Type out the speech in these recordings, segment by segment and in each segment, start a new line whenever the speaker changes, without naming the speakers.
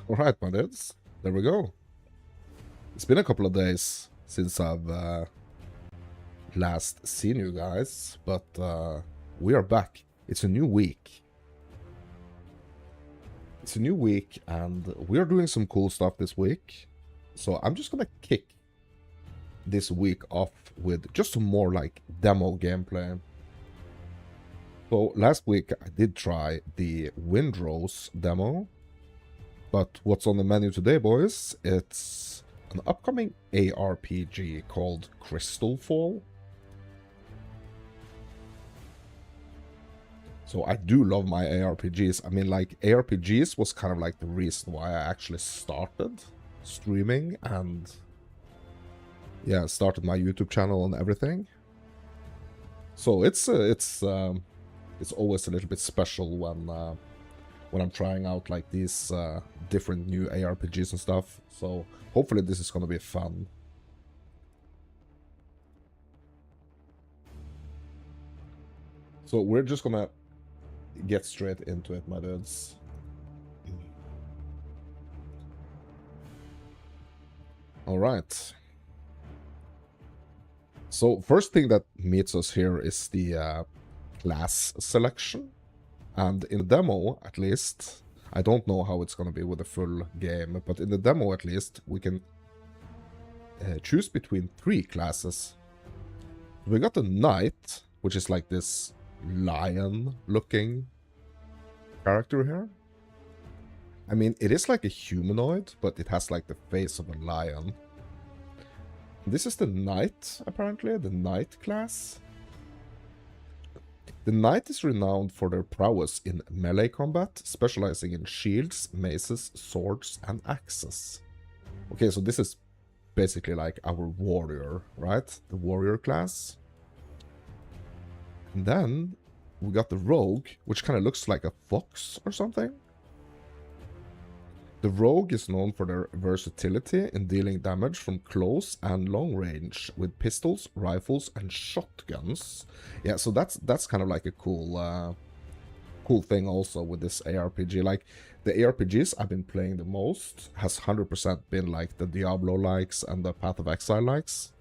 Alright, my dudes. There we go. It's been a couple of days since I've last seen you guys, but we are back. It's a new week. It's a new week, and we are doing some cool stuff this week. So I'm just gonna kick this week off with just some more like demo gameplay. So last week I did try the Windrose demo, but what's on the menu today, boys? It's an upcoming ARPG called Crystallfall. So I do love my ARPGs. I mean, like, ARPGs was kind of like the reason why I actually started streaming and, yeah, started my YouTube channel and everything. So it's always a little bit special when I'm trying out like these different new ARPGs and stuff. So hopefully this is gonna be fun. So we're just gonna get straight into it, my dudes. All right. So first thing that meets us here is the class selection. And in the demo, at least, I don't know how it's going to be with the full game, but in the demo, at least, we can choose between 3 classes. We got the Knight, which is like this lion-looking character here. I mean, it is like a humanoid, but it has like the face of a lion. This is the Knight, apparently, the Knight class. The Knight is renowned for their prowess in melee combat, specializing in shields, maces, swords, and axes. Okay, so this is basically like our warrior, right? The warrior class. And then we got the rogue, which kind of looks like a fox or something. The rogue is known for their versatility in dealing damage from close and long range with pistols, rifles, and shotguns. Yeah, so that's kind of like a cool cool thing also with this ARPG. Like, the ARPGs I've been playing the most has 100% been like the Diablo likes and the Path of Exile likes,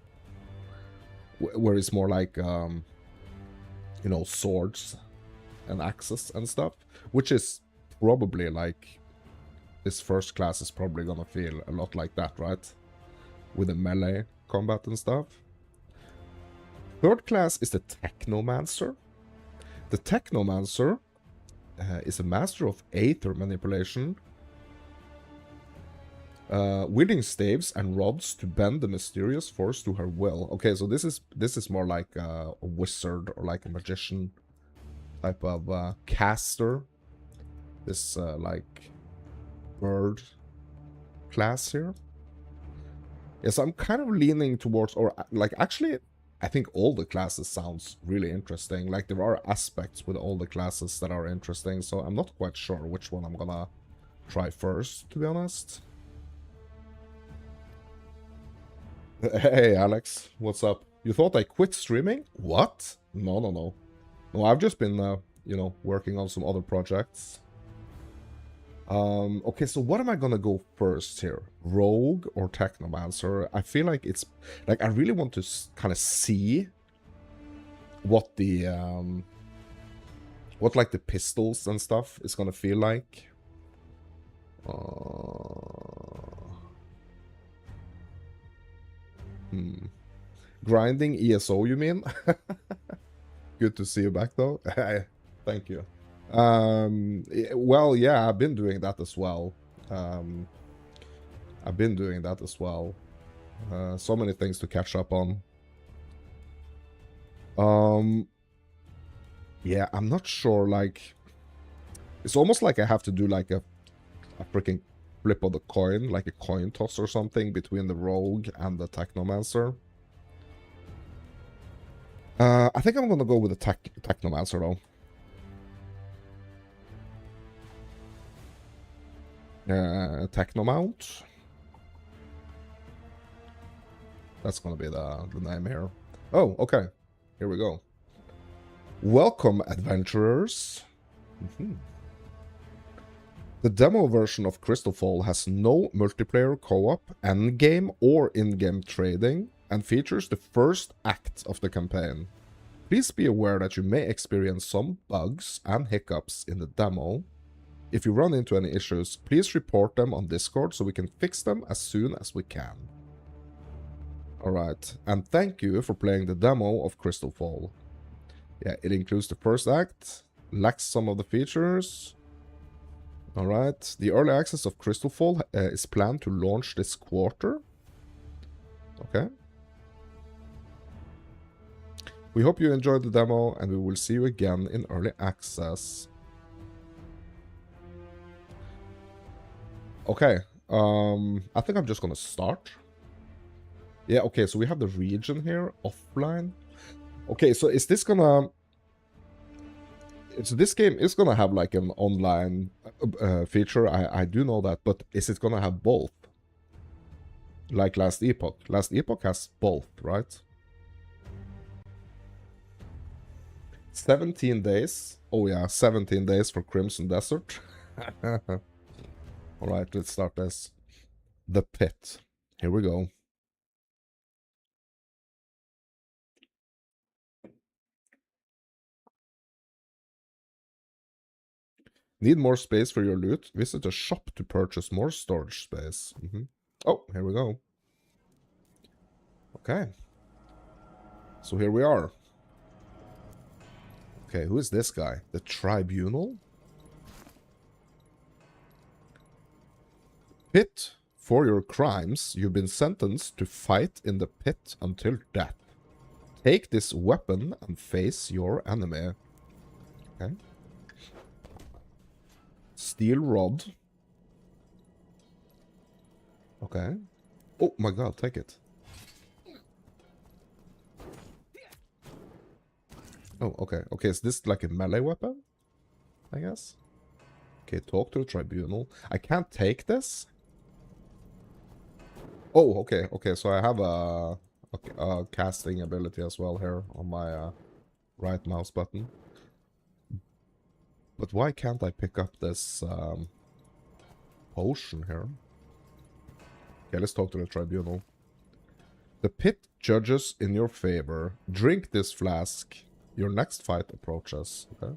where it's more like you know, swords and axes and stuff, which is probably like, this first class is probably gonna feel a lot like that, right? With the melee combat and stuff. Third class is the Technomancer. The Technomancer is a master of aether manipulation, wielding staves and rods to bend the mysterious force to her will. Okay, so this is more like a wizard or like a magician type of caster. This like bird class here. Yes, I'm kind of leaning towards, or like, actually I think all the classes sounds really interesting. Like, there are aspects with all the classes that are interesting, so I'm not quite sure which one I'm gonna try first, to be honest. Hey Alex, what's up? You thought I quit streaming? What? No, I've just been you know, working on some other projects. Okay, so what am I gonna go first here? Rogue or Technomancer? I feel like it's, like, I really want to kind of see what the, what, like, the pistols and stuff is gonna feel like. Grinding ESO, you mean? Good to see you back, though. Thank you. Well, yeah, I've been doing that as well. So many things to catch up on. Yeah, I'm not sure, like, it's almost like I have to do like a freaking flip of the coin, like a coin toss or something between the rogue and the Technomancer. I think I'm gonna go with the Technomancer though. Technomount. That's gonna be the name here. Oh, okay. Here we go. Welcome, adventurers. The demo version of Crystalfall has no multiplayer co-op, endgame, or in-game trading, and features the first act of the campaign. Please be aware that you may experience some bugs and hiccups in the demo. If you run into any issues, please report them on Discord so we can fix them as soon as we can. Alright, and thank you for playing the demo of Crystalfall. Yeah, it includes the first act, lacks some of the features. Alright, the early access of Crystalfall is planned to launch this quarter. Okay. We hope you enjoyed the demo, and we will see you again in early access. Okay, I think I'm just gonna start. Yeah, okay, so we have the region here, offline. Okay, so is this gonna... So this game is gonna have like an online feature, I do know that, but is it gonna have both? Like Last Epoch. Last Epoch has both, right? 17 days. Oh yeah, 17 days for Crimson Desert. Alright, let's start this. The Pit. Here we go. Need more space for your loot? Visit a shop to purchase more storage space. Oh, here we go. Okay. So here we are. Okay, who is this guy? The Tribunal? Pit. For your crimes, you've been sentenced to fight in the pit until death. Take this weapon and face your enemy. Okay. Steel rod. Okay. Oh my god, take it. Oh, okay. Okay, is this like a melee weapon? I guess. Okay, talk to the Tribunal. I can't take this? Oh, okay. Okay, so I have a casting ability as well here on my right mouse button. But why can't I pick up this potion here? Okay, let's talk to the Tribunal. The pit judges in your favor. Drink this flask. Your next fight approaches. Okay.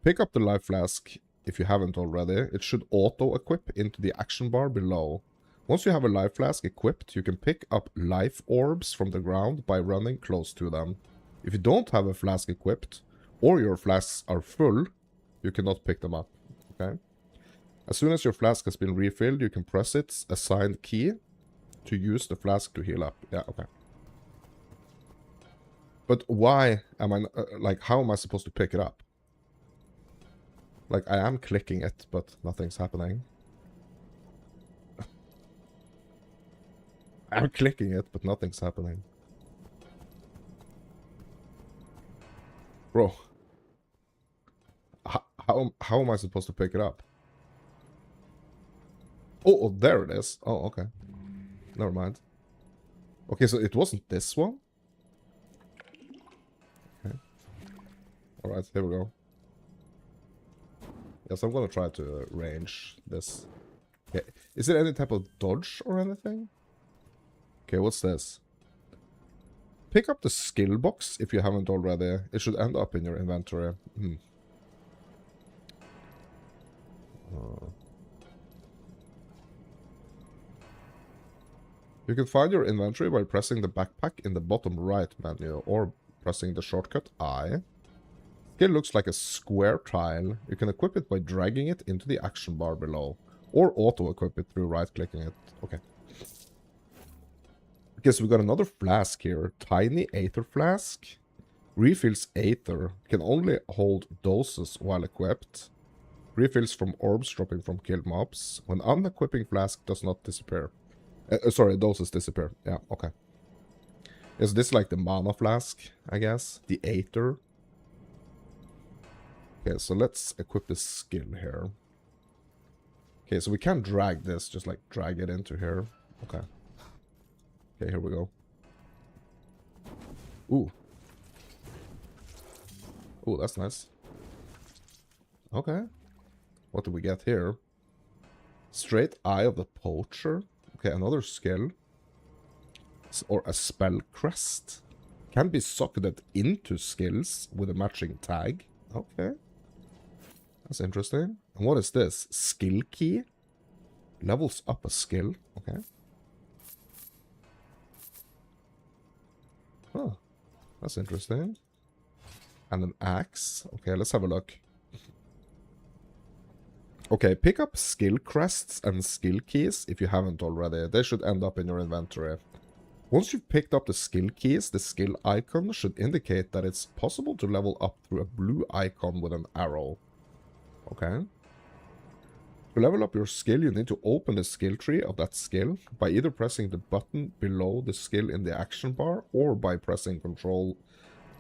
Pick up the life flask if you haven't already. It should auto-equip into the action bar below. Once you have a life flask equipped, you can pick up life orbs from the ground by running close to them. If you don't have a flask equipped, or your flasks are full, you cannot pick them up. Okay. As soon as your flask has been refilled, you can press its assigned key to use the flask to heal up. Yeah, okay. But why am I... like, how am I supposed to pick it up? Like, I am clicking it, but nothing's happening. I'm clicking it, but nothing's happening. Bro. How am I supposed to pick it up? Oh, there it is. Oh, okay. Never mind. Okay, so it wasn't this one? Okay. Alright, here we go. Yes, I'm gonna try to range this. Okay. Is it any type of dodge or anything? Okay, what's this? Pick up the skill box if you haven't already. It should end up in your inventory. You can find your inventory by pressing the backpack in the bottom right menu or pressing the shortcut I. Skill looks like a square tile. You can equip it by dragging it into the action bar below, or auto-equip it through right-clicking it. Okay. Okay, so we got another flask here. Tiny Aether Flask. Refills Aether. Can only hold doses while equipped. Refills from orbs dropping from killed mobs. When unequipping flask does not disappear. Sorry, doses disappear. Yeah, okay. Is this like the mana flask, I guess? The Aether. Okay, so let's equip this skill here. Okay, so we can't drag this, just like drag it into here. Okay. Okay, here we go. Ooh. Ooh, that's nice. Okay. What do we get here? Straight Eye of the Poacher. Okay, another skill. Or a spell crest. Can be socketed into skills with a matching tag. Okay. That's interesting. And what is this? Skill key? Levels up a skill. Okay. Huh. That's interesting. And an axe. Okay, let's have a look. Okay, pick up skill crests and skill keys if you haven't already. They should end up in your inventory. Once you've picked up the skill keys, the skill icon should indicate that it's possible to level up through a blue icon with an arrow. Okay. To level up your skill, you need to open the skill tree of that skill by either pressing the button below the skill in the action bar or by pressing Control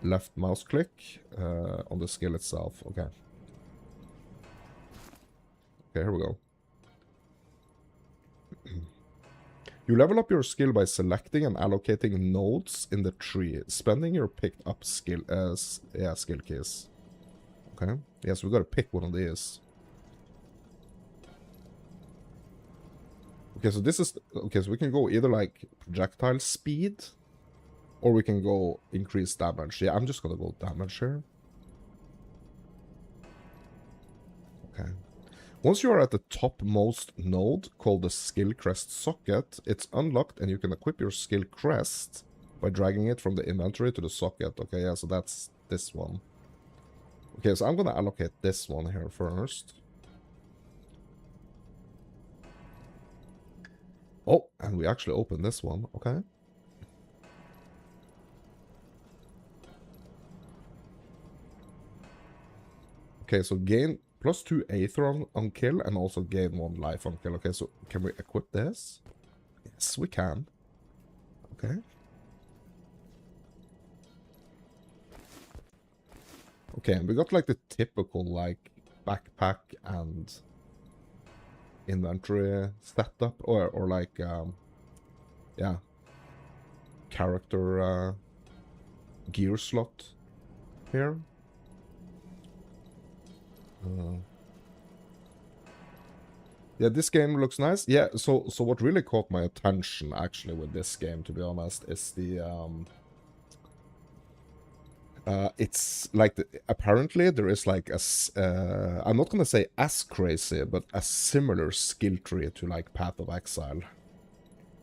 left mouse click on the skill itself. Okay. Okay, here we go. You level up your skill by selecting and allocating nodes in the tree, spending your picked up skill skill keys. Okay. Yes, we gotta pick one of these. Okay, so this is okay. So we can go either like projectile speed, or we can go increase damage. Yeah, I'm just gonna go damage here. Okay. Once you are at the topmost node, called the skill crest socket, it's unlocked and you can equip your skill crest by dragging it from the inventory to the socket. Okay, yeah, so that's this one. Okay, so I'm gonna allocate this one here first. Oh, and we actually opened this one. Okay. Okay, so gain +2 Aether on kill and also gain 1 life on kill. Okay, so can we equip this? Yes, we can. Okay. Okay, and we got like the typical like backpack and inventory setup or like yeah, character gear slot here. Yeah, this game looks nice. Yeah, so what really caught my attention actually with this game, to be honest, is the it's like apparently there is like a I'm not gonna say as crazy, but a similar skill tree to like Path of Exile.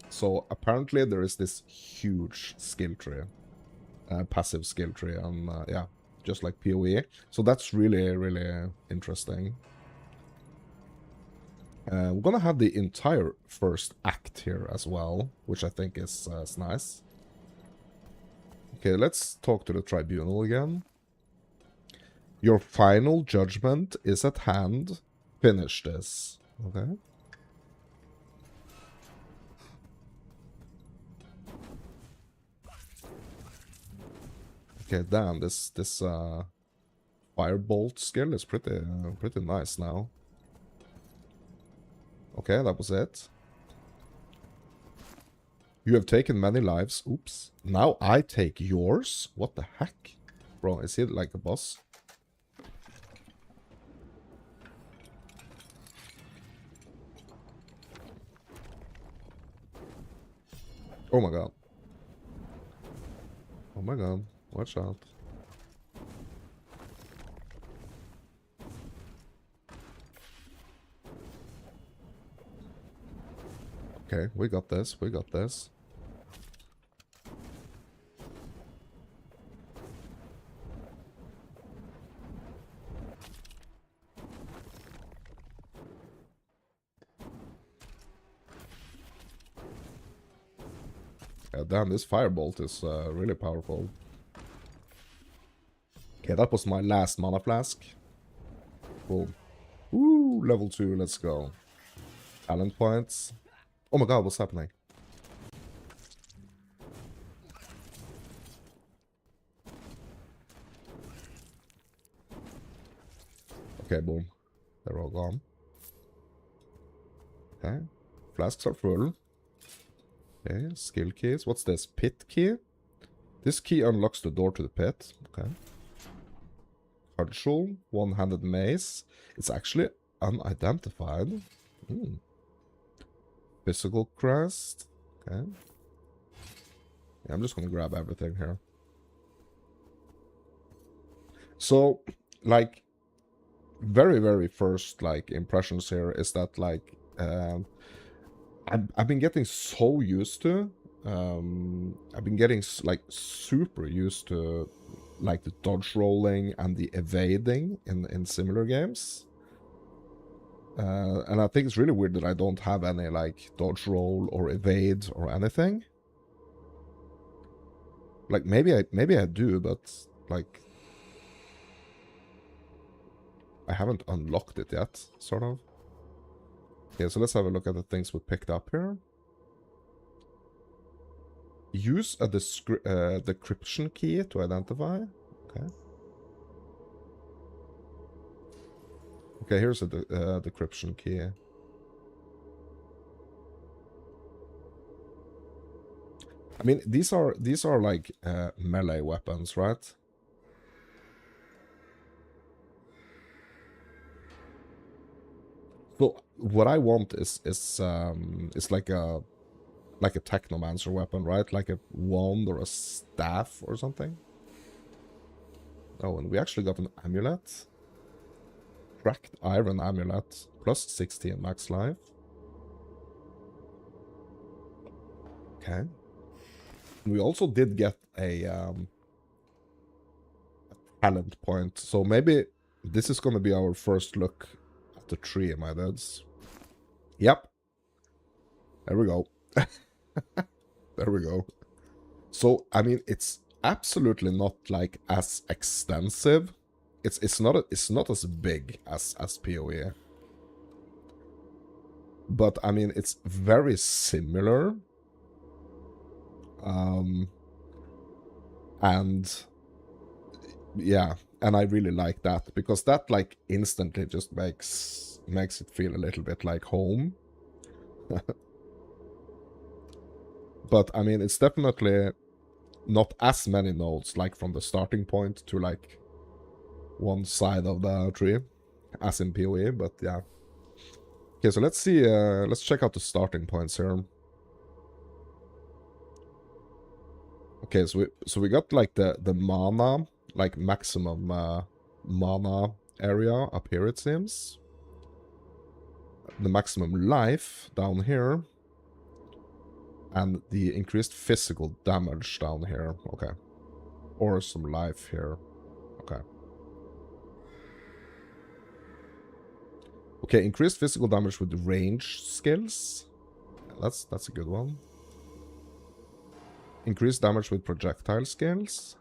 So apparently there is this huge skill tree, passive skill tree, and yeah, just like PoE. So that's really, really interesting. We're gonna have the entire first act here as well, which I think is nice. Okay, let's talk to the tribunal again. Your final judgment is at hand. Finish this. Okay. Okay, damn, this firebolt skill is pretty nice now. Okay, that was it. You have taken many lives. Oops. Now I take yours? What the heck? Bro, is he like a boss? Oh my god. Oh my god. Watch out. Okay, we got this. We got this. Yeah, damn, this firebolt is really powerful. Okay, that was my last mana flask. Cool. Woo, level 2, let's go. Talent points. Oh my god, what's happening? Okay, boom. They're all gone. Okay. Flasks are full. Okay, skill keys. What's this? Pit key? This key unlocks the door to the pit. Okay. Cudgel, one-handed mace. It's actually unidentified. Physical crest. Okay. Yeah, I'm just gonna grab everything here. So, like, very, very first, like, impressions here is that, like, I've been getting so used to, I've been getting, like, super used to, like, the dodge rolling and the evading in similar games. And I think it's really weird that I don't have any, like, dodge roll or evade or anything. Like, maybe I do, but, like, I haven't unlocked it yet, sort of. Okay, so let's have a look at the things we picked up here. Use a decryption key to identify. Okay. Okay, here's a decryption key. I mean, these are like melee weapons, right? So what I want is like a technomancer weapon, right? Like a wand or a staff or something. Oh, and we actually got an amulet. Cracked iron amulet. Plus 16 max life. Okay. We also did get a talent point. So maybe this is going to be our first look at the tree, my dudes. Yep. There we go. There we go. So, I mean, it's absolutely not like as extensive. It's not as big as PoE. But I mean, it's very similar. And yeah, and I really like that because that like instantly just makes it feel a little bit like home. But I mean, it's definitely not as many nodes like from the starting point to like one side of the tree as in PoE, but yeah. Okay, so let's see, let's check out the starting points here. Okay, so we got like the mana, like maximum mana area up here, it seems. The maximum life down here. And the increased physical damage down here. Okay. Or some life here. Okay. Okay, increased physical damage with range skills. That's a good one. Increased damage with projectile skills.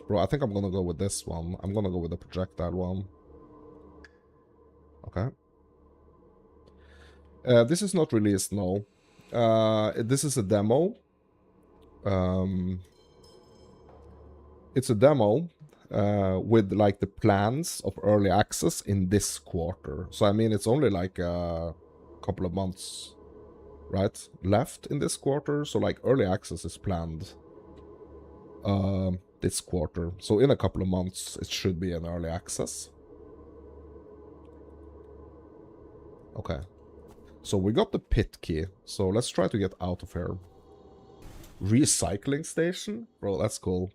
Bro, I think I'm gonna go with this one. I'm gonna go with the projectile one. Okay. This is not released, no. This is a demo. It's a demo with like the plans of early access in this quarter. So I mean, it's only like a couple of months, right, left in this quarter. So like early access is planned this quarter. So in a couple of months, it should be an early access. Okay. So we got the pit key. So let's try to get out of here. Recycling station? Bro, that's cool.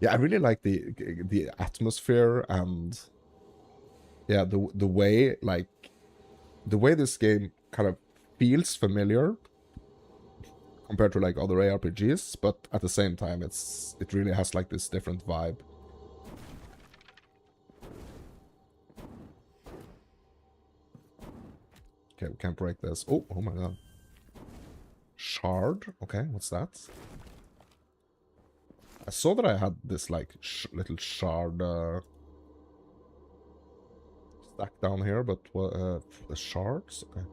Yeah, I really like the atmosphere and yeah, the way like the way this game kind of feels familiar compared to like other ARPGs, but at the same time it really has like this different vibe. Okay, we can't break this. Oh my god. Shard? Okay, what's that? I saw that I had this like little shard stack down here, but the shards? Okay.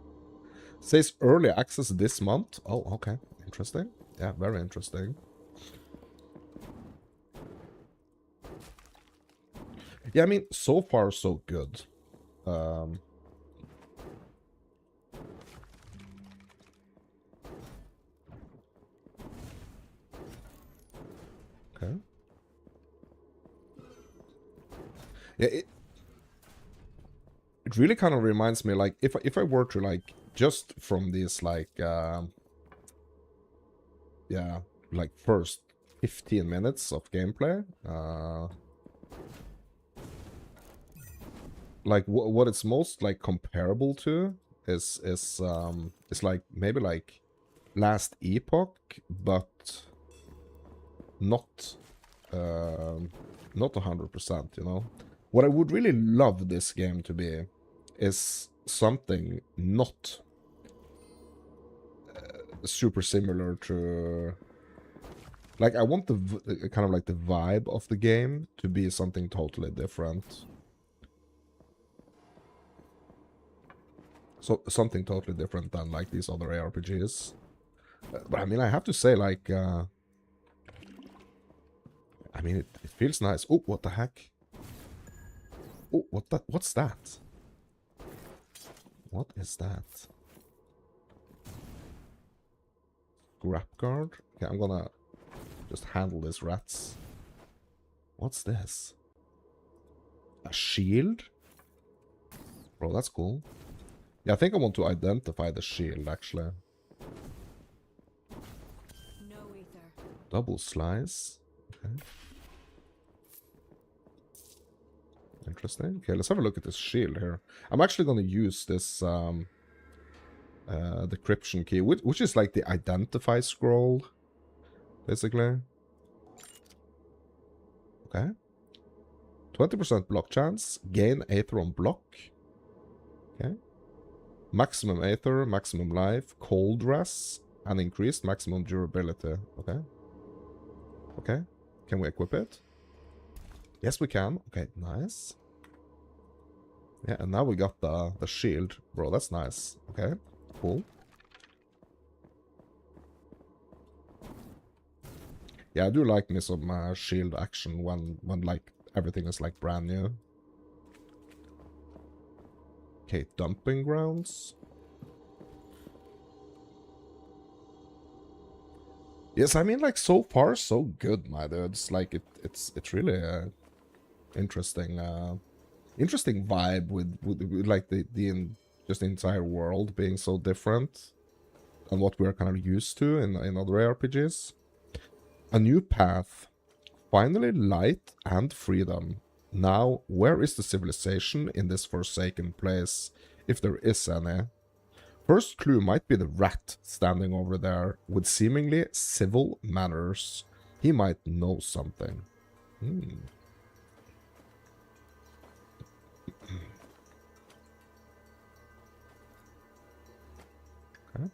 Says early access this month. Oh, okay. Interesting. Yeah, very interesting. Yeah, I mean, so far so good. Okay. Yeah, It really kind of reminds me, like, if I were to, like, just from these, like, yeah, like, first 15 minutes of gameplay, like, what it's most, like, comparable to is like, maybe, like, Last Epoch, but not 100%, you know? What I would really love this game to be is something not super similar to... Like, I want the kind of like the vibe of the game to be something totally different. So, something totally different than, like, these other ARPGs. But, I mean, I have to say, like... I mean, it feels nice. Oh, what the heck? Oh, what's that? What is that? Grab guard? Okay, I'm gonna just handle these rats. What's this? A shield? Bro, that's cool. Yeah, I think I want to identify the shield, actually.
No ether.
Double slice. Okay. Interesting. Okay, let's have a look at this shield here. I'm actually going to use this decryption key, which is like the identify scroll, basically. Okay. 20% block chance. Gain Aether on block. Okay. Maximum Aether, maximum life, cold res, and increased maximum durability. Okay. Okay. Can we equip it? Yes, we can. Okay, nice. Yeah, and now we got the shield. Bro, that's nice. Okay, cool. Yeah, I do like me some shield action when like everything is like brand new. Okay, dumping grounds. Yes, I mean, like, so far so good, my dudes. Like, it's really interesting interesting vibe with like just the entire world being so different than what we're kind of used to in other RPGs. A new path. Finally light and freedom. Now, where is the civilization in this forsaken place, if there is any? First clue might be the rat standing over there with seemingly civil manners. He might know something. Okay.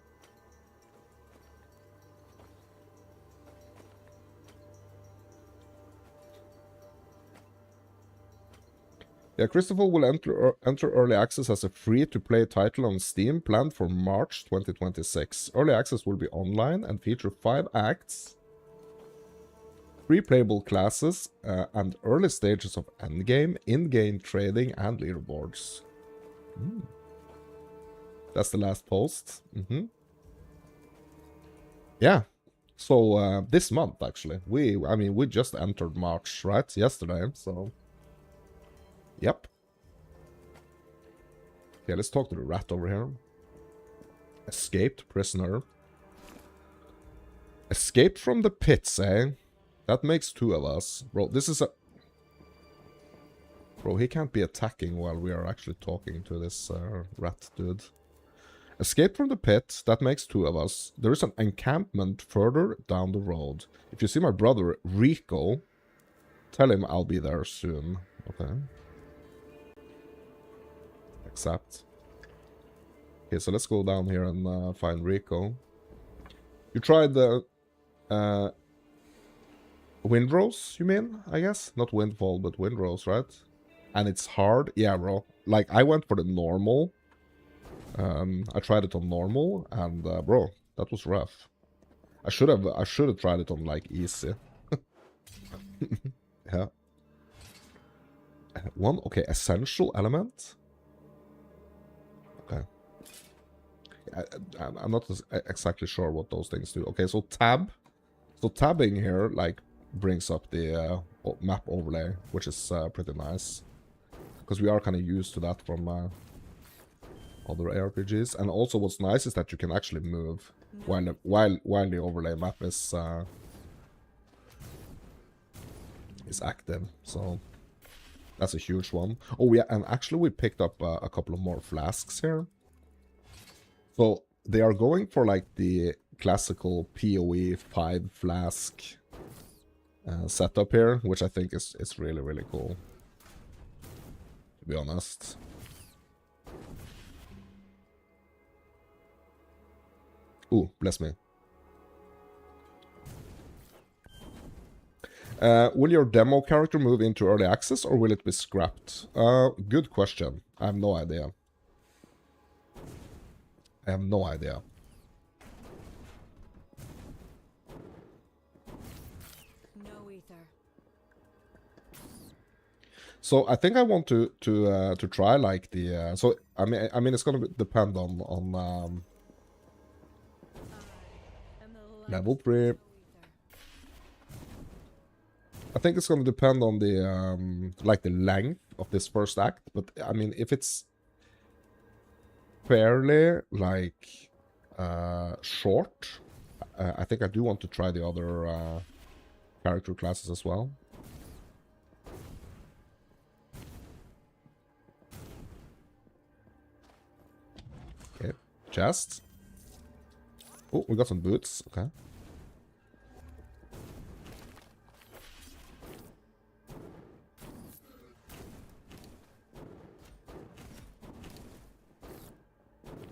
Yeah, Crystallfall will enter early access as a free-to-play title on Steam, planned for March 2026. Early access will be online and feature 5 acts, 3 playable classes, and early stages of endgame, in-game trading, and leaderboards. That's the last post. Yeah. So this month, actually, I mean, we just entered March, right? Yesterday, so. Yep. Okay, let's talk to the rat over here. Escaped prisoner. Escaped from the pits, eh? That makes 2 of us. Bro, this is a... Bro, he can't be attacking while we are actually talking to this rat dude. Escaped from the pit. That makes 2 of us. There is an encampment further down the road. If you see my brother, Rico, tell him I'll be there soon. Okay. Accept. Okay, so let's go down here and find Rico. You tried the Windrose, you mean? I guess? Not Windfall, but Windrose, right? And it's hard? Yeah, bro. Like, I went for the normal. I tried it on normal, and bro, that was rough. I should have tried it on, like, easy. Yeah. Okay, essential element. Okay. I'm not exactly sure what those things do. Okay, so tab. So tabbing here, like, brings up the map overlay, which is pretty nice. because we are kind of used to that from other ARPGs. And also what's nice is that you can actually move while the overlay map is active. So that's a huge one. Oh yeah, and actually we picked up a couple of more flasks here. So they are going for like the classical PoE 5 flask setup here, which I think is really, really cool, to be honest. Ooh, bless me. Will your demo character move into early access, or will it be scrapped? Good question. I have no idea. I have no idea.
No ether.
So I think I want to try like the so I mean it's gonna depend on level 3. I think it's gonna depend on the like the length of this first act, but I mean if it's fairly like short, I think I do want to try the other character classes as well. Okay, chest. Oh, we got some boots. Okay.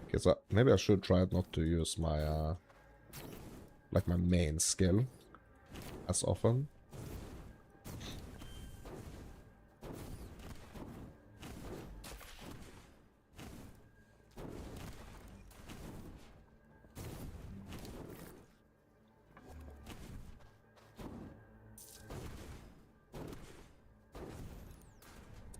Okay, so maybe I should try not to use my like my main skill as often.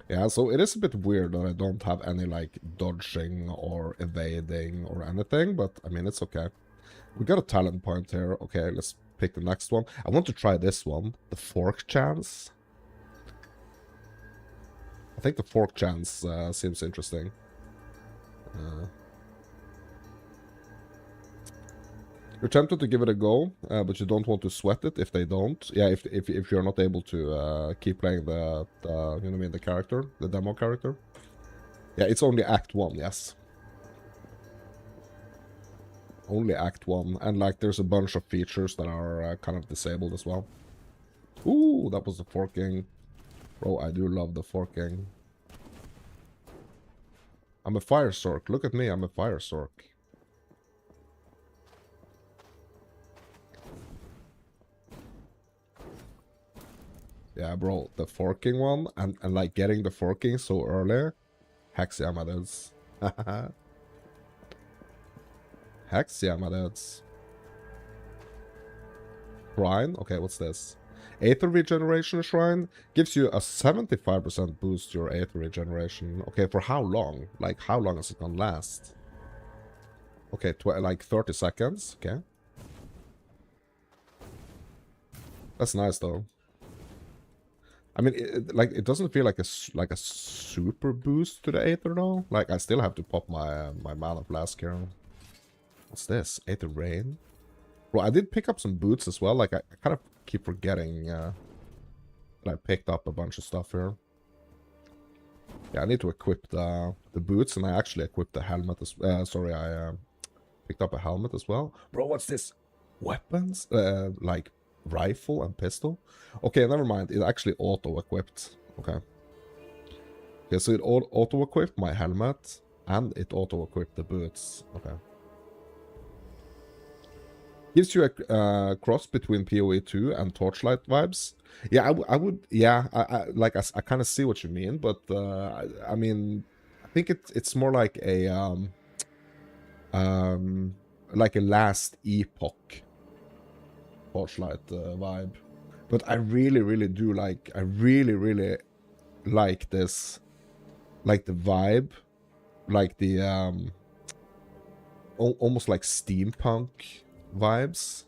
Yeah, so it is a bit weird that I don't have any like dodging or evading or anything, but I mean it's okay. We got a talent point here. Okay, let's pick the next one. I want to try this one, the fork chance. I think the fork chance seems interesting. You're tempted to give it a go, but you don't want to sweat it if they don't. Yeah, if you're not able to keep playing the you know what I mean, the character, the demo character. Yeah, it's only Act 1, yes. Only Act 1, and like there's a bunch of features that are kind of disabled as well. Ooh, that was the forking. Bro, I do love the forking. I'm a fire stork. Look at me, I'm a fire stork. Yeah, bro, the forking one, and like getting the forking so early. Hex yeah, my dudes. Hex yeah, my dudes. Shrine? Okay, what's this? Aether regeneration shrine gives you a 75% boost to your aether regeneration. Okay, for how long? Like, how long is it gonna last? Okay, like 30 seconds. Okay. That's nice, though. I mean, it doesn't feel like a super boost to the Aether, though. Like, I still have to pop my my Mana Flask here. What's this? Aether Rain? Bro, I did pick up some boots as well. Like, I kind of keep forgetting that I picked up a bunch of stuff here. Yeah, I need to equip the boots, and I actually equipped the helmet as sorry, I picked up a helmet as well. Bro, what's this? Weapons? Like rifle and pistol? Okay, never mind. It actually auto-equipped. Okay. Okay, so it auto-equipped my helmet, and it auto-equipped the boots. Okay. Gives you a cross between PoE 2 and Torchlight vibes. Yeah, I would, yeah, I kind of see what you mean, but I mean, I think it's more like a last epoch Torchlight vibe. But I really do like, I really like this, like the vibe, like the almost like steampunk vibes.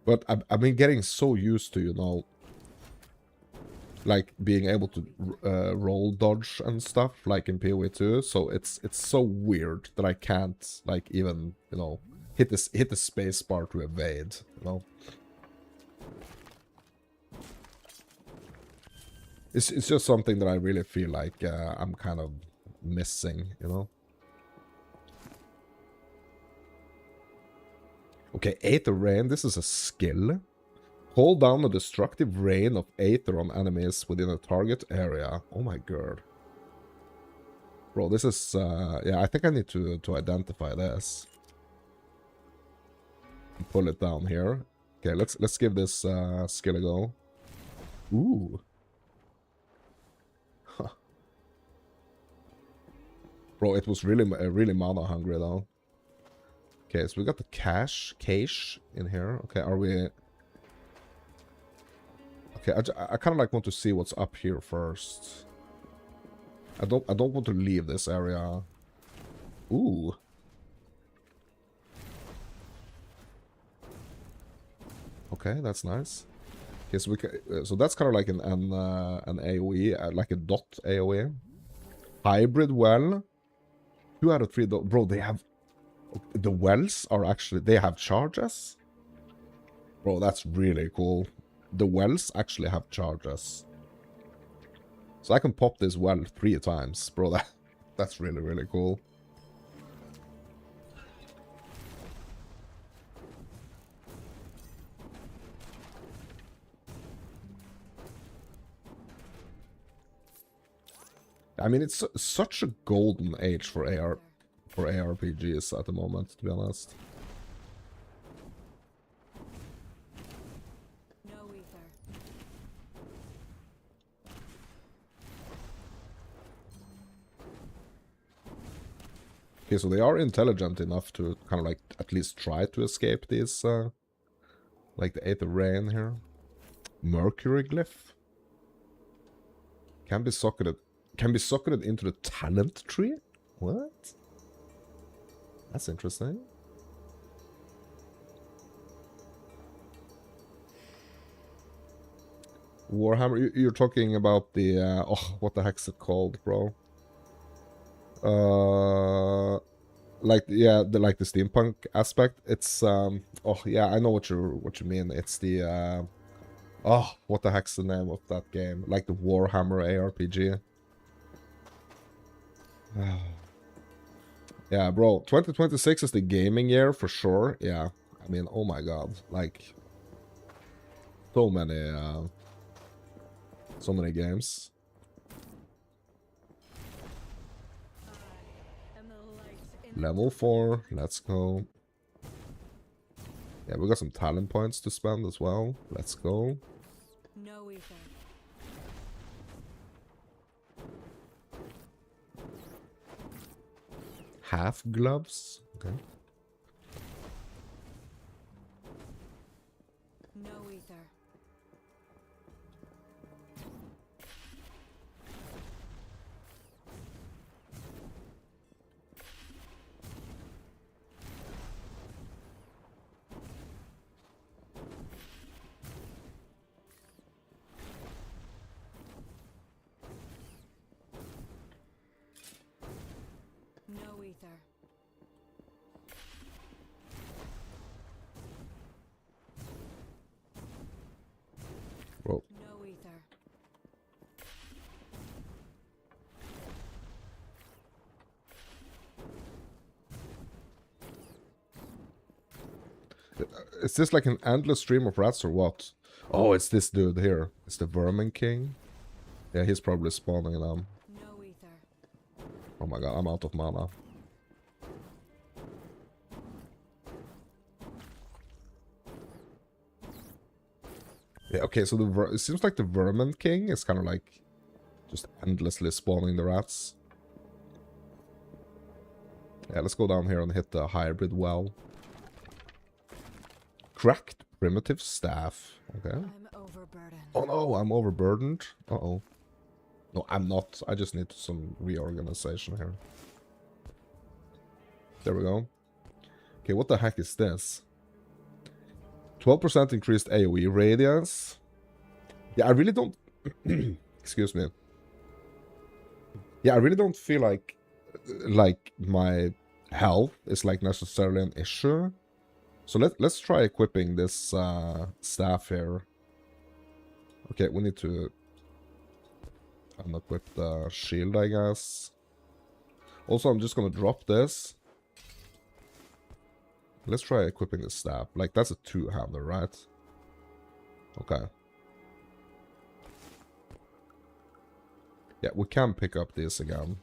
But I've been getting so used to, you know, like being able to roll dodge and stuff like in PoE 2, so it's so weird that I can't like even, you know, hit the space bar to evade, you know. It's just something that I really feel like I'm kind of missing, you know. Okay, Aether Rain, this is a skill. Hold down a destructive rain of Aether on enemies within a target area. Oh my god. Bro, this is, yeah, I think I need to identify this. And pull it down here. Okay, let's give this skill a go. Ooh. Huh. Bro, it was really mana hungry though. Okay, so we got the cache in here. Okay, are we... Okay, I kind of like want to see what's up here first. I don't want to leave this area. Ooh. Okay, that's nice. Okay, so we can, so that's kind of like an AoE, like a dot AoE. Hybrid well. 2 out of 3. Bro, they have... The wells are actually... They have charges? Bro, that's really cool. The wells actually have charges. So I can pop this well 3 times. Bro, that's really cool. I mean, it's such a golden age for ARPGs at the moment, to be honest.
No ether.
Okay, so they are intelligent enough to kind of like at least try to escape these, like the Aether Rain here. Mercury Glyph. Can be socketed into the talent tree? What? That's interesting. Warhammer, you're talking about the, oh, what the heck's it called, bro? Like, yeah, like the steampunk aspect. It's, oh, yeah, I know what you mean. It's the, oh, what the heck's the name of that game? Like the Warhammer ARPG. Yeah, bro, 2026 is the gaming year for sure. Yeah, I mean, oh my god, like so many games. Level 4, let's go. Yeah, we got some talent points to spend as well. Let's go.
No ether.
Half gloves. Okay.
No ether. No ether.
Bro.
No ether.
Is this like an endless stream of rats or what? Oh, it's this dude here. It's the Vermin King. Yeah, he's probably spawning them.
No ether.
Oh my god, I'm out of mana. Yeah, okay, so it seems like the Vermin King is kind of like just endlessly spawning the rats. Yeah, let's go down here and hit the hybrid well. Cracked primitive staff. Okay.
I'm overburdened.
Oh no, I'm overburdened. Uh-oh. No, I'm not. I just need some reorganization here. There we go. Okay, what the heck is this? 12% increased AoE radius. Yeah, I really don't... Excuse me. Yeah, I really don't feel like my health is like necessarily an issue. So let's try equipping this staff here. Okay, we need to unequip the shield, I guess. Also, I'm just gonna drop this. Let's try equipping the staff. Like, that's a two-hander, right? Okay. Yeah, we can pick up this again.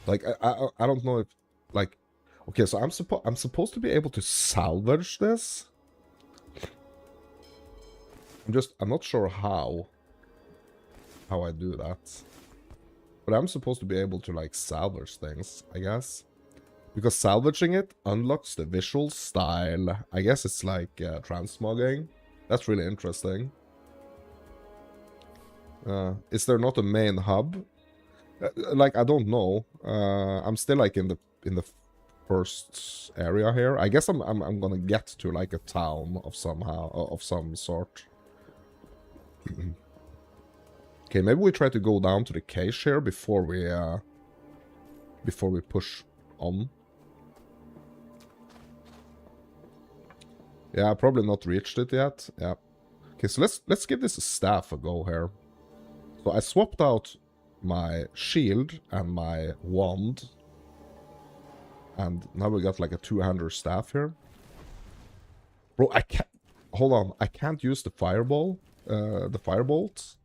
Like, I don't know if, like, okay, so I'm supposed to be able to salvage this. I'm not sure how I do that. But I'm supposed to be able to, like, salvage things, I guess. Because salvaging it unlocks the visual style. I guess it's like transmogging. That's really interesting. Is there not a main hub? Like, I don't know. I'm still like in the first area here. I guess I'm gonna get to like a town of some sort. Okay, maybe we try to go down to the cache here before we push on. Yeah, I probably not reached it yet. Yeah. Okay, so let's give this staff a go here. So I swapped out my shield and my wand. And now we got like a two-hander staff here. Bro, I can't... Hold on. I can't use the fireball. The firebolt.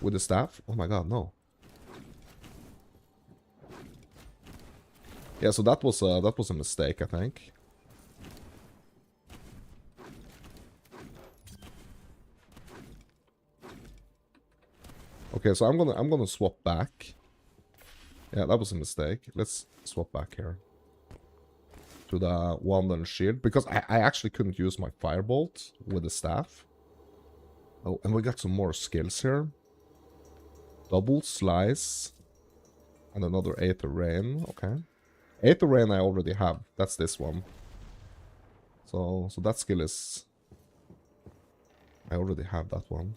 With the staff. Oh my god, no. Yeah, so that was a mistake, I think. Okay, so I'm gonna swap back. Yeah, that was a mistake. Let's swap back here to the wand and shield because I actually couldn't use my firebolt with the staff. Oh, and we got some more skills here. Double slice and another Aether Rain. Okay, Aether Rain I already have. That's this one. So that skill is... I already have that one.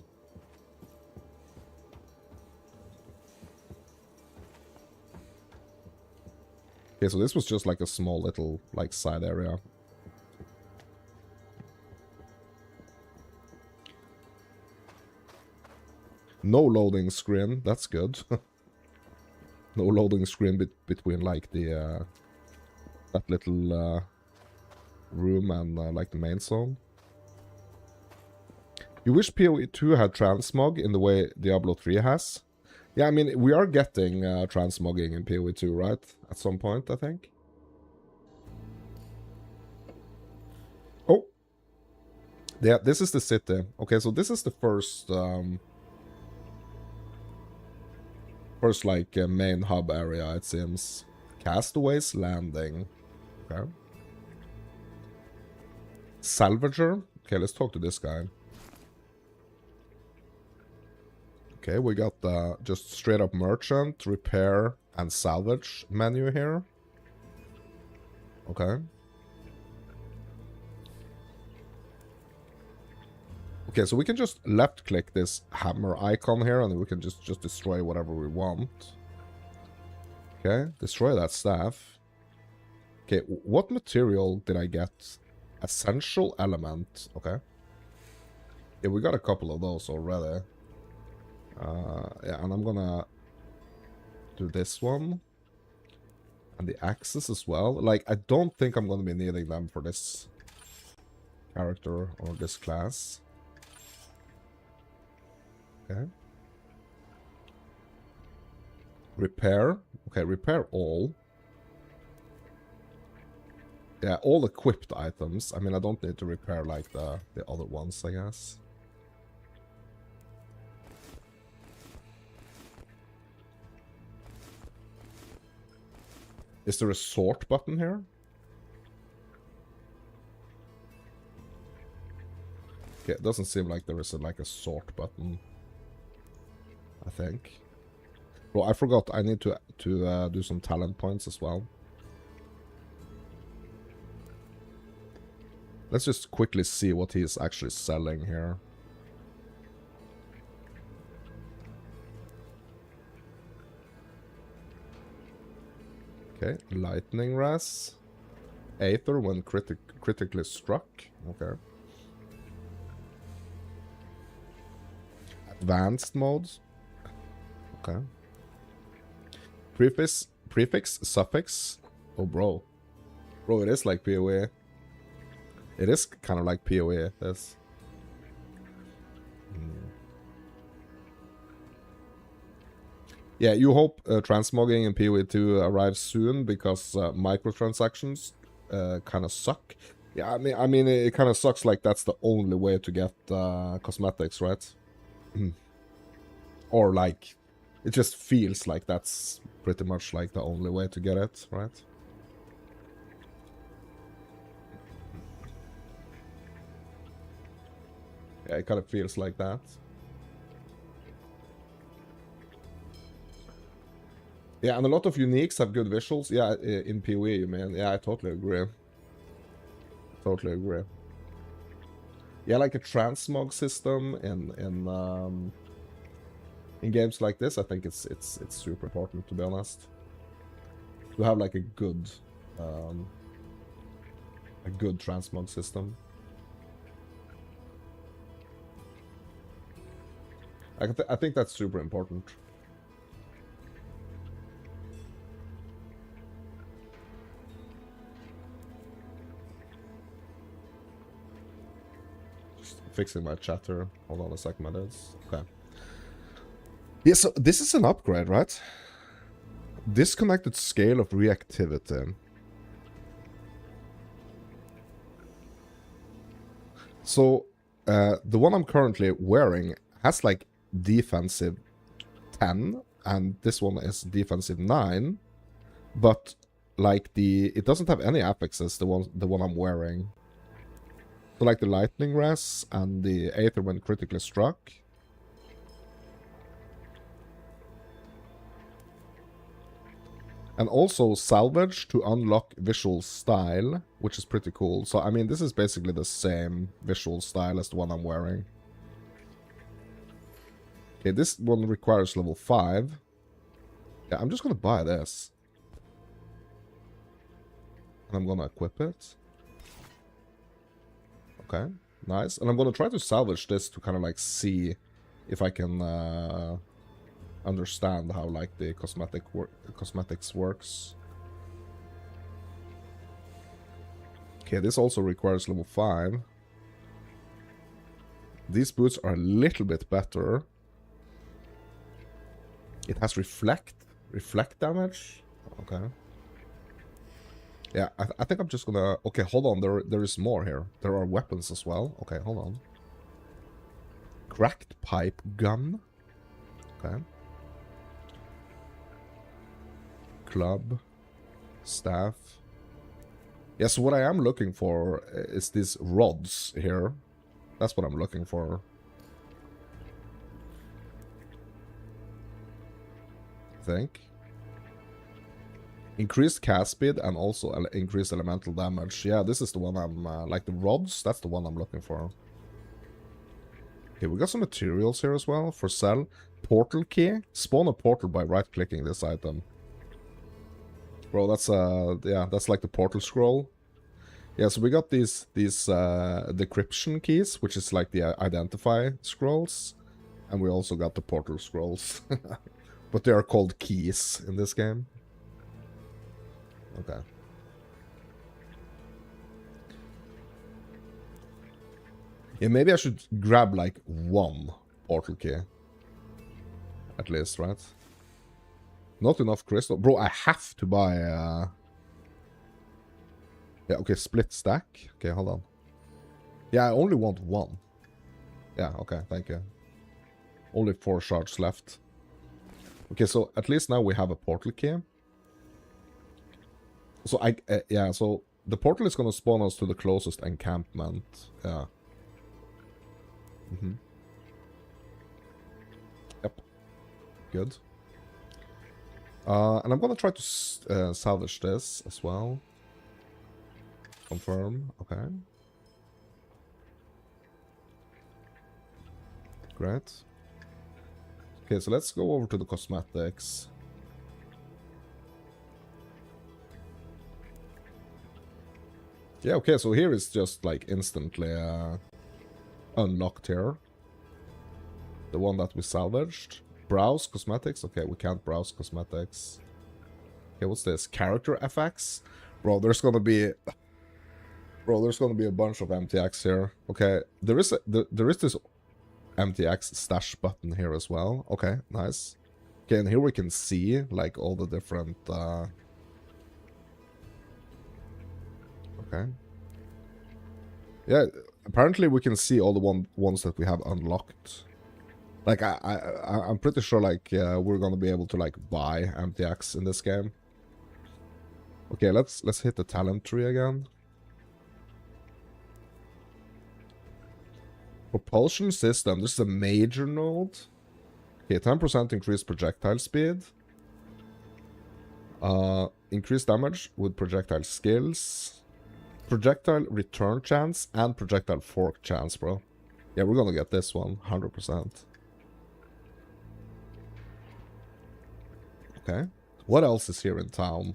Okay, so this was just like a small little, like, side area. No loading screen, that's good. No loading screen between, like, the, that little, room and, like, the main zone. You wish PoE 2 had transmog in the way Diablo 3 has? Yeah, I mean, we are getting transmogging in PoE 2, right? At some point, I think. Oh! Yeah, this is the city. Okay, so this is the first... first, like, main hub area, it seems. Castaways Landing. Okay. Salvager. Okay, let's talk to this guy. Okay, we got the just straight up merchant, repair, and salvage menu here. Okay. Okay, so we can just left click this hammer icon here and we can just destroy whatever we want. Okay, destroy that staff. Okay, what material did I get? Essential element. Okay. Yeah, we got a couple of those already. Yeah, and I'm gonna do this one. And the axes as well. Like, I don't think I'm gonna be needing them for this character or this class. Okay. Repair. Okay, repair all. Yeah, all equipped items. I mean, I don't need to repair, like, the other ones, I guess. Is there a sort button here? Okay, it doesn't seem like there is like a sort button. I think. Well, I forgot. I need to do some talent points as well. Let's just quickly see what he's actually selling here. Okay, lightning ras. Aether when critically struck. Okay. Advanced modes. Okay. Prefix, suffix. Oh, bro. Bro, it is like PoE. It is kind of like PoE, this. Yeah, you hope transmogging in PoE 2 arrives soon because microtransactions kind of suck. Yeah, I mean, it kind of sucks. Like that's the only way to get cosmetics, right? Or like, it just feels like that's pretty much like the only way to get it, right? Yeah, it kind of feels like that. Yeah, and a lot of uniques have good visuals. Yeah, in PoE, you mean? Yeah, I totally agree. Totally agree. Yeah, like a transmog system in games like this, I think it's super important, to be honest. To have like a good transmog system. I think that's super important. Fixing my chatter. Hold on a second, my dudes. Okay. Yeah, so this is an upgrade, right? Disconnected scale of reactivity. So, the one I'm currently wearing has like defensive 10, and this one is defensive 9, but like it doesn't have any affixes, the one I'm wearing. So like the lightning ras and the aether when critically struck. And also salvage to unlock visual style, which is pretty cool. So I mean, this is basically the same visual style as the one I'm wearing. Okay, this one requires level 5. Yeah, I'm just gonna buy this. And I'm gonna equip it. Okay, nice. And I'm gonna try to salvage this to kind of like see if I can understand how like the cosmetics works. Okay, this also requires level 5. These boots are a little bit better. It has reflect damage. Okay. Yeah, I think I'm just gonna... Okay, hold on. There is more here. There are weapons as well. Okay, hold on. Cracked pipe gun. Okay. Club. Staff. Yeah, so what I am looking for is these rods here. That's what I'm looking for. I think. Increased cast speed and also increased elemental damage. Yeah, this is the one I'm... like the rods, that's the one I'm looking for. Okay, we got some materials here as well for sell. Portal key. Spawn a portal by right-clicking this item. Bro, that's yeah, that's like the portal scroll. Yeah, so we got these decryption keys, which is like the identify scrolls. And we also got the portal scrolls. But they are called keys in this game. Okay. Yeah, maybe I should grab like one portal key. At least, right? Not enough crystal. Bro, I have to buy... Yeah, okay, split stack. Okay, hold on. Yeah, I only want one. Yeah, okay, thank you. Only 4 shards left. Okay, so at least now we have a portal key. So yeah, so the portal is gonna spawn us to the closest encampment. Yeah. Yep. Good. And I'm gonna try to salvage this as well. Confirm. Okay. Great. Okay, so let's go over to the cosmetics. Yeah, okay, so here is just like instantly unlocked here. The one that we salvaged. Browse cosmetics. Okay, we can't browse cosmetics. Okay, what's this? Character FX? Bro, there's gonna be... Bro, there's gonna be a bunch of MTX here. Okay, there is this MTX stash button here as well. Okay, nice. Okay, and here we can see like all the different okay. Yeah, apparently we can see all the ones that we have unlocked. Like I'm pretty sure like we're gonna be able to like buy MTX in this game. Okay, let's hit the talent tree again. Propulsion system. This is a major node. Okay, 10% increased projectile speed. Increased damage with projectile skills. Projectile return chance and projectile fork chance, bro. Yeah, we're gonna get this one, 100%. Okay. What else is here in town?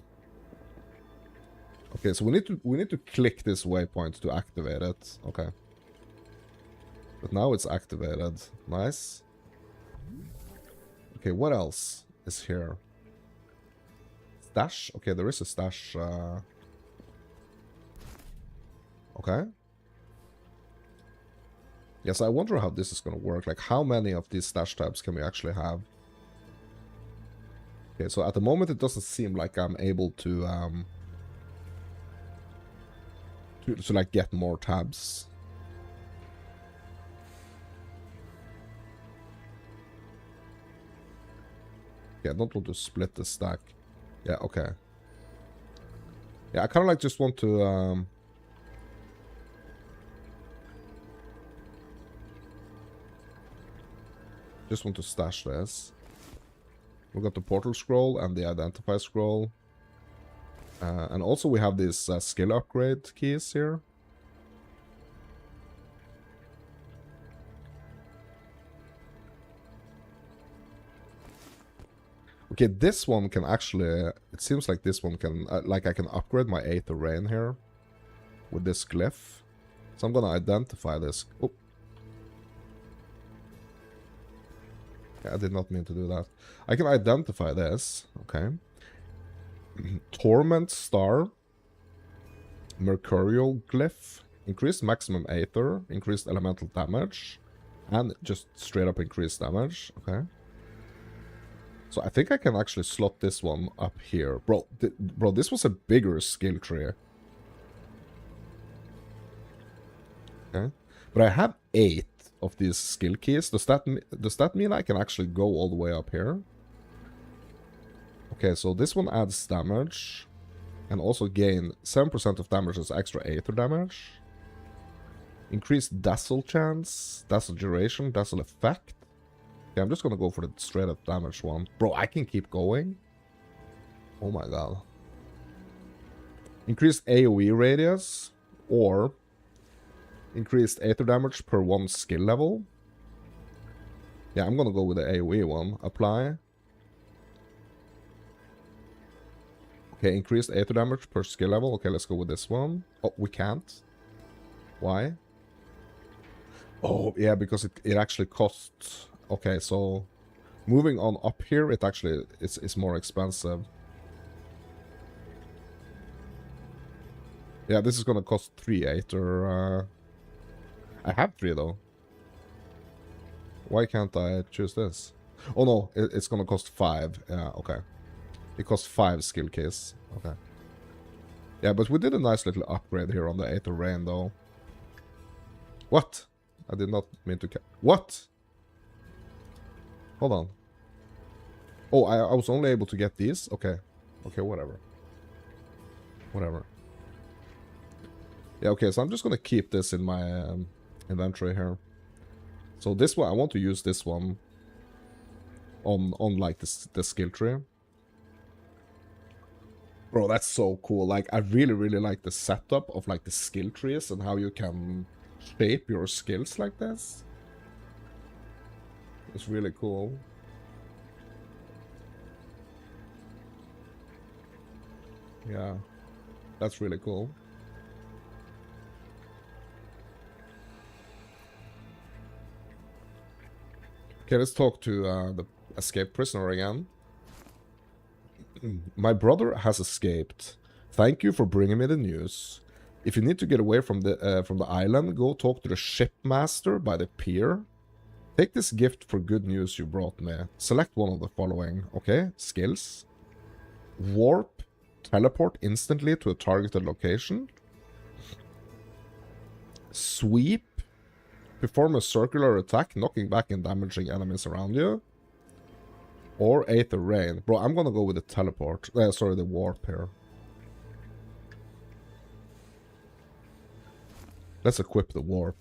Okay, so we need to click this waypoint to activate it. Okay. But now it's activated. Nice. Okay, what else is here? Stash? Okay, there is a stash. Okay. Yes, I wonder how this is gonna work. Like, how many of these stash tabs can we actually have? Okay, so at the moment it doesn't seem like I'm able to like get more tabs. Yeah, I don't want to split the stack. Yeah, okay. Yeah, I kind of like just want to just want to stash this. We got the portal scroll and the identify scroll. And also we have these skill upgrade keys here. Okay, this one can actually... It seems like this one can... like I can upgrade my Aether Rain here. With this glyph. So I'm gonna identify this. Oh. I did not mean to do that. I can identify this. Okay. Torment Star. Mercurial Glyph. Increased maximum Aether. Increased elemental damage. And just straight up increased damage. Okay. So I think I can actually slot this one up here. Bro, bro, this was a bigger skill tree. Okay. But I have 8 of these skill keys. Does that mean I can actually go all the way up here? Okay, so this one adds damage. And also gain 7% of damage as extra Aether damage. Increased Dazzle chance, Dazzle duration, Dazzle effect. Okay, I'm just gonna go for the straight up damage one. Bro, I can keep going. Oh my god. Increased AoE radius. Or increased Aether damage per 1 skill level. Yeah, I'm gonna go with the AoE one. Apply. Okay, increased Aether damage per skill level. Okay, let's go with this one. Oh, we can't. Why? Oh, yeah, because it actually costs... Okay, so moving on up here, it actually is more expensive. Yeah, this is gonna cost 3 Aether. I have 3 though. Why can't I choose this? Oh no, it's gonna cost 5. Yeah, okay. It costs 5 skill keys. Okay. Yeah, but we did a nice little upgrade here on the Aether Rain though. What? I did not mean to... What? Hold on. Oh, I was only able to get these? Okay. Okay, whatever. Whatever. Yeah, okay, so I'm just gonna keep this in my inventory here. So this one, I want to use this one on like the skill tree. Bro, that's so cool. Like, I really like the setup of like the skill trees and how you can shape your skills like this. It's really cool. Yeah, that's really cool. Okay, let's talk to the escaped prisoner again. My brother has escaped. Thank you for bringing me the news. If you need to get away from the island, go talk to the shipmaster by the pier. Take this gift for good news you brought me. Select one of the following. Okay, skills. Warp. Teleport instantly to a targeted location. Sweep. Perform a circular attack, knocking back and damaging enemies around you. Or Aether Rain. Bro, I'm gonna go with the teleport. Sorry, the warp here. Let's equip the warp.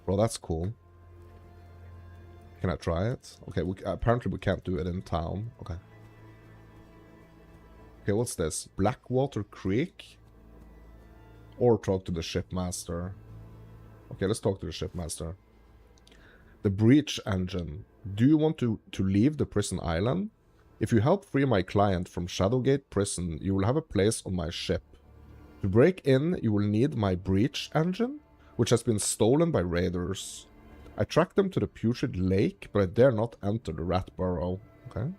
Bro, that's cool. Can I try it? Okay, apparently we can't do it in town. Okay. Okay, what's this? Blackwater Creek? Or talk to the shipmaster. Okay, let's talk to the shipmaster. The breach engine. Do you want to leave the prison island? If you help free my client from Shadowgate prison, you will have a place on my ship. To break in, you will need my breach engine, which has been stolen by raiders. I tracked them to the Putrid Lake, but I dare not enter the rat burrow. Okay.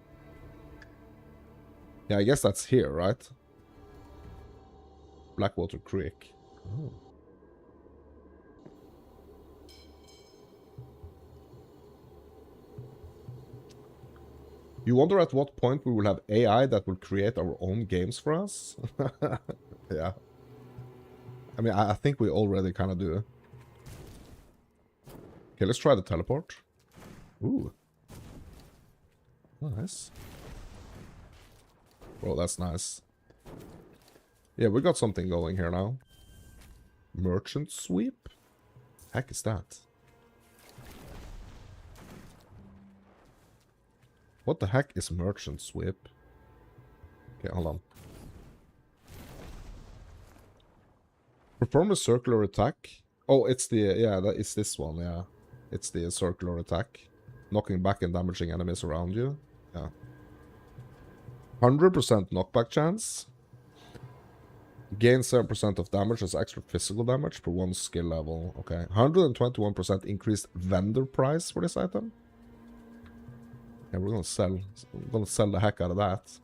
Yeah, I guess that's here, right? Blackwater Creek. Oh. You wonder at what point we will have AI that will create our own games for us? Yeah. I mean, I think we already kind of do. Okay, let's try the teleport. Ooh. Nice. Well, that's nice. Yeah, we got something going here now. Merchant sweep? Heck is that? What the heck is merchant sweep? Okay, hold on. Perform a circular attack. Oh, it's the, yeah, it's this one, yeah. It's the circular attack. Knocking back and damaging enemies around you. Yeah. 100% knockback chance. Gain 7% of damage as extra physical damage per one skill level. Okay. 121% increased vendor price for this item. Yeah, we're gonna sell the heck out of that.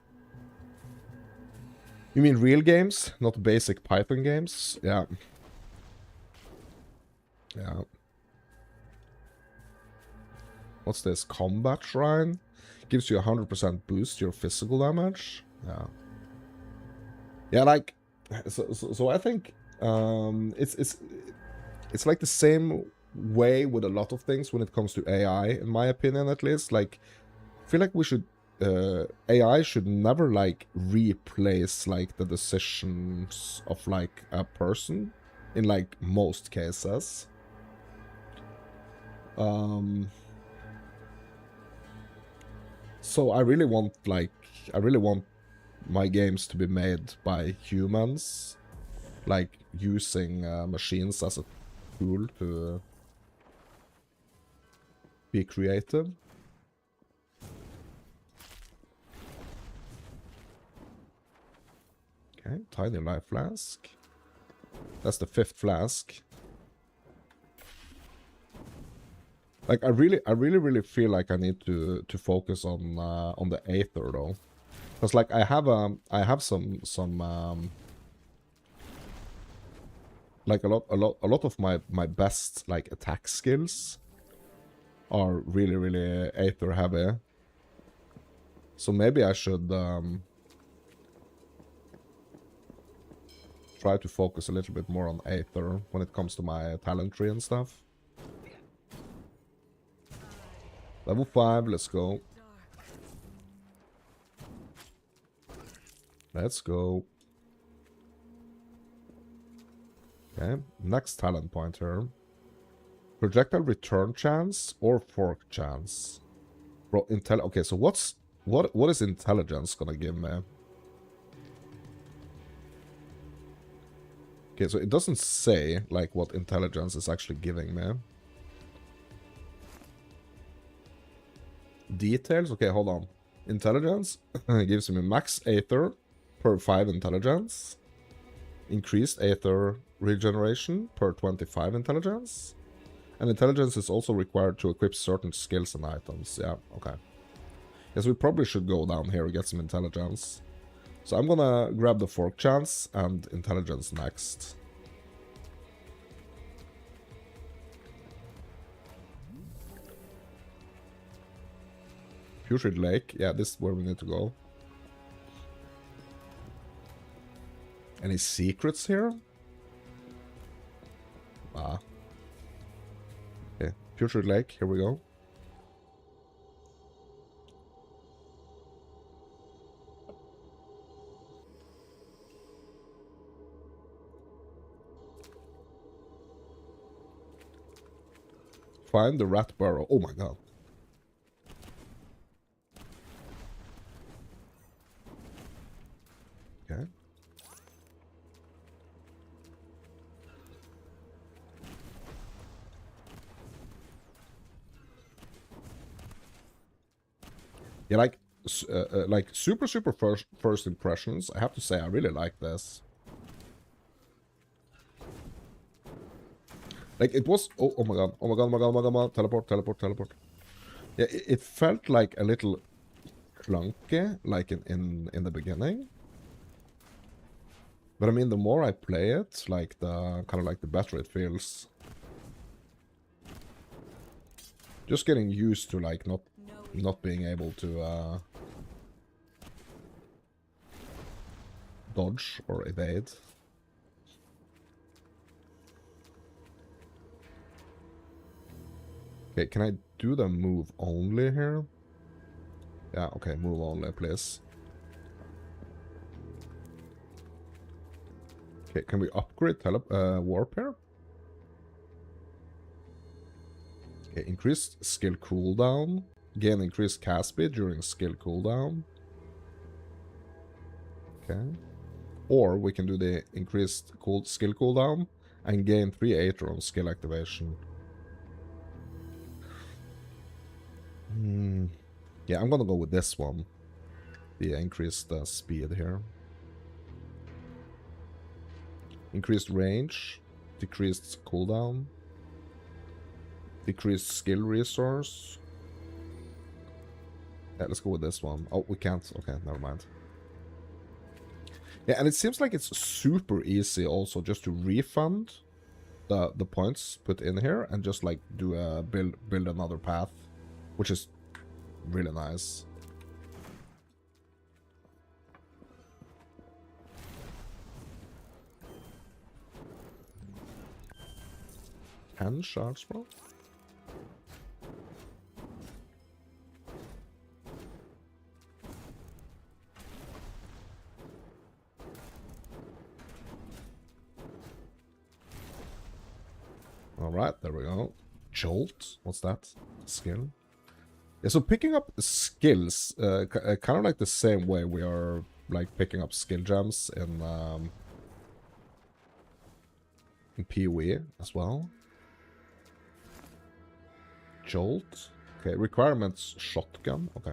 You mean real games, not basic Python games? Yeah. Yeah. What's this? Combat Shrine? Gives you 100% boost to your physical damage? Yeah. Yeah, like... So I think it's like the same way with a lot of things when it comes to AI, in my opinion at least. Like, I feel like we should... AI should never, like, replace, like, the decisions of, like, a person. In, like, most cases. So I really want, like... I really want my games to be made by humans. Like, using machines as a tool to be creative. Okay, tiny life flask. That's the 5th flask. Like, I really feel like I need to focus on the Aether though, because like I have some like a lot of my best like attack skills are really Aether heavy. So maybe I should try to focus a little bit more on Aether when it comes to my talent tree and stuff. Level 5, let's go. Let's go. Okay, next talent point here. Projectile return chance or fork chance. Bro, okay, so what is intelligence gonna give me? Okay, so it doesn't say like what intelligence is actually giving me. details. Okay, hold on. Intelligence gives me max Aether per 5 intelligence. Increased Aether regeneration per 25 intelligence. And intelligence is also required to equip certain skills and items. Yeah, okay. Yes, we probably should go down here and get some intelligence. So I'm gonna grab the fork chance and intelligence next. Putrid Lake. Yeah, this is where we need to go. Any secrets here? Ah. Okay, Putrid Lake, here we go. Find the rat burrow. Oh my god. Okay. Yeah, like super first impressions. I have to say I really like this. Like it was. Oh my god. Oh my god. Oh my god. Oh my god. Oh my god. Teleport. Teleport. Teleport. Yeah, it felt like a little clunky, like in the beginning. But I mean, the more I play it, like the kind of like the better it feels. Just getting used to like not being able to dodge or evade. Okay, can I do the move only here? Yeah, okay, move only, please. Okay, can we upgrade warp here? Okay, increased skill cooldown. Gain increased cast speed during skill cooldown. Okay. Or we can do the increased skill cooldown and gain 3 Aether on skill activation. Yeah, I'm gonna go with this one. The increased speed here. Increased range. Decreased cooldown. Decreased skill resource. Yeah, let's go with this one. Oh, we can't. Okay, never mind. Yeah, and it seems like it's super easy also just to refund the points put in here and just like do a build another path, which is really nice. Hand shards, bro. Alright, there we go. Jolt? What's that? Skill? Yeah, so picking up skills, kind of like the same way we are like picking up skill gems in PoE as well. Jolt. Okay, requirements shotgun. Okay.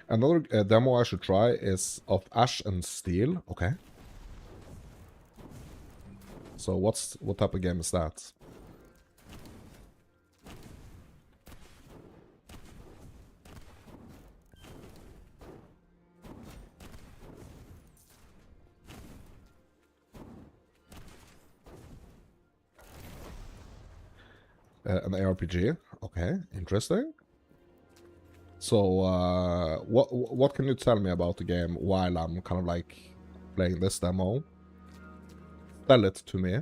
Another demo I should try is of Ash and Steel. Okay. So what type of game is that? An ARPG. Okay, interesting. So, what can you tell me about the game while I'm kind of like playing this demo? Tell it to me.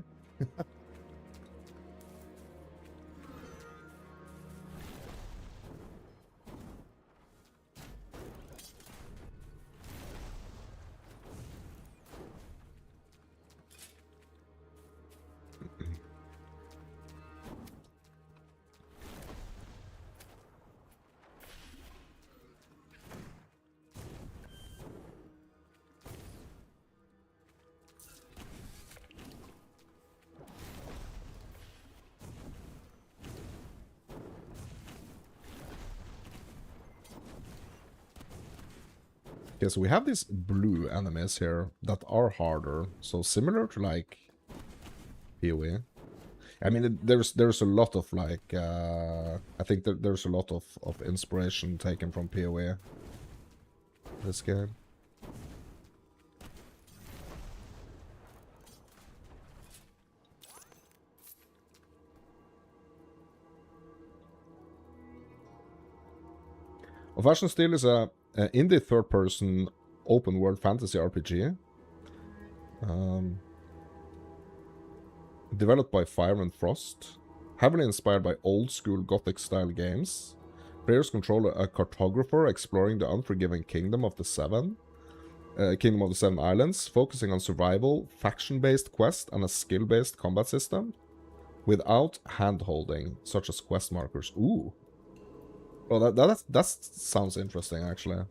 Okay, so we have these blue enemies here that are harder. So similar to like PoE. I mean, there's a lot of like I think that there's a lot of inspiration taken from PoE. This game. Fashion Steel is a indie third-person open-world fantasy RPG. Developed by Fire and Frost. Heavily inspired by old-school Gothic-style games. Players control a cartographer exploring the unforgiving Kingdom of the Seven Islands, focusing on survival, faction-based quest, and a skill-based combat system. Without hand-holding, such as quest markers. Ooh. Well, that sounds interesting, actually.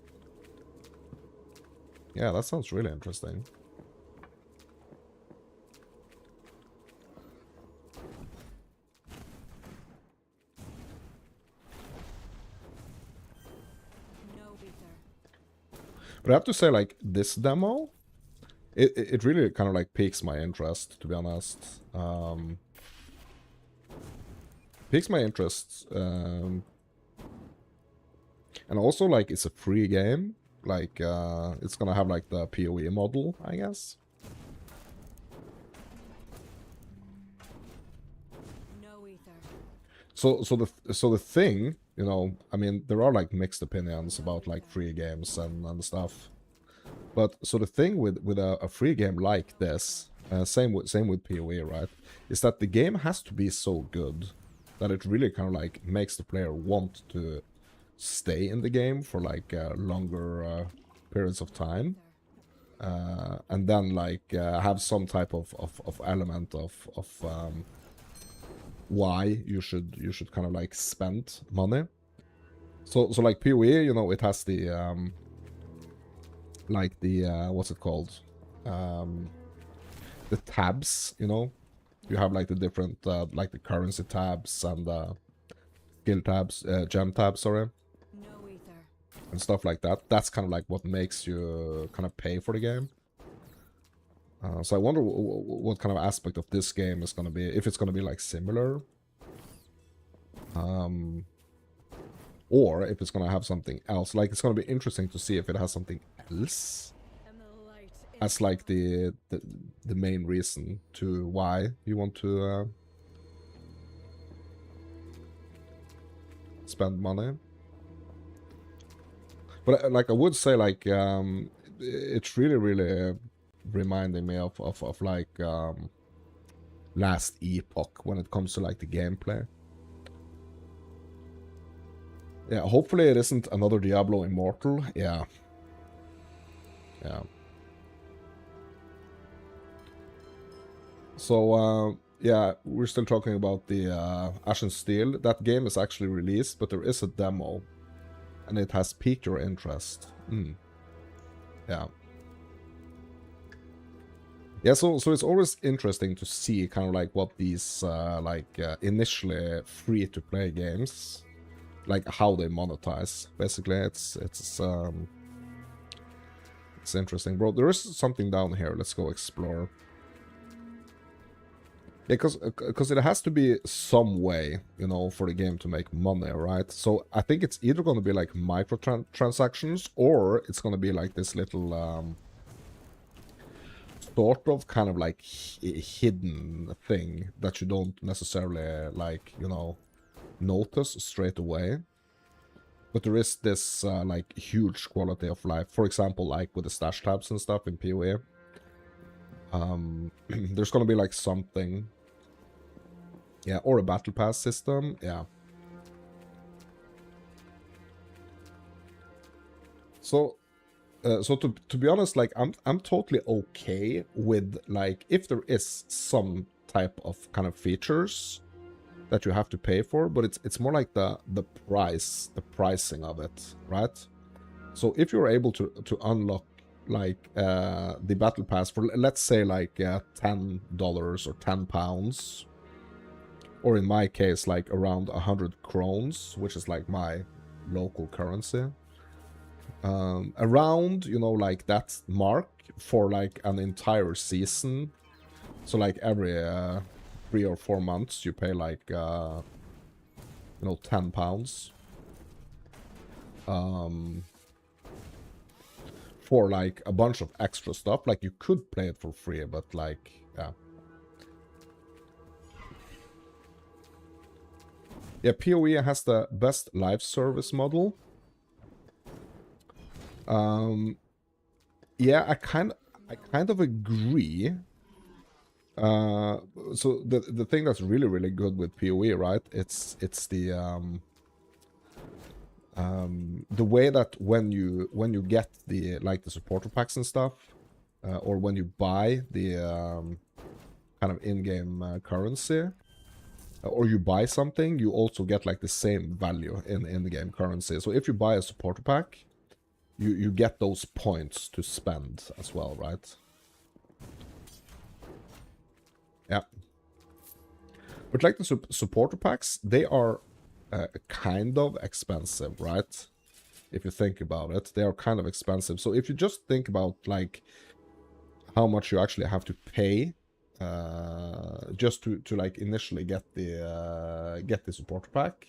Yeah, that sounds really interesting.
No ether.
But I have to say, like, this demo, it really kind of, like, piques my interest, to be honest. Piques my interest, and also, like, it's a free game. Like, it's gonna have, like, the PoE model, I guess.
No ether.
So the thing, you know, I mean, there are, like, mixed opinions about, like, free games and stuff. But, so the thing with a free game like this, same with PoE, right, is that the game has to be so good that it really kind of, like, makes the player want to stay in the game for like longer periods of time, and then like have some type of element of why you should kind of like spend money. So like PoE, you know, it has the like the what's it called, the tabs, you know. You have like the different like the currency tabs and skill tabs, gem tabs, sorry,
No ether.
and stuff like that. That's kind of like what makes you kind of pay for the game. So I wonder what kind of aspect of this game is going to be, if it's going to be like similar, or if it's going to have something else. Like, it's going to be interesting to see if it has something else
And the light
as like the main reason to why you want to spend money. But like I would say, like it's really reminding me of like last epoch when it comes to like the gameplay. Yeah, hopefully it isn't another Diablo Immortal. Yeah. So yeah, we're still talking about the Ashen Steel. That game is actually released, but there is a demo, and it has piqued your interest. Yeah. Yeah, so it's always interesting to see kind of like what these initially free-to-play games, like how they monetize. Basically, it's interesting, bro. There is something down here. Let's go explore. Yeah, because it has to be some way, you know, for the game to make money, right? So I think it's either going to be like microtransactions, or it's going to be like this little sort of kind of like hidden thing that you don't necessarily like, you know, notice straight away. But there is this like huge quality of life. For example, like with the stash tabs and stuff in PoE. There's gonna be like something. Yeah, or a battle pass system. Yeah. So to be honest, like I'm totally okay with like if there is some type of kind of features that you have to pay for, but it's more like the pricing of it, right? So if you're able to unlock like the battle pass for, let's say, like $10 or £10, or in my case like around 100 crowns, which is like my local currency, around, you know, like that mark for like an entire season. So like every 3 or 4 months you pay like you know, £10 for like a bunch of extra stuff. Like you could play it for free, but like, yeah. Yeah, PoE has the best live service model. Yeah, I kind of agree. So the thing that's really good with PoE, right? It's the way that when you get the like the supporter packs and stuff, or when you buy the kind of in-game currency, or you buy something, you also get like the same value in in-game currency. So if you buy a supporter pack, you get those points to spend as well, right? Yeah. But like the supporter packs, they are kind of expensive, right? If you think about it, they are kind of expensive. So if you just think about like how much you actually have to pay just to like initially get the supporter pack.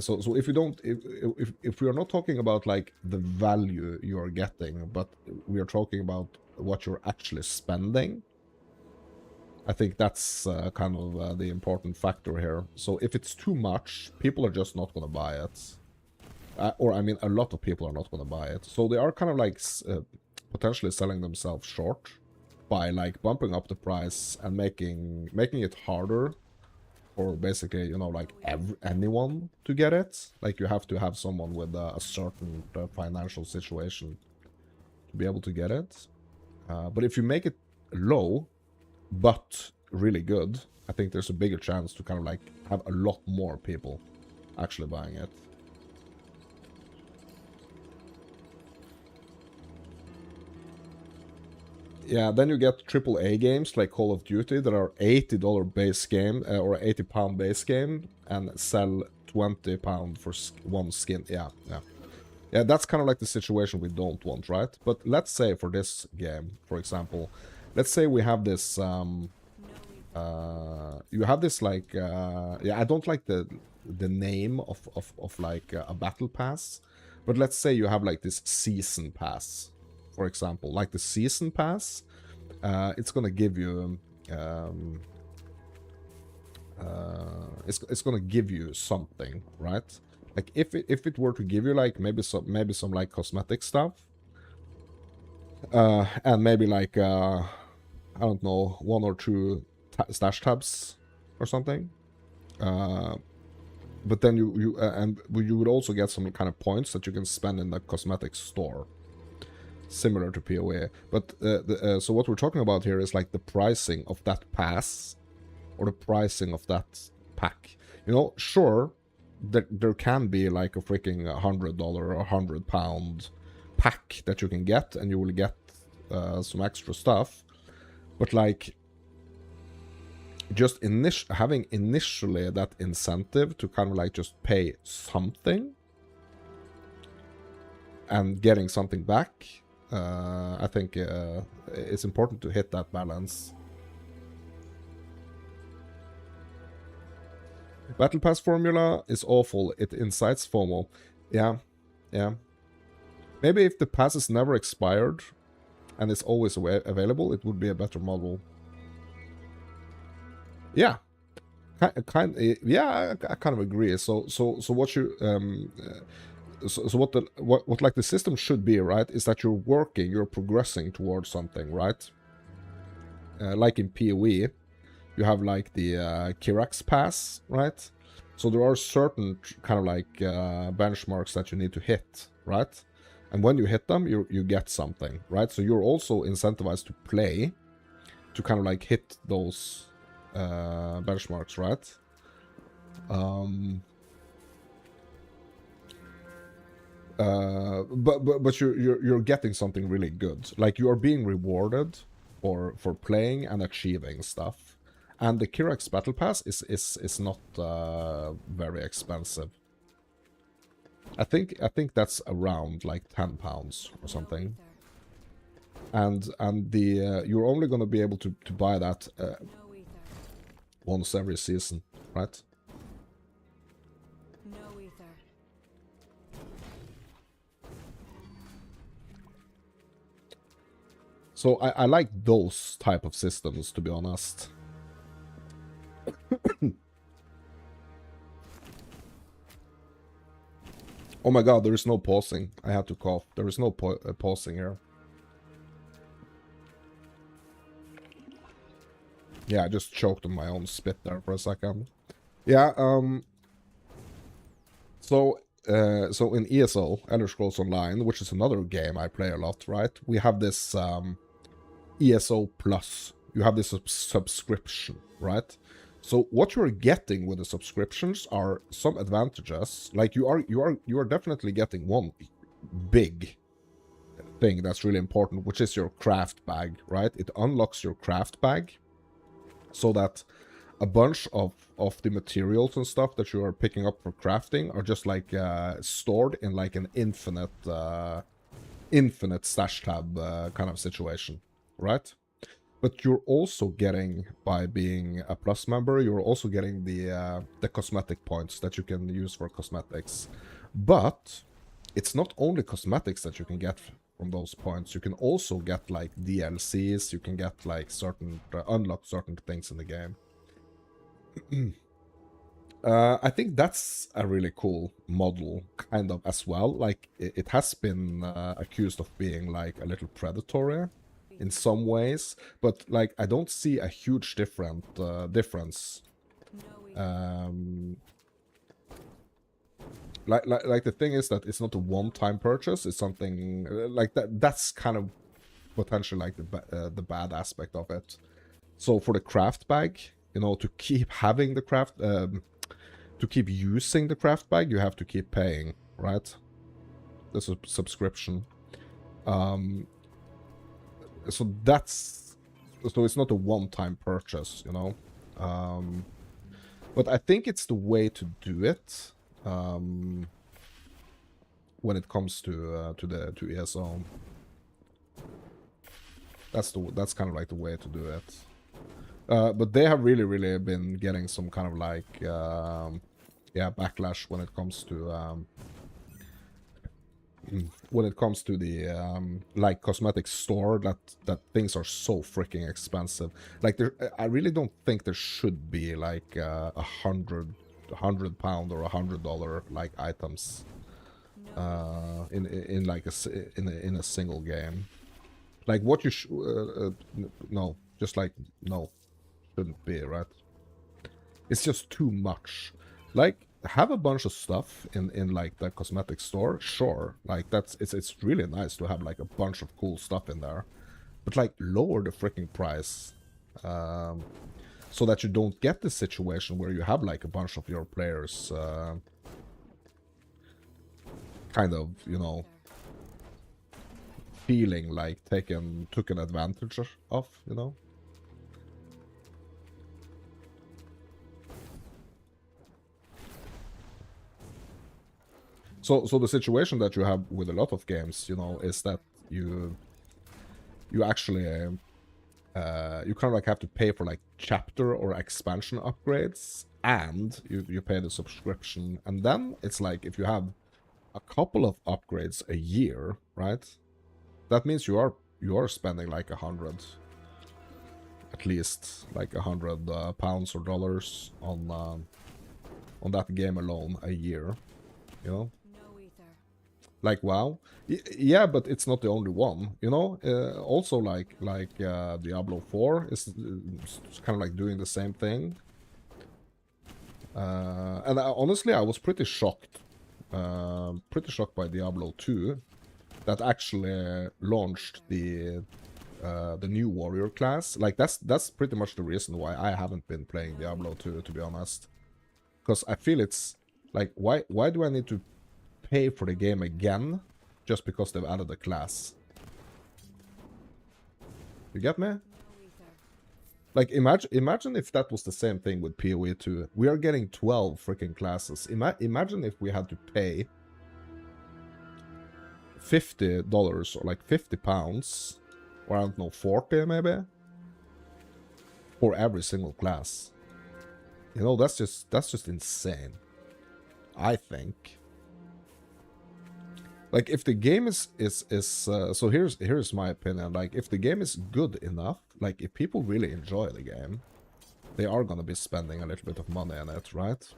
So if you don't, if we are not talking about like the value you are getting, but we are talking about what you're actually spending, I think that's kind of the important factor here. So if it's too much, people are just not going to buy it. Or, I mean, a lot of people are not going to buy it. So they are kind of like potentially selling themselves short by like bumping up the price and making it harder for basically, you know, like anyone to get it. Like you have to have someone with a certain financial situation to be able to get it. But if you make it low, but really good, I think there's a bigger chance to kind of like have a lot more people actually buying it. Yeah, then you get AAA games like Call of Duty that are $80 base game or £80 base game and sell £20 for one skin. Yeah. Yeah, that's kind of like the situation we don't want, right? But let's say for this game, for example, let's say we have this you have this like yeah, I don't like the name of like a battle pass, but let's say you have like this season pass, for example. Like the season pass, it's gonna give you it's gonna give you something, right? Like if it were to give you like maybe some like cosmetic stuff, and maybe like I don't know, 1 or 2 stash tabs or something. But then you would also get some kind of points that you can spend in the cosmetic store, similar to PoE. But so what we're talking about here is like the pricing of that pass, or the pricing of that pack. You know, sure, there can be like a freaking $100 or £100 pack that you can get, and you will get some extra stuff. But like, just having initially that incentive to kind of like just pay something and getting something back, I think it's important to hit that balance. Battle Pass formula is awful. It incites FOMO. Yeah. Maybe if the pass is never expired and it's always available, it would be a better model. Yeah. Yeah, I kind of agree. So what you so what like the system should be, right, is that you're progressing towards something, right? Like in PoE, you have like the Kirax pass, right? So there are certain kind of like benchmarks that you need to hit, right? And when you hit them, you get something, right? So you're also incentivized to play to kind of like hit those benchmarks, right? But you're getting something really good. Like you are being rewarded for playing and achieving stuff. And the Kirax Battle Pass is not very expensive. I think that's around like £10 or something. And the you're only gonna be able to buy that
No ether.
once every season, right?
No ether.
So I like those type of systems, to be honest. Oh my god, there is no pausing. I had to cough. There is no pausing here. Yeah, I just choked on my own spit there for a second. Yeah, so in ESO, Elder Scrolls Online, which is another game I play a lot, right? We have this ESO Plus. You have this subscription, right? So what you're getting with the subscriptions are some advantages. Like you are definitely getting one big thing that's really important, which is your craft bag, right? It unlocks your craft bag so that a bunch of the materials and stuff that you are picking up for crafting are just like stored in like an infinite stash tab kind of situation, right? But you're also getting, by being a Plus member, you're also getting the cosmetic points that you can use for cosmetics. But it's not only cosmetics that you can get from those points. You can also get like DLCs. You can get like certain unlock certain things in the game. I think that's a really cool model, kind of, as well. Like, it has been accused of being, like, a little predatory in some ways, but, like, I don't see a huge difference.
No ether.
Like the thing is that it's not a one-time purchase. It's something like that. That's kind of potentially like the bad aspect of it. So for the craft bag, you know, to keep having the craft, to keep using the craft bag, you have to keep paying, right? The subscription. So that's, so it's not a one-time purchase, you know. But I think it's the way to do it when it comes to ESO. That's kind of like the way to do it. But they have really been getting some kind of like yeah, backlash when it comes to the like cosmetic store, that things are so freaking expensive. Like, I really don't think there should be like £100 or $100 like items in like in a single game. Like, what you no, just like, no, shouldn't be, right? It's just too much. Like, have a bunch of stuff in like the cosmetic store, sure. Like, it's really nice to have like a bunch of cool stuff in there, but like, lower the freaking price, so that you don't get this situation where you have like a bunch of your players kind of, you know, feeling like taken advantage of, you know. So the situation that you have with a lot of games, you know, is that you actually you kind of like have to pay for like chapter or expansion upgrades, and you pay the subscription, and then it's like, if you have a couple of upgrades a year, right? That means you are spending like 100, at least like 100 pounds or dollars on that game alone a year, you know.
No ether.
Like, wow. Yeah, but it's not the only one, you know. Also, like Diablo 4 is kind of like doing the same thing. And honestly, I was pretty shocked by Diablo 2, that actually launched the new warrior class. Like, that's pretty much the reason why I haven't been playing Diablo 2, to be honest. Because I feel it's like, why do I need to pay for the game again just because they've added a class? You get me?
No ether.
Like, imagine if that was the same thing with PoE 2. We are getting 12 freaking classes. Imagine if we had to pay $50 or like £50, or I don't know, 40 maybe, for every single class. You know, that's just insane, I think. Like, if the game is so here's my opinion. Like, if the game is good enough, like, if people really enjoy the game, they are gonna be spending a little bit of money on it, right?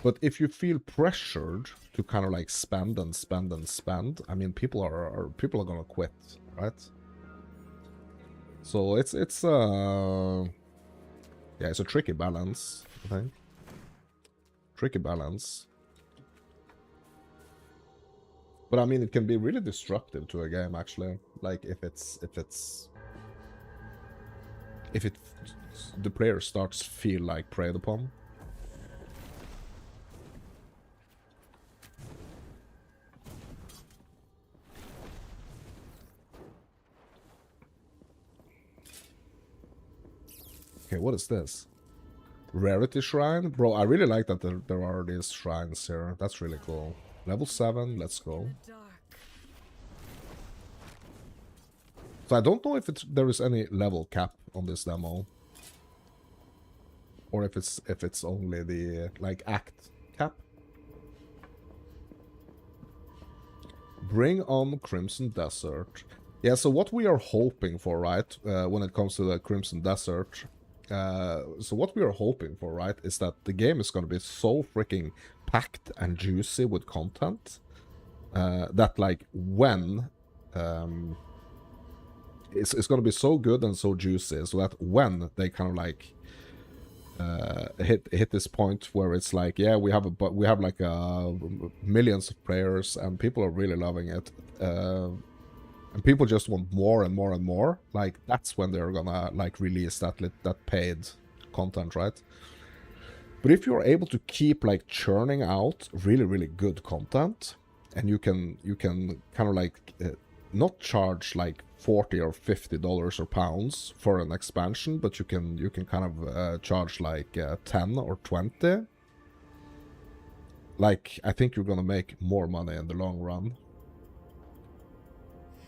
But if you feel pressured to kind of like spend and spend and spend, I mean, people are gonna quit, right? So it's yeah, it's a tricky balance, I think. Tricky balance. But I mean, it can be really destructive to a game, actually. Like, if the player starts to feel like preyed upon. Okay, what is this? Rarity Shrine? Bro, I really like that there are these shrines here. That's really cool. Level 7, let's go. So I don't know if there is any level cap on this demo. Or if it's only the, like, act cap. Bring on Crimson Desert. Yeah, so what we are hoping for, right, when it comes to the Crimson Desert... so what we are hoping for, right, is that the game is going to be so freaking packed and juicy with content that, like, when it's going to be so good and so juicy, so that when they kind of like hit this point where it's like, yeah, we have like millions of players and people are really loving it, and people just want more and more and more, like, that's when they're gonna, like, release that paid content, right? But if you're able to keep, like, churning out really, really good content, and you can kind of like not charge like $40 or $50 or pounds for an expansion, but you can kind of charge like 10 or 20, like, I think you're gonna make more money in the long run.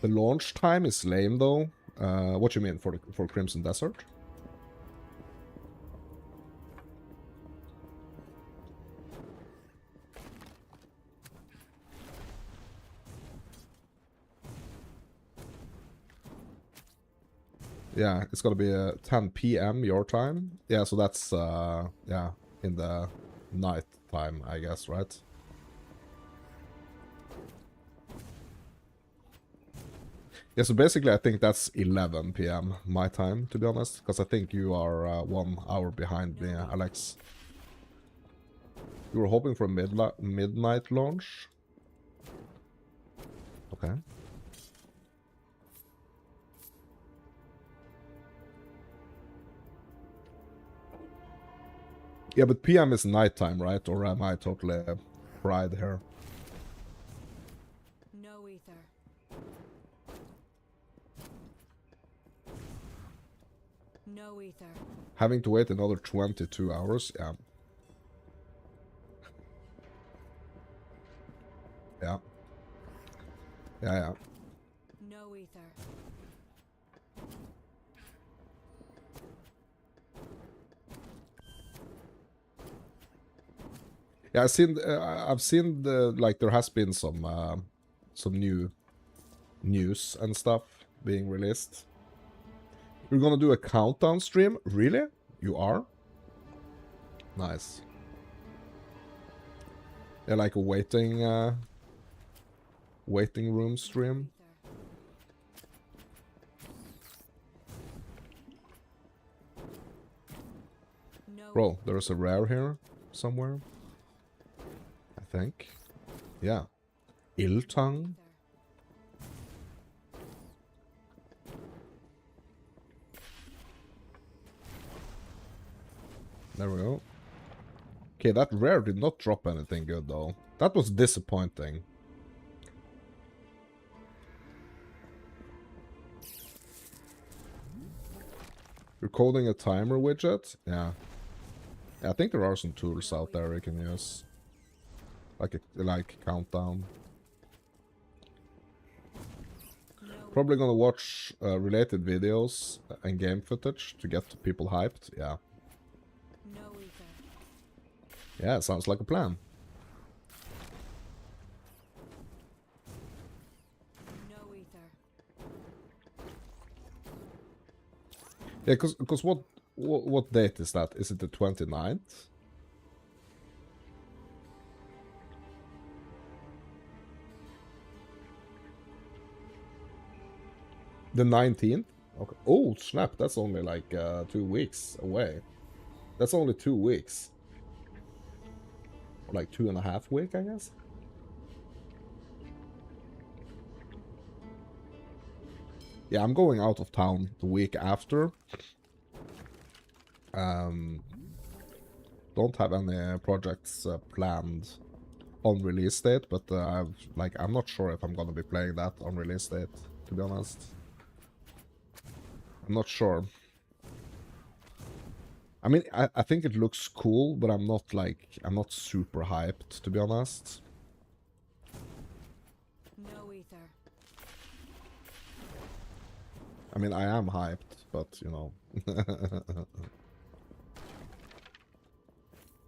The launch time is lame, though. What you mean for Crimson Desert? Yeah, it's gonna be 10 p.m. your time. Yeah, so that's yeah, in the night time, I guess, right? Yeah, so basically I think that's 11 p.m. my time, to be honest, because I think you are 1 hour behind me, Alex. You were hoping for a midnight launch? Okay. Yeah, but PM is nighttime, right? Or am I totally fried here?
No ether. No ether.
Having to wait another 22 hours? Yeah. Yeah. Yeah.
No ether.
Yeah, I've seen like, there has been some new news and stuff being released. You're gonna do a countdown stream? Really? You are? Nice. Yeah, like a waiting room stream.
No.
Bro, there's a rare here somewhere, I think. Yeah. Iltang. There we go. Okay, that rare did not drop anything good, though. That was disappointing. You're coding a timer widget? Yeah. I think there are some tools out there you can use. Like countdown. probably gonna watch related videos and game footage to get people hyped. Yeah.
No ether.
Yeah, sounds like a plan.
No ether.
Yeah, because what date is that? Is it the 29th? The 19th? Okay. Oh, snap. That's only like 2 weeks away. That's only 2 weeks. Or like 2.5 weeks, I guess. Yeah, I'm going out of town the week after. Don't have any projects planned on release date, but I'm not sure if I'm gonna be playing that on release date, to be honest. I'm not sure. I mean, I think it looks cool, but I'm not super hyped, to be honest.
No ether.
I mean, I am hyped, but, you know.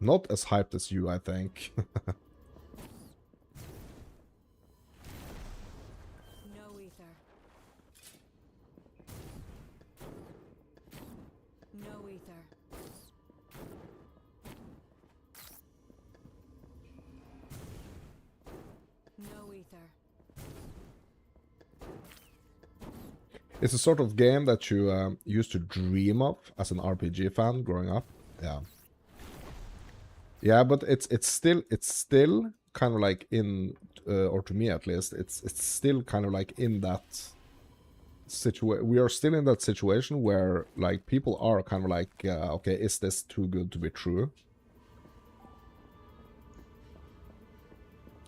Not as hyped as you, I think.
No ether. No ether. No ether.
It's a sort of game that you used to dream of as an RPG fan growing up. Yeah. Yeah, but it's still kind of like in, or to me at least, it's still kind of like in that situation. We are still in that situation where like people are kind of like, okay, is this too good to be true?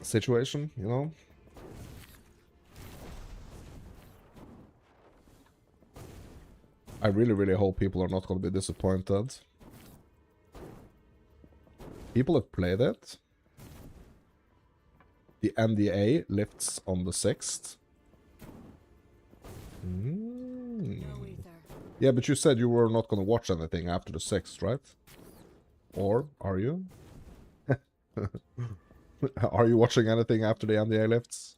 Situation, you know? I really, really hope people are not going to be disappointed. People have played it. The NDA lifts on the 6th.
No ether.
Yeah, but you said you were not going to watch anything after the 6th, right? Or are you? Are you watching anything after the NDA lifts?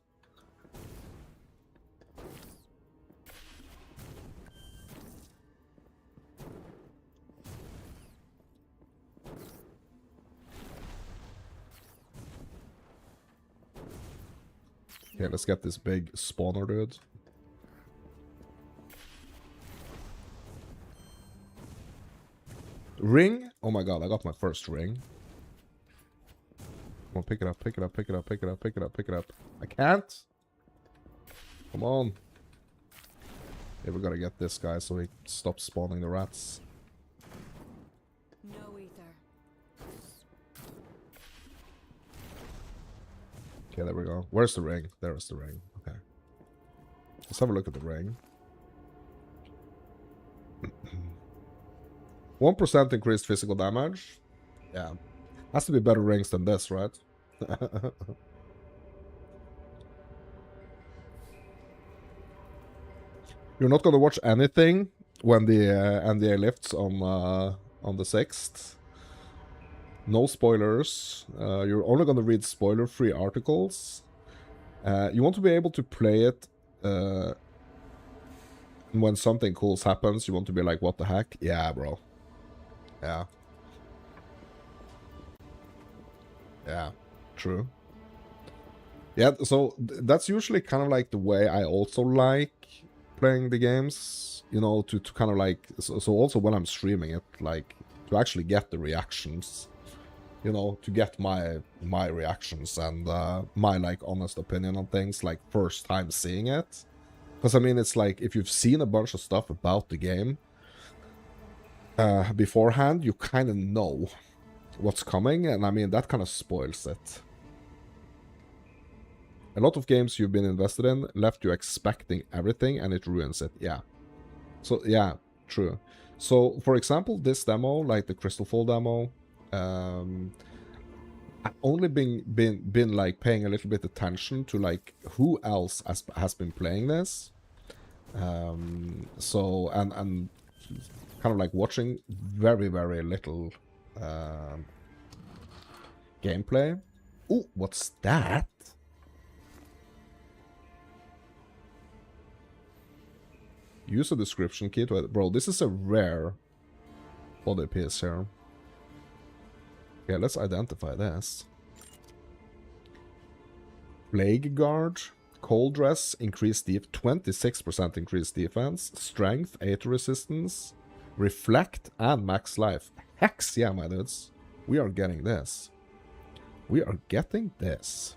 Okay, let's get this big spawner, dude. Ring? Oh my god, I got my first ring. Come on, pick it up, pick it up, pick it up, pick it up, pick it up, pick it up. I can't. Come on. Yeah, we gotta get this guy so he stops spawning the rats.
No ether.
Okay, there we go. Where's the ring? There is the ring. Okay. Let's have a look at the ring. 1% increased physical damage. Yeah. Has to be better rings than this, right? You're not gonna watch anything when the NDA lifts on the 6th. No spoilers. You're only gonna read spoiler-free articles. You want to be able to play it when something cool happens. You want to be like, what the heck? Yeah, bro. Yeah. Yeah, true. Yeah, so that's usually kind of like the way I also like playing the games, you know, to kind of like, so also when I'm streaming it, like, to actually get the reactions, you know, to get my reactions and my, like, honest opinion on things, like, first time seeing it. Because, I mean, it's like, if you've seen a bunch of stuff about the game beforehand, you kind of know what's coming, and I mean, that kind of spoils it. A lot of games you've been invested in left you expecting everything, and it ruins it. Yeah. So, yeah, true. So, for example, this demo, like the Crystalfall demo, I've only been like paying a little bit attention to like who else has been playing this. So and kind of like watching very little gameplay. Oh, what's that? Use a description key to it. Bro, this is a rare body piece here. Okay, let's identify this. Plague Guard, Cold Dress, increased 26% increased defense, Strength, 8 resistance, Reflect, and Max Life. Hex, yeah, my dudes. We are getting this. We are getting this.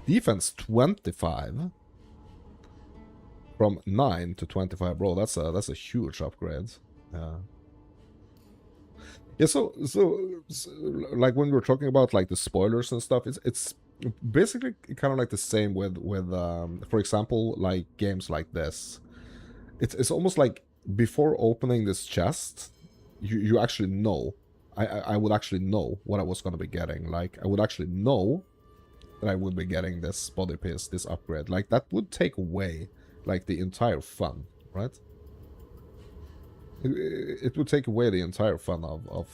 Defense 25. From 9 to 25, bro. That's a huge upgrade. Yeah, so like when we're talking about like the spoilers and stuff, it's basically kind of like the same with for example, like games like this. It's almost like before opening this chest, you actually know. I would actually know what I was gonna be getting. Like I would actually know that I would be getting this body piece, this upgrade. Like that would take away like the entire fun, right? It would take away the entire fun of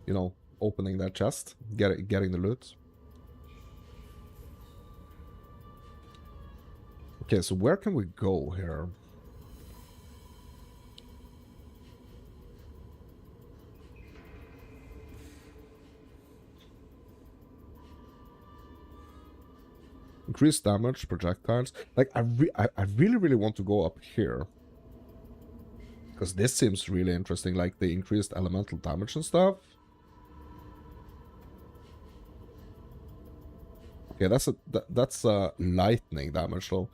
you know, opening that chest, getting the loot. Okay, so where can we go here? Increased damage, projectiles. Like, I really want to go up here. Because this seems really interesting, like the increased elemental damage and stuff. Okay, that's lightning damage though.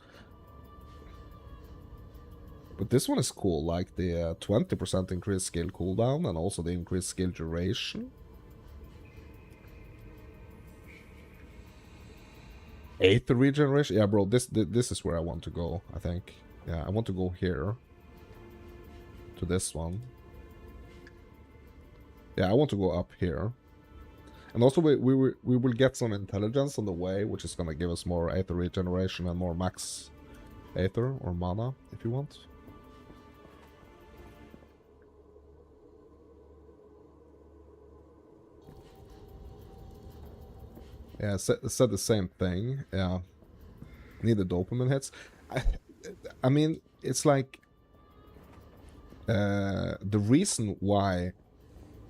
But this one is cool, like the 20% increased skill cooldown and also the increased skill duration. 8th regeneration? Yeah, bro, this is where I want to go, I think. Yeah, I want to go here. To this one. Yeah, I want to go up here. And also we will get some intelligence on the way, which is gonna give us more Aether regeneration and more max Aether or mana, if you want. Yeah, said the same thing. Yeah. Need the dopamine hits. I mean, it's like the reason why.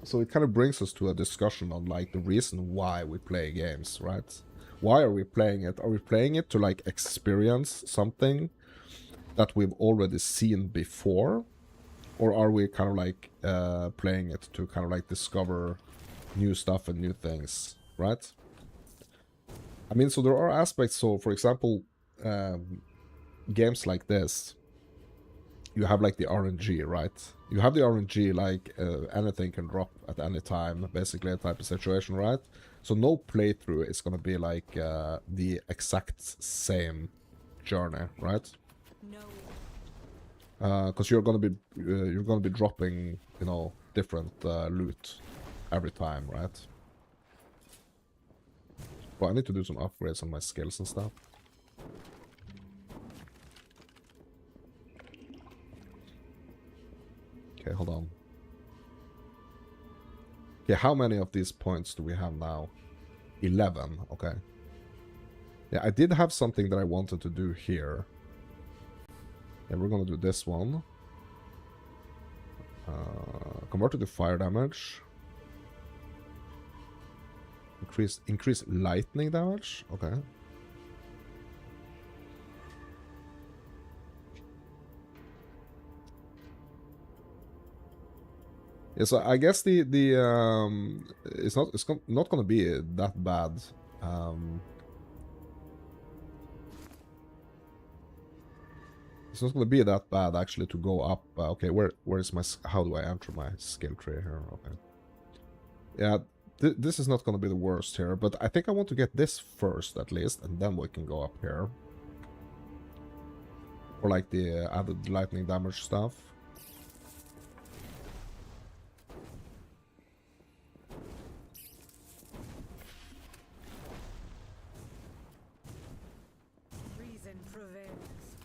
So it kind of brings us to a discussion on like the reason why we play games, right? Why are we playing it? Are we playing it to like experience something that we've already seen before? Or are we kind of like playing it to kind of like discover new stuff and new things, right? I mean, so there are aspects. So, for example, games like this, you have like the RNG, right? You have the RNG, like anything can drop at any time, basically a type of situation, right? So no playthrough is gonna be like the exact same journey, right?
No.
Because you're gonna be dropping, you know, different loot every time, right? Well, I need to do some upgrades on my skills and stuff. Okay, hold on. Okay, how many of these points do we have now? 11, okay. Yeah, I did have something that I wanted to do here. Yeah, we're gonna do this one. Converted to fire damage. Increase lightning damage? Okay. Yeah, so I guess it's not gonna be that bad. It's not gonna be that bad actually to go up. Okay, where is my? How do I enter my skill tree here? Okay. Yeah, this is not gonna be the worst here, but I think I want to get this first at least, and then we can go up here. Or like the added lightning damage stuff.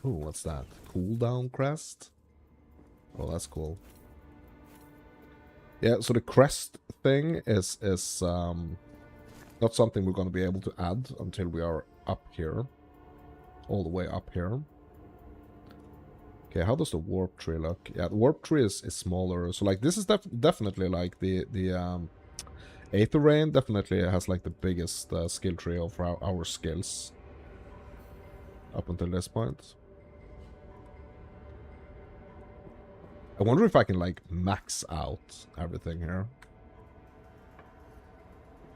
Oh, what's that? Cooldown crest? Oh, that's cool. Yeah, so the crest thing is not something we're going to be able to add until we are up here. All the way up here. Okay, how does the warp tree look? Yeah, the warp tree is smaller. So like this is definitely like the Aether Rain definitely has like the biggest skill tree of our skills up until this point. I wonder if I can like max out everything here.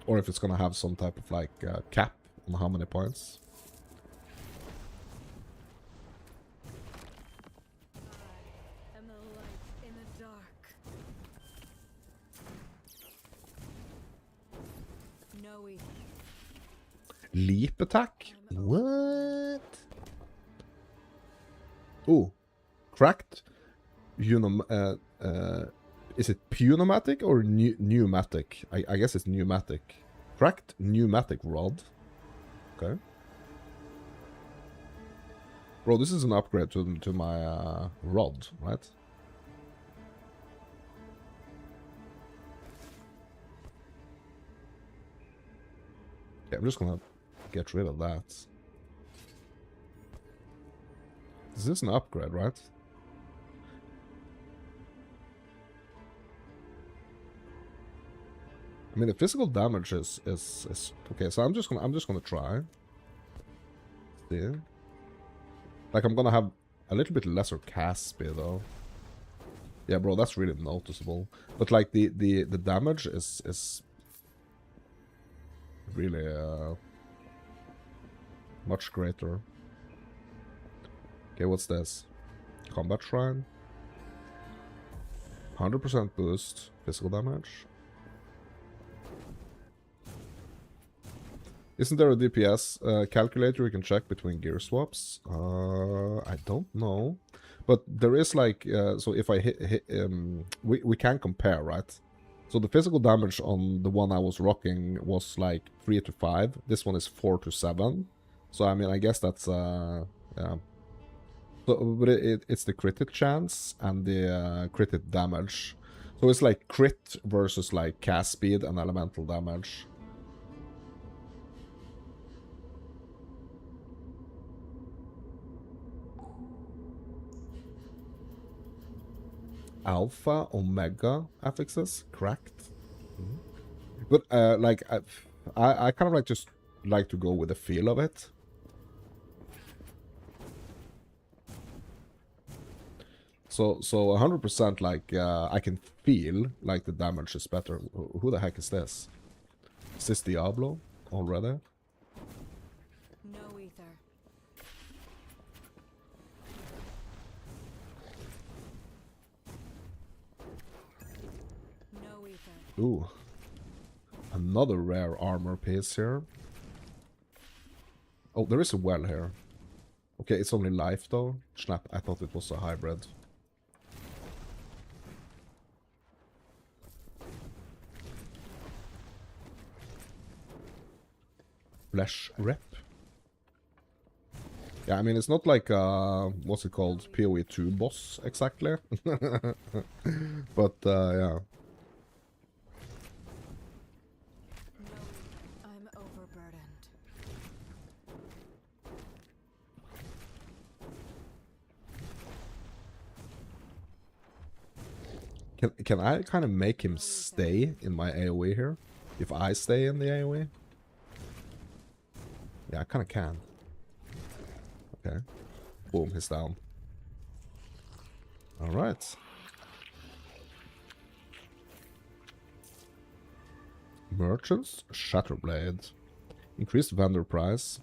Or if it's gonna have some type of like cap on how many points.
I am the light in the dark. No ether.
Leap attack? What? Ooh. Cracked. Is it pneumatic or pneumatic? I guess it's pneumatic. Cracked pneumatic rod. Okay. Bro, this is an upgrade to my rod, right? Yeah, I'm just gonna get rid of that. This is an upgrade, right? I mean, the physical damage is okay. So I'm just gonna try. See, like I'm gonna have a little bit lesser cast speed though. Yeah, bro, that's really noticeable. But like the damage is really much greater. Okay, what's this? Combat Shrine. 100% boost physical damage. Isn't there a DPS calculator you can check between gear swaps? I don't know. But there is like, so if I hit we can compare, right? So the physical damage on the one I was rocking was like 3 to 5. This one is 4 to 7. So I mean, I guess that's, yeah. So, but it's the crit hit chance and the crit hit damage. So it's like crit versus like cast speed and elemental damage. Alpha, Omega affixes, cracked. But like I kind of like just like to go with the feel of it. So 100% like I can feel like the damage is better. Who the heck is this? Is this Diablo already?
No ether. No ether.
Ooh. Another rare armor piece here. Oh, there is a well here. Okay, it's only life though. Snap, I thought it was a hybrid. Flesh rep. Yeah, I mean, it's not like, what's it called? PoE 2 boss, exactly. But, yeah.
No ether. I'm overburdened.
Can I kind of make him stay in my AoE here? If I stay in the AoE? Yeah, I kind of can. Okay. Boom, he's down. Alright. Merchants, Shatterblade. Increased vendor price.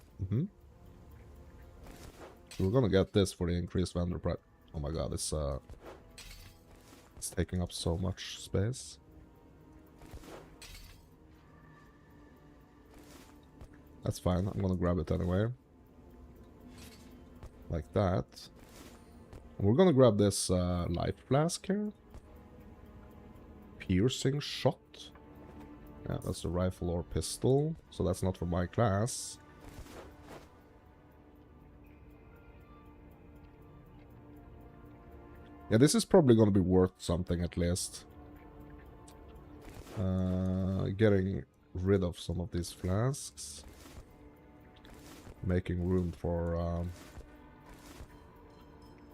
We're gonna get this for the increased vendor price. Oh my god, it's taking up so much space. That's fine, I'm gonna grab it anyway. Like that. And we're gonna grab this life flask here. Piercing shot. Yeah, that's the rifle or pistol. So that's not for my class. Yeah, this is probably gonna be worth something at least. Getting rid of some of these flasks. Making room for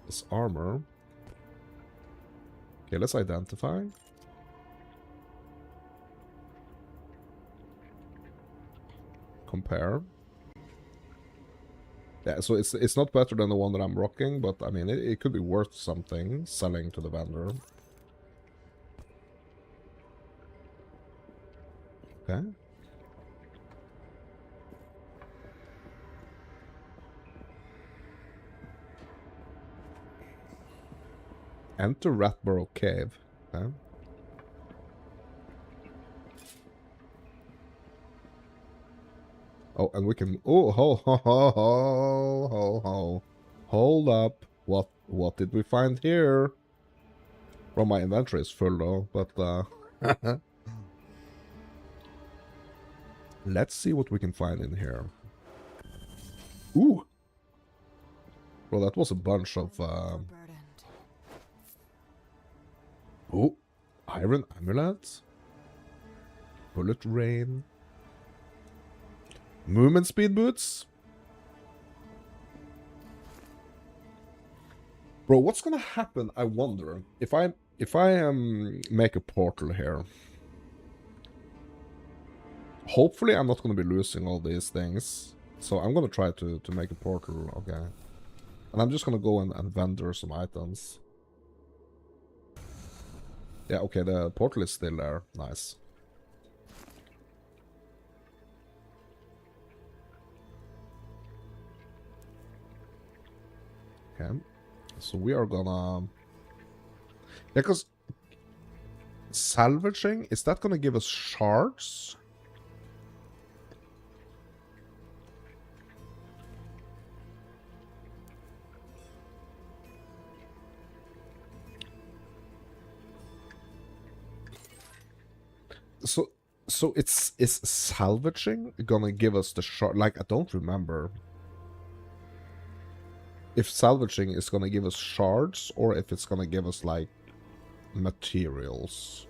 this armor. Okay, let's identify. Compare. Yeah, so it's not better than the one that I'm rocking, but I mean, it could be worth something selling to the vendor. Okay. Enter Ratborough Cave. Okay. Oh, and we can... Oh, ho. Hold up. What did we find here? Well, my inventory is full though, but let's see what we can find in here. Ooh! Well, that was a bunch of... Oh! Iron Amulet. Bullet Rain. Movement Speed Boots. Bro, what's gonna happen, I wonder, if I make a portal here? Hopefully I'm not gonna be losing all these things. So I'm gonna try to make a portal, okay. And I'm just gonna go and vendor some items. Yeah, okay, the portal is still there. Nice. Okay. So we are gonna... Yeah, because... Salvaging, is that gonna give us shards? So is salvaging gonna give us the shard? Like, I don't remember if salvaging is gonna give us shards or if it's gonna give us like materials,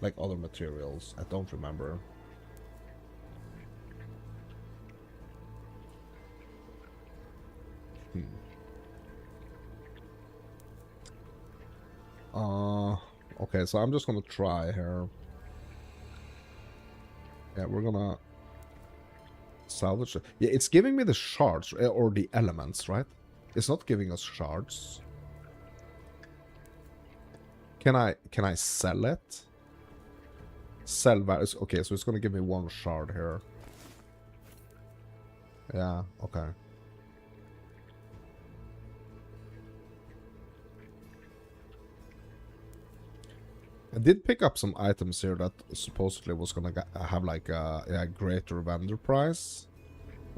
like other materials. I don't remember. Okay, so I'm just gonna try here. Yeah, we're gonna salvage it. Yeah, it's giving me the shards or the elements, right? It's not giving us shards. Can I sell it? Sell values. Okay, so it's gonna give me one shard here. Yeah, okay. I did pick up some items here that supposedly was gonna have like a greater vendor price.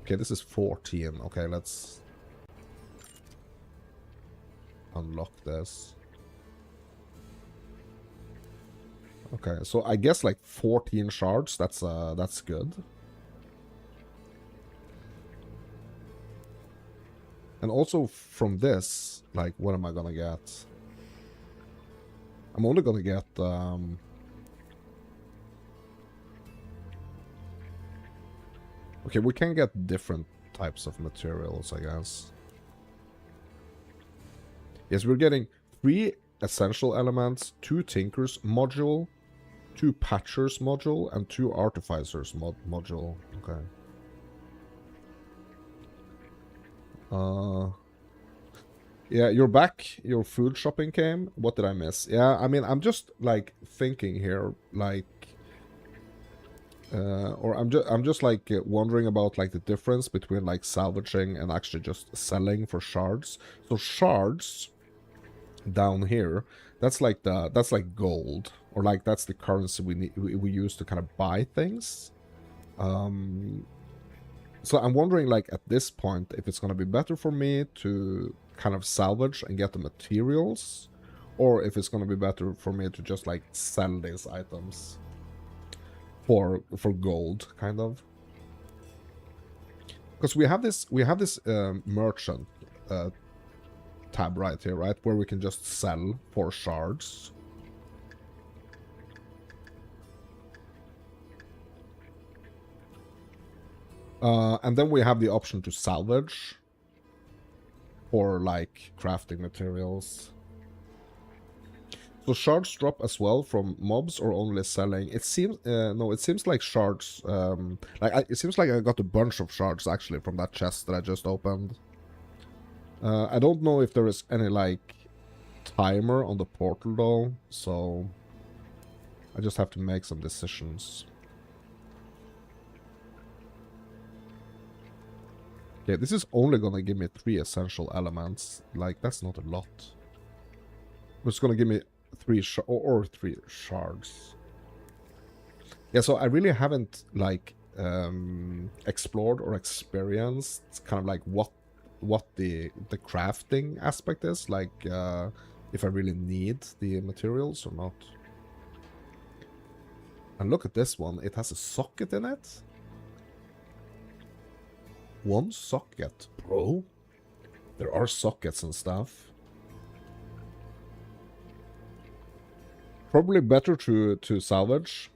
Okay, this is 14. Okay, let's unlock this. Okay, so I guess like 14 shards. That's good. And also from this, like, what am I gonna get? I'm only gonna get okay, we can get different types of materials, I guess. Yes, we're getting 3 essential elements, 2 tinkers module, 2 patchers module, and 2 artificers module. Okay. Yeah, you're back. Your food shopping came. What did I miss? Yeah, I mean, I'm just like thinking here, like, or I'm just like wondering about like the difference between like salvaging and actually just selling for shards. So shards down here, that's like gold, or like that's the currency we use to kind of buy things. So I'm wondering, like, at this point, if it's going to be better for me to kind of salvage and get the materials, or if it's going to be better for me to just, like, sell these items for gold, kind of. Because we have this merchant tab right here, right? Where we can just sell for shards. And then we have the option to salvage for like crafting materials. So shards drop as well from mobs or only selling? It seems no, it seems like shards. It seems like I got a bunch of shards actually from that chest that I just opened. I don't know if there is any like timer on the portal though, so I just have to make some decisions. Okay, this is only gonna give me 3 essential elements. Like, that's not a lot. But it's gonna give me 3 shards. Yeah, so I really haven't like explored or experienced kind of like what the crafting aspect is, like if I really need the materials or not. And look at this one, it has a socket in it. 1 socket, bro. There are sockets and stuff. Probably better to salvage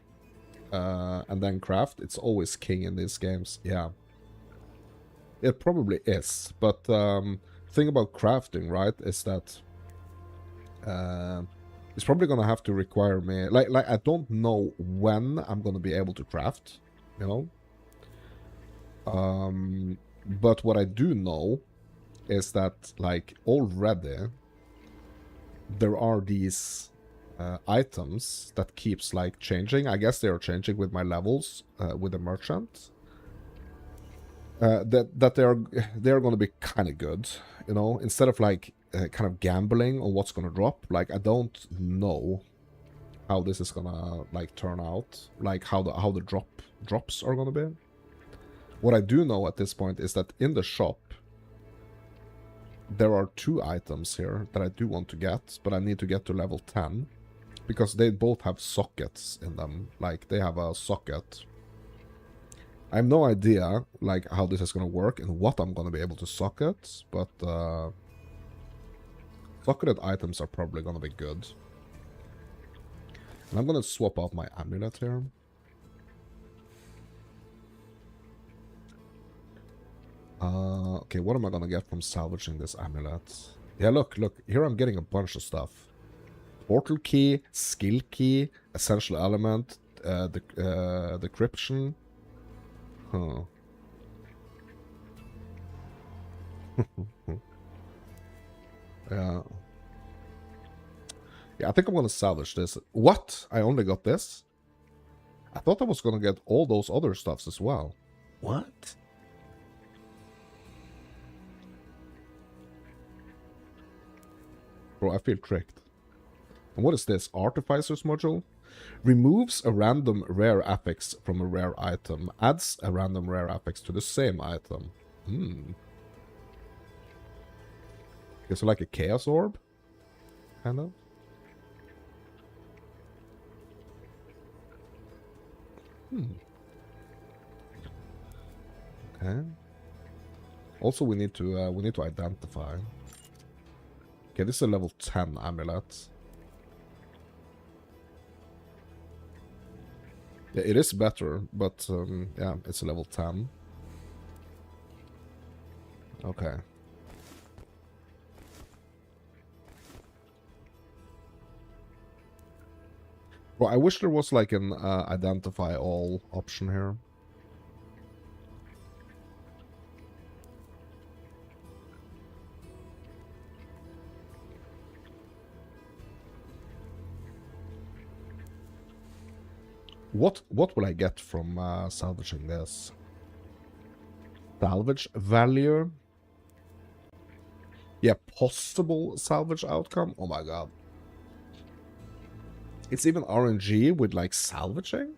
and then craft. It's always king in these games. Yeah, it probably is. But thing about crafting, right, is that it's probably gonna have to require me like I don't know when I'm gonna be able to craft, you know. But what I do know is that like already there are these items that keeps like changing. I guess they are changing with my levels with the merchant. That they are going to be kind of good, you know. Instead of like kind of gambling on what's going to drop. Like I don't know how this is gonna like turn out. Like how the drops are going to be. What I do know at this point is that in the shop there are 2 items here that I do want to get, but I need to get to level 10. Because they both have sockets in them. Like, they have a socket. I have no idea, like, how this is going to work and what I'm going to be able to socket. But, socketed items are probably going to be good. And I'm going to swap out my amulet here. Okay, what am I going to get from salvaging this amulet? Yeah, look. Here I'm getting a bunch of stuff. Portal key, skill key, essential element, decryption. Huh. Yeah. Yeah, I think I'm gonna salvage this. What? I only got this? I thought I was gonna get all those other stuffs as well. What? Bro, I feel tricked. And what is this? Artificer's module? Removes a random rare affix from a rare item. Adds a random rare affix to the same item. Okay, so like a chaos orb? Kind of? Okay. Also, we need to identify. Okay, this is a level 10 amulet. Yeah, it is better, but yeah, it's a level 10. Okay. Well, I wish there was like an identify all option here. What will I get from salvaging this? Salvage value? Yeah, possible salvage outcome? Oh my god. It's even RNG with like salvaging?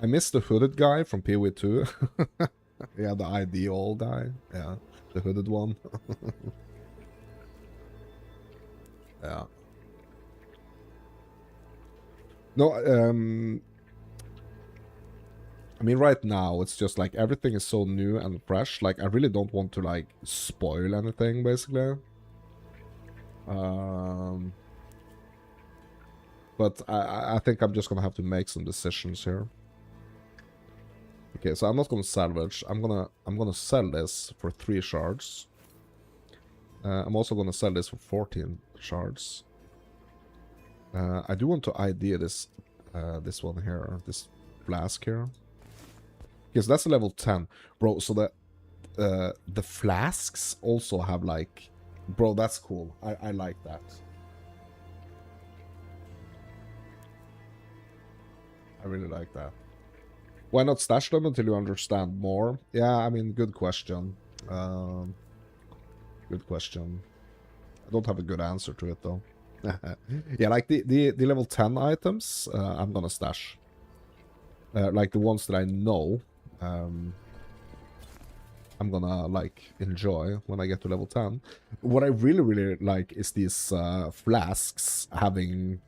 I missed the hooded guy from PoE2. Yeah, the ideal guy. Yeah, the hooded one. Yeah. No, I mean, right now, it's just like everything is so new and fresh. Like, I really don't want to, like, spoil anything, basically. But I think I'm just gonna have to make some decisions here. Okay, so I'm not gonna salvage. I'm gonna sell this for 3 shards. I'm also gonna sell this for 14 shards. I do want to ID this this one here, this flask here. Yes, that's a level 10, bro. So that the flasks also have like, bro, that's cool. I like that. I really like that. Why not stash them until you understand more? Yeah, I mean, good question. Good question. I don't have a good answer to it though. Yeah, like the level 10 items, I'm gonna stash. Like the ones that I know, I'm gonna like enjoy when I get to level 10. What I really like is these flasks having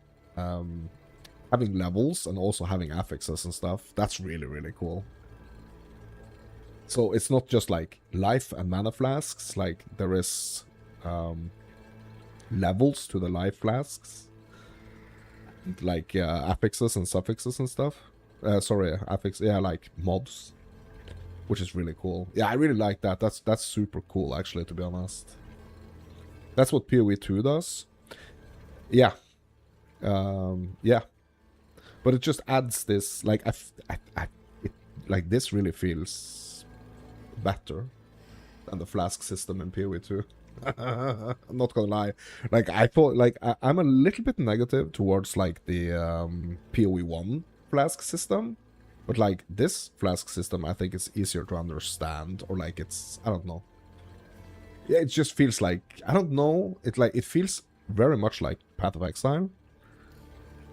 levels and also having affixes and stuff. That's really cool. So it's not just like life and mana flasks, like there is levels to the life flasks, like affixes and suffixes and stuff. Sorry, affix, yeah, like mods, which is really cool. Yeah, I really like that. That's super cool, actually, to be honest. That's what PoE 2 does. Yeah. Yeah. But it just adds this, like, like, this really feels better than the flask system in PoE 2. I'm not gonna lie. Like, I thought, like, I'm a little bit negative towards, like, the PoE 1 flask system. But, like, this flask system, I think is easier to understand. Or, like, it's, I don't know. Yeah, it just feels like, I don't know. It feels very much like Path of Exile.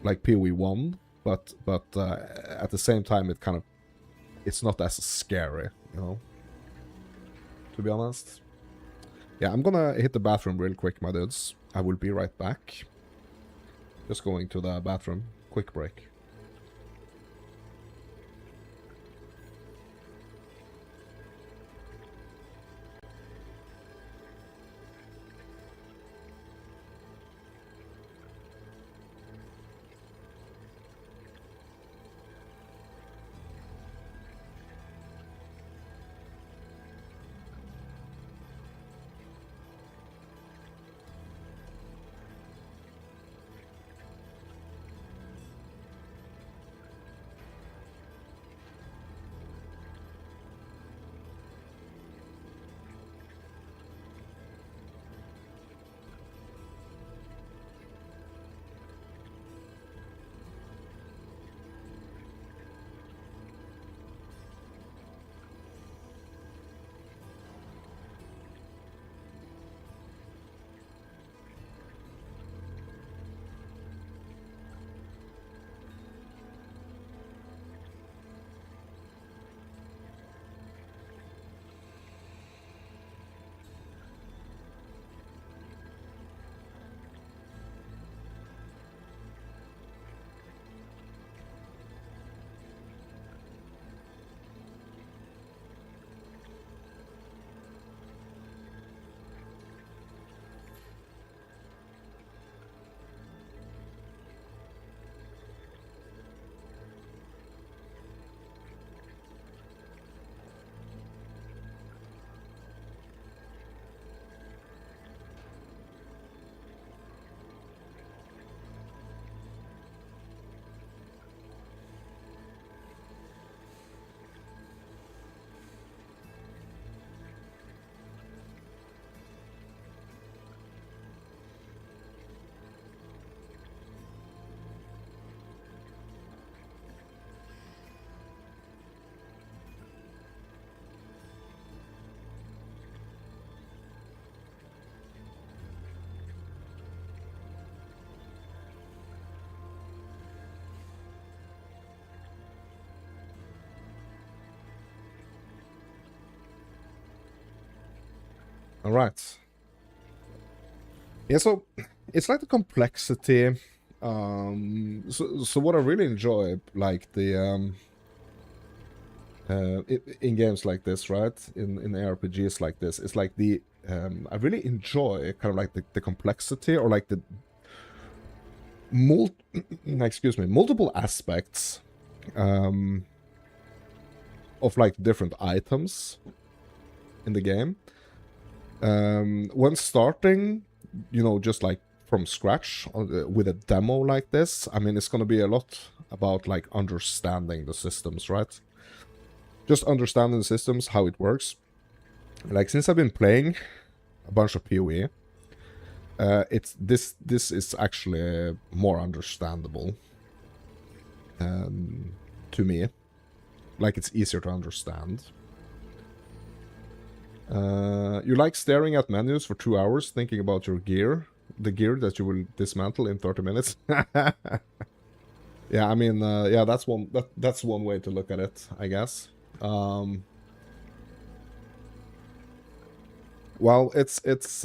Like PoE 1. But at the same time, it's not as scary, you know, to be honest. Yeah, I'm gonna hit the bathroom real quick, my dudes. I will be right back. Just going to the bathroom. Quick break. All right. Yeah, so it's like the complexity. So what I really enjoy, like the in games like this, right? In ARPGs like this, it's like the I really enjoy kind of like the complexity or like the excuse me, multiple aspects of like different items in the game. When starting, you know, just like from scratch with a demo like this, I mean, it's going to be a lot about like understanding the systems, right? Just understanding the systems, how it works. Like, since I've been playing a bunch of PoE, this is actually more understandable to me. Like, it's easier to understand. You like staring at menus for 2 hours thinking about your gear, the gear that you will dismantle in 30 minutes. Yeah, I mean, yeah, that's one way to look at it, I guess. Well, it's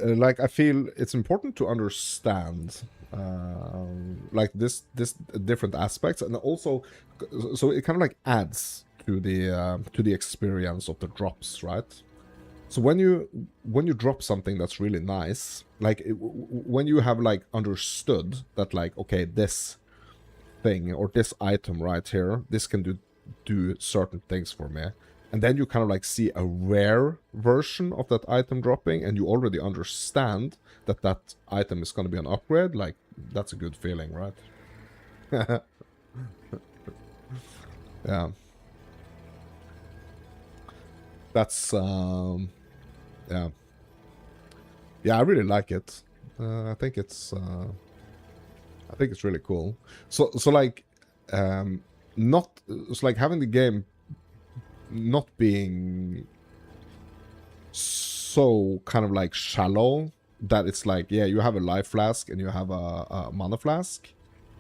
like, I feel it's important to understand like this different aspects, and also so it kind of like adds to the experience of the drops, right? So when you drop something that's really nice, like when you have like understood that, like, okay, this thing or this item right here, this can do certain things for me, and then you kind of like see a rare version of that item dropping, and you already understand that that item is going to be an upgrade, like, that's a good feeling, right? Yeah. That's, yeah. Yeah, I really like it. I think it's really cool. So like, not, it's like having the game not being so kind of like shallow that it's like, yeah, you have a life flask and you have a mana flask,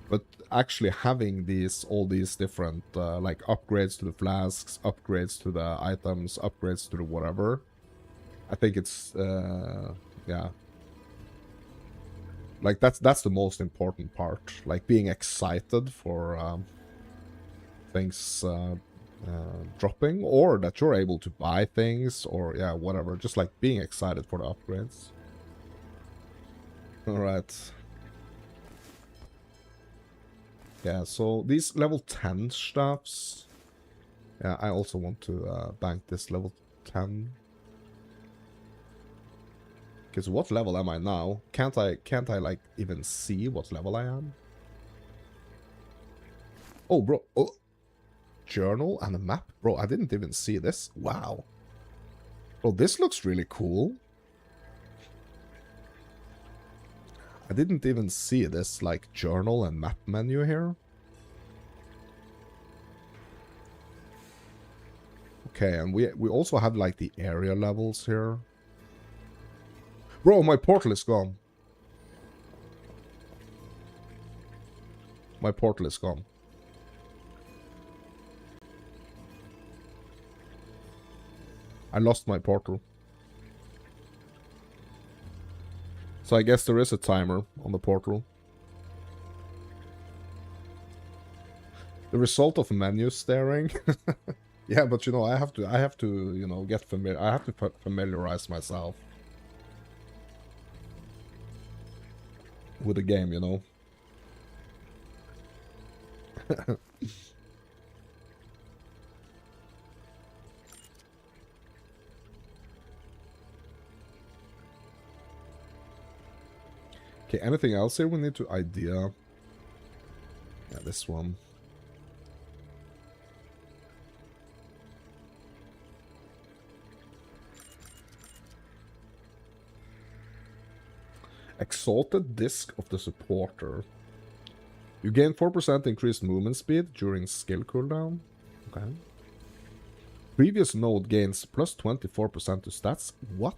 but actually having all these different like upgrades to the flasks, upgrades to the items, upgrades to the whatever. I think it's yeah, like that's the most important part, like being excited for things dropping, or that you're able to buy things, or yeah, whatever, just like being excited for the upgrades. All right. Yeah, so these level 10 stuffs, yeah, I also want to bank this level 10. Because what level am I now? Can't I like even see what level I am? Oh, bro. Oh, journal and a map? Bro, I didn't even see this. Wow. Bro, this looks really cool. I didn't even see this, like, journal and map menu here. Okay, and we also have, like, the area levels here. Bro, my portal is gone. My portal is gone. I lost my portal. So I guess there is a timer on the portal. The result of menu staring. Yeah, but you know, I have to, you know, get familiar. I have to familiarize myself with the game, you know. Okay, anything else here we need to idea? Yeah, this one. Exalted Disc of the Supporter. You gain 4% increased movement speed during skill cooldown. Okay. Previous node gains plus 24% to stats. What?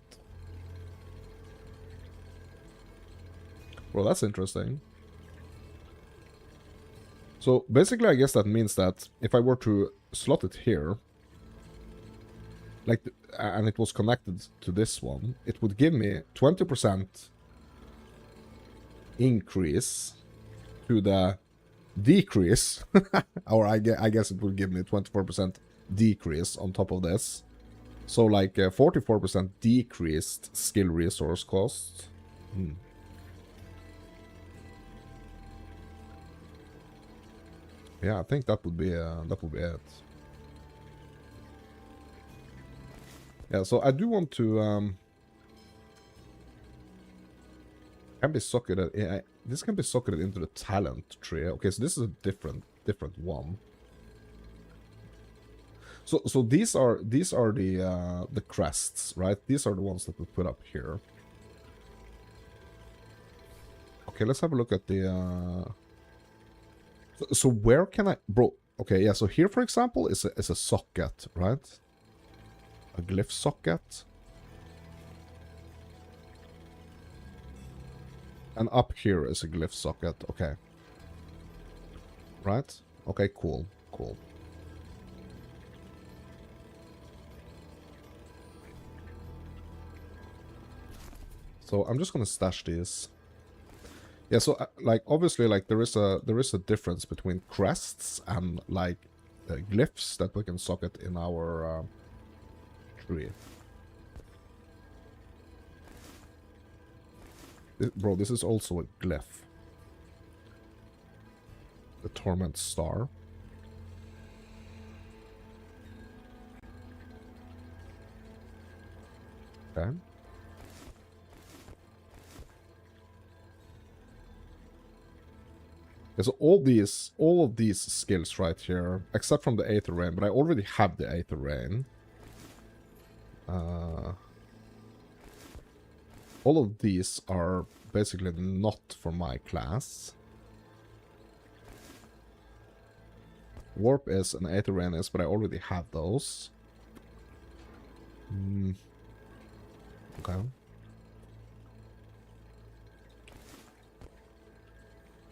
Well, that's interesting. So basically, I guess that means that if I were to slot it here, like, and it was connected to this one, it would give me 20% increase to the decrease, or I guess it will give me 24% decrease on top of this. So like 44% decreased skill resource cost. Yeah, I think that would be it. Yeah, so I do want to can be socketed. This can be socketed into the talent tree. Okay, so this is a different one. So these are the crests, right? These are the ones that we put up here. Okay, let's have a look at the. So where can I, bro? Okay, yeah. So here, for example, is a socket, right? A glyph socket. And up here is a glyph socket. Okay. Right? Okay, cool. Cool. So I'm just gonna stash these. Yeah, so like obviously like there is a difference between crests and like glyphs that we can socket in our tree. Bro, this is also a glyph. The Torment Star. Okay. Yeah, so all of these skills right here, except from the Aether Rain, but I already have the Aether Rain. All of these are basically not for my class. Warp is and Aether Rain is, but I already have those. Okay.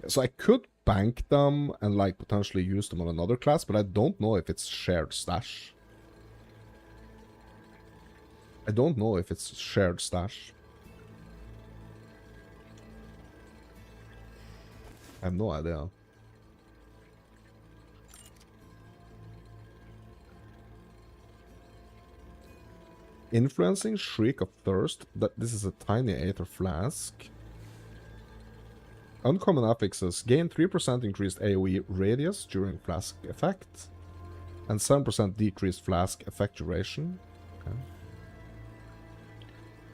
So I could bank them and like potentially use them on another class, but I don't know if it's shared stash. I don't know if it's shared stash. I have no idea. Influencing Shriek of Thirst. This is a tiny Aether Flask. Uncommon affixes. Gain 3% increased AoE radius during flask effect. And 7% decreased flask effect duration. Okay.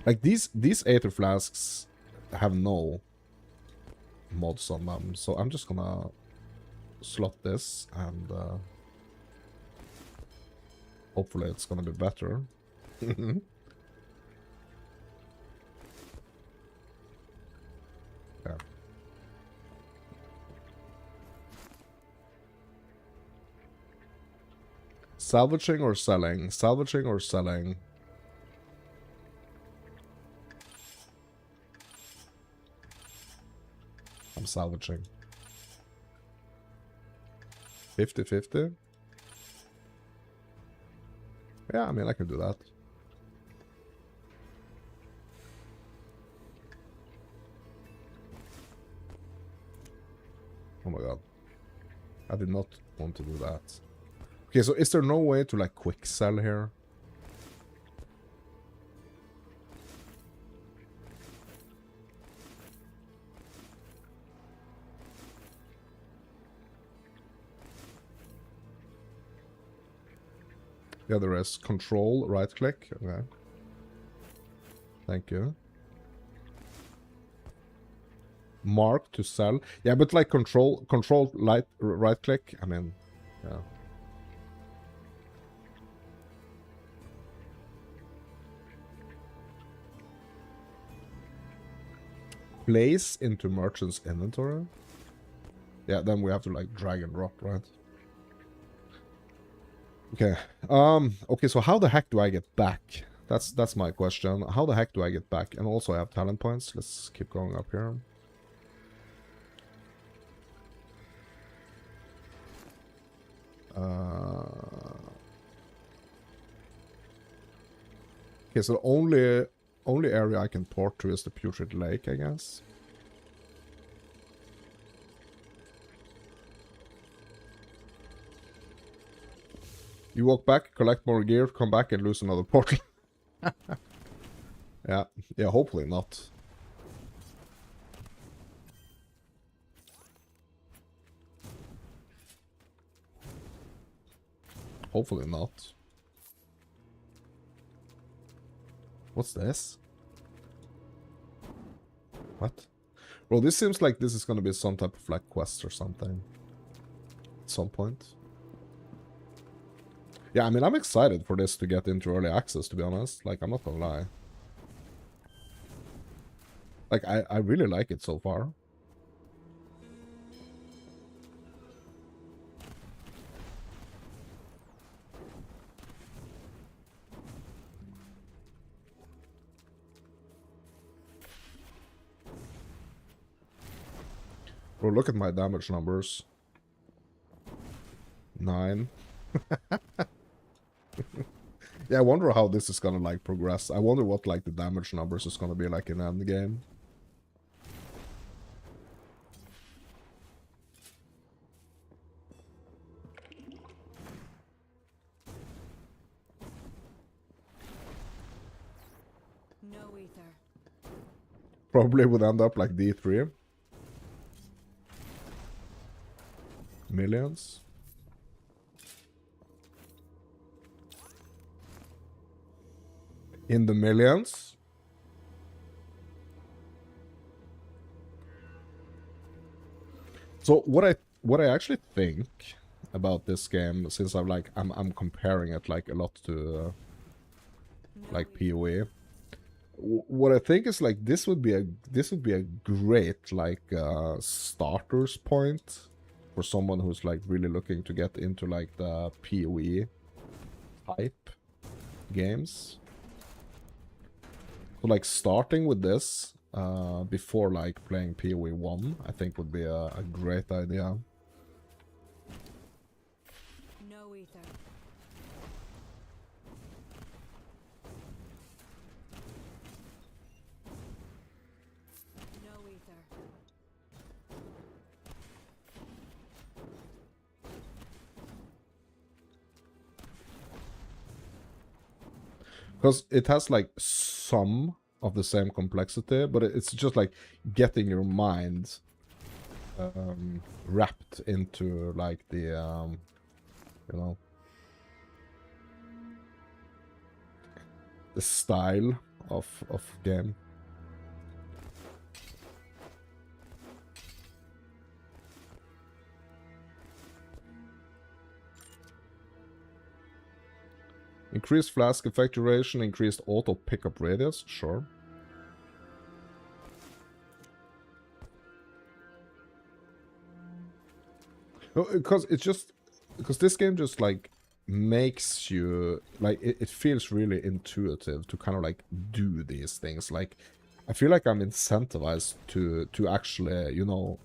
Like these Aether Flasks have no mods on them. So I'm just gonna slot this and hopefully it's gonna be better. Okay. Salvaging or selling? Salvaging or selling? I'm salvaging. 50-50? Yeah, I mean, I can do that. Oh my god. I did not want to do that. Okay, so is there no way to, like, quick sell here? Yeah, there is. Control, right-click. Okay. Thank you. Mark to sell. Yeah, but like control right click. I mean, yeah. Place into merchant's inventory. Yeah, then we have to like drag and drop, right? Okay. Okay, so how the heck do I get back? That's my question. How the heck do I get back? And also I have talent points. Let's keep going up here. Okay, so the only area I can port to is the Putrid Lake, I guess. You walk back, collect more gear, come back and lose another portal. Yeah, yeah, hopefully not. Hopefully not. What's this? What? Well, this seems like this is gonna be some type of like quest or something. At some point. Yeah, I mean, I'm excited for this to get into early access, to be honest. Like, I'm not gonna lie. Like, I really like it so far. Bro, look at my damage numbers. 9. Yeah, I wonder how this is gonna, like, progress. I wonder what, like, the damage numbers is gonna be like in the end game.
No ether.
Probably would end up like D3. Millions. In the millions. So what I actually think about this game, since I'm comparing it like a lot to
No
like
ether.
PoE. What I think is like this would be a great like starter's point for someone who's like really looking to get into like the PoE type games. So like starting with this before like playing PoE 1, I think would be a great idea.
No ether. No ether.
Because it has like some of the same complexity, but it's just like getting your mind wrapped into like the you know, the style of game. Increased flask effect duration, increased auto pickup radius, sure. No, because it's just because this game just like makes you like it feels really intuitive to kind of like do these things. Like I feel like I'm incentivized to actually, you know,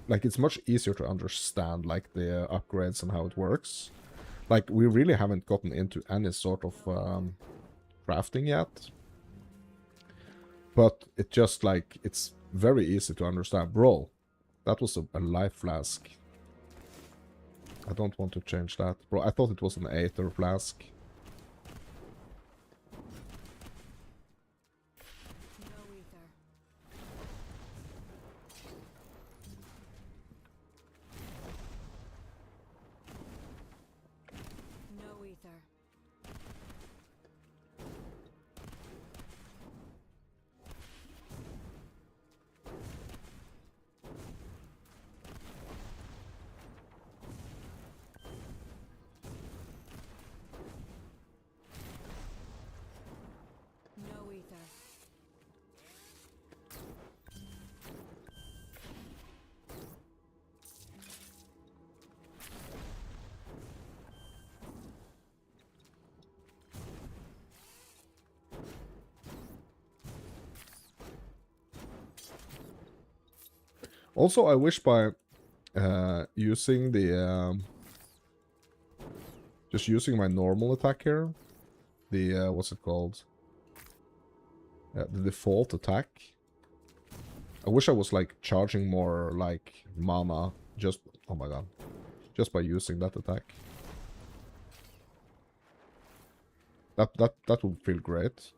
like it's much easier to understand like the upgrades and how it works. Like we really haven't gotten into any sort of crafting yet. But it just like it's very easy to understand. Bro, that was a life flask. I don't want to change that. Bro, I thought it was an Aether flask.
No ether. No ether. No ether.
Also, I wish by using the just using my normal attack here, the what's it called? The default attack. I wish I was like charging more like mana just, oh my god, just by using that attack. That would feel great.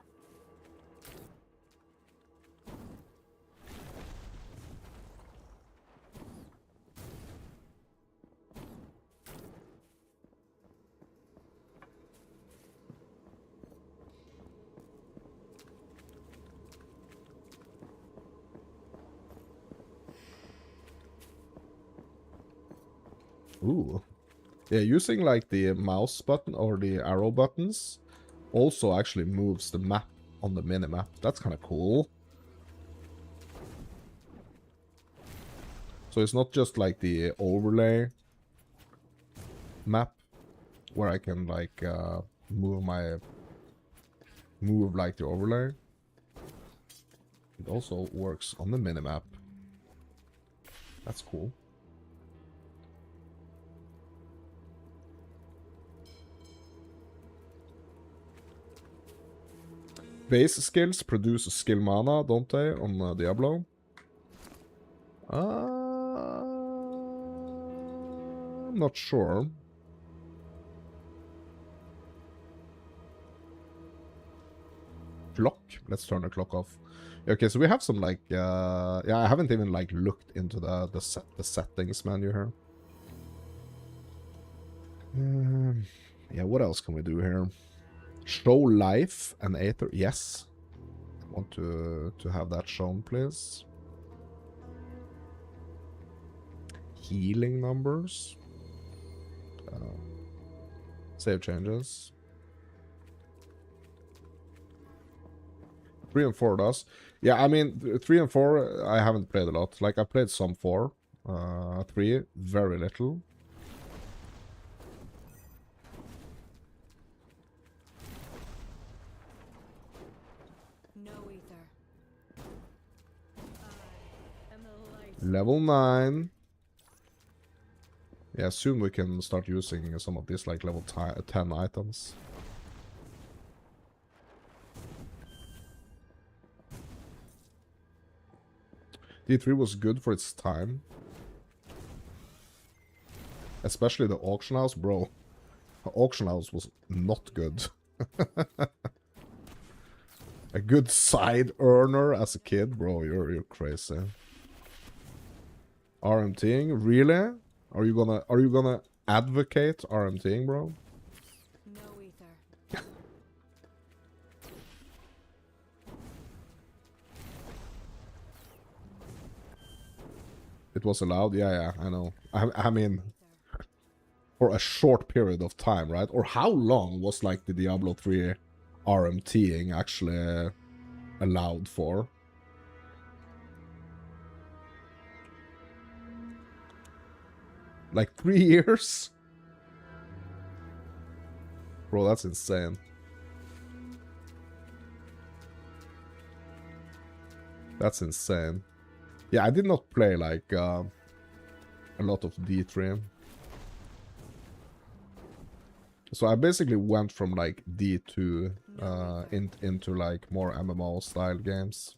Ooh. Yeah, using like the mouse button or the arrow buttons also actually moves the map on the minimap. That's kind of cool. So it's not just like the overlay map where I can like move like the overlay. It also works on the minimap. That's cool. Base skills produce skill mana, don't they, on Diablo? I'm not sure. Clock. Let's turn the clock off. Okay, so we have some like yeah, I haven't even like looked into the settings menu here. Yeah, what else can we do here? Show life and Aether. Yes. I want to have that shown, please. Healing numbers. Save changes. 3 and 4 does. Yeah, I mean, 3 and 4, I haven't played a lot. Like, I played some 4. 3, very little.
No ether. I am the light.
Level 9. Yeah, soon we can start using some of these, like, level 10 items. D3 was good for its time. Especially the auction house, bro. The auction house was not good. A good side earner as a kid, bro. You're crazy. RMTing, really? Are you gonna advocate RMTing, bro?
No ether.
It was allowed? Yeah, I know. I mean, for a short period of time, right? Or how long was like the Diablo 3 RMTing actually allowed for? Like 3 years? Bro, that's insane. That's insane. Yeah, I did not play like a lot of D3. So I basically went from like D2 into like more MMO style games.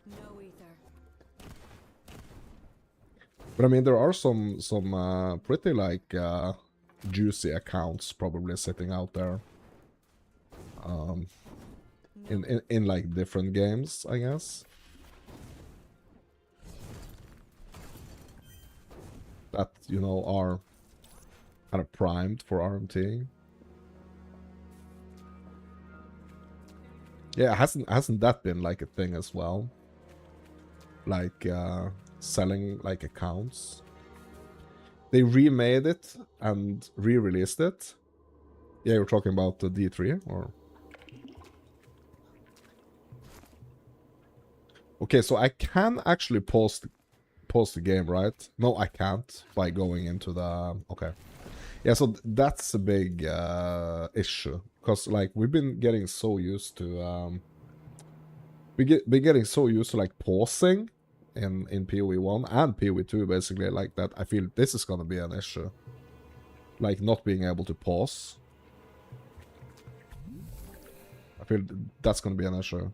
No ether.
But I mean, there are some pretty like juicy accounts probably sitting out there. In like different games, I guess. That, you know, are kind of primed for RMTing. Yeah, hasn't that been like a thing as well? Like selling like accounts. They remade it and re-released it. Yeah, you're talking about the D3 or? Okay, so I can actually pause the game, right? No, I can't by going into the... Okay. Yeah, so that's a big issue. Because, like, we've been getting so used to... been getting so used to, like, pausing in PoE 1 and PoE 2, basically, like that. I feel this is gonna be an issue. Like, not being able to pause. I feel that's gonna be an issue.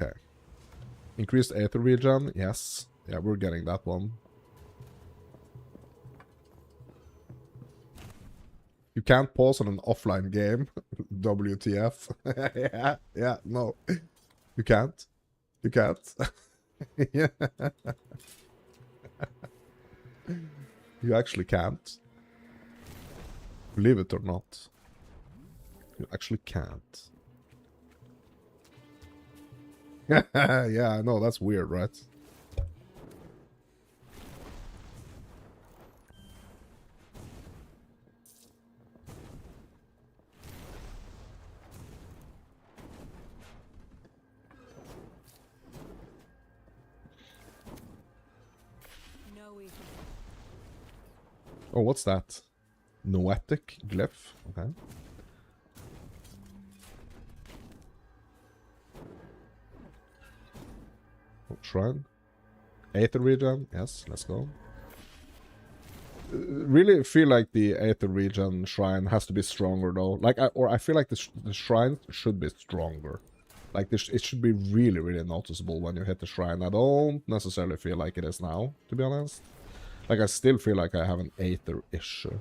Okay. Increased Aether regen, yes. Yeah, we're getting that one. You can't pause on an offline game. WTF. Yeah, no. You can't. You can't. Yeah. You actually can't. Believe it or not. You actually can't. Yeah, I know, that's weird, right?
No easy.
Oh, what's that? Noetic glyph? Okay. Oh, shrine. Aether regen? Yes, let's go. Really feel like the Aether regen shrine has to be stronger though. Like, I feel like the shrine should be stronger. Like, it should be really, really noticeable when you hit the shrine. I don't necessarily feel like it is now, to be honest. Like, I still feel like I have an Aether issue.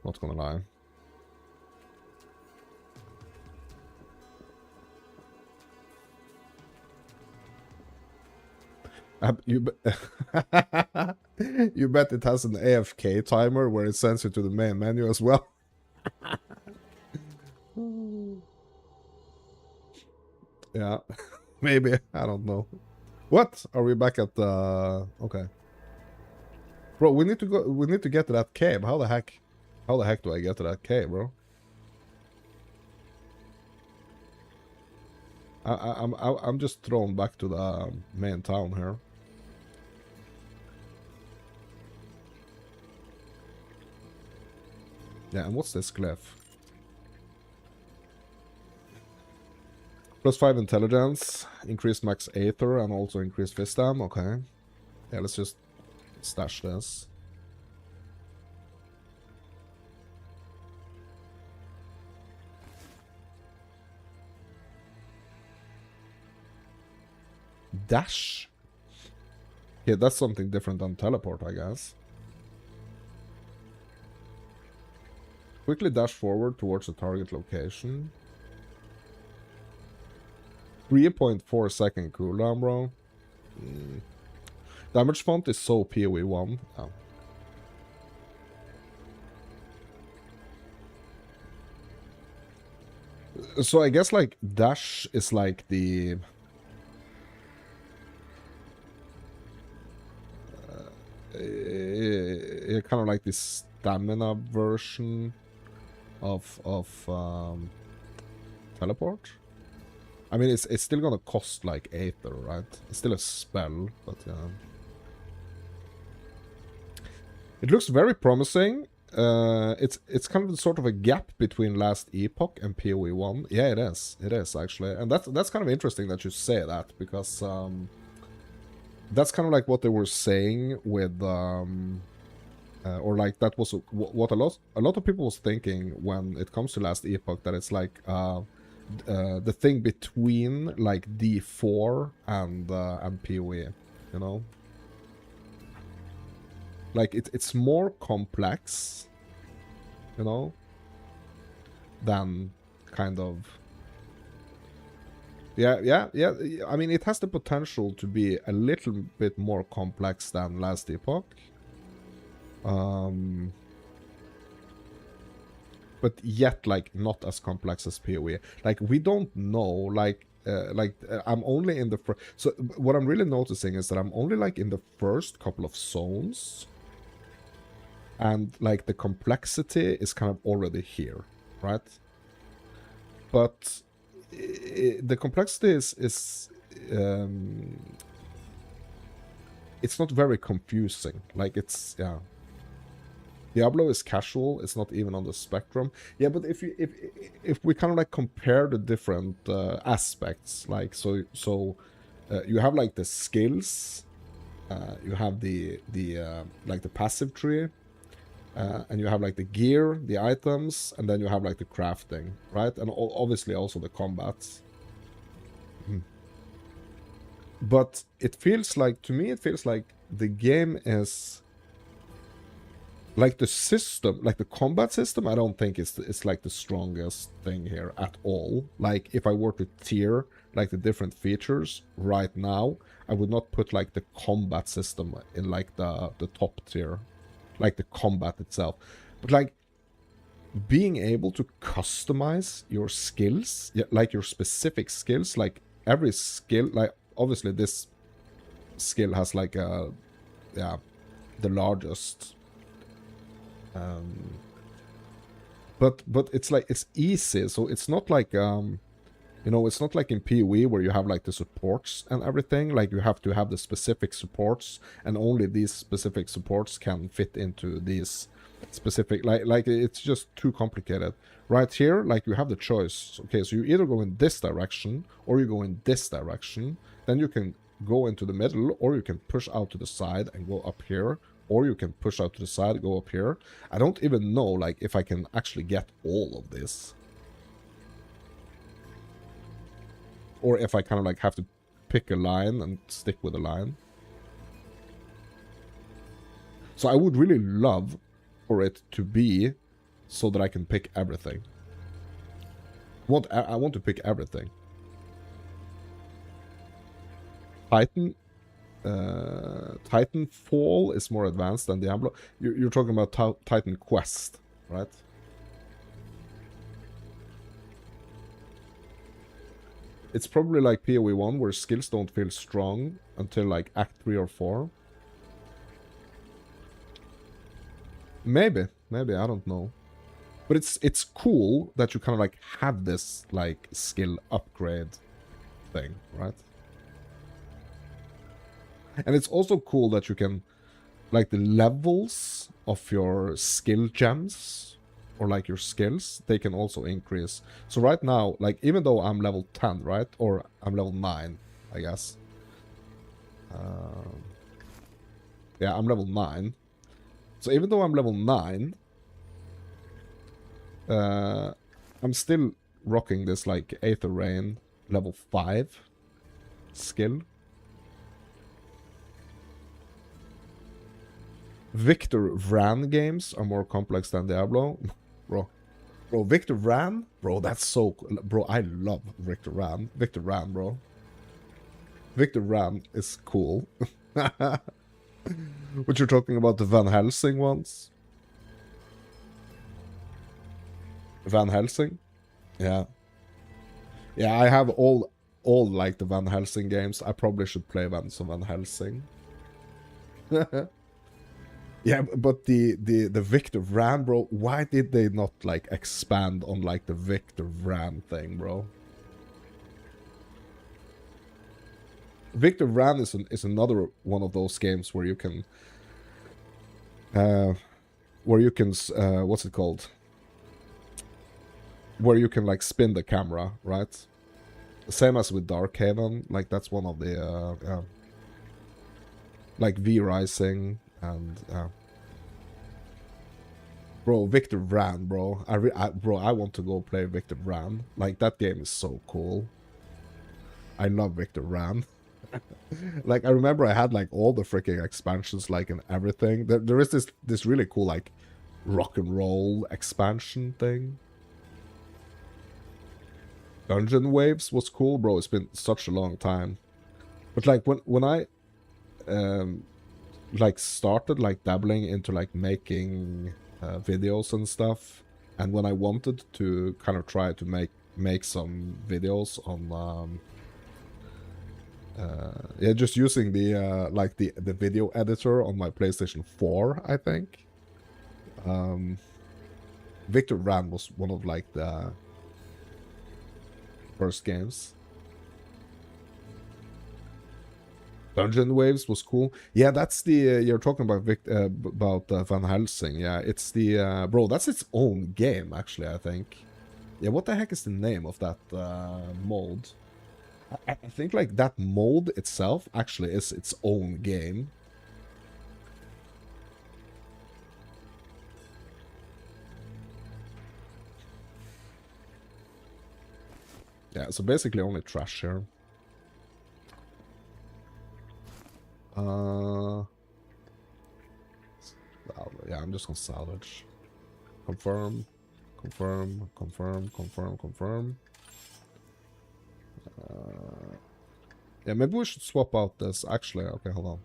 Not gonna lie. You, you bet it has an AFK timer where it sends you to the main menu as well. Yeah, maybe. I don't know. What? Are we back at the... Okay. Bro, we need to go... We need to get to that cave. How the heck... How the heck do I get to that cave, bro? I'm just thrown back to the main town here. Yeah, and what's this glyph? +5 intelligence, increased max Aether, and also increased Vistam. Okay. Yeah, let's just stash this. Dash? Yeah, that's something different than teleport, I guess. Quickly dash forward towards the target location. 3.4 second cooldown, bro. Damage font is so PoE 1. Oh. So I guess like dash is like the kind of like the stamina version of teleport. I mean, it's still gonna cost like Aether, right? It's still a spell, but yeah. It looks very promising. It's kind of sort of a gap between Last Epoch and PoE 1. Yeah, it is. It is actually, and that's kind of interesting that you say that, because that's kind of like what they were saying with or like that was what a lot of people was thinking when it comes to Last Epoch, that it's like the thing between like D4 and PoE, you know. Like, it's more complex, you know, than kind of... Yeah. I mean, it has the potential to be a little bit more complex than Last Epoch. But yet, like, not as complex as PoE. Like, we don't know, I'm only in the first... So, what I'm really noticing is that I'm only, like, in the first couple of zones. And, like, the complexity is kind of already here, right? But the complexity is it's not very confusing. Like, it's... Yeah. Diablo is casual. It's not even on the spectrum. Yeah, but if we kind of like compare the different aspects, like so you have like the skills, you have the like the passive tree, and you have like the gear, the items, and then you have like the crafting, right? And obviously also the combats. But it feels like, to me, it feels like the game is like the system, like the combat system. I don't think it's like the strongest thing here at all. Like if I were to tier like the different features right now, I would not put like the combat system in like the top tier, like the combat itself. But like being able to customize your skills, yeah, like your specific skills, like every skill, like obviously this skill has like a, yeah, the largest, but it's like it's easy, so it's not like you know, it's not like in PoE where you have like the supports and everything. Like you have to have the specific supports, and only these specific supports can fit into these specific. Like it's just too complicated. Right here, like you have the choice. Okay, so you either go in this direction or you go in this direction. Then you can go into the middle, or you can push out to the side and go up here, or you can push out to the side, go up here. I don't even know like if I can actually get all of this, or if I kind of like have to pick a line and stick with a line. So I would really love for it to be so that I can pick everything. I want to pick everything. Titanfall is more advanced than Diablo. You're talking about Titan Quest, right? It's probably like PoE 1 where skills don't feel strong until like Act 3 or 4. Maybe, I don't know. But it's cool that you kind of like have this like skill upgrade thing, right? And it's also cool that you can, like the levels of your skill gems, or like your skills, they can also increase. So right now, like even though I'm level 10, right? Or I'm level 9, I guess. Yeah, I'm level 9. So even though I'm level 9, I'm still rocking this like Aether Rain level 5 skill. Victor Vran games are more complex than Diablo. Bro, Victor Vran? Bro, that's so cool. Bro, I love Victor Vran. Victor Vran, bro. Victor Vran is cool. What you're talking about, the Van Helsing ones? Van Helsing? Yeah. Yeah, I have all like the Van Helsing games. I probably should play some Van Helsing. Yeah, but the Victor Vran, bro, why did they not like expand on like the Victor Vran thing, bro? Victor Vran is another one of those games where you can what's it called? Where you can like spin the camera, right? Same as with Darkhaven, like that's one of the like V-Rising and bro, Victor Vran, bro. I want to go play Victor Vran. Like that game is so cool. I love Victor Vran. Like I remember I had like all the freaking expansions, like and everything. There is this really cool like rock and roll expansion thing. Dungeon Waves was cool, bro. It's been such a long time. But like when I like started like dabbling into like making videos and stuff, and when I wanted to kind of try to make some videos on yeah, just using the like the video editor on my PlayStation 4, I think. Victor Vran was one of like the first games. Dungeon Waves was cool. Yeah, that's the you're talking about Van Helsing. Yeah, it's the bro. That's its own game, actually. I think. Yeah, what the heck is the name of that mode? I think like that mode itself actually is its own game. Yeah, so basically only trash here. Yeah, I'm just gonna salvage. Confirm, confirm, confirm, confirm, confirm. Yeah, maybe we should swap out this. Actually, okay, hold on.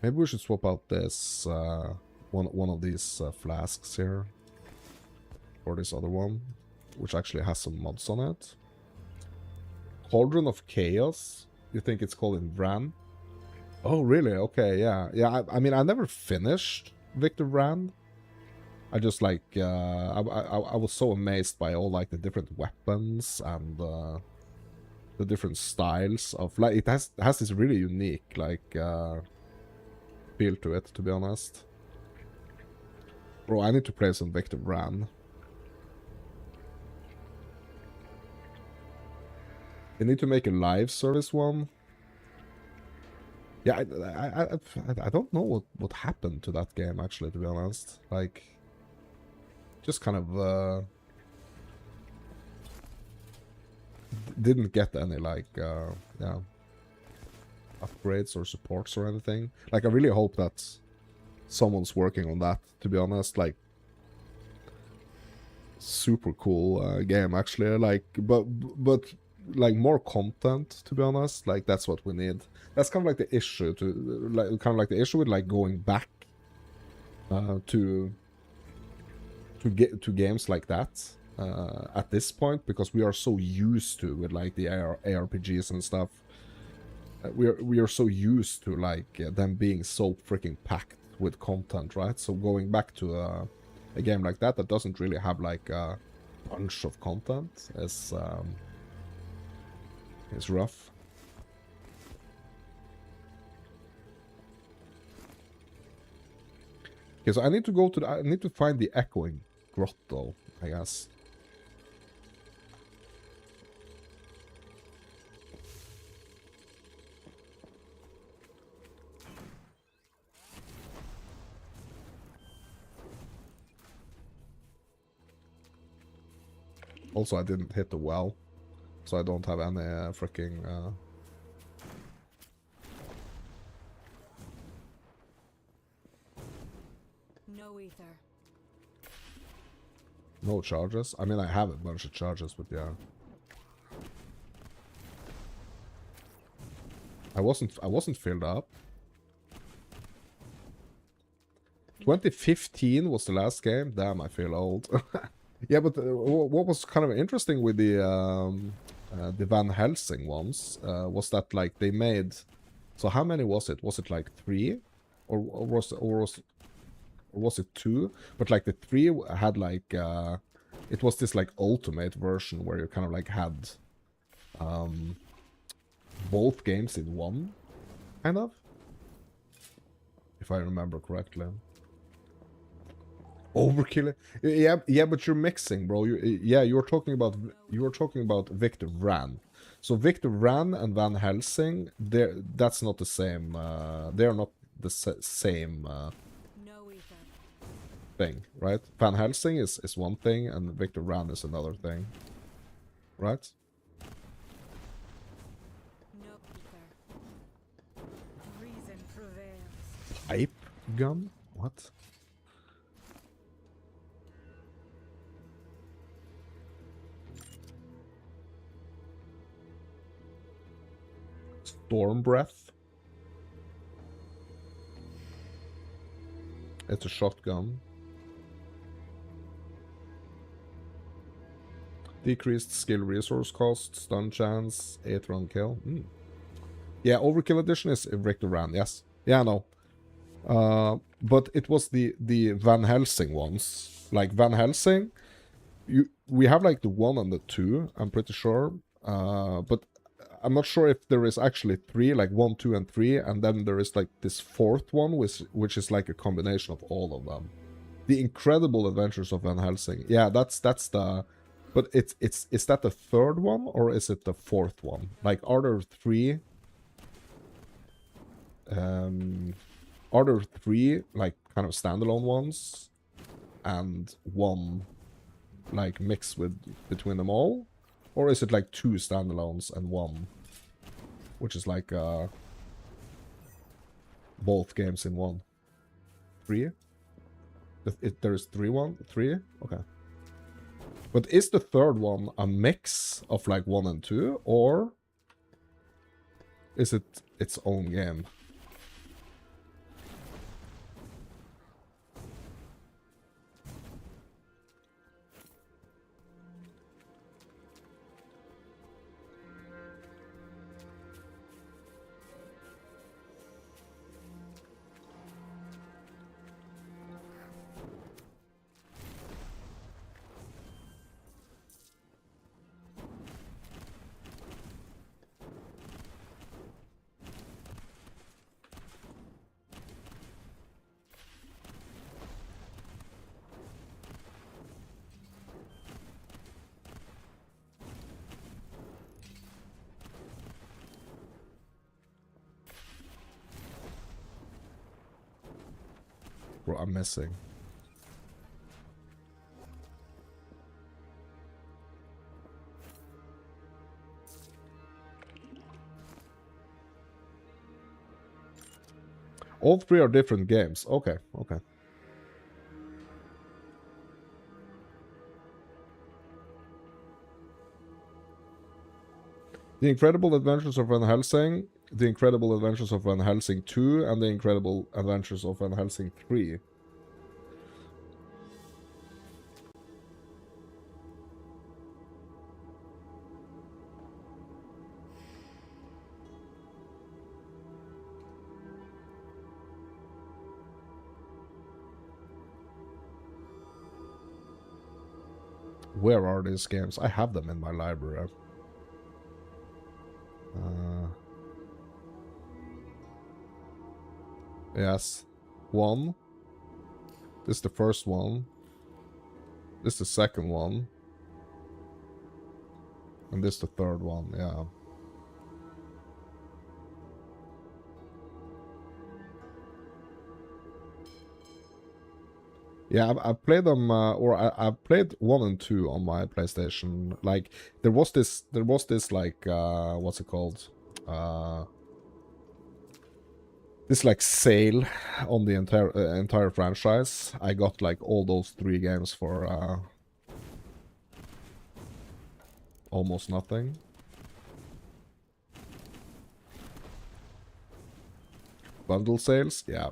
Maybe we should swap out this one of these flasks here, or this other one, which actually has some mods on it. Cauldron of Chaos. You think it's called in Vran? Oh, really? Okay, yeah, yeah. I mean, I never finished Victor Vran. I just like I was so amazed by all like the different weapons and the different styles of like it has this really unique like feel to it, to be honest. Bro, I need to play some Victor Vran. They need to make a live service one. Yeah, I don't know what happened to that game actually, to be honest. Like, just kind of didn't get any like yeah, upgrades or supports or anything. Like, I really hope that someone's working on that, to be honest. Like, super cool game actually. Like, but like more content, to be honest. Like, that's what we need. That's kind of like the issue to like the issue with like going back to games like that at this point, because we are so used to with like the ARPGs and stuff. We are so used to like them being so freaking packed with content, right? So going back to a game like that doesn't really have like a bunch of content is rough. Okay, so I need to go to I need to find the Echoing Grotto, I guess. Also, I didn't hit the well, so I don't have any freaking
No ether.
no charges. I mean, I have a bunch of charges, but yeah. I wasn't filled up. 2015 was the last game. Damn, I feel old. Yeah, but what was kind of interesting with the Van Helsing ones was that like they made. So how many was it? Was it like 3, or was it 2? But like the 3 had like it was this like ultimate version where you kind of like had both games in one, kind of, if I remember correctly. Overkill. Yeah, but you're mixing, bro. You're talking about Victor Vran. So Victor Vran and Van Helsing, that's not the same. They are not the same
No ether.
thing, right? Van Helsing is one thing, and Victor Vran is another thing, right?
No ether. Reason prevails.
Pipe gun? What? Storm breath. It's a shotgun. Decreased skill resource cost, stun chance, 8 round kill. Yeah, Overkill Edition is Victor Vran, yes. Yeah, no. But it was the Van Helsing ones. Like Van Helsing, we have like the 1 and the 2, I'm pretty sure. But I'm not sure if there is actually 3, like 1, 2, and 3, and then there is like this 4th one, which is like a combination of all of them. The Incredible Adventures of Van Helsing. Yeah, that's the. But is that the 3rd one, or is it the 4th one? Like, are there 3? Are there 3 like kind of standalone ones, and 1 like mix between them all? Or is it like 2 standalones and 1, which is like both games in one. 3? There is 3? Okay. But is the third one a mix of like 1 and 2, or is it its own game? Bro, I'm missing. All 3 are different games. Okay, okay. The Incredible Adventures of Van Helsing, The Incredible Adventures of Van Helsing 2, and The Incredible Adventures of Van Helsing 3. Where are these games? I have them in my library. Yes. 1. This is the first one. This is the second one. And this is the third one, yeah. Yeah, I've played them, I've played 1 and 2 on my PlayStation. Like, there was this, like, what's it called? This, like, sale on the entire franchise. I got, like, all those 3 games for, almost nothing. Bundle sales, yeah.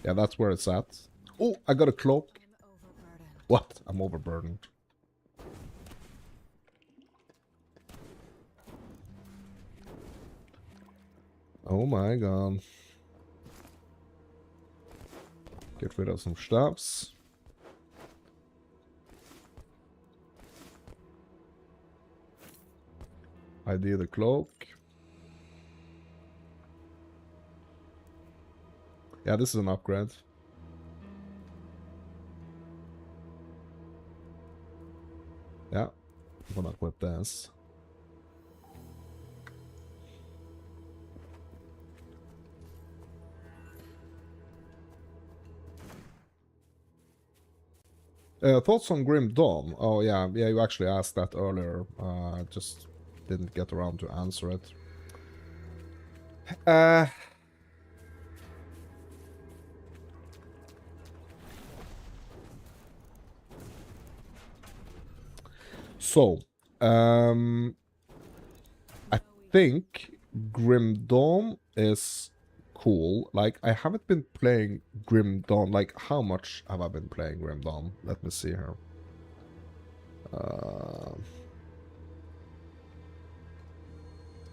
Yeah, that's where it's at. Oh, I got a cloak. What? I'm overburdened. Oh my god. Get rid of some stuffs. ID the cloak. Yeah, this is an upgrade. Yeah, I'm gonna equip this. Thoughts on Grim Dawn? Oh yeah, you actually asked that earlier. Just didn't get around to answer it. So, I think Grim Dawn is cool. Like, I haven't been playing Grim Dawn. Like, how much have I been playing Grim Dawn? Let me see here.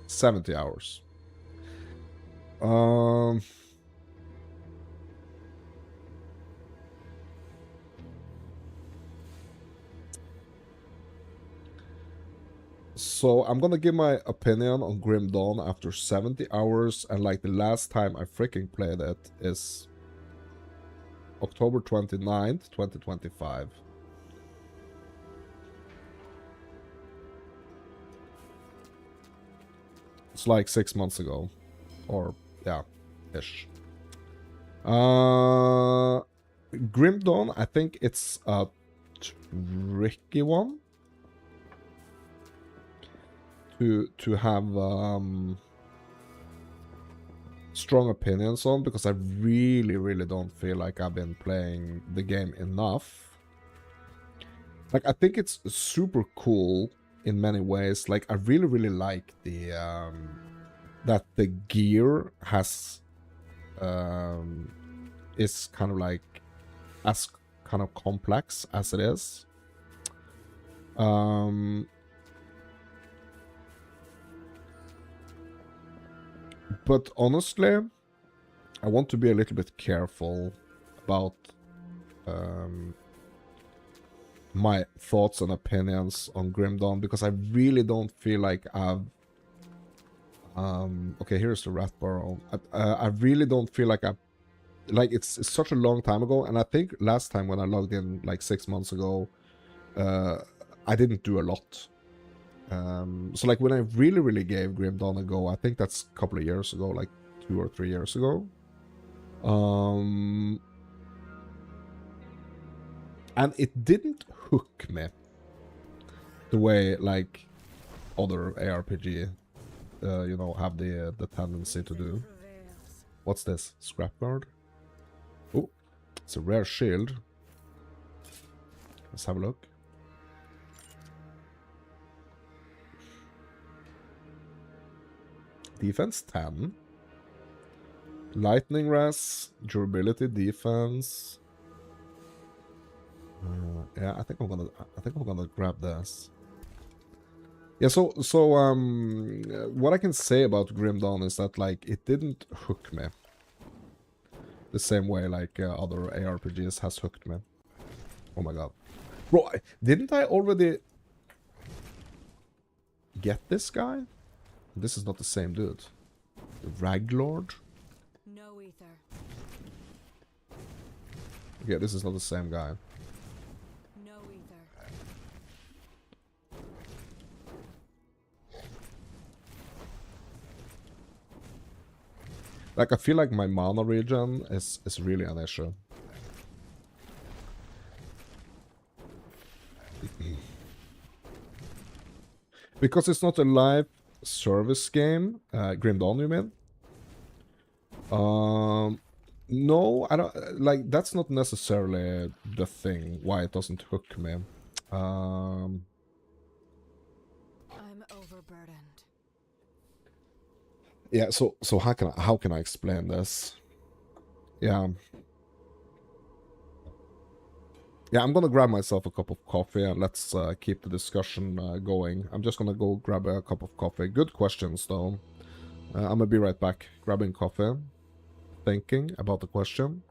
70 hours. So I'm gonna give my opinion on Grim Dawn after 70 hours, and like the last time I freaking played it is October 29th, 2025. It's like 6 months ago. Or, yeah, ish. Grim Dawn, I think it's a tricky one to have strong opinions on, because I really don't feel like I've been playing the game enough. Like, I think it's super cool in many ways. Like, I really like the that the gear has is kind of like as kind of complex as it is. But honestly, I want to be a little bit careful about my thoughts and opinions on Grim Dawn, because I really don't feel like I've okay, here's the rat burrow. I really don't feel like it's such a long time ago, and I think last time when I logged in like 6 months ago, I didn't do a lot. So like when I really gave Grim Dawn a go, I think that's a couple of years ago, like 2 or 3 years ago. And it didn't hook me the way like other ARPG, you know, have the tendency to do.
Prevails.
What's this? Scrapyard? Oh, it's a rare shield. Let's have a look. Defense 10. Lightning res, durability, defense. Yeah, I think I'm gonna grab this. Yeah, so what I can say about Grim Dawn is that like it didn't hook me the same way like other ARPGs has hooked me. Oh my god, bro! Didn't I already get this guy? This is not the same dude. The Raglord.
No ether.
Okay, this is not the same guy.
No ether.
Like I feel like my mana regen is really an issue. Because it's not a live service game. Grim Dawn, you mean? No, I don't. Like, that's not necessarily the thing why it doesn't hook me.
I'm overburdened.
Yeah. So how can I explain this? Yeah. Yeah, I'm gonna grab myself a cup of coffee and let's keep the discussion going. I'm just gonna go grab a cup of coffee. Good questions, though. I'm gonna be right back. Grabbing coffee, thinking about the question.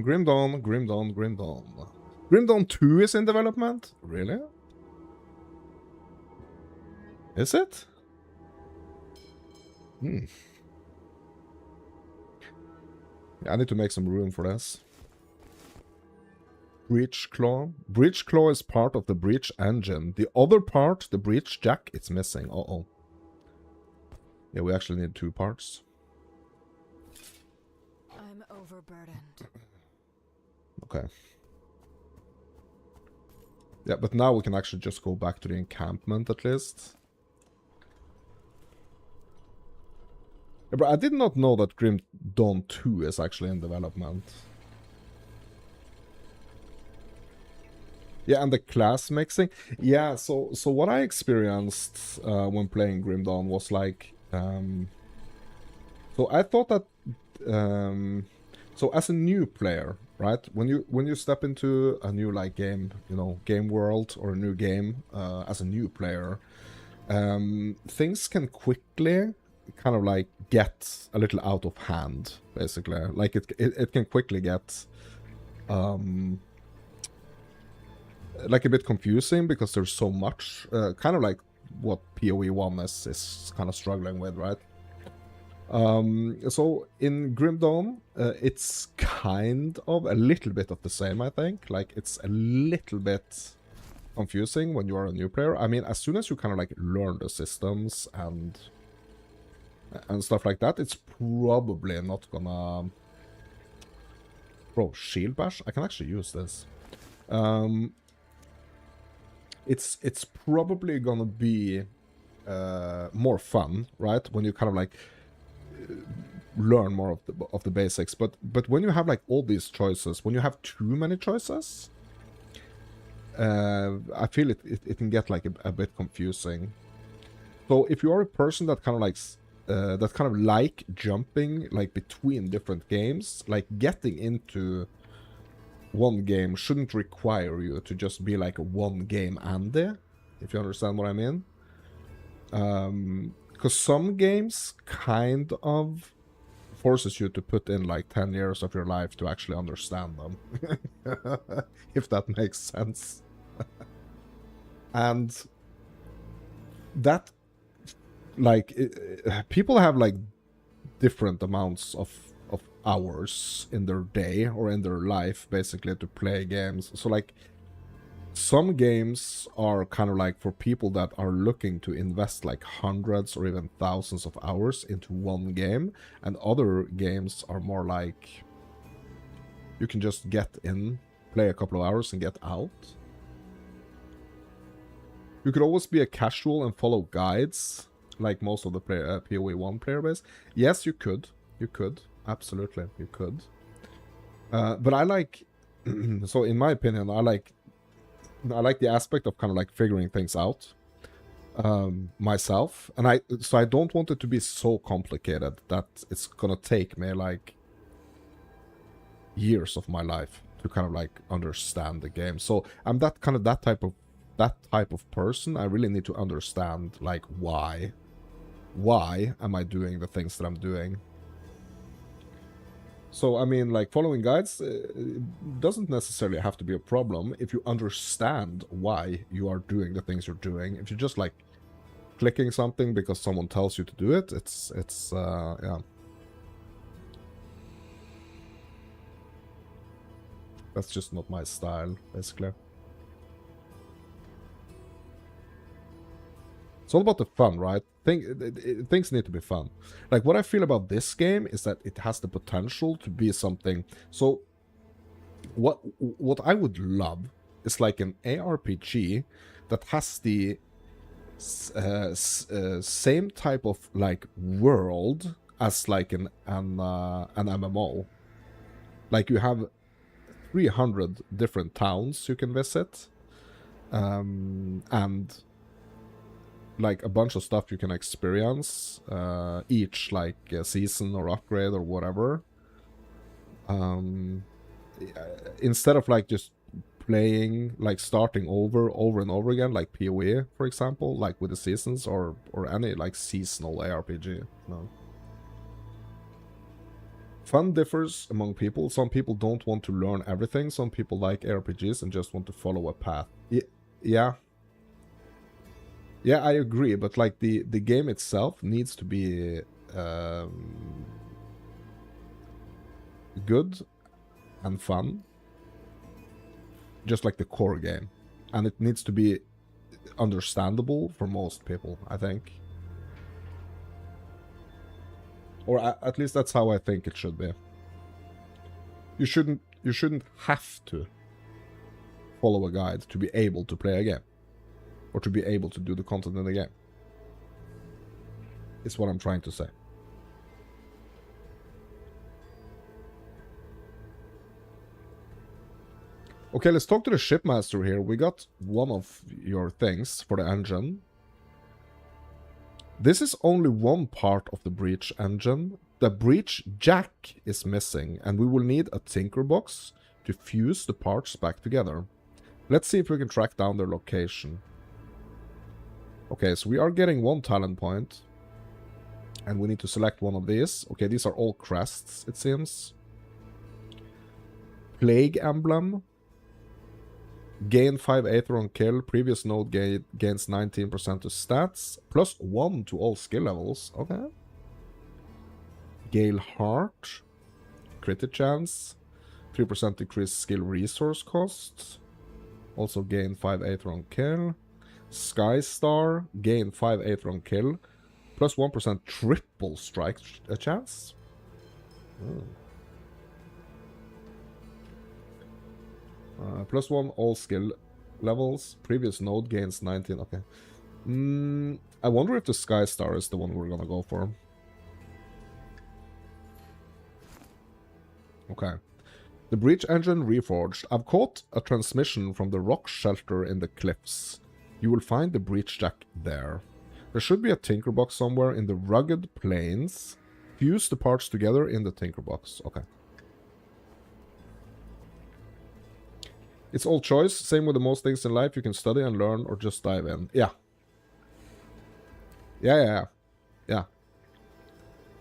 Grim Dawn, Grim Dawn, Grim Dawn. Grim Dawn 2 is in development? Really? Is it? Hmm. Yeah, I need to make some room for this. Breach Claw. Breach Claw is part of the Breach engine. The other part, the Breach Jack, it's missing. Uh-oh. Yeah, we actually need 2 parts.
I'm overburdened.
Okay. Yeah, but now we can actually just go back to the encampment at least. Yeah, but I did not know that Grim Dawn 2 is actually in development. Yeah, and the class mixing. Yeah, so what I experienced when playing Grim Dawn was like... so I thought that... so as a new player, right? When you step into a new like game, you know, game world or a new game as a new player, things can quickly kind of like get a little out of hand, basically. Like it can quickly get like a bit confusing because there's so much, kind of like what PoE 1 is kind of struggling with, right? So in Grim Dawn, it's kind of a little bit of the same, I think. Like, it's a little bit confusing when you are a new player. I mean, as soon as you kind of like learn the systems and stuff like that, it's probably not gonna... Bro, Shield Bash? I can actually use this. It's probably gonna be more fun, right? When you kind of like learn more of the basics, but when you have like all these choices, when you have too many choices, I feel it can get like a bit confusing. So if you are a person that kind of likes like jumping like between different games, like getting into one game shouldn't require you to just be like a one game Andy, if you understand what I mean. Because some games kind of forces you to put in like 10 years of your life to actually understand them. If that makes sense. And that, like, people have like different amounts of hours in their day or in their life, basically, to play games. So like, some games are kind of like for people that are looking to invest like hundreds or even thousands of hours into one game, and other games are more like you can just get in, play a couple of hours and get out. You could always be a casual and follow guides like most of the PoE 1 player base. Yes, you could. You could. Absolutely, you could. But I like... so in my opinion, I like the aspect of kind of like figuring things out myself, and I don't want it to be so complicated that it's gonna take me like years of my life to kind of like understand the game. So I'm that type of person. I really need to understand like why am I doing the things that I'm doing. So, I mean, like, following guides doesn't necessarily have to be a problem if you understand why you are doing the things you're doing. If you're just, like, clicking something because someone tells you to do it, it's yeah. That's just not my style, basically. It's all about the fun, right? Things need to be fun. Like, what I feel about this game is that it has the potential to be something. So, what I would love is like an ARPG that has the same type of like world as like an MMO. Like, you have 300 different towns you can visit, and like a bunch of stuff you can experience each like season or upgrade or whatever. Instead of like just playing, like starting over and over again, like PoE, for example, like with the seasons or any like seasonal ARPG. No. Fun differs among people. Some people don't want to learn everything. Some people like ARPGs and just want to follow a path. Yeah. Yeah, I agree, but like the game itself needs to be good and fun. Just like the core game. And it needs to be understandable for most people, I think. Or at least that's how I think it should be. You shouldn't have to follow a guide to be able to play a game. Or to be able to do the content in the game. Is what I'm trying to say. Okay, let's talk to the shipmaster here. We got one of your things for the engine. This is only one part of the breach engine. The breach jack is missing, and we will need a tinker box to fuse the parts back together. Let's see if we can track down their location. Okay, so we are getting one talent point. And we need to select one of these. Okay, these are all crests, it seems. Plague emblem. Gain 5 Aether on kill. Previous node gains 19% to stats. Plus 1 to all skill levels. Okay. Gale Heart. Critic chance. 3% decreased skill resource cost. Also gain 5 Aether on kill. Sky Star. Gain 5 Aether on kill. Plus 1% triple strike chance. Plus 1 all skill levels. Previous node gains 19. Okay. I wonder if the Sky Star is the one we're gonna go for. Okay. The breach engine reforged. I've caught a transmission from the rock shelter in the cliffs. You will find the breach jack there. There should be a tinker box somewhere in the rugged plains. Fuse the parts together in the tinker box. Okay. It's all choice. Same with the most things in life. You can study and learn or just dive in. Yeah. Yeah.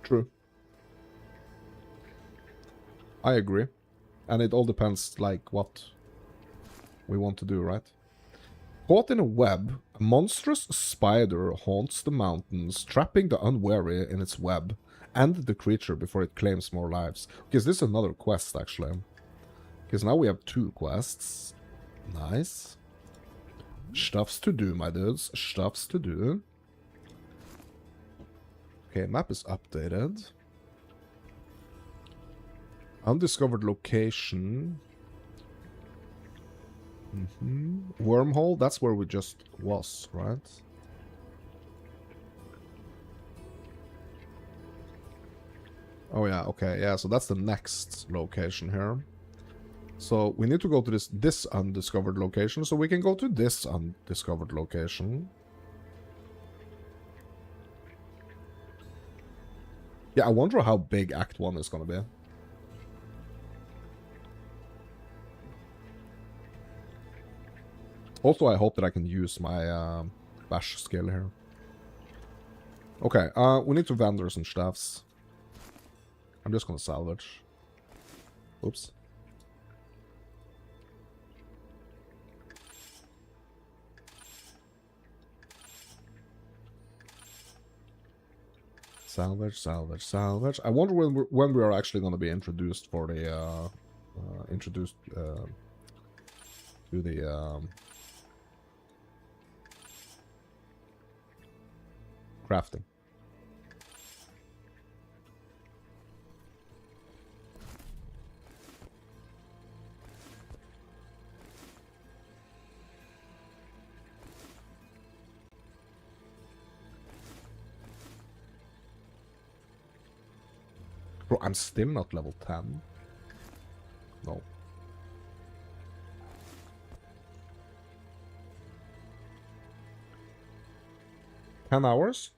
True. I agree. And it all depends, like, what we want to do, right? Caught in a web, a monstrous spider haunts the mountains, trapping the unwary in its web, and the creature before it claims more lives. Because this is another quest, actually. Because now we have 2 quests. Nice. Stuffs to do, my dudes. Stuffs to do. Okay, map is updated. Undiscovered location. Wormhole, that's where we just was, right? Oh yeah, okay, yeah, so that's the next location here. So we need to go to this undiscovered location, so we can go to this undiscovered location. Yeah, I wonder how big Act 1 is gonna be. Also, I hope that I can use my bash skill here. Okay, we need to vendors and staffs. I'm just gonna salvage. Oops. Salvage, salvage, salvage. I wonder when we are actually going to be introduced for the to the crafting. Bro, I'm still not level 10. No. $10?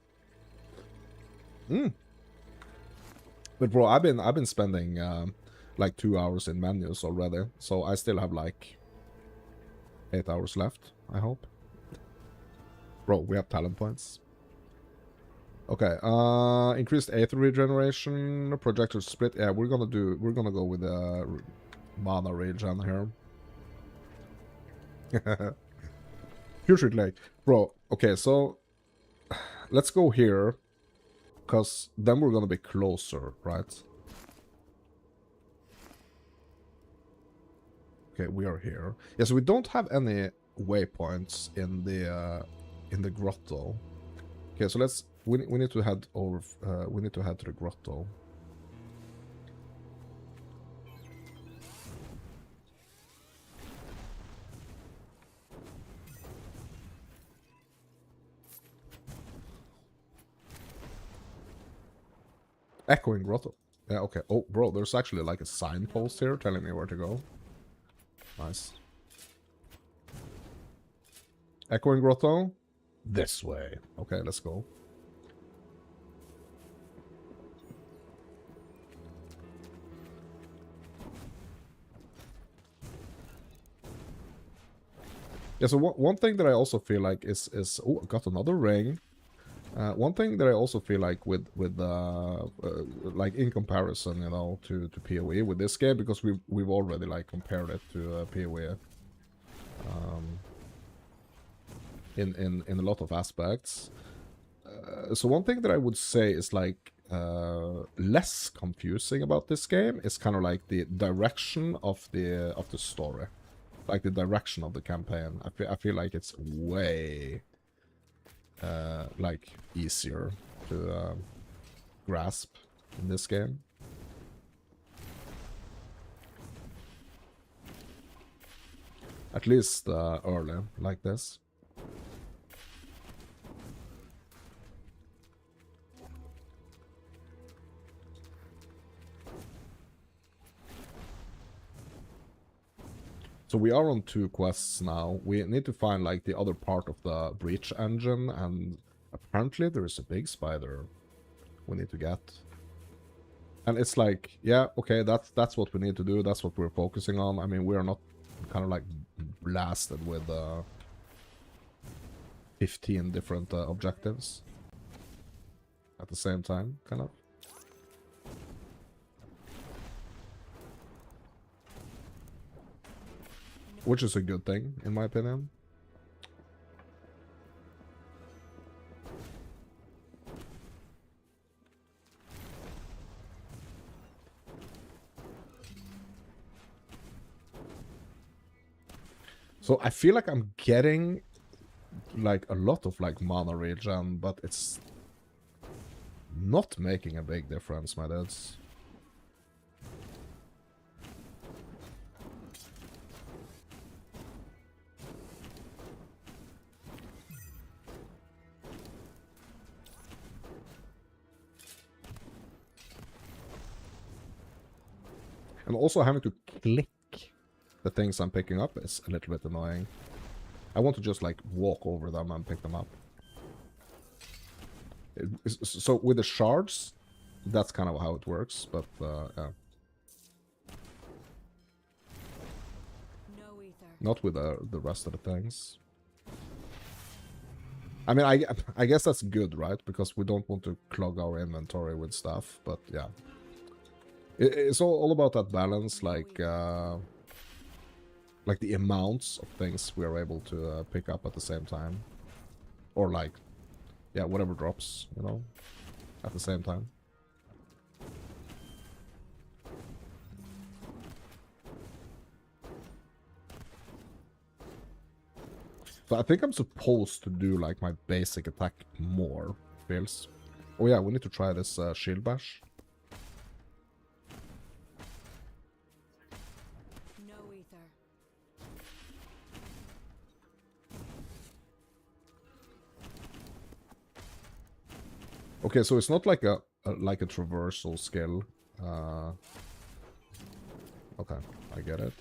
But bro, I've been spending like 2 hours in menus already, so I still have like 8 hours left, I hope. Bro, we have talent points. Okay, increased aether regeneration, projector split. Yeah, we're gonna go with mana regen here. Future Lake. Bro, okay, so let's go here, because then we're gonna be closer, right? Okay, we are here. Yeah, so we don't have any waypoints in the grotto. Okay, so we need to head over. We need to head to the grotto. Echoing grotto. Yeah, okay. Oh, bro, there's actually like a signpost here telling me where to go. Nice. Echoing grotto. This way. Okay, let's go. Yeah, so one thing that I also feel like is oh, I got another ring. One thing that I also feel like with like in comparison, you know, to PoE with this game, because we've already like compared it to PoE in a lot of aspects. So one thing that I would say is like less confusing about this game is kind of like the direction of the story, like the direction of the campaign. I feel like it's way like easier to grasp in this game. At least early, like this. So we are on 2 quests now. We need to find like the other part of the breach engine, and apparently there is a big spider we need to get. And it's like, yeah, okay, that's what we need to do. That's what we're focusing on. I mean, we are not kind of like blasted with 15 different objectives at the same time, kind of. Which is a good thing, in my opinion. So I feel like I'm getting like a lot of like mana regen, but it's not making a big difference, my dudes. And also having to click the things I'm picking up is a little bit annoying. I want to just like walk over them and pick them up. So with the shards, that's kind of how it works, but yeah.
No ether.
Not with the rest of the things. I mean, I guess that's good, right? Because we don't want to clog our inventory with stuff, but yeah. It's all about that balance, like the amounts of things we are able to pick up at the same time. Or like, yeah, whatever drops, you know, at the same time. So I think I'm supposed to do like my basic attack more, feels. Oh yeah, we need to try this shield bash.
No ether.
Okay, so it's not like a traversal skill. Okay, I get it.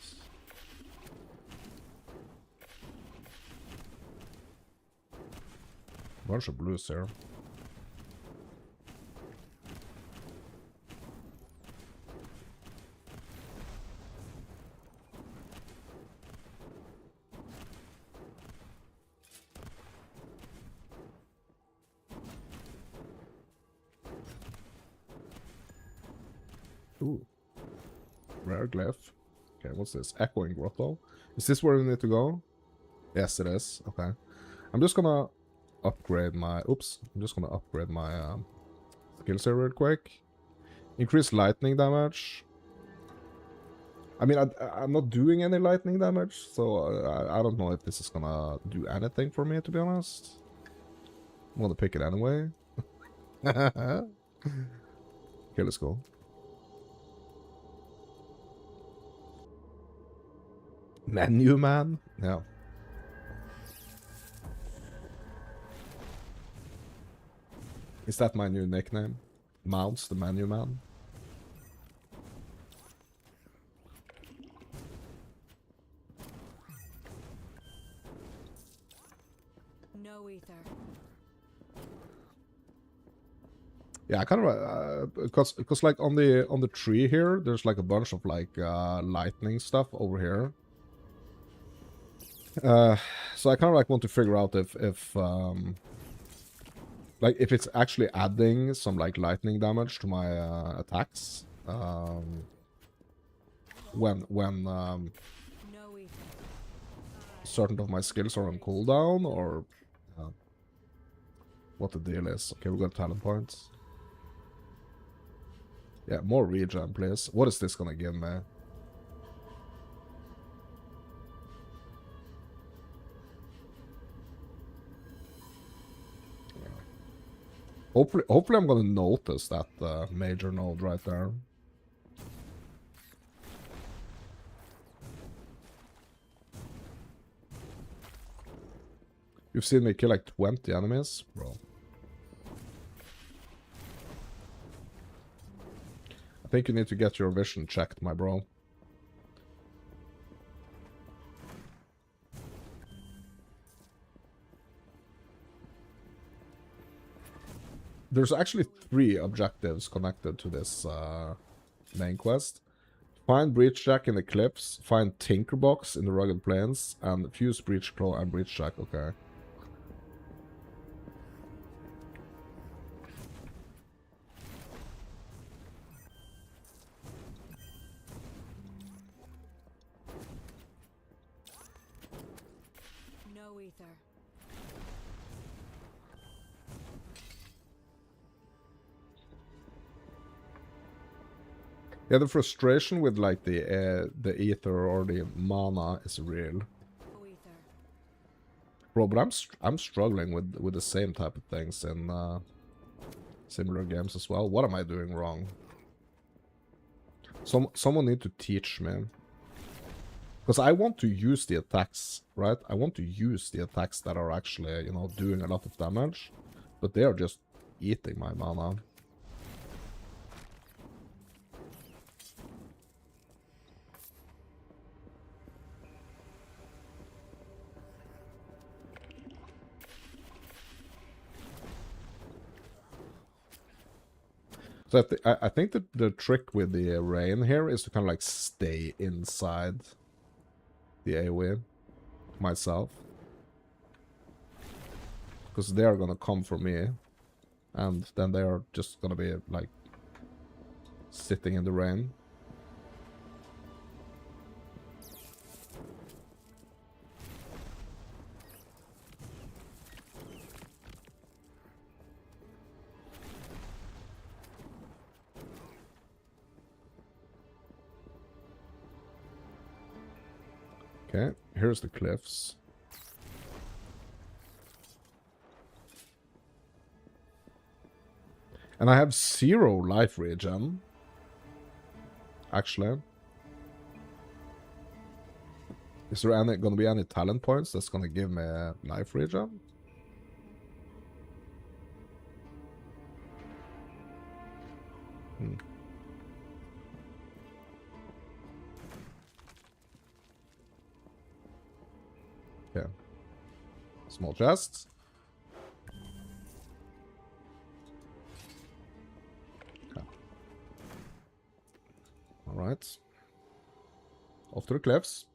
Bunch of blues here. Ooh. Rare glyph. Okay, what's this? Echoing grotto. Is this where we need to go? Yes, it is. Okay. I'm just gonna upgrade my... Oops. I'm just gonna upgrade my skills here real quick. Increase lightning damage. I mean, I'm not doing any lightning damage, so I don't know if this is gonna do anything for me, to be honest. I'm gonna pick it anyway. Okay, let's go. Menu Man? Yeah. Is that my new nickname? Mounts the Menu Man?
No ether.
Yeah, I kind of because like on the tree here, there's like a bunch of like lightning stuff over here. So I kind of like want to figure out if like if it's actually adding some like lightning damage to my attacks when
No ether.
certain of my skills are on cooldown, or what the deal is. Okay, we got talent points. Yeah, more regen, please. What is this gonna give me? Hopefully I'm gonna notice that major node right there. You've seen me kill like 20 enemies? Bro. I think you need to get your vision checked, my bro. There's actually 3 objectives connected to this main quest. Find Breachjack in the cliffs, find Tinkerbox in the rugged plains, and fuse Breachclaw and Breachjack. Okay.
No ether.
Yeah, the frustration with like the ether or the mana is real,
No ether.
bro. But I'm struggling with the same type of things in similar games as well. What am I doing wrong? Someone need to teach me, because I want to use the attacks, right? I want to use the attacks that are actually, you know, doing a lot of damage, but they are just eating my mana. So I think that the trick with the rain here is to kind of like stay inside the AoE myself, because they are gonna come for me, and then they are just gonna be like sitting in the rain. Okay, here's the cliffs. And I have 0 life regen. Actually. Is there gonna be any talent points that's gonna give me a life regen? Okay. Small chests. Okay. Alright. Off to the cliffs.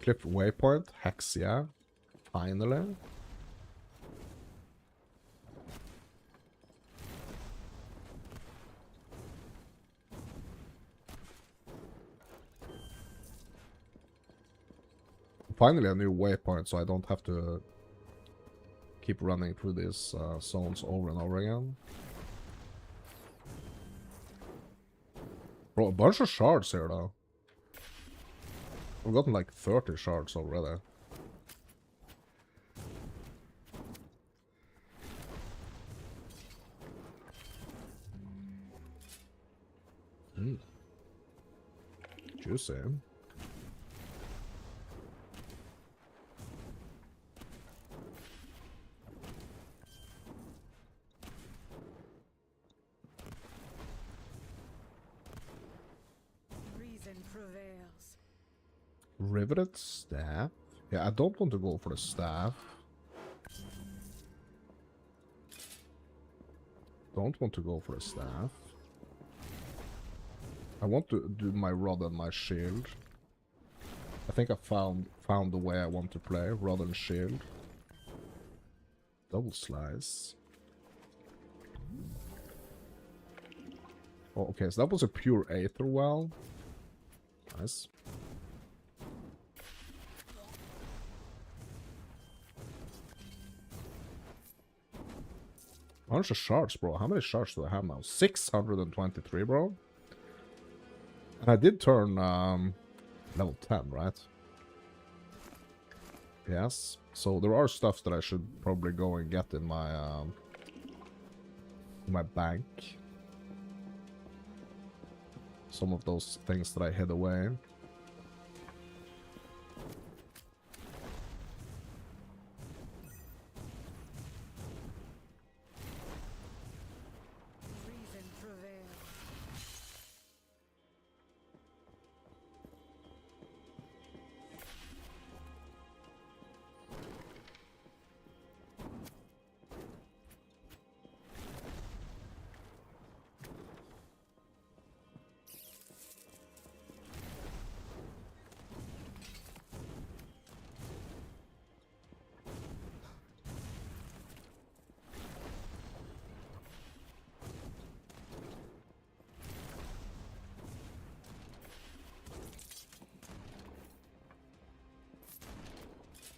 Clip waypoint. Hex, yeah. Finally. Finally a new waypoint, so I don't have to keep running through these zones over and over again. Bro, a bunch of shards here though. We've gotten like 30 shards already. Juicy.
Reason prevails.
Riveted staff? Yeah, I don't want to go for the staff. Don't want to go for the staff. I want to do my rod and my shield. I think I found the way I want to play. Rod and shield. Double slice. Oh, okay, so that was a pure aether well. Nice. Bunch of shards, bro. How many shards do I have now? 623, bro. And I did turn level 10, right? Yes. So there are stuff that I should probably go and get in my bank. Some of those things that I hid away.
Reason prevails.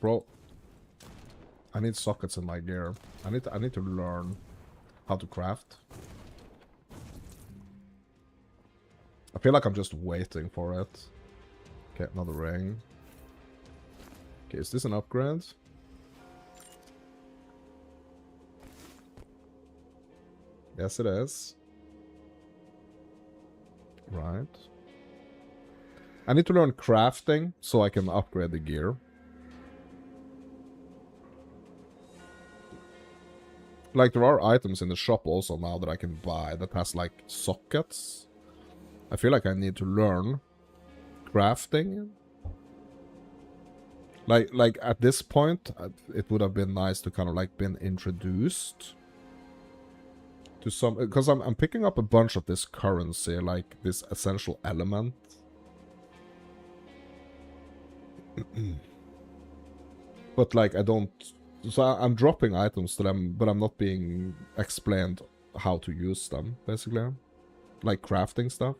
Bro, I need sockets in my gear. I need to learn how to craft. I feel like I'm just waiting for it. Okay, another ring. Okay, is this an upgrade? Yes, it is. Right. I need to learn crafting so I can upgrade the gear. Like, there are items in the shop also now that I can buy that has, like, sockets. I feel like I need to learn crafting. Like at this point, it would have been nice to kind of, like, been introduced to some... Because I'm picking up a bunch of this currency, like, this essential element. But, like, I don't... So I'm dropping items to them, but I'm not being explained how to use them, basically. Like crafting stuff.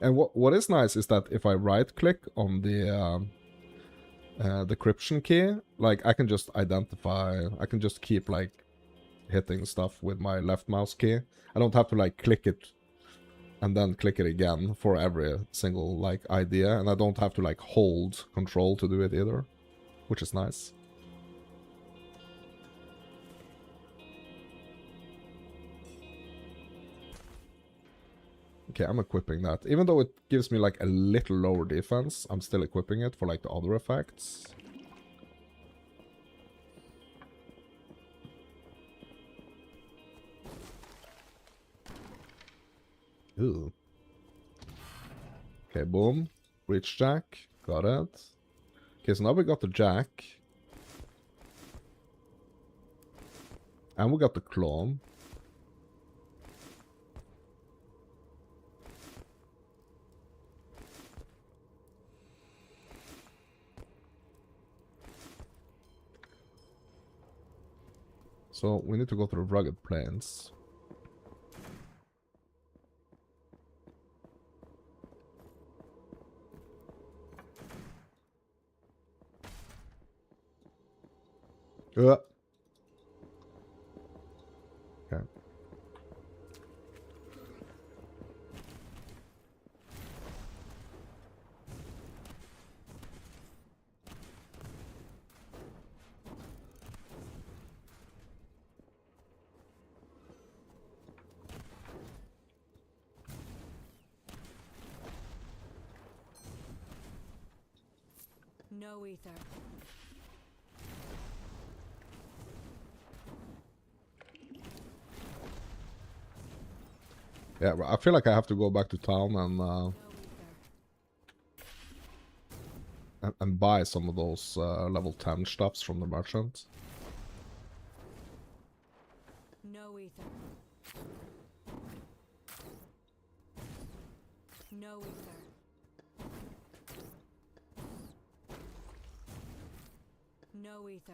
And what is nice is that if I right-click on the decryption key, like, I can just identify... I can just keep, like, hitting stuff with my left mouse key. I don't have to, like, click it and then click it again for every single, like, idea. And I don't have to, like, hold control to do it either, which is nice. Okay, I'm equipping that. Even though it gives me, like, a little lower defense, I'm still equipping it for, like, the other effects. Ooh. Okay, boom. Reach jack. Got it. Okay, so now we got the jack. And we got the clone. So we need to go to the rugged plains. Okay.
No ether.
Yeah, I feel like I have to go back to town and
No ether.
and buy some of those level 10 stuffs from the merchant.
No ether. No ether. No ether.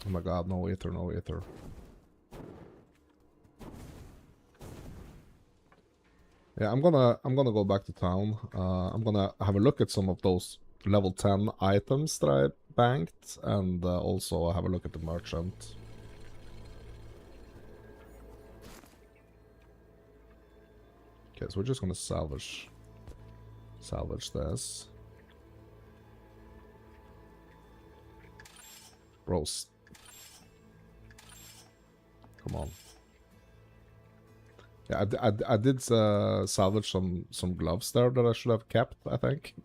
Oh my god, no ether, no ether. Yeah, I'm gonna go back to town. I'm gonna have a look at some of those level 10 items that I banked, and also have a look at the merchant. Okay, so we're just gonna salvage this. Bros. Come on. Yeah, I did salvage some gloves there that I should have kept, I think.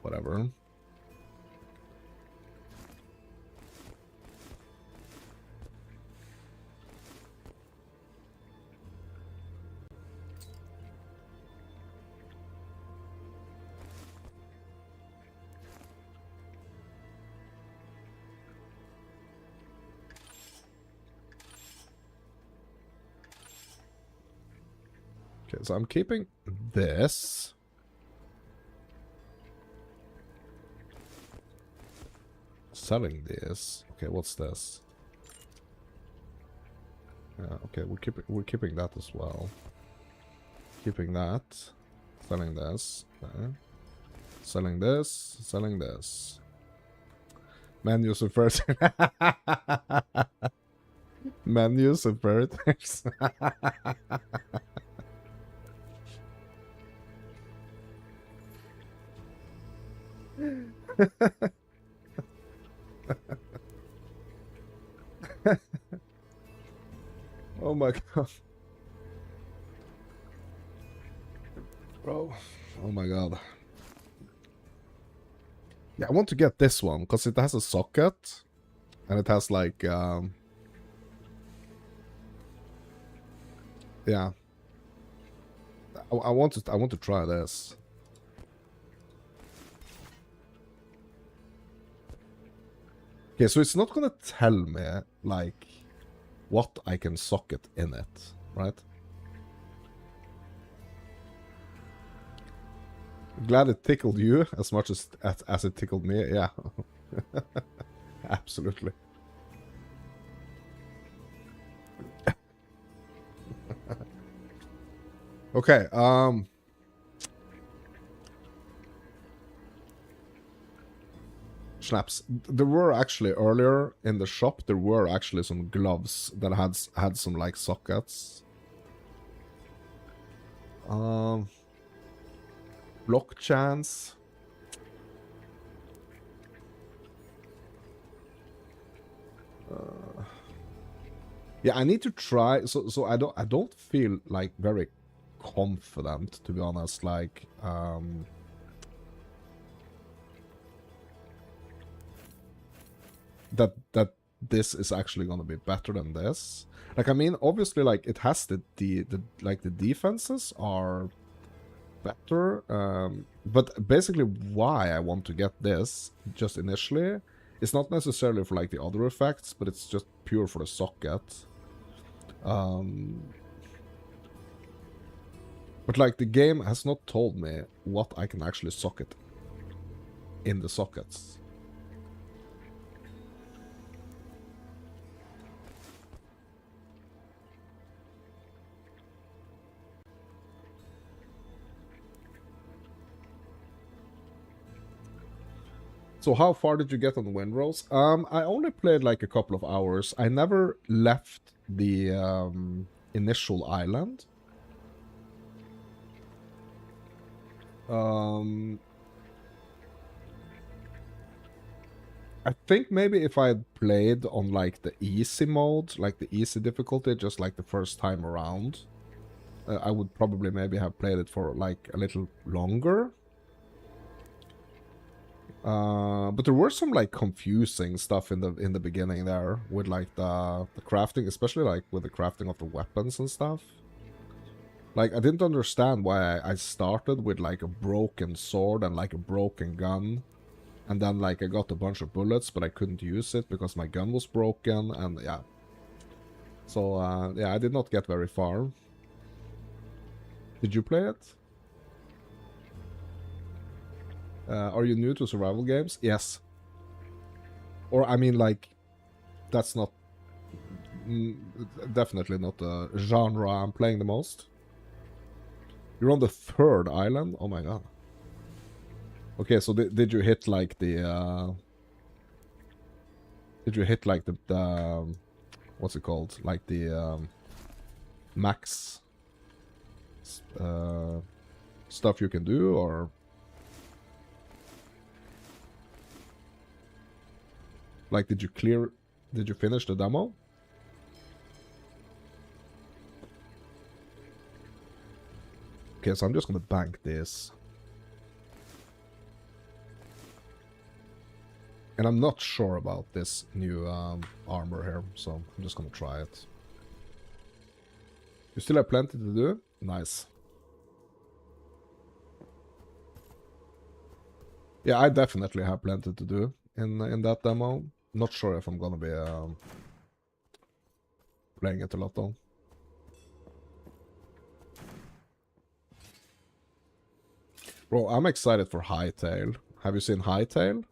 Whatever. Okay, so I'm keeping this. Selling this. Okay, what's this? Yeah, okay, we're keeping that as well. Keeping that. Selling this. Okay. Selling this. Selling this. Menus of first. Menus of birthdays. Oh my god. Bro. Oh my god. Yeah, I want to get this one, because it has a socket. And it has like, yeah. I want to try this. Okay, so it's not gonna tell me, like, what I can socket in it, right? Glad it tickled you as much as it tickled me, yeah. Absolutely. Okay, Snaps. There were actually earlier in the shop, there were actually some gloves that had some like sockets. Block chance. Yeah, I need to try. So I don't feel like very confident, to be honest. Like that this is actually gonna be better than this. Like, I mean, obviously, like, it has the like, the defenses are better, but basically why I want to get this, just initially, it's not necessarily for, like, the other effects, but it's just pure for the socket. But, like, the game has not told me what I can actually socket in the sockets. So how far did you get on Windrose? I only played like a couple of hours. I never left the initial island. I think maybe if I had played on like the easy mode, like the easy difficulty, just like the first time around, I would probably maybe have played it for like a little longer. But there were some like confusing stuff in the beginning there with like the crafting, especially like with the crafting of the weapons and stuff. Like, I didn't understand why I started with like a broken sword and like a broken gun, and then like I got a bunch of bullets, but I couldn't use it because my gun was broken, and yeah. So yeah, I did not get very far. Did you play it? Are you new to survival games? Yes. Or, I mean, like, that's not... definitely not the genre I'm playing the most. You're on the 3rd island? Oh my god. Okay, so did you hit, like, the... did you hit, like, the what's it called? Like, the max... stuff you can do, or... Like, did you finish the demo? Okay, so I'm just gonna bank this. And I'm not sure about this new armor here, so I'm just gonna try it. You still have plenty to do? Nice. Yeah, I definitely have plenty to do in that demo. Not sure if I'm gonna be playing it a lot though. Bro, I'm excited for Hightail. Have you seen Hightail?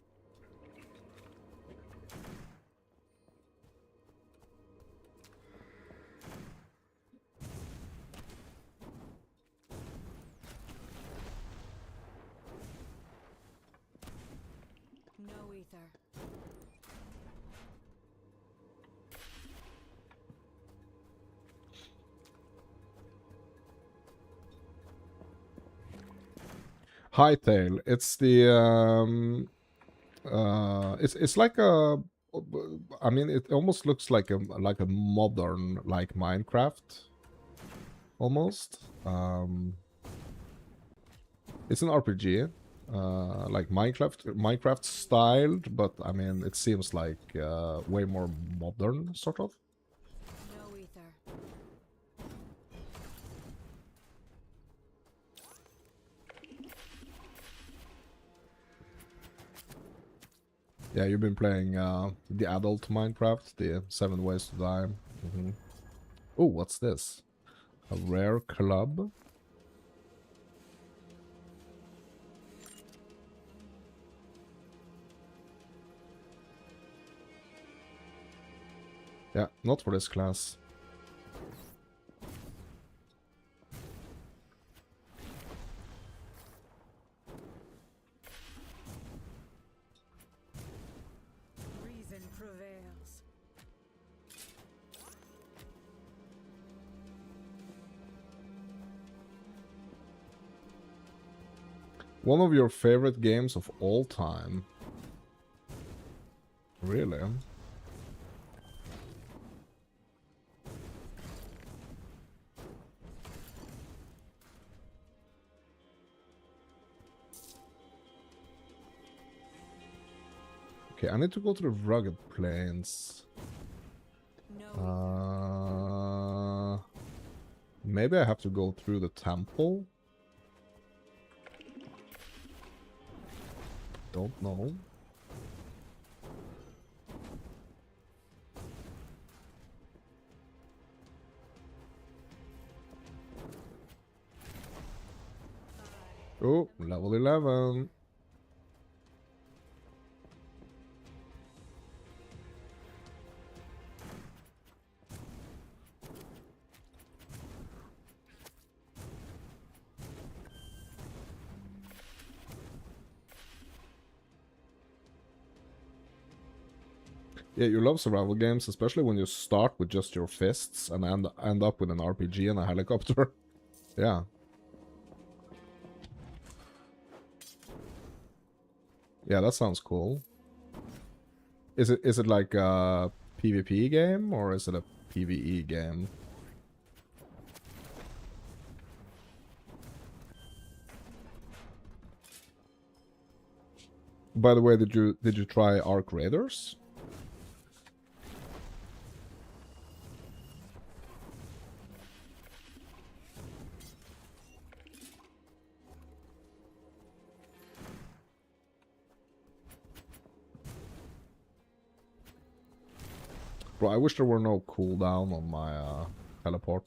No ether.
Hightail. It's the it's like a, I mean, it almost looks like a modern like Minecraft almost. It's an RPG, like Minecraft styled, but I mean it seems like way more modern sort of.
No ether.
Yeah, you've been playing the adult Minecraft, the 7 Ways to Die. Oh, what's this? A rare club? Yeah, not for this class.
Reason prevails.
One of your favorite games of all time? Really? Okay, I need to go to the rugged plains. Maybe I have to go through the temple. Don't know. Oh, level 11. Yeah, you love survival games, especially when you start with just your fists and end up with an RPG and a helicopter. Yeah. Yeah, that sounds cool. Is it like a PvP game or is it a PvE game? By the way, did you try Arc Raiders? Bro, I wish there were no cooldown on my teleport.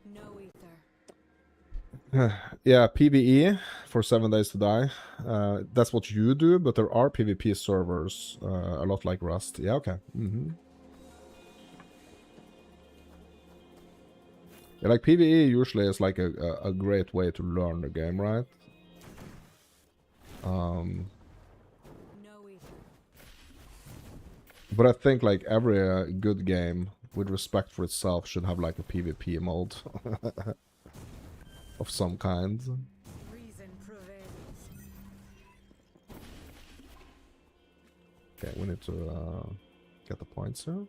No ether.
Yeah, PvE for 7 days to die. That's what you do, but there are PvP servers, a lot like Rust. Yeah, okay. Yeah, like PvE usually is like a great way to learn the game, right?
No ether.
But I think like every good game with respect for itself should have like a PvP mode of some kind.
Reason prevails.
Okay, we need to get the points here.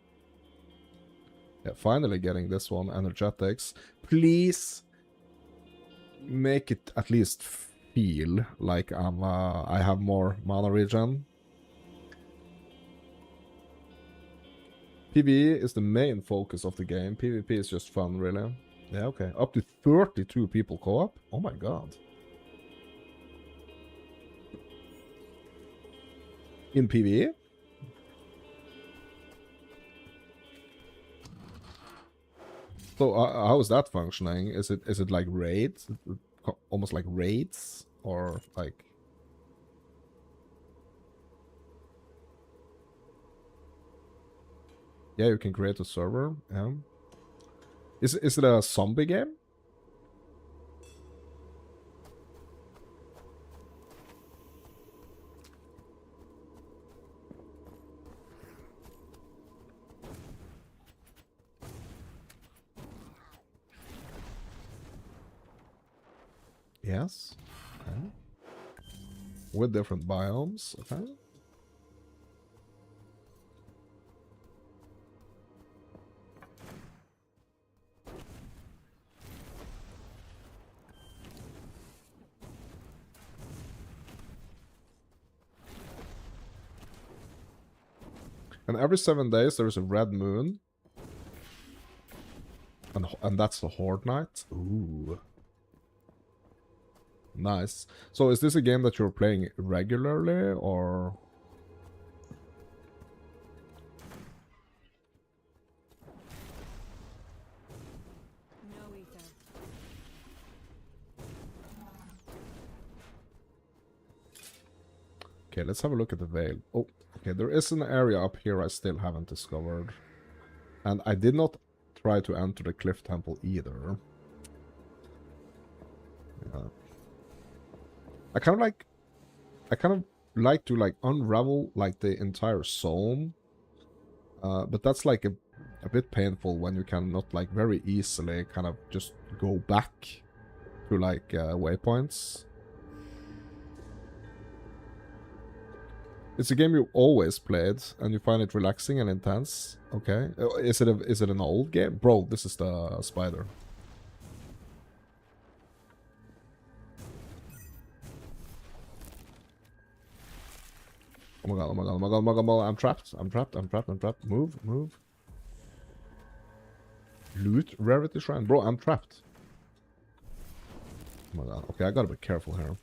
Yeah, finally getting this one, energetics. Please make it at least feel like I have more mana regen. PvE is the main focus of the game. PvP is just fun, really. Yeah, okay. Up to 32 people co-op? Oh my god. In PvE? So how is that functioning? Is it like raids? Almost like raids? Or like... Yeah, you can create a server. Yeah. Is it a zombie game? Yes. Okay. With different biomes. Okay. And every 7 days there is a red moon. And that's the Horde Night. Ooh. Nice. So is this a game that you're playing regularly, or...
No ether.
Okay, let's have a look at the Veil. Oh, okay, there is an area up here I still haven't discovered. And I did not try to enter the Cliff Temple either. Yeah. I kind of like to like unravel like the entire zone. But that's like a bit painful when you cannot like very easily kind of just go back to like waypoints. It's a game you always played and you find it relaxing and intense. Okay. Is it an old game? Bro, this is the spider. Oh my god, oh my god, oh my god, oh my god, oh my god. I'm trapped. Move. Loot rarity shrine? Bro, I'm trapped. Oh my god. Okay, I gotta be careful here.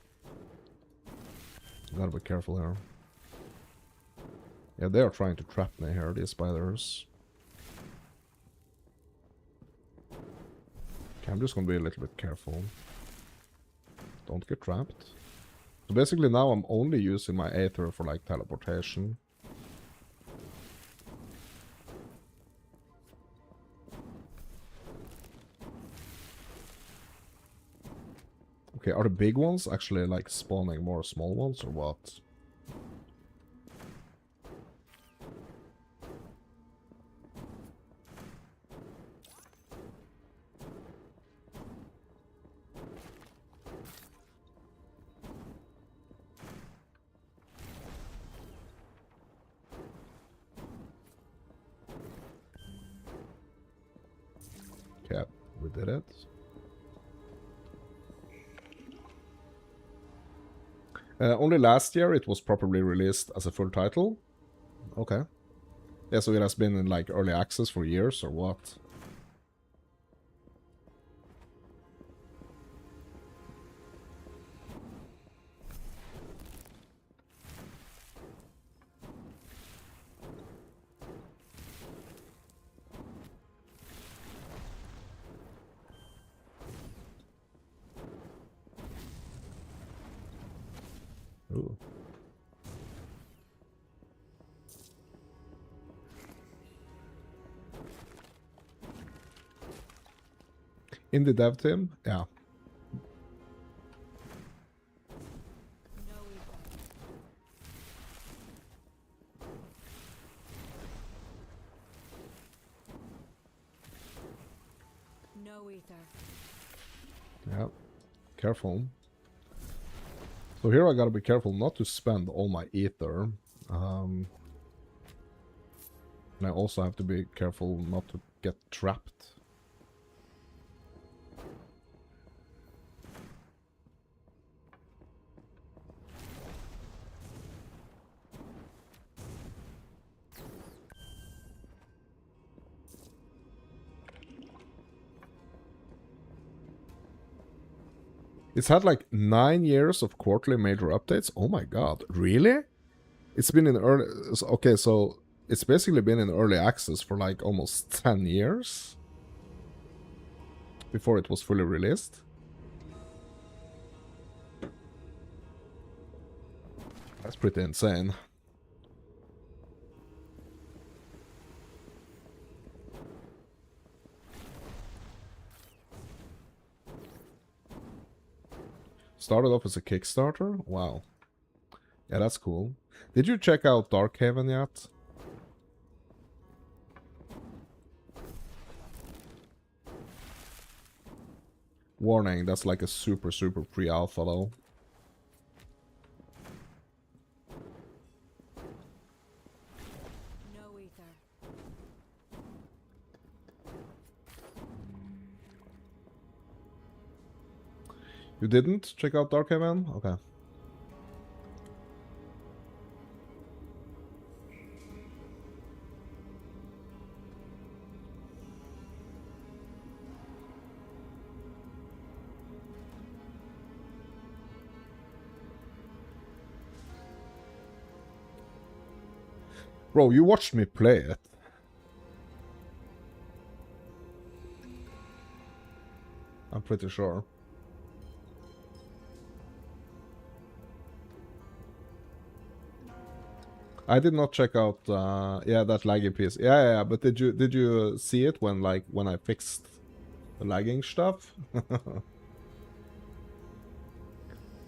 Gotta be careful here. Yeah, they are trying to trap me here, these spiders. Okay, I'm just gonna be a little bit careful. Don't get trapped. So basically now I'm only using my Aether for like teleportation. Okay, are the big ones actually like spawning more small ones or what? Okay, we did it. Only last year it was properly released as a full title. Okay. Yeah, so it has been in like early access for years or what? Ooh. In the dev team? Yeah.
No ether.
Yeah. Careful. So here I gotta be careful not to spend all my ether. And I also have to be careful not to get trapped. It's had like 9 years of quarterly major updates. Oh my god, really? It's been in early... Okay, so it's basically been in early access for like almost 10 years before it was fully released. That's pretty insane. Started off as a Kickstarter? Wow. Yeah, that's cool. Did you check out Darkhaven yet? Warning, that's like a super pre-alpha though.
No ether.
You didn't check out Darkhaven? Okay. Bro, you watched me play it. I'm pretty sure. I did not check out yeah, that laggy piece. Yeah, but did you see it when I fixed the lagging stuff?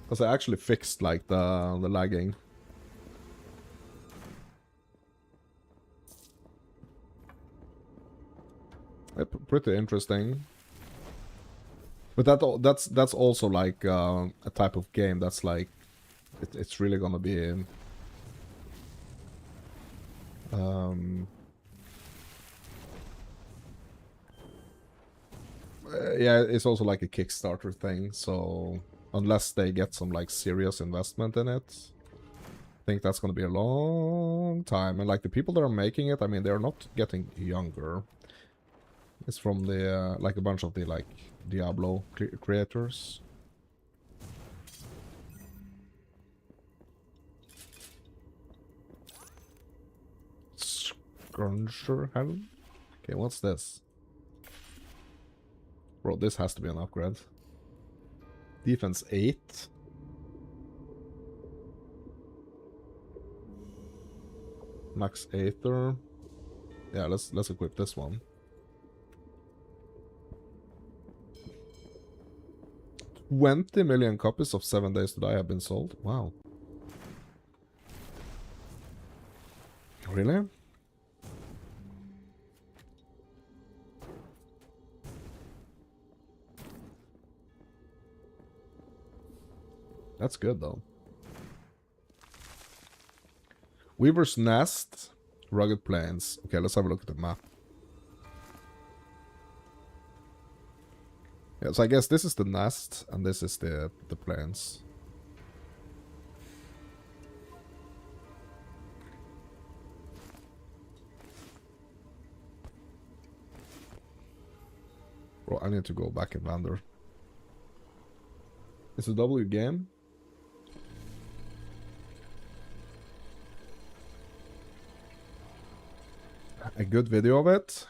Because I actually fixed like the lagging. Pretty interesting. But that's also like a type of game that's like it's really gonna be yeah, it's also like a Kickstarter thing, so unless they get some like serious investment in it, I think that's gonna be a long time. And like the people that are making it, I mean, they're not getting younger. It's from the like a bunch of the like Diablo creators. Scrunger Helm? Okay, what's this? Bro, this has to be an upgrade. Defense 8. Max Aether. Yeah, let's equip this one. 20 million copies of 7 Days to Die have been sold. Wow. Really? That's good though. Weaver's Nest, Rugged Plains. Okay, let's have a look at the map. Yeah, so I guess this is the nest and this is the plains. Bro, I need to go back and wander. It's a W game. A good video of it.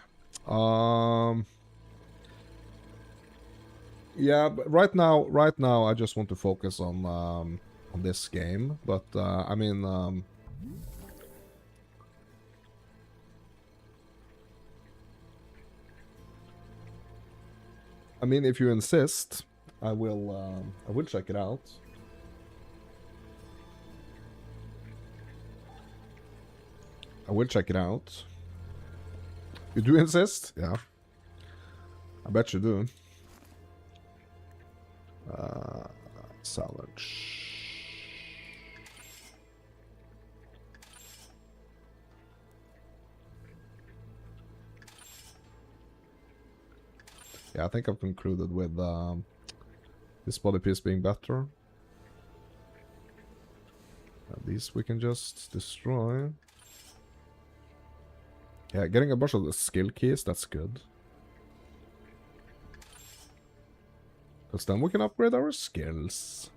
Yeah, but right now I just want to focus on this game. But I mean, if you insist, I will check it out. I will check it out. You do insist? Yeah. I bet you do. Salvage. Yeah, I think I've concluded with this body piece being better. These we can just destroy. Yeah, getting a bunch of the skill keys, that's good. Because then we can upgrade our skills.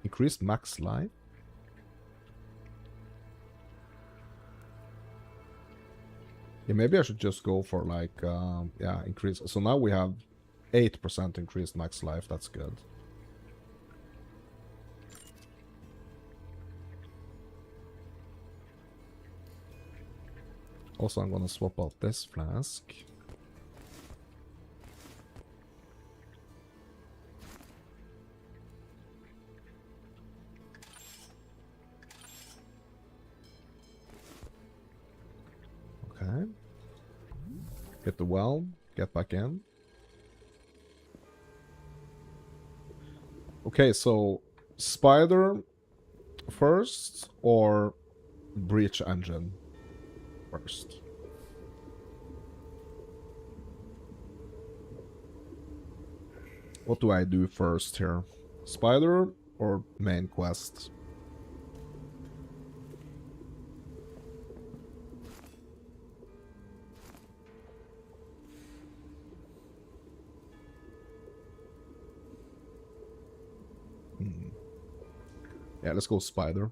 Increased max life. Yeah, maybe I should just go for like, yeah, increase. So now we have 8% increased max life, that's good. Also, I'm gonna swap out this flask. Okay. Hit the well, get back in. Okay, so spider first or breach engine first? What do I do first here? Spider or main quest? Yeah, let's go spider.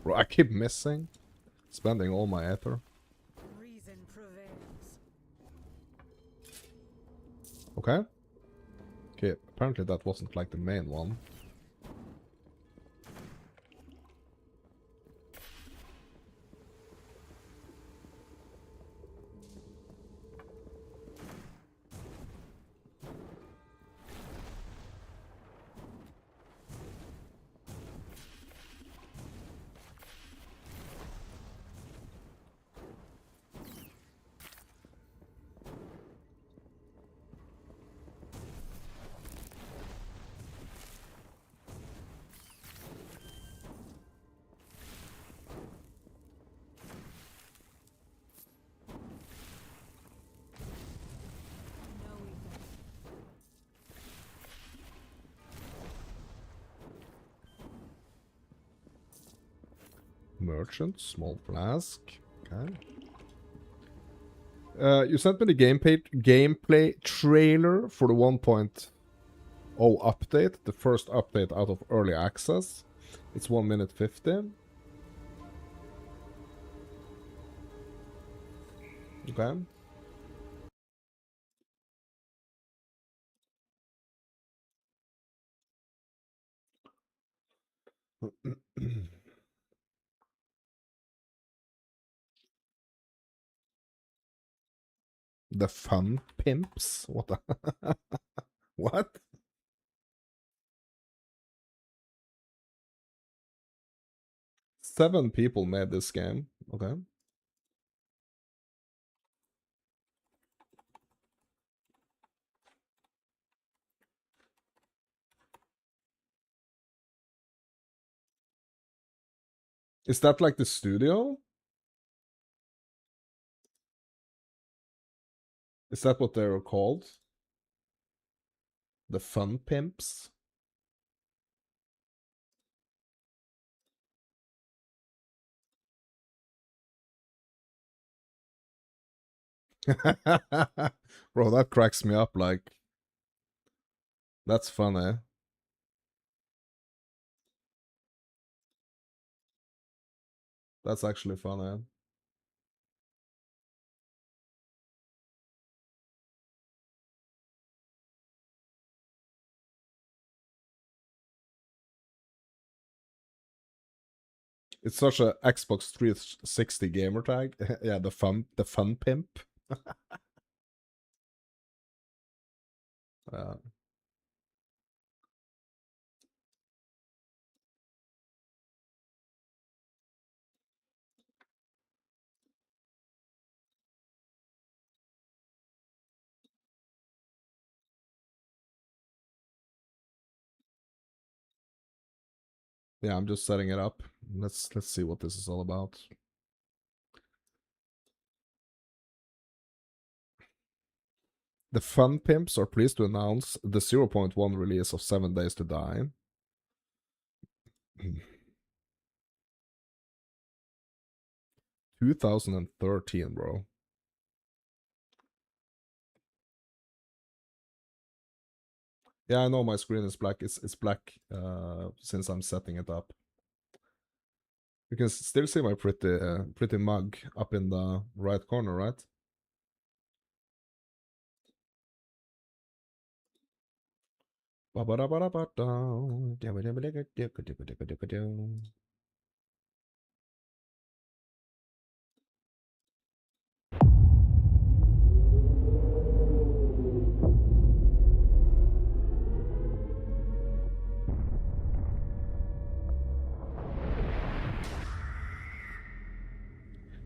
Bro, I keep missing. Spending all my ether.
Reason prevails.
Okay. Okay, apparently that wasn't like the main one. Merchant, small flask. Okay. You sent me the gameplay trailer for the 1.0 update, the first update out of early access. It's 1 minute 50. Okay. The fun pimps? What the what? Seven people made this game. Okay. Is that like the studio? Is that what they're called? The fun pimps? Bro, that cracks me up. Like, that's funny. That's actually funny. It's such a Xbox 360 gamer tag. Yeah, the fun pimp. Uh, yeah, I'm just setting it up. Let's see what this is all about. The Fun Pimps are pleased to announce the 0.1 release of 7 Days to Die. 2013, bro. Yeah, I know my screen is black. It's black since I'm setting it up. You can still see my pretty mug up in the right corner, right?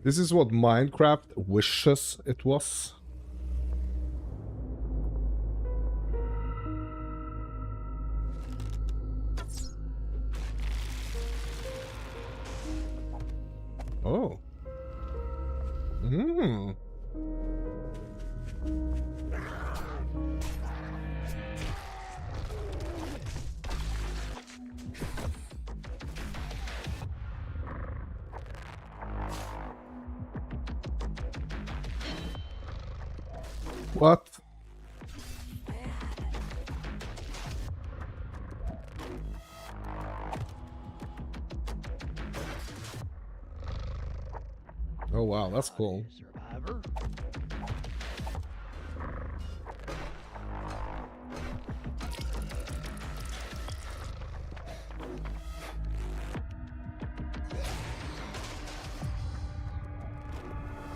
This is what Minecraft wishes it was. Oh. Hmm. What? Oh wow, that's cool.
Survivor.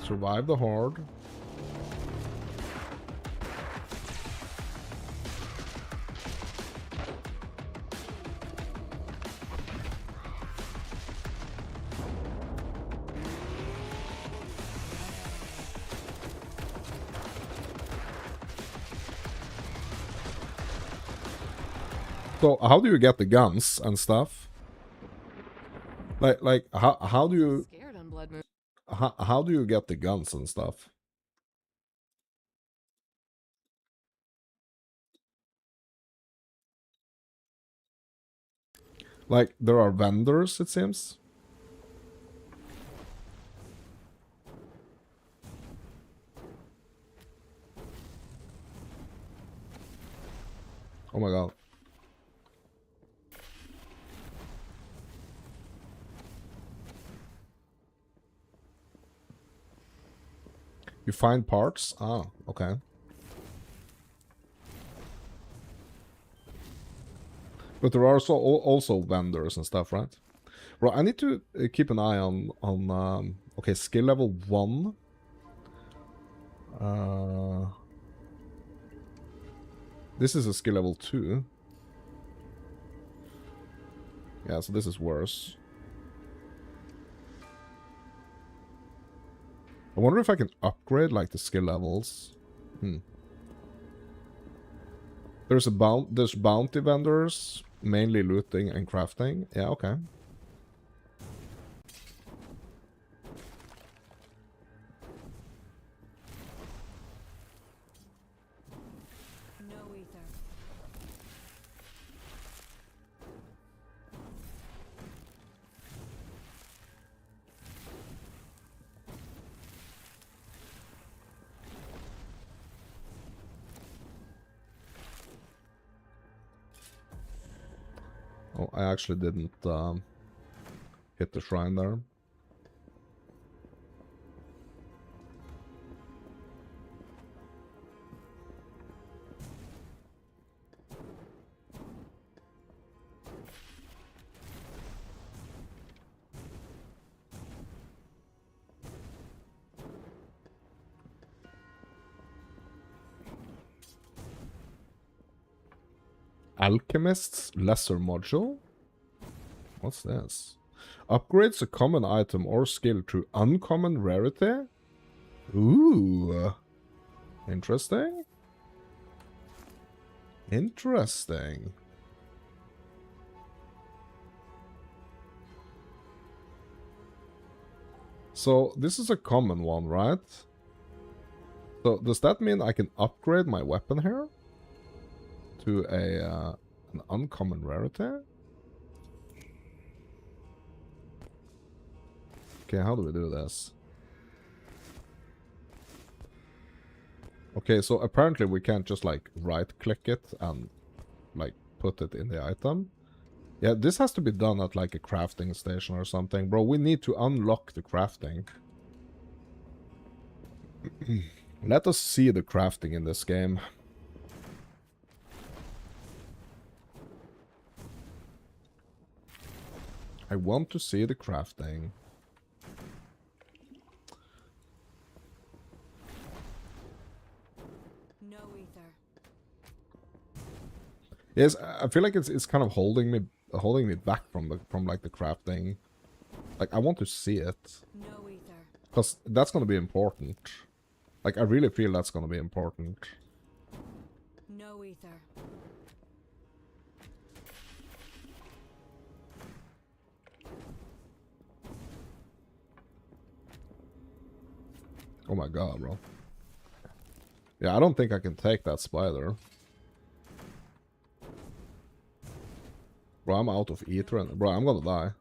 Survive the horde. So how do you get the guns and stuff? Like how do you
Scared on Blood Moon.
how do you get the guns and stuff? Like there are vendors, it seems. Oh my god. You find parts? Ah, okay. But there are also vendors and stuff, right? Bro, I need to keep an eye on okay, skill level 1. This is a skill level 2. Yeah, so this is worse. I wonder if I can upgrade like the skill levels. There's bounty vendors, mainly looting and crafting. Yeah, okay.
No ether.
Oh, I actually didn't hit the shrine there. Alchemist's Lesser Module? What's this? Upgrades a common item or skill to uncommon rarity? Ooh. Interesting. Interesting. So, this is a common one, right? So, does that mean I can upgrade my weapon here? To an uncommon rarity? Okay, how do we do this? Okay, so apparently we can't just like right-click it and like put it in the item. Yeah, this has to be done at like a crafting station or something. Bro, we need to unlock the crafting. Let us see the crafting in this game. I want to see the crafting.
No ether.
Yes, I feel like it's kind of holding me back from like the crafting. Like I want to see it.
No ether.
Because that's gonna be important. Like I really feel that's gonna be important.
No ether.
Oh my god, bro. Yeah, I don't think I can take that spider. Bro, I'm out of ether and bro, I'm gonna die.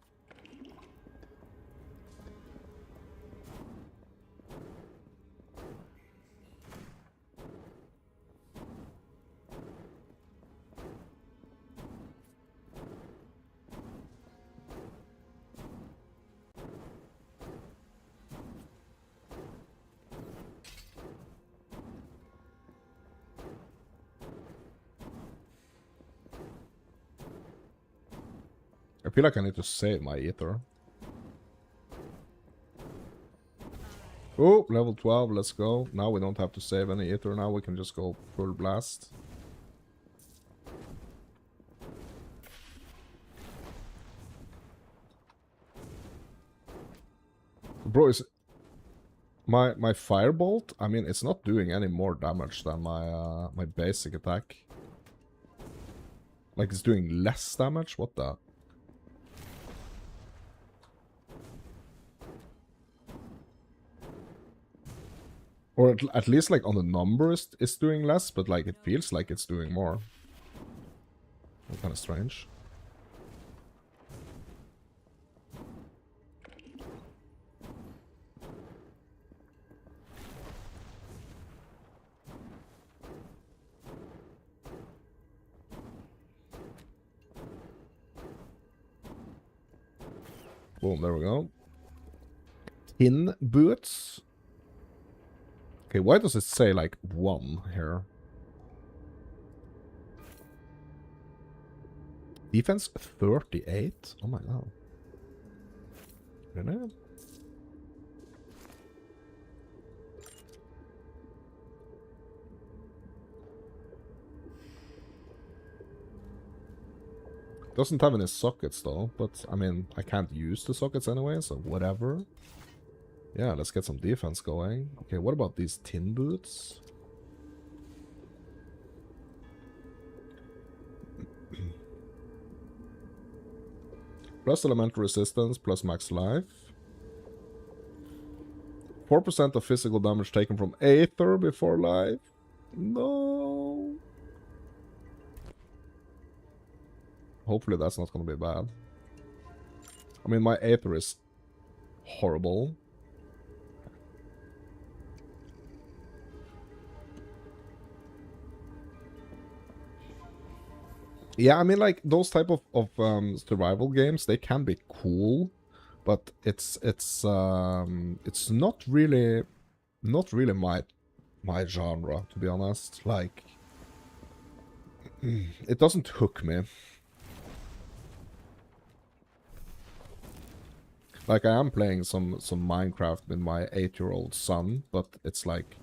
I feel like I need to save my ether. Oh, level 12, let's go. Now we don't have to save any ether, now we can just go full blast. Bro, is my firebolt? I mean, it's not doing any more damage than my my basic attack. Like it's doing less damage? What the? Or at least like on the numbers it's doing less, but like it feels like it's doing more. Kind of strange. Boom, there we go. Tin boots. Okay, why does it say like 1 here? Defense 38? Oh my god. Really? Doesn't have any sockets though, but I mean, I can't use the sockets anyway, so whatever. Yeah, let's get some defense going. Okay, what about these tin boots? Plus elemental resistance, plus max life. 4% of physical damage taken from Aether before life. No. Hopefully that's not gonna be bad. I mean, my Aether is horrible. Yeah, I mean, like, those type of survival games, they can be cool, but it's not really my genre, to be honest. Like, it doesn't hook me. Like, I am playing some Minecraft with my 8-year-old son, but it's like,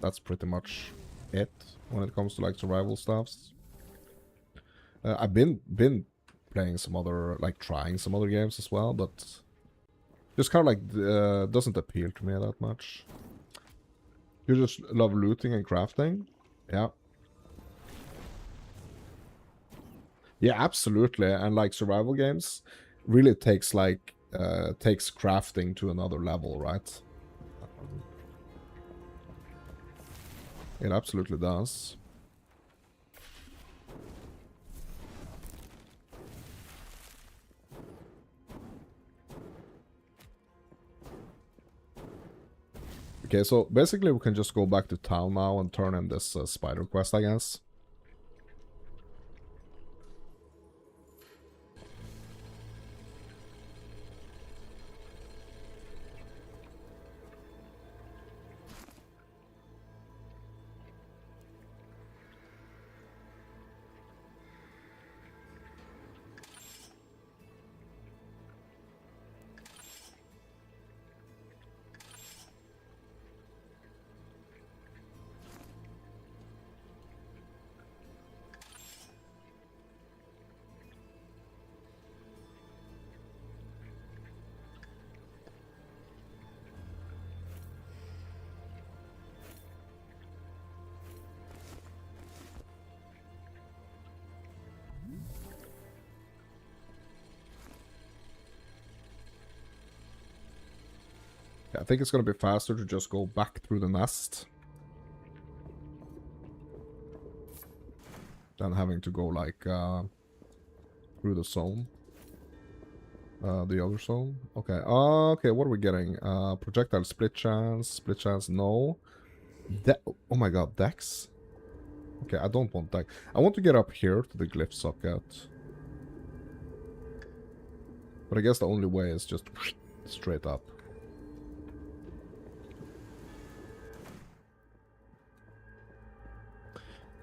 that's pretty much it when it comes to like survival stuffs. I've been playing some other, like, trying some other games as well, but just kind of like doesn't appeal to me that much. You just love looting and crafting? Yeah. Yeah, absolutely. And like survival games really takes like takes crafting to another level, right? It absolutely does. Okay, so basically we can just go back to town now and turn in this spider quest, I guess. Yeah, I think it's gonna be faster to just go back through the nest than having to go like through the zone. The other zone. Okay. Okay, what are we getting? Projectile split chance, no. Oh my god, Dex? Okay, I don't want Dex. I want to get up here to the glyph socket. But I guess the only way is just straight up.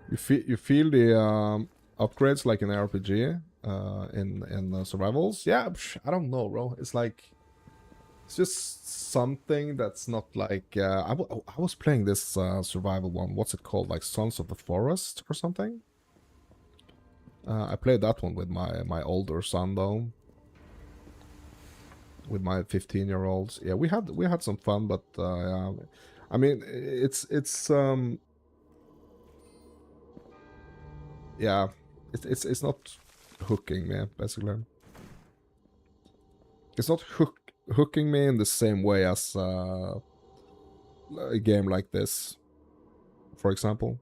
You feel the upgrades like in ARPG, in survivals? Yeah, I don't know, bro. It's like, it's just something that's not like I was playing this survival one. What's it called? Like Sons of the Forest or something. I played that one with my older son though. With my 15-year-olds. Yeah, we had some fun, but yeah, I mean it's yeah, it's not hooking me, basically. It's not hooking me in the same way as a game like this, for example.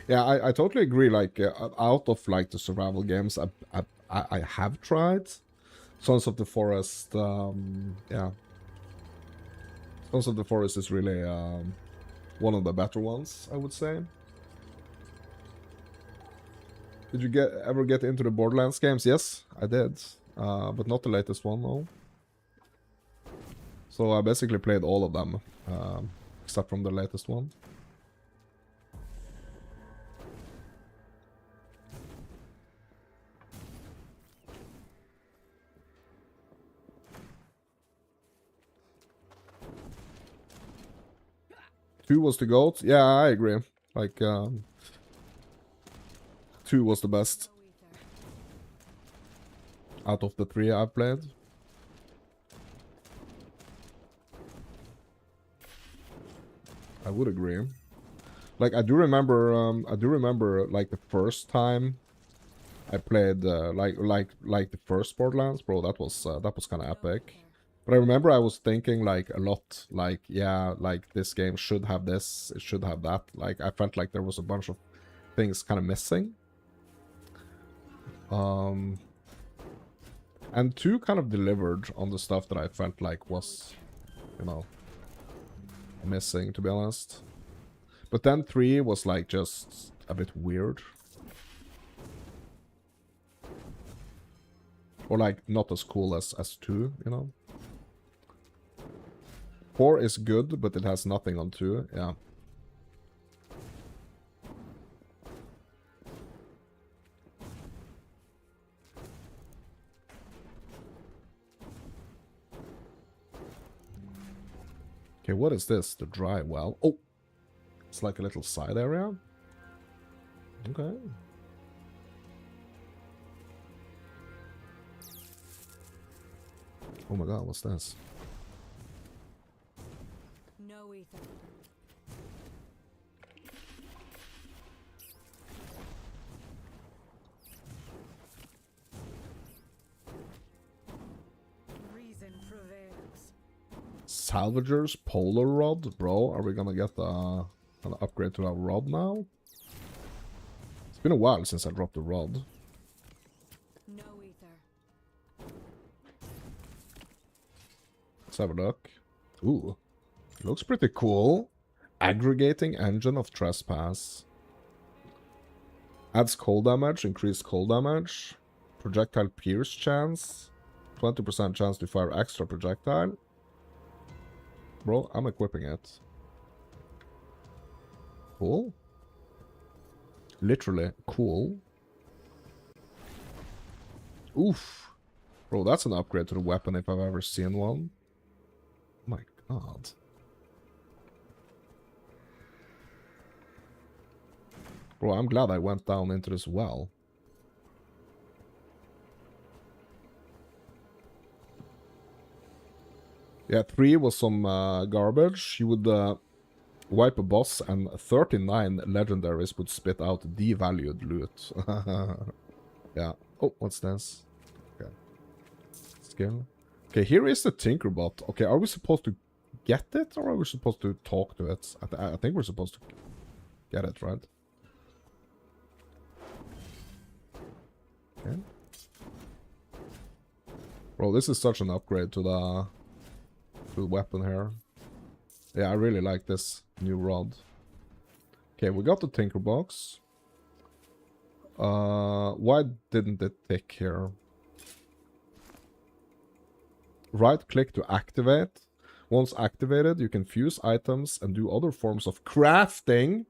Yeah, I totally agree. Like out of like the survival games, I have tried Sons of the Forest. Yeah, Sons of the Forest is really One of the better ones, I would say. Did you ever get into the Borderlands games? Yes, I did. But not the latest one, no. So I basically played all of them, except from the latest one. Two was the GOAT? Yeah, I agree. Like, 2 was the best out of the 3 I've played. I would agree. Like, I do remember, like, the first time I played, like the first Borderlands, bro, that was kind of epic. But I remember I was thinking, like, a lot, like, yeah, like, this game should have this, it should have that. Like, I felt like there was a bunch of things kind of missing. And 2 kind of delivered on the stuff that I felt like was, you know, missing, to be honest. But then 3 was, like, just a bit weird. Or, like, not as cool as 2, you know? 4 is good, but it has nothing on 2, yeah. Okay, what is this? The dry well. Oh! It's like a little side area. Okay. Oh my god, what's this?
No ether. Reason prevails.
Salvager's polar rod? Bro, are we gonna get an upgrade to our rod now? It's been a while since I dropped the rod.
No ether.
Let's have a look. Ooh. Looks pretty cool. Aggregating engine of trespass. Adds cold damage, increased cold damage. Projectile pierce chance. 20% chance to fire extra projectile. Bro, I'm equipping it. Cool. Literally cool. Oof. Bro, that's an upgrade to the weapon if I've ever seen one. My god. Bro, I'm glad I went down into this well. Yeah, 3 was some garbage. You would wipe a boss and 39 legendaries would spit out devalued loot. Yeah. Oh, what's this? Okay. Skill. Okay, here is the Tinkerbot. Okay, are we supposed to get it or are we supposed to talk to it? I think we're supposed to get it, right? Okay. Bro, this is such an upgrade to the weapon here. Yeah, I really like this new rod. Okay, we got the Tinkerbox. Why didn't it tick here? Right click to activate. Once activated, you can fuse items and do other forms of crafting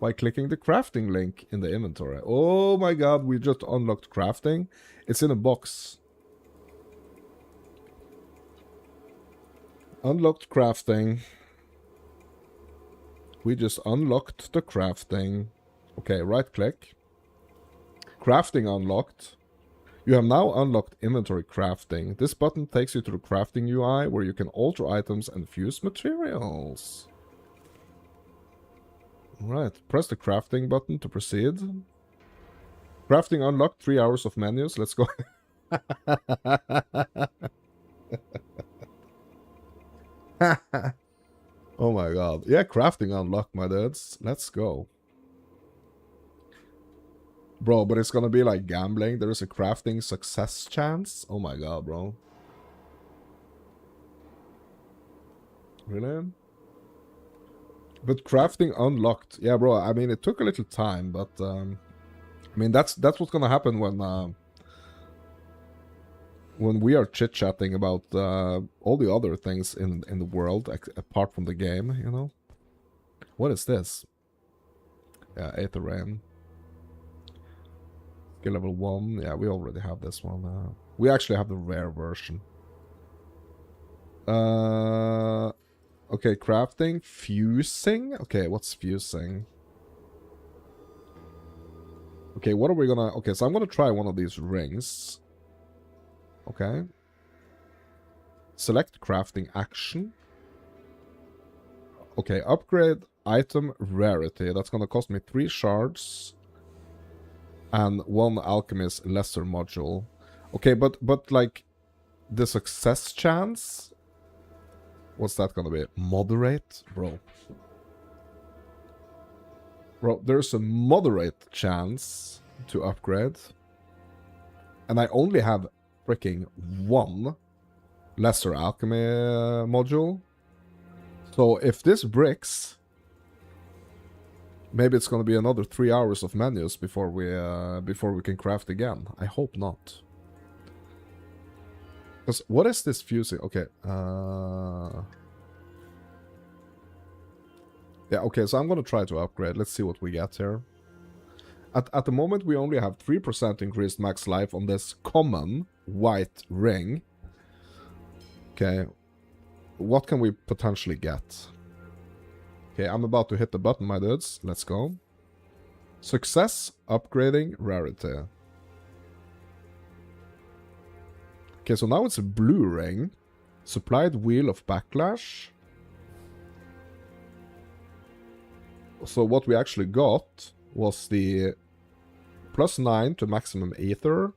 by clicking the crafting link in the inventory. Oh my god, we just unlocked crafting. It's in a box. Unlocked crafting. We just unlocked the crafting. Okay, right click. Crafting unlocked. You have now unlocked inventory crafting. This button takes you to the crafting UI where you can alter items and fuse materials. Alright, press the crafting button to proceed. Crafting unlocked, 3 hours of menus. Let's go. Oh my god. Yeah, crafting unlocked, my dudes. Let's go. Bro, but it's gonna be like gambling. There is a crafting success chance. Oh my god, bro. Really? But crafting unlocked. Yeah, bro, I mean, it took a little time, but, I mean, that's what's gonna happen when we are chit-chatting about all the other things in the world, apart from the game, you know? What is this? Yeah, Aether Rain. Skill level 1. Yeah, we already have this one. We actually have the rare version. Okay, crafting. Fusing? Okay, what's fusing? Okay, what are we gonna... Okay, so I'm gonna try one of these rings. Okay. Select crafting action. Okay, upgrade item rarity. That's gonna cost me 3 shards. And 1 alchemist lesser module. Okay, but like... The success chance... What's that gonna be? Moderate? Bro, there's a moderate chance to upgrade. And I only have freaking 1 lesser alchemy module. So if this bricks, maybe it's gonna be another 3 hours of menus before we can craft again. I hope not. Because what is this fusing? Okay, yeah, okay, so I'm gonna try to upgrade. Let's see what we get here. At the moment, we only have 3% increased max life on this common white ring. Okay, what can we potentially get? Okay, I'm about to hit the button, my dudes. Let's go. Success, upgrading, rarity. Okay, so now it's a blue ring. Supplied wheel of backlash. So what we actually got was the +9 to maximum ether.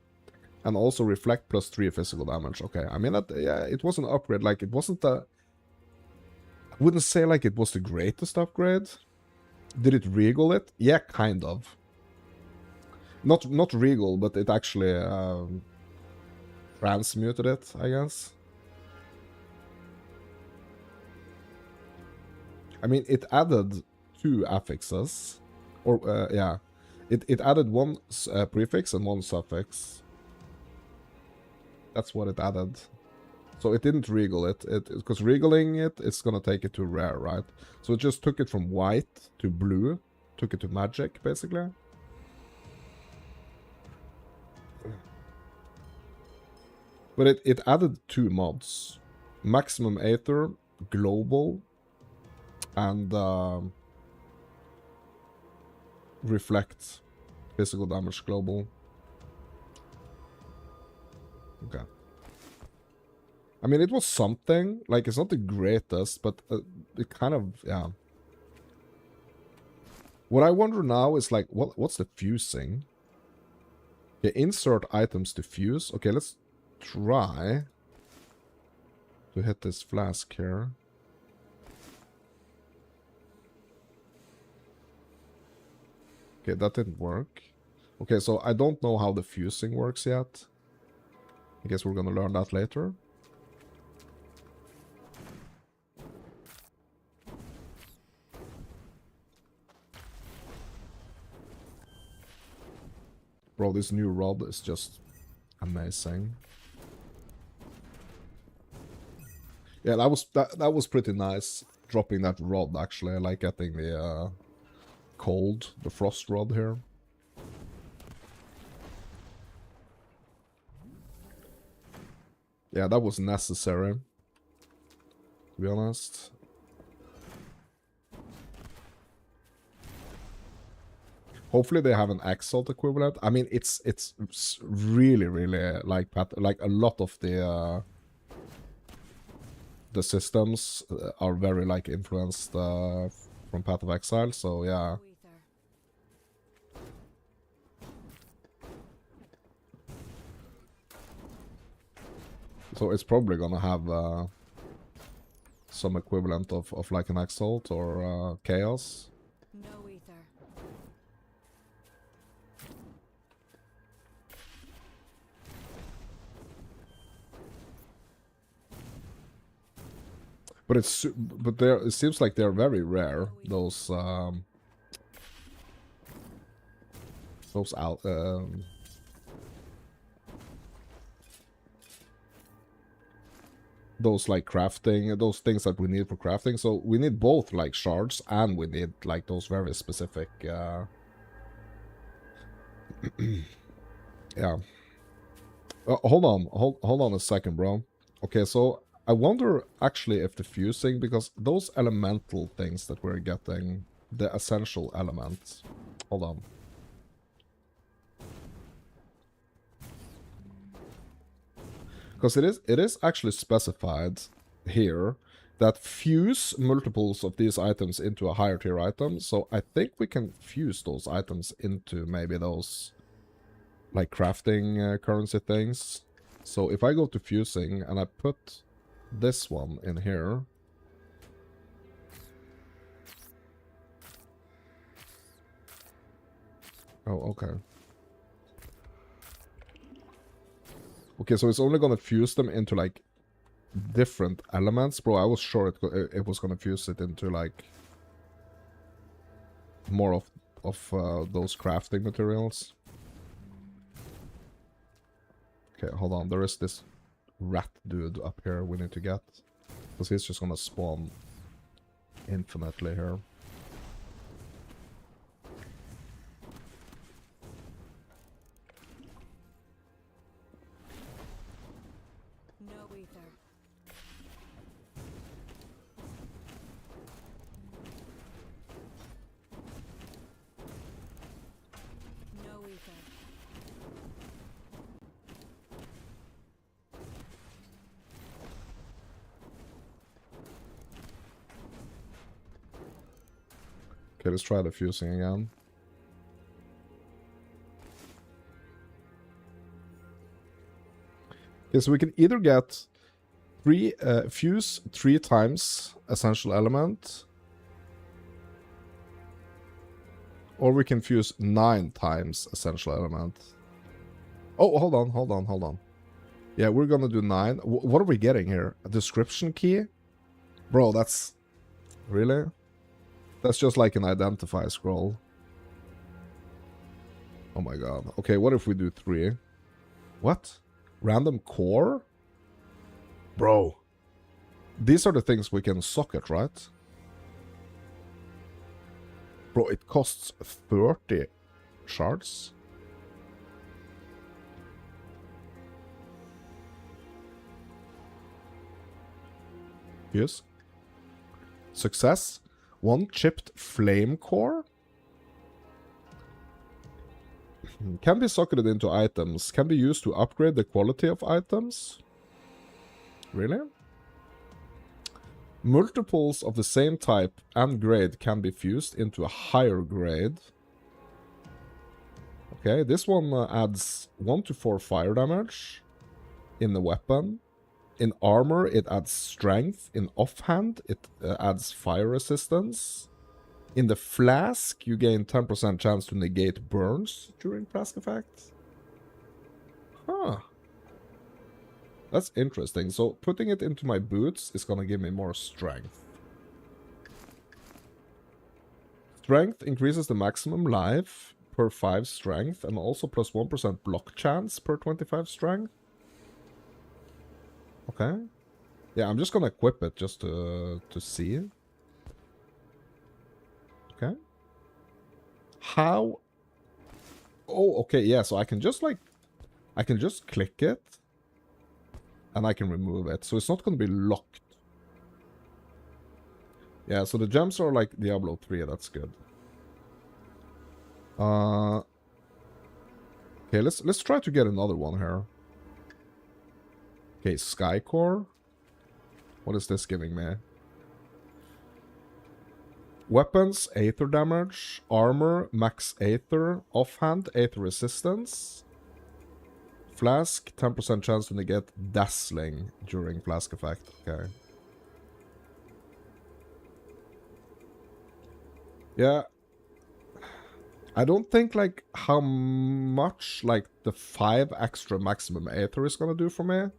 And also reflect +3 physical damage. Okay, I mean, yeah, it was an upgrade. Like, it wasn't the... I wouldn't say like it was the greatest upgrade. Did it regal it? Yeah, kind of. Not regal, but it actually transmuted it, I guess. I mean, it added 2 affixes. Or, yeah. It added 1 prefix and 1 suffix. That's what it added. So it didn't regal it. Because regaling it, it's gonna take it to rare, right? So it just took it from white to blue. Took it to magic, basically. But it added 2 mods. Maximum Aether, Global, and Reflect. Physical damage global. Okay. I mean, it was something. Like, it's not the greatest, but it kind of, yeah. What I wonder now is, like, what's the fusing? Okay, insert items to fuse. Okay, let's try to hit this flask here. Okay, that didn't work. Okay, so I don't know how the fusing works yet. I guess we're gonna learn that later. Bro, this new rod is just amazing. Yeah, that was pretty nice. Dropping that rod, actually. I like getting the the frost rod here. Yeah, that was necessary, to be honest. Hopefully they have an Exalt equivalent. I mean, it's really, really like a lot of the systems are very like influenced from Path of Exile. So yeah. So it's probably gonna have some equivalent of like an Exalt or Chaos.
No ether.
But it seems like they're very rare. Those out those like crafting, those things that we need for crafting. So we need both like shards and we need like those very specific yeah. Hold on a second, bro. Okay, so I wonder actually if the fusing, because those elemental things that we're getting, the essential elements. Hold on. Because it is actually specified here that fuse multiples of these items into a higher tier item. So I think we can fuse those items into maybe those like crafting currency things. So if I go to fusing and I put this one in here. Oh, okay. Okay, so it's only gonna fuse them into like different elements. Bro, I was sure it was gonna fuse it into like more of those crafting materials. Okay, hold on. There is this rat dude up here we need to get. Because he's just gonna spawn infinitely here.
No ether. No ether.
Okay, let's try the fusing again. Okay, so we can either get fuse 3 times essential element, or we can fuse 9 times essential element. Oh, hold on. Yeah, we're gonna do 9. What are we getting here? A description key? Bro, that's... Really? That's just like an identify scroll. Oh my god. Okay, what if we do 3? What? Random core? Bro. These are the things we can socket, right? Bro, it costs 30 shards. Yes. Success. 1 chipped flame core. Can be socketed into items. Can be used to upgrade the quality of items. Really? Multiples of the same type and grade can be fused into a higher grade. Okay, this one adds 1 to 4 fire damage in the weapon. In armor, it adds strength. In offhand, it adds fire resistance. In the flask, you gain 10% chance to negate burns during flask effect. Huh. That's interesting. So putting it into my boots is gonna give me more strength. Strength increases the maximum life per 5 strength and also plus 1% block chance per 25 strength. Okay. Yeah, I'm just gonna equip it just to see. Okay. How? Oh, okay, yeah, so I can just like... I can just click it. And I can remove it. So it's not gonna be locked. Yeah, so the gems are like Diablo 3, that's good. Okay, let's try to get another one here. Okay, Skycore. What is this giving me? Weapons, Aether damage. Armor, max Aether. Offhand, Aether resistance. Flask, 10% chance to negate Dazzling during Flask effect. Okay. Yeah. I don't think, like, how much, like, the 5 extra maximum Aether is gonna do for me.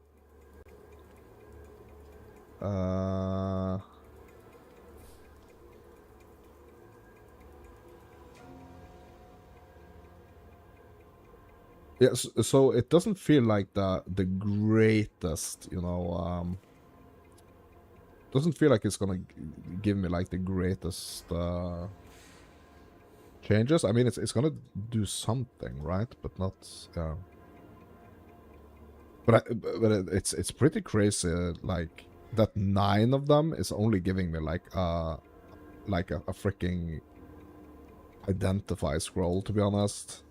Yes, so it doesn't feel like the greatest, you know, doesn't feel like it's gonna give me like the greatest changes. I mean, it's gonna do something, right? But not, yeah. But it's pretty crazy, like that 9 of them is only giving me like a freaking identify scroll, to be honest.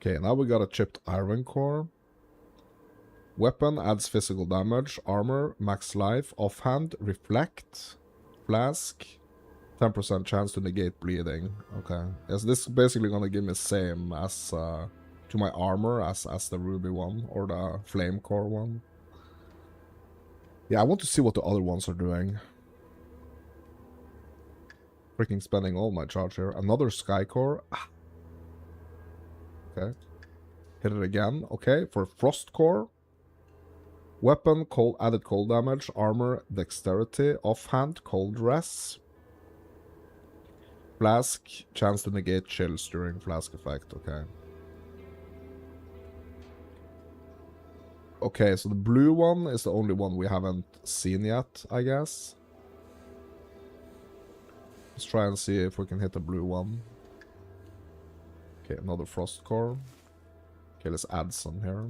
Okay, now we got a chipped iron core. Weapon adds physical damage, armor, max life, offhand, reflect, flask, 10% chance to negate bleeding. Okay, yes, this is basically gonna give me same as to my armor as the ruby one or the flame core one. Yeah, I want to see what the other ones are doing. Freaking spending all my charge here. Another sky core. Ah. Okay. Hit it again. Okay, for frost core. Weapon, cold, added cold damage, armor, dexterity, offhand, cold res. Flask, chance to negate chills during flask effect. Okay. Okay, so the blue one is the only one we haven't seen yet, I guess. Let's try and see if we can hit the blue one. Okay, another frost core. Okay, let's add some here.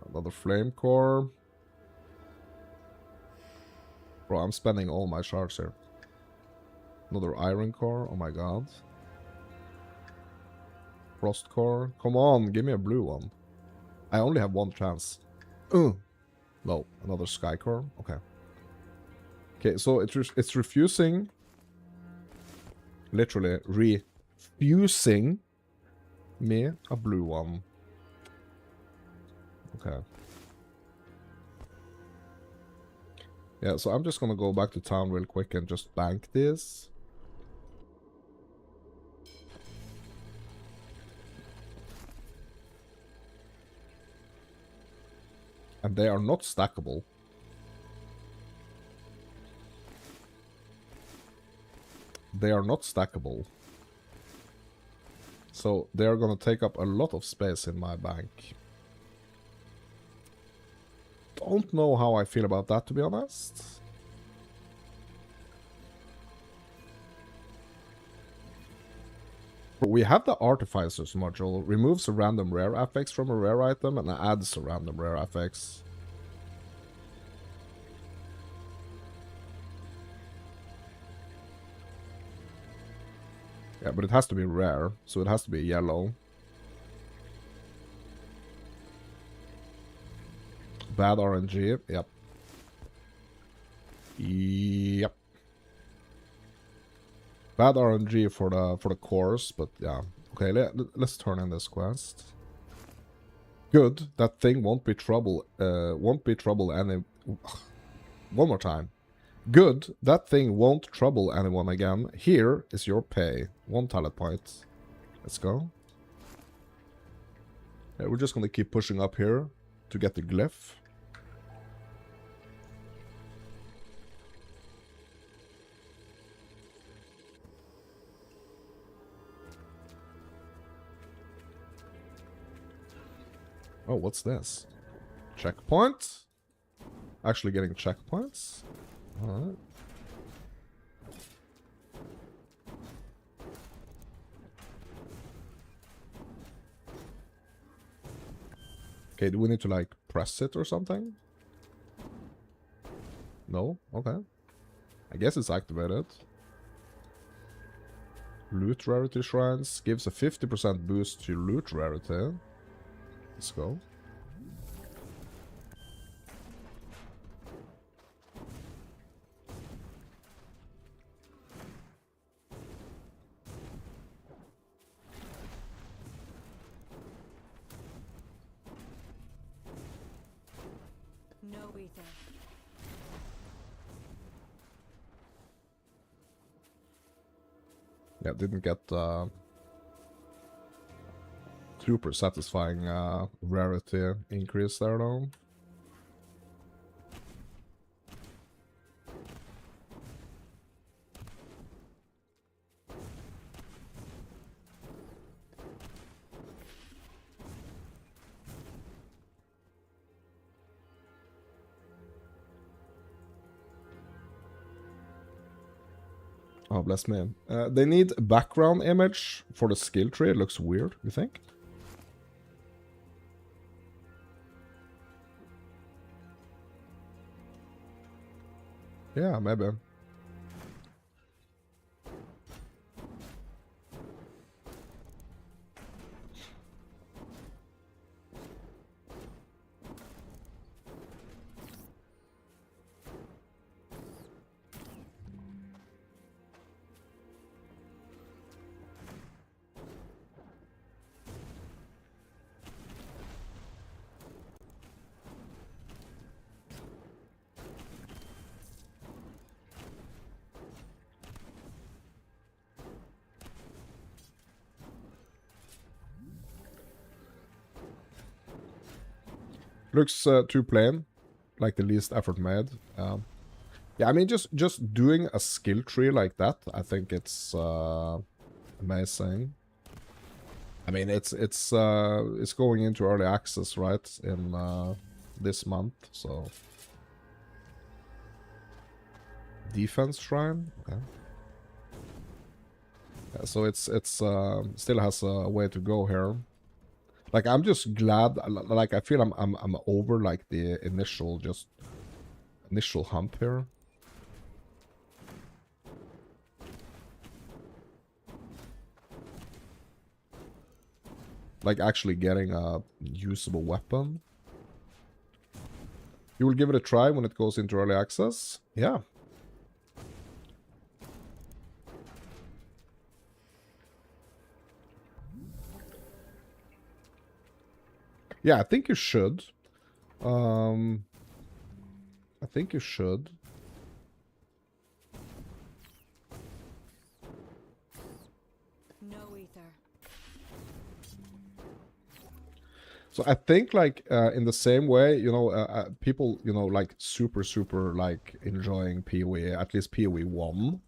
Another flame core. Bro, I'm spending all my shards here. Another iron core. Oh my god. Frost core. Come on, give me a blue one. I only have one chance. No, another sky core. Okay. Okay, so it's refusing. Literally refusing me a blue one. Okay. Yeah, so I'm just gonna go back to town real quick and just bank this. And they are not stackable. They are not stackable. So they are gonna take up a lot of space in my bank. Don't know how I feel about that, to be honest. But we have the Artificers module. Removes a random rare affix from a rare item and adds a random rare affix. Yeah, but it has to be rare, so it has to be yellow. Bad RNG, yep. Yep. Bad RNG for the course, but yeah. Okay, let's turn in this quest. Good, that thing won't be trouble. Won't be trouble any. One more time. Good, that thing won't trouble anyone again. Here is your pay. 1 talent point. Let's go. Yeah, we're just gonna keep pushing up here to get the glyph. Oh, what's this? Checkpoint? Actually getting checkpoints? Alright. Okay, do we need to like press it or something? No? Okay. I guess it's activated. Loot rarity shrines gives a 50% boost to loot rarity. Let's go.
No ether.
Yeah, didn't get Super satisfying rarity increase there though. Oh, bless me. They need a background image for the skill tree. It looks weird, you think? Yeah, maybe. Looks too plain, like the least effort made. Yeah, I mean, just doing a skill tree like that, I think it's amazing. I mean, it's going into early access, right, in this month, so defense shrine. Okay. Yeah, so it's still has a way to go here. Like, I'm just glad, like, I feel I'm over, like, the initial hump here. Like, actually getting a usable weapon. You will give it a try when it goes into early access? Yeah. Yeah, I think you should. I think you should.
No ether.
So I think, like, in the same way, you know, people, you know, like, super, like, enjoying PoE, at least PoE 1.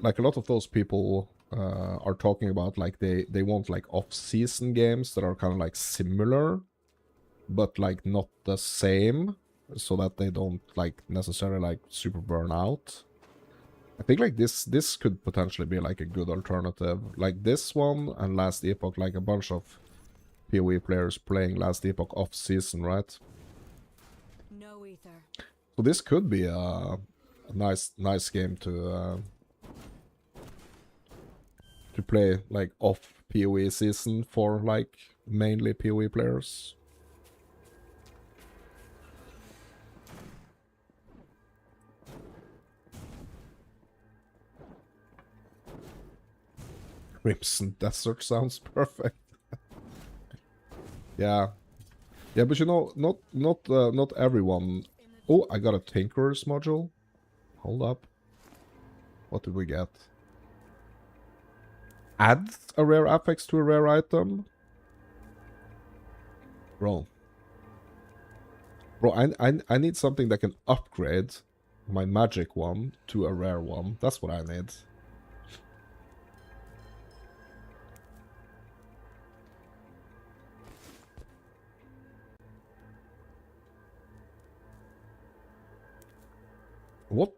Like, a lot of those people are talking about, like, they want, like, off-season games that are kind of, like, similar, but, like, not the same, so that they don't, like, necessarily, like, super burn out. I think, like, this could potentially be, like, a good alternative. Like, this one and Last Epoch, like, a bunch of PoE players playing Last Epoch off-season, right?
No ether.
So this could be a nice game to play, like, off PoE season for, like, mainly PoE players. Crimson Desert sounds perfect. Yeah. Yeah, but you know, not everyone... Oh, I got a Tinkerer's module. Hold up. What did we get? Add a rare affix to a rare item? Bro. Bro, I need something that can upgrade my magic one to a rare one. That's what I need.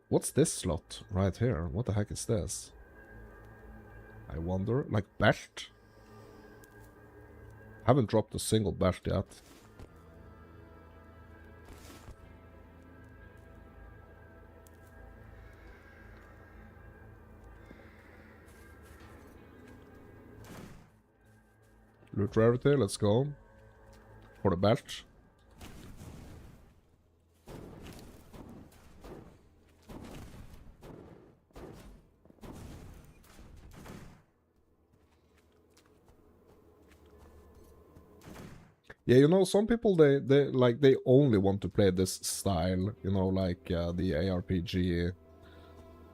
What's this slot right here? What the heck is this? I wonder. Like, belt? Haven't dropped a single belt yet. Loot rarity, let's go. For the belt. Yeah, you know, some people, they only want to play this style, you know, like the ARPG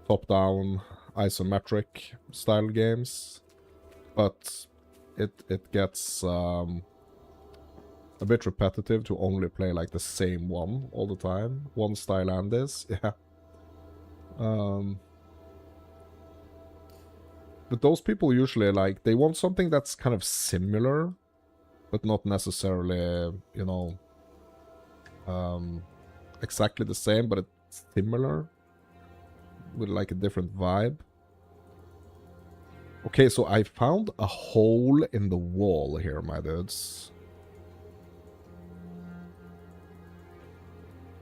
top-down isometric style games, but it gets a bit repetitive to only play like the same one all the time. One style and this, yeah. But those people usually like, they want something that's kind of similar, but not necessarily, you know, exactly the same, but it's similar with like a different vibe. Okay, so I found a hole in the wall here, my dudes.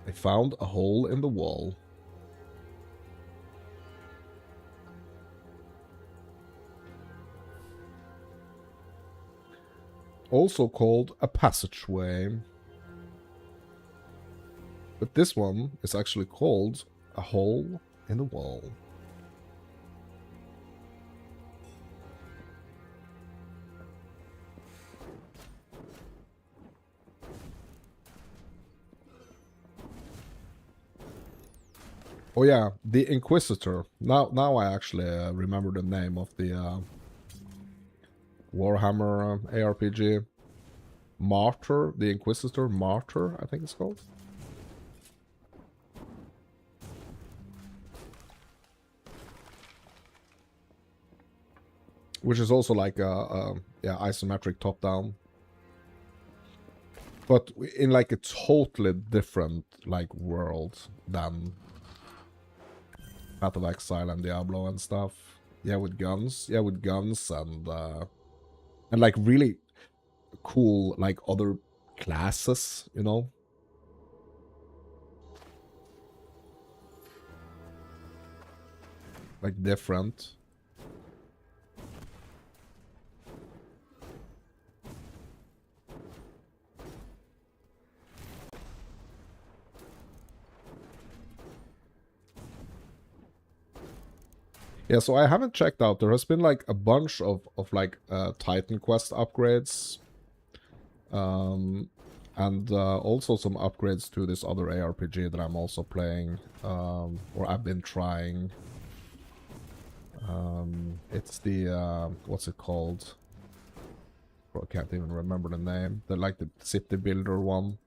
I found a hole in the wall. Also called a passageway. But this one is actually called a hole in the wall. Oh yeah, the Inquisitor. Now I actually remember the name of the Warhammer ARPG. Martyr, the Inquisitor Martyr, I think it's called. Which is also like a yeah, isometric top-down. But in like a totally different like world than Path of Exile and Diablo and stuff. Yeah, with guns. Yeah, with guns and like really cool like other classes, you know? Like different. Yeah, so I haven't checked out. There has been like a bunch of like Titan Quest upgrades. And also some upgrades to this other ARPG that I'm also playing, or I've been trying. It's the, what's it called? I can't even remember the name. The like the city builder one.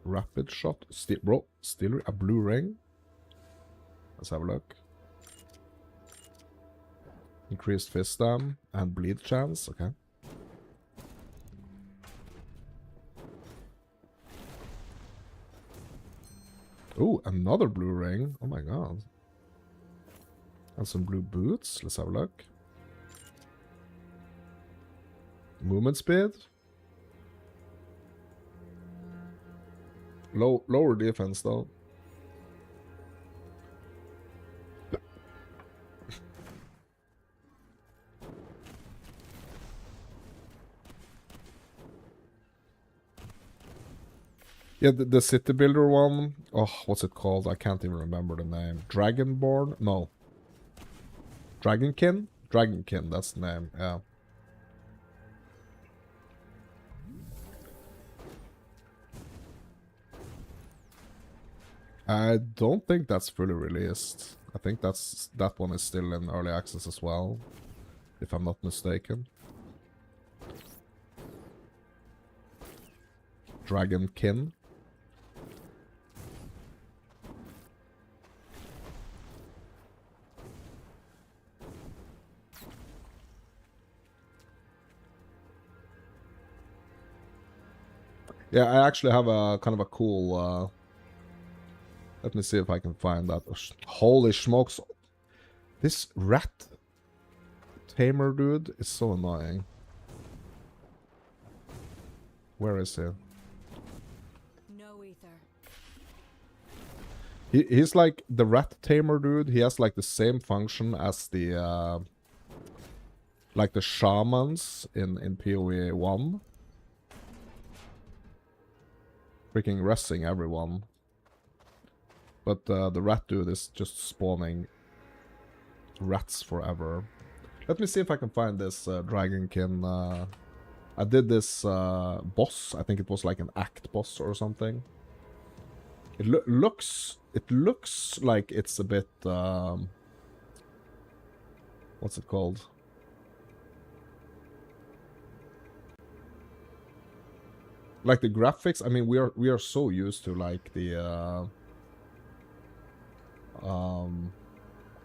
Rapid shot. Still a blue ring. Let's have a look. Increased fist dam and bleed chance. Okay. Oh, another blue ring. Oh my god. And some blue boots. Let's have a look. Movement speed. Lower defense though. Yeah, the city builder one. Oh, what's it called? I can't even remember the name. Dragonborn? No. Dragonkin? Dragonkin, that's the name, yeah. I don't think that's fully released. I think that one is still in early access as well, if I'm not mistaken. Dragonkin. Yeah, I actually have a kind of a cool... let me see if I can find that. Holy smokes. This rat tamer dude is so annoying. Where is he?
No ether.
He's like the rat tamer dude. He has like the same function as the like the shamans in PoE 1. Freaking resting everyone. But the rat dude is just spawning rats forever. Let me see if I can find this Dragonkin. I did this boss. I think it was like an act boss or something. It looks like it's a bit what's it called? Like the graphics, I mean, we are so used to like the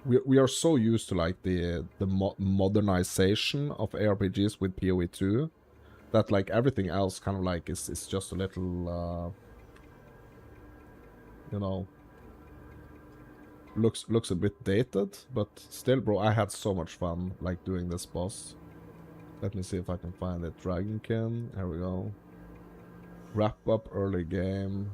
we are so used to like the modernization of ARPGs with PoE 2 that like everything else kind of like is just a little you know, looks a bit dated, but still, bro, I had so much fun like doing this boss. Let me see if I can find it. Dragonkin, there we go. Wrap up early game.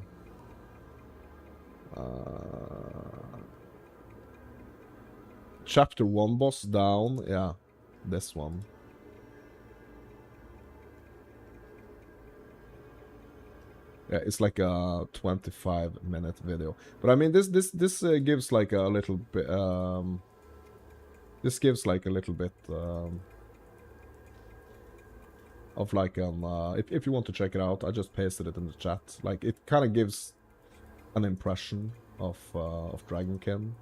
Chapter 1 boss down. Yeah, this one. Yeah, it's like a 25-minute video. But I mean, this gives like a little bit. This gives like a little bit of like if you want to check it out, I just pasted it in the chat. Like it kind of gives an impression of Dragonkin.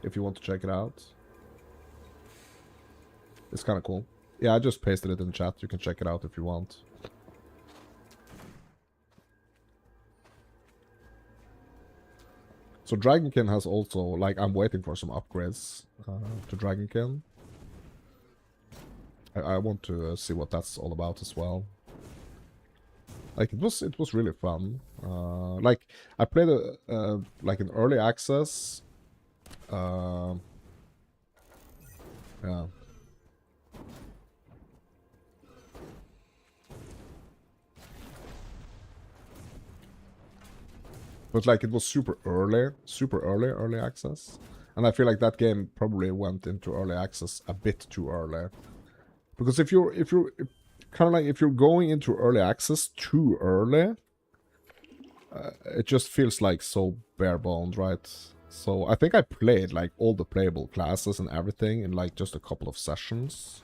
If you want to check it out, it's kind of cool. Yeah, I just pasted it in the chat. You can check it out if you want. So Dragonkin has also, like, I'm waiting for some upgrades to Dragonkin. I want to see what that's all about as well. Like, it was really fun. Like, I played like an early access. Yeah. But like it was super early access. And I feel like that game probably went into early access a bit too early. Because if you're kind of like if you're going into early access too early, it just feels like so bare bones, right? So I think I played like all the playable classes and everything in like just a couple of sessions.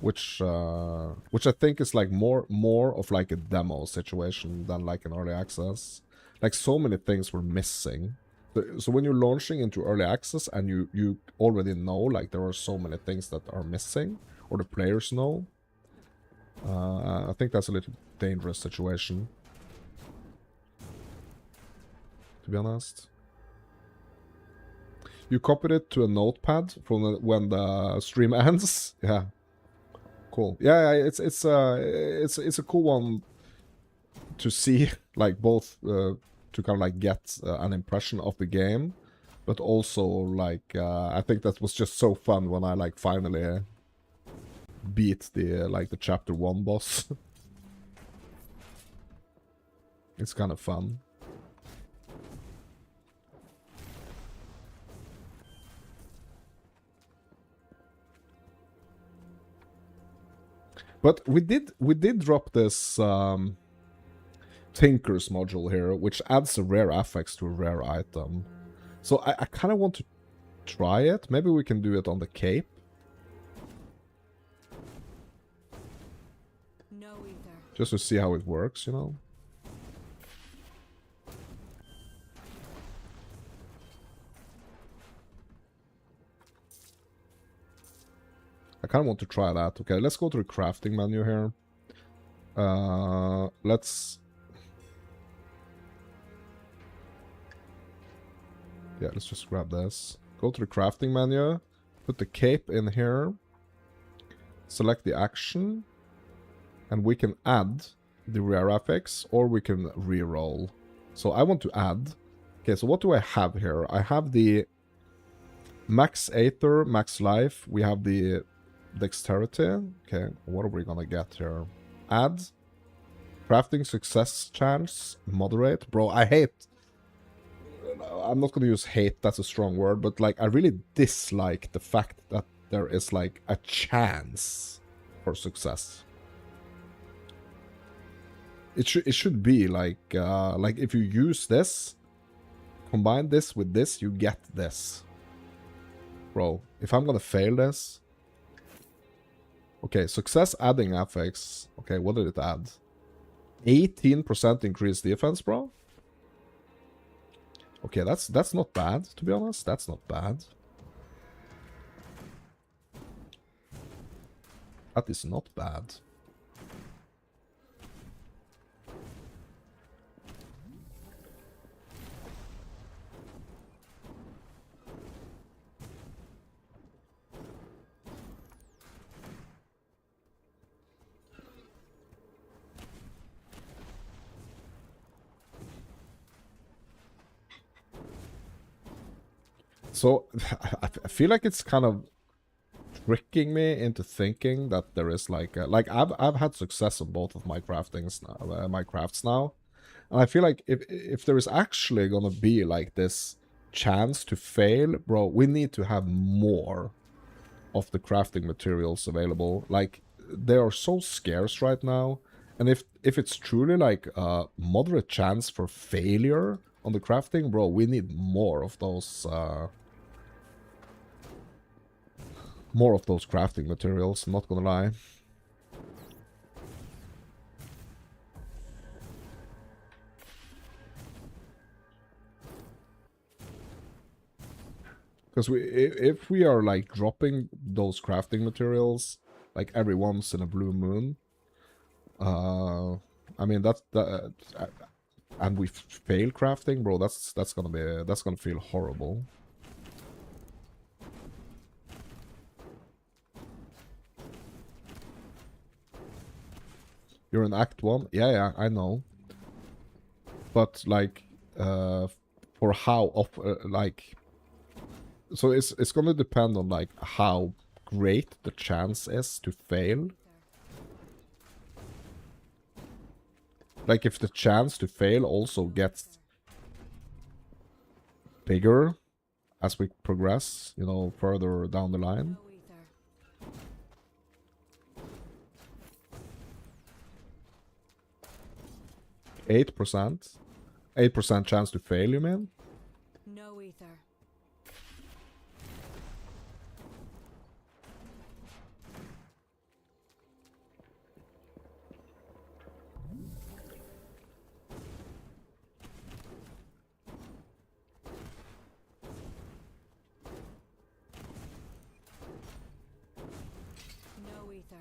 Which I think is like more of like a demo situation than like an early access. Like so many things were missing. So when you're launching into early access and you already know like there are so many things that are missing, or the players know, I think that's a little dangerous situation, to be honest. You copied it to a notepad from when the stream ends. Yeah, cool. Yeah, it's a cool one to see, like both to kind of like get an impression of the game, but also like I think that was just so fun when I like finally beat the like the chapter 1 boss. It's kind of fun. But we did drop this Tinker's module here, which adds a rare affix to a rare item. So I kind of want to try it. Maybe we can do it on the cape.
No ether.
Just to see how it works, you know? I kind of want to try that. Okay, let's go to the crafting menu here. Let's just grab this. Go to the crafting menu. Put the cape in here. Select the action. And we can add the rare affix, or we can re-roll. So I want to add. Okay, so what do I have here? I have the max Aether, max life. We have the dexterity. Okay, what are we gonna get here? Add. Crafting success chance. Moderate. Bro, I hate... I'm not gonna use hate, that's a strong word, but like I really dislike the fact that there is like a chance for success. It should be like if you use this, combine this with this, you get this. Bro, if I'm gonna fail this... Okay, success adding affix. Okay, what did it add? 18% increased defense, bro. Okay, that's not bad, to be honest. That's not bad. That is not bad. So, I feel like it's kind of tricking me into thinking that there is like I've had success on both of my craftings now, my crafts now, and I feel like if there is actually gonna be like this chance to fail, bro, we need to have more of the crafting materials available. Like, they are so scarce right now, and if it's truly like a moderate chance for failure on the crafting, bro, we need more of those crafting materials, I'm not gonna lie. Because if we are like dropping those crafting materials like every once in a blue moon, I mean and we fail crafting, bro, that's gonna feel horrible. You're in Act 1? Yeah, I know. But, like, for how like... So it's gonna depend on, like, how great the chance is to fail. Like, if the chance to fail also gets bigger as we progress, you know, further down the line. 8%? 8% chance to fail, you mean?
No ether. No ether.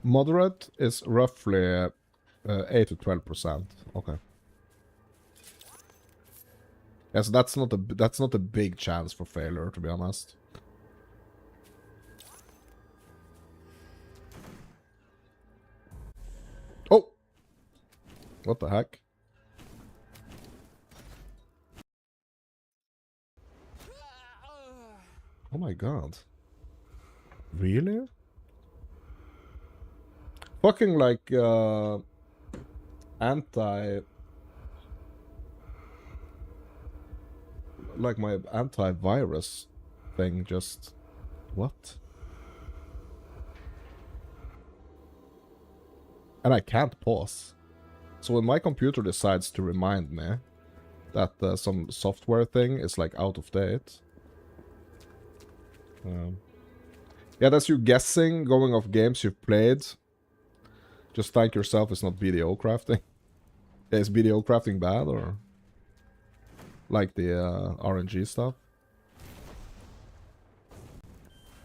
Moderate is roughly 8 to 12%. Okay. Yeah, so that's not a big chance for failure, to be honest. Oh! What the heck? Oh my god. Really? Fucking like like my antivirus thing just... What? And I can't pause. So when my computer decides to remind me that some software thing is like out of date... yeah, that's you guessing, going off games you've played. Just thank yourself it's not BDO crafting. Yeah, is BDO crafting bad, or... Like the RNG stuff?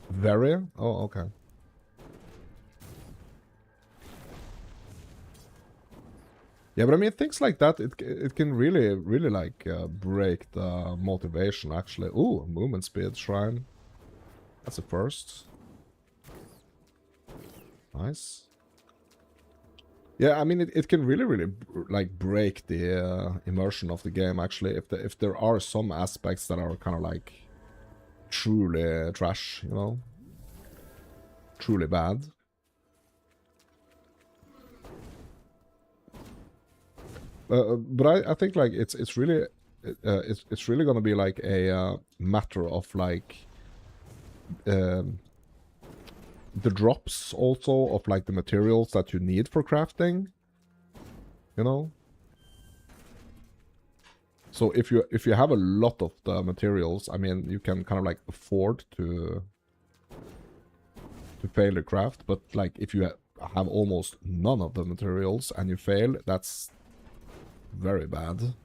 Very? Oh, okay. Yeah, but I mean, things like that, it can really, like, break the motivation, actually. Ooh, movement speed shrine. That's a first. Nice. Yeah, I mean, it can really, like, break the immersion of the game, actually, if there are some aspects that are kind of, like, truly trash, you know? Truly bad. But I think, like, it's really it's really gonna be like a matter of, like, the drops also of like the materials that you need for crafting, you know. So if you have a lot of the materials, I mean, you can kind of like afford to fail the craft, but like if you have almost none of the materials and you fail, that's very bad.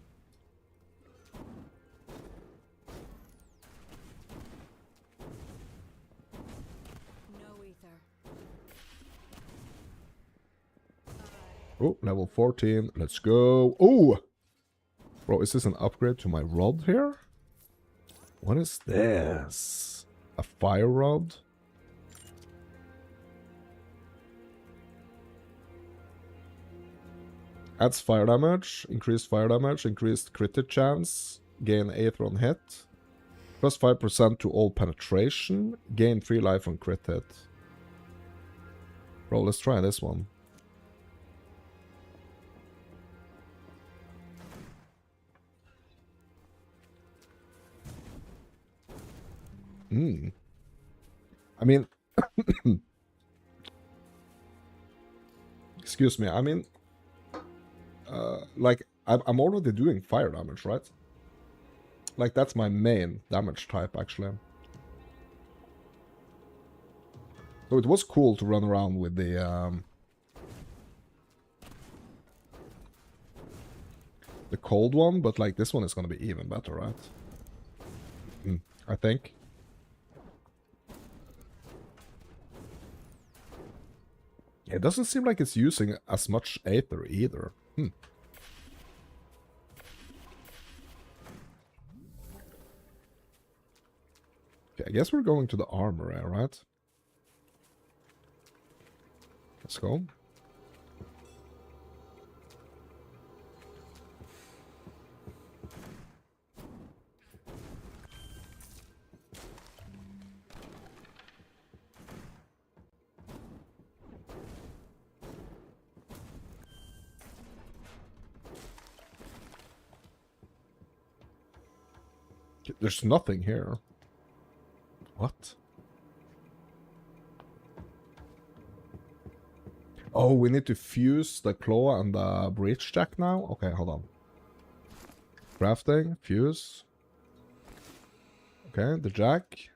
No ether.
Oh, level 14. Let's go. Oh! Bro, is this an upgrade to my rod here? What is this? A fire rod? Adds fire damage, increased crit chance, gain Aether on hit, plus 5% to all penetration, gain 3 life on crit hit. Bro, let's try this one. I mean, excuse me, I mean, like, I'm already doing fire damage, right? Like, that's my main damage type, actually. So it was cool to run around with the cold one, but, like, this one is gonna be even better, right? I think. It doesn't seem like it's using as much Aether either. Okay, I guess we're going to the armory, right? Let's go. There's nothing here. What? Oh, we need to fuse the claw and the breach jack now? Okay, hold on. Crafting, fuse. Okay, the jack.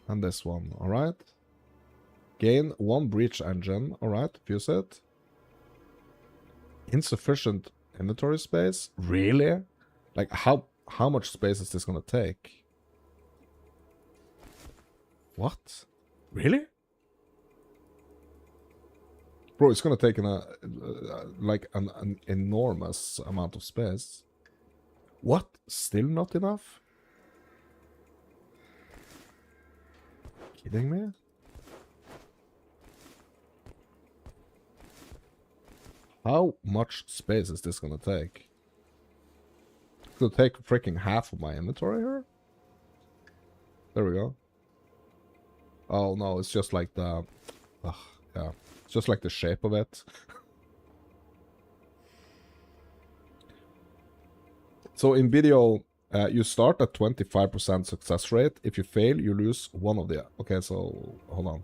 And this one, alright. Gain 1 breach engine, alright, fuse it. Insufficient inventory space? Really? Like, how much space is this gonna take? What? Really? Bro, it's gonna take like an enormous amount of space. What? Still not enough? Kidding me? How much space is this gonna take? It's gonna take freaking half of my inventory here? There we go. Oh no, it's just like the... yeah, it's just like the shape of it. So in video, you start at 25% success rate. If you fail, you lose one of the... Okay, so hold on.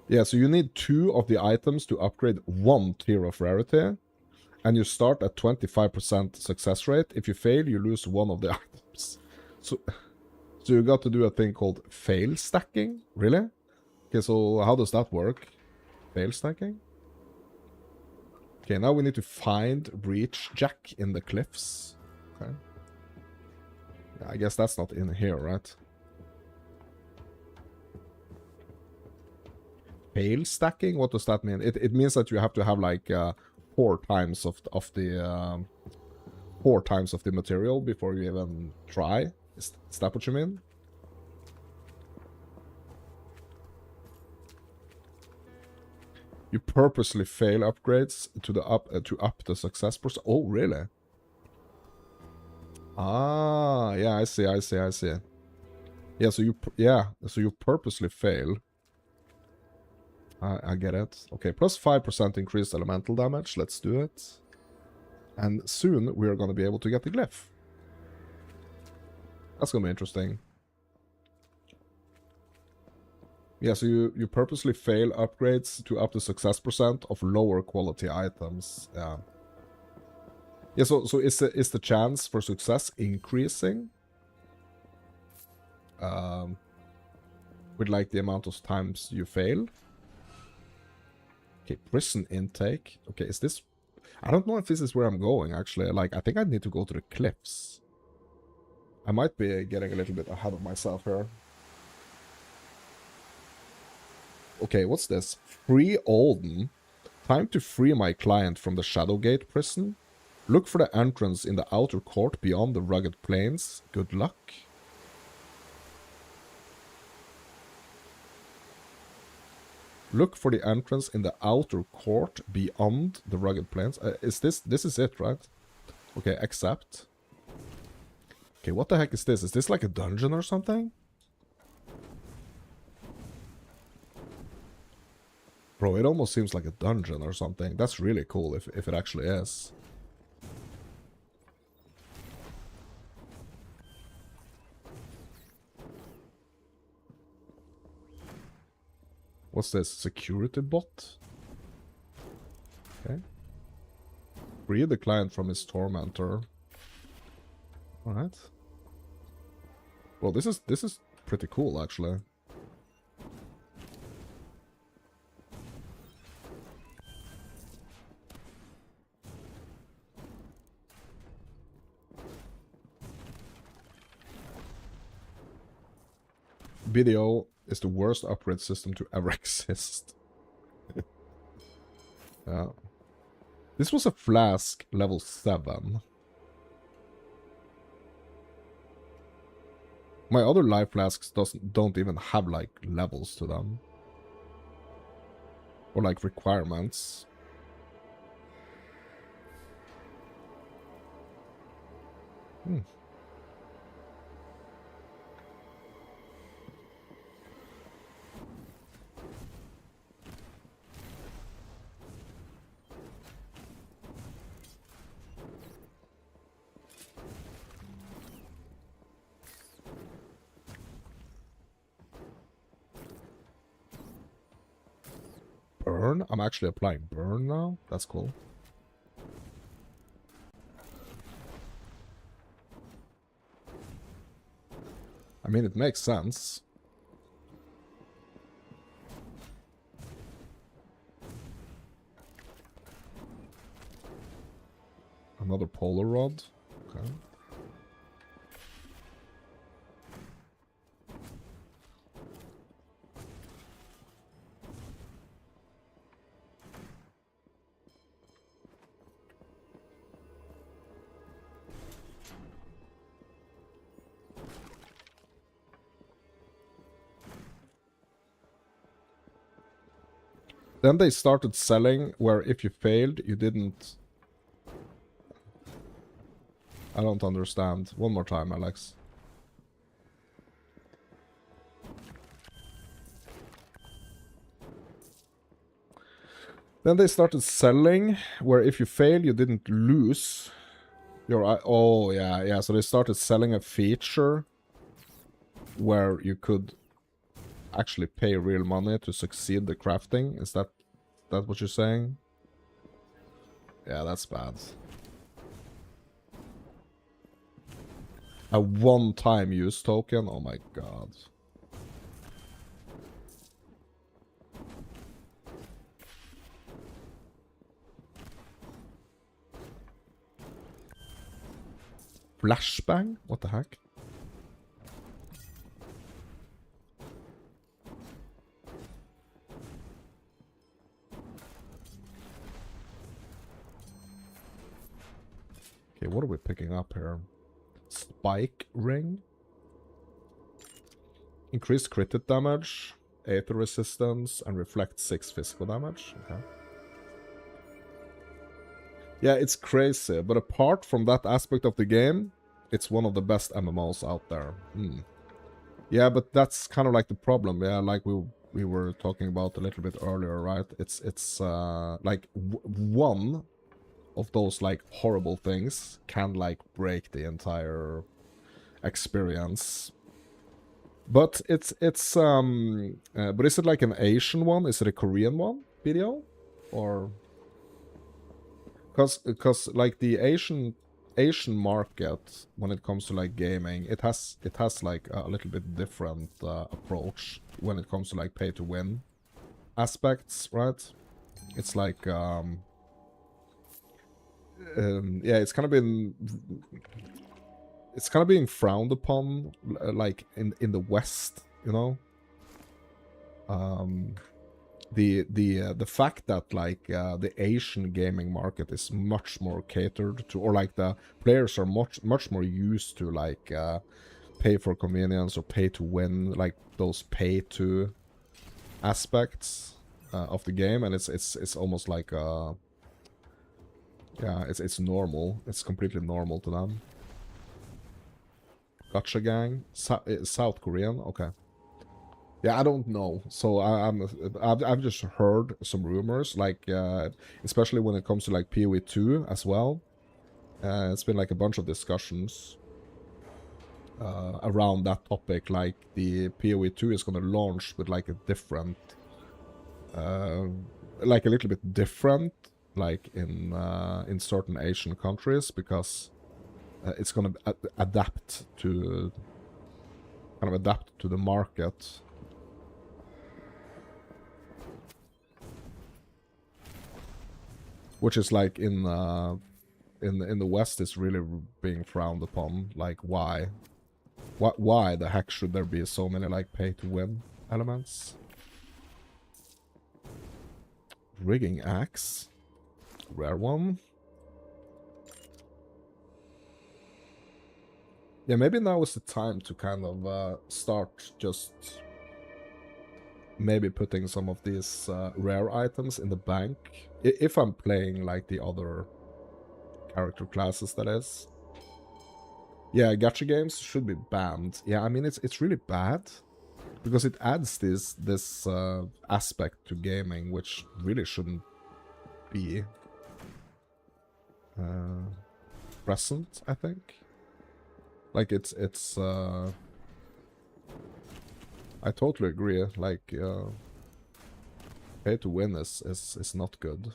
Yeah, so you need 2 of the items to upgrade 1 tier of rarity. And you start at 25% success rate. If you fail, you lose 1 of the items. So you got to do a thing called fail stacking? Really? Okay, so how does that work? Fail stacking? Okay, now we need to find breach jack in the cliffs. Okay. Yeah, I guess that's not in here, right? Fail stacking? What does that mean? It means that you have to have like 4 times of the 4 times of the material before you even try. Is that what you mean? You purposely fail upgrades to up the success percent. Oh, really? Ah, yeah, I see. Yeah, so you purposely fail. I get it. Okay, plus 5% increased elemental damage. Let's do it. And soon we are going to be able to get the glyph. That's gonna be interesting. Yeah, so you purposely fail upgrades to up to success % of lower quality items. Yeah. Yeah, so is the chance for success increasing? With like the amount of times you fail? Okay, prison intake. Okay, is this... I don't know if this is where I'm going, actually. Like, I think I need to go to the cliffs. I might be getting a little bit ahead of myself here. Okay, what's this? Free Olden. Time to free my client from the Shadowgate prison. Look for the entrance in the outer court beyond the rugged plains. Good luck. Look for the entrance in the outer court beyond the rugged plains. Is this... This is it, right? Okay, accept. Okay, what the heck is this? Is this like a dungeon or something? Bro, it almost seems like a dungeon or something. That's really cool if it actually is. What's this? Security bot? Okay. Free the client from his tormentor. Alright. Well, this is pretty cool, actually. BDO is the worst upgrade system to ever exist. Yeah. This was a flask level 7. My other life flasks don't even have like levels to them. Or like requirements. Burn? I'm actually applying burn now? That's cool. I mean, it makes sense. Another polar rod. Okay. Then they started selling where if you failed, you didn't... I don't understand. One more time, Alex. Then they started selling where if you fail, you didn't lose your... Oh, yeah. So they started selling a feature where you could actually pay real money to succeed the crafting. Is that what you're saying? Yeah, that's bad. A one-time use token? Oh my god. Flashbang? What the heck? Okay, what are we picking up here? Spike ring. Increased crit damage, aether resistance, and reflect 6 physical damage. Okay. Yeah, it's crazy, but apart from that aspect of the game, it's one of the best MMOs out there. Yeah, but that's kind of like the problem. Yeah, like we were talking about a little bit earlier, right? It's like one of those like horrible things can like break the entire experience. But it's but is it like an Asian one? Is it a Korean one video, or because like the Asian market when it comes to like gaming, it has like a little bit different approach when it comes to like pay to win aspects, right? It's like yeah, it's kind of being frowned upon, like in the West, you know. The fact that like the Asian gaming market is much more catered to, or like the players are much more used to like pay for convenience or pay to win, like those pay to aspects of the game, and it's almost like yeah, it's normal. It's completely normal to them. Gotcha gang, South Korean, okay. Yeah, I don't know. So I've just heard some rumors, like especially when it comes to like PoE 2 as well. It's been like a bunch of discussions around that topic. Like the PoE 2 is gonna launch with like a different, like a little bit different, like in certain Asian countries, because it's gonna adapt to the market. Which is like in the West is really being frowned upon. Like why the heck should there be so many like pay to win elements? Rigging axe, rare one. Yeah, maybe now is the time to kind of start just maybe putting some of these rare items in the bank. If I'm playing like the other character classes, that is. Yeah, gacha games should be banned. Yeah, I mean it's really bad because it adds this aspect to gaming which really shouldn't be present, I think. Like it's I totally agree. Like pay to win is not good.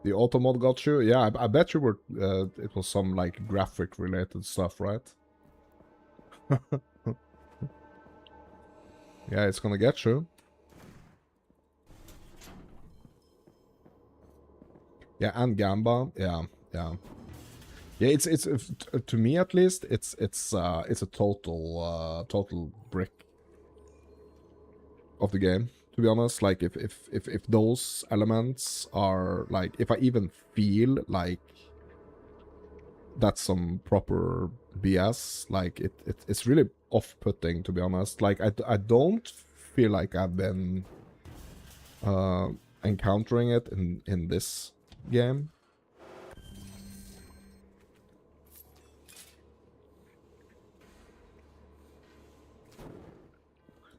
The auto mod got you? Yeah, I bet you were, it was some like graphic related stuff, right? Yeah, it's gonna get you. Yeah, and Gamba, yeah. Yeah, it's to me at least, it's a total brick of the game. To be honest, like if those elements are like, if I even feel like that's some proper BS, like it's really off-putting, to be honest. Like I don't feel like I've been encountering it in this game.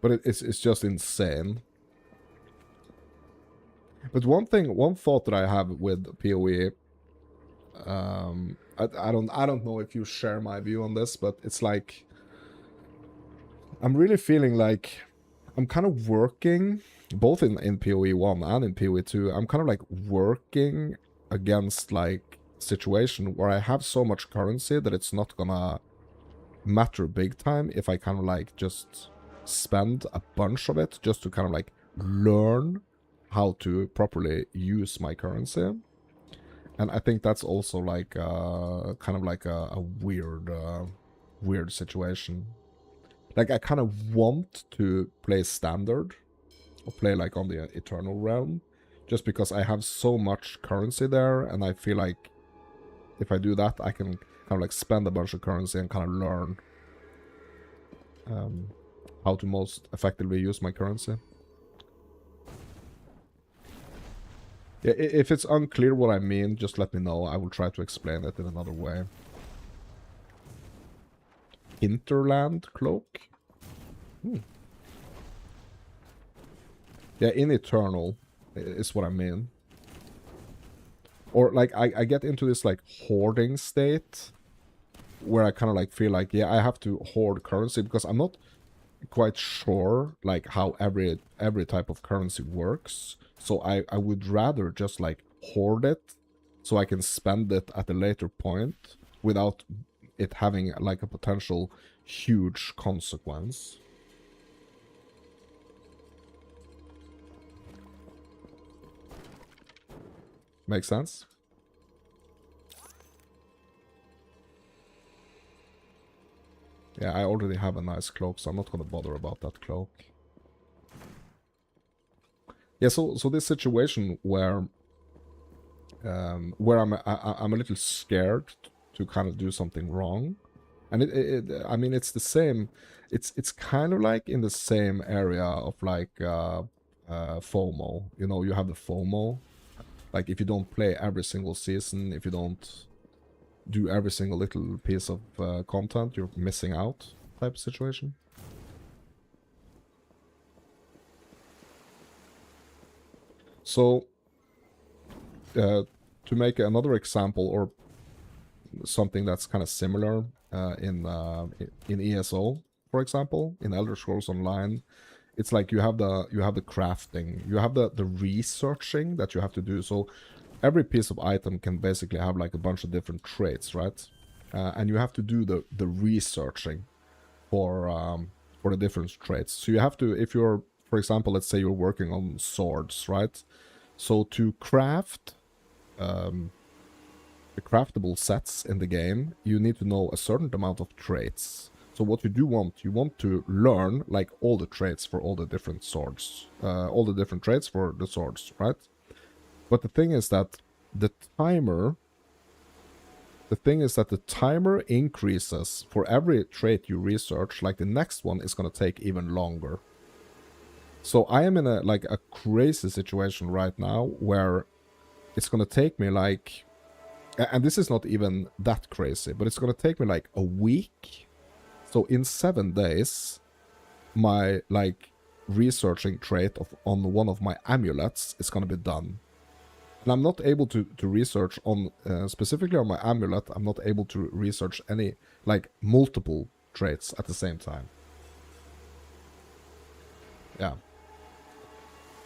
But it's just insane. But one thought that I have with PoE, I don't know if you share my view on this, but it's like I'm really feeling like I'm kind of working both in PoE 1 and in PoE 2. I'm kind of like working against like situation where I have so much currency that it's not gonna matter big time if I kind of like just spend a bunch of it just to kind of like learn how to properly use my currency. And I think that's also like kind of like a weird situation. Like I kind of want to play standard or play like on the Eternal realm just because I have so much currency there, and I feel like if I do that, I can kind of like spend a bunch of currency and kind of learn how to most effectively use my currency. Yeah, if it's unclear what I mean, just let me know. I will try to explain it in another way. Hinterland cloak? Yeah, in Eternal is what I mean. Or like I get into this like hoarding state where I kind of like feel like, yeah, I have to hoard currency because I'm not quite sure like how every type of currency works. So I would rather just like hoard it so I can spend it at a later point without it having like a potential huge consequence. Make sense? Yeah, I already have a nice cloak, so I'm not gonna bother about that cloak. Yeah, so this situation where I'm a little scared to kind of do something wrong, and I mean it's the same. It's kind of like in the same area of like FOMO. You know, you have the FOMO. Like if you don't play every single season, if you don't do every single little piece of content, you're missing out type of situation. So to make another example or something that's kind of similar in ESO, for example, in Elder Scrolls Online, it's like you have the crafting, you have the researching that you have to do. So every piece of item can basically have like a bunch of different traits, right? And you have to do the researching for the different traits. So you have to, if you're, for example, let's say you're working on swords, right? So to craft the craftable sets in the game, you need to know a certain amount of traits. So what you want to learn like all the traits for all the different swords, all the different traits for the swords, right? But the thing is that the timer increases for every trait you research. Like the next one is going to take even longer. So I am in a crazy situation right now where it's going to take me like, and this is not even that crazy, but it's going to take me like a week. So in 7 days, my like researching trait on one of my amulets is going to be done. And I'm not able to research on, specifically on my amulet, I'm not able to research any, like, multiple traits at the same time. Yeah.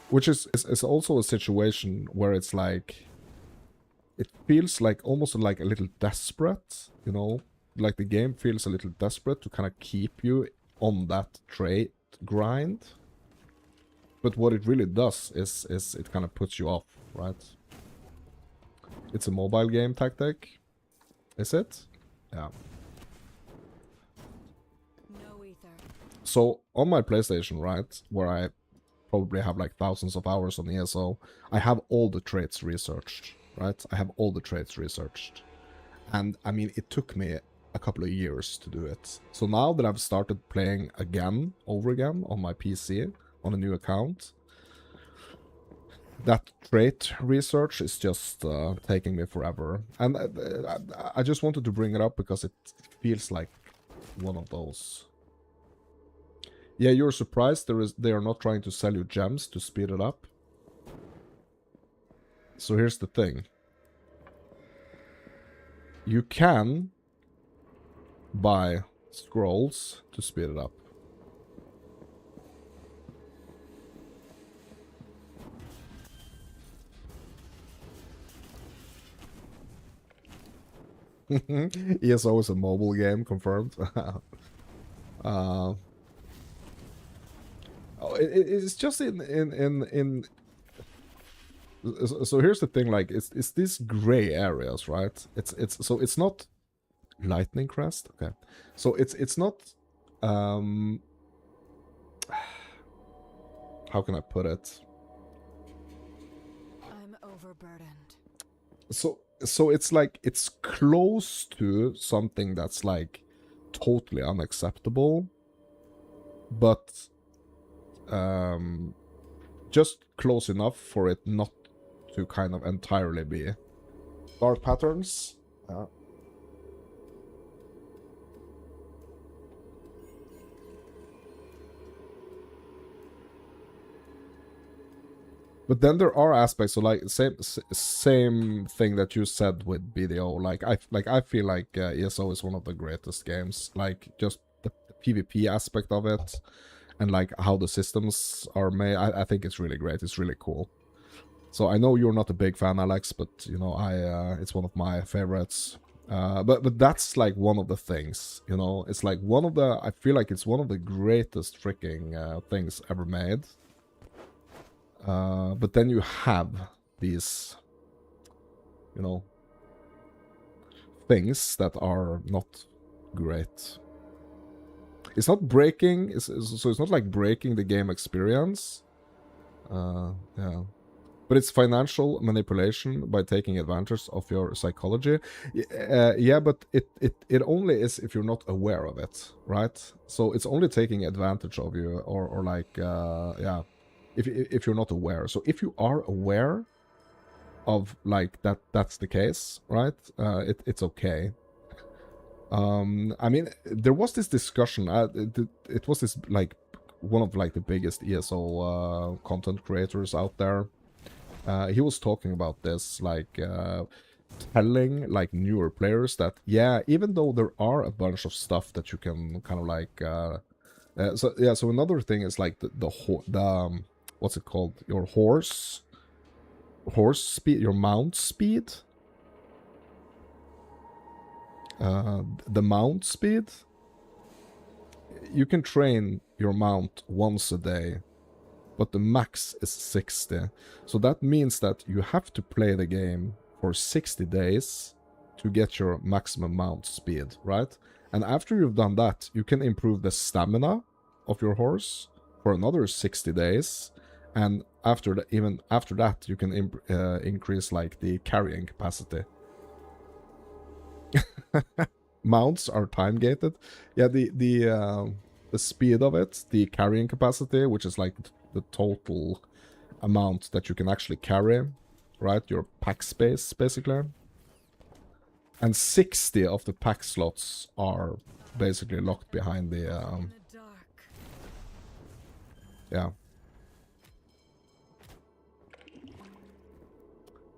Which is also a situation where it's like, it feels like almost like a little desperate, you know? Like the game feels a little desperate to kind of keep you on that trait grind. But what it really does is it kind of puts you off, right? It's a mobile game tactic. Is it? Yeah.
No ether.
So on my PlayStation, right, where I probably have like thousands of hours on ESO, I have all the traits researched, right? I have all the traits researched. And I mean, it took me a couple of years to do it. So now that I've started playing again, over again, on my PC, on a new account, that trait research is just taking me forever. And I just wanted to bring it up because it feels like one of those. Yeah, you're surprised they are not trying to sell you gems to speed it up? So here's the thing. You can buy scrolls to speed it up. ESO is a mobile game, confirmed. It's just in. So here's the thing, like it's these gray areas, right? It's not lightning crest. Okay, so it's not. How can I put it?
I'm overburdened.
So So it's like, it's close to something that's like totally unacceptable, but just close enough for it not to kind of entirely be. Dark patterns. But then there are aspects of like same thing that you said with BDO. Like I feel like ESO is one of the greatest games. Like just the PvP aspect of it, and like how the systems are made. I think it's really great. It's really cool. So I know you're not a big fan, Alex, but you know it's one of my favorites. But that's like one of the things, you know. It's like one of the. I feel like it's one of the greatest freaking things ever made. But then you have these, you know, things that are not great. It's not breaking, so it's not like breaking the game experience. Yeah. But it's financial manipulation by taking advantage of your psychology. Yeah, but it only is if you're not aware of it, right? So it's only taking advantage of you, or like, yeah, if you're not aware. So if you are aware of like that's the case, right? It's okay. I mean, there was this discussion. It was this like one of like the biggest ESO content creators out there. He was talking about this, like telling like newer players that yeah, even though there are a bunch of stuff that you can kind of like, so yeah. So another thing is like the what's it called? Your horse speed, your mount speed. The mount speed. You can train your mount once a day, but the max is 60. So that means that you have to play the game for 60 days to get your maximum mount speed, right? And after you've done that, you can improve the stamina of your horse for another 60 days. And even after that, you can increase like the carrying capacity. Mounts are time gated. Yeah, the speed of it, the carrying capacity, which is like the total amount that you can actually carry, right? Your pack space, basically. And 60 of the pack slots are basically locked behind the yeah.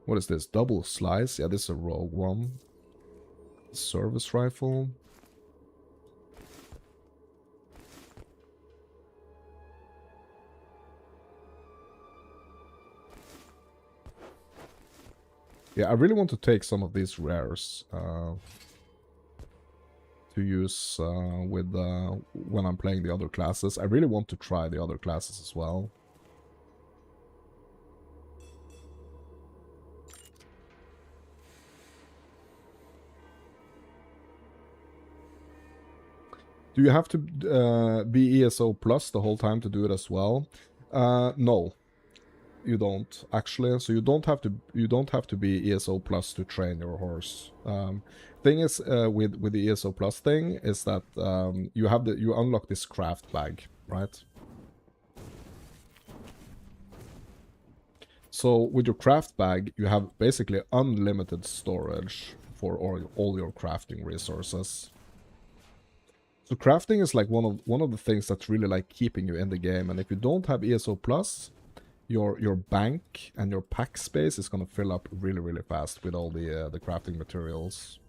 What is this? Double slice? Yeah, this is a rogue one. Service rifle. Yeah, I really want to take some of these rares to use with when I'm playing the other classes. I really want to try the other classes as well. Do you have to be ESO plus the whole time to do it as well? No, you don't actually. So you don't have to be ESO plus to train your horse. Thing is with the ESO plus thing is that you unlock this craft bag, right? So with your craft bag, you have basically unlimited storage for all your crafting resources. So crafting is like one of the things that's really like keeping you in the game. And if you don't have ESO plus, your bank and your pack space is gonna fill up really, really fast with all the crafting materials.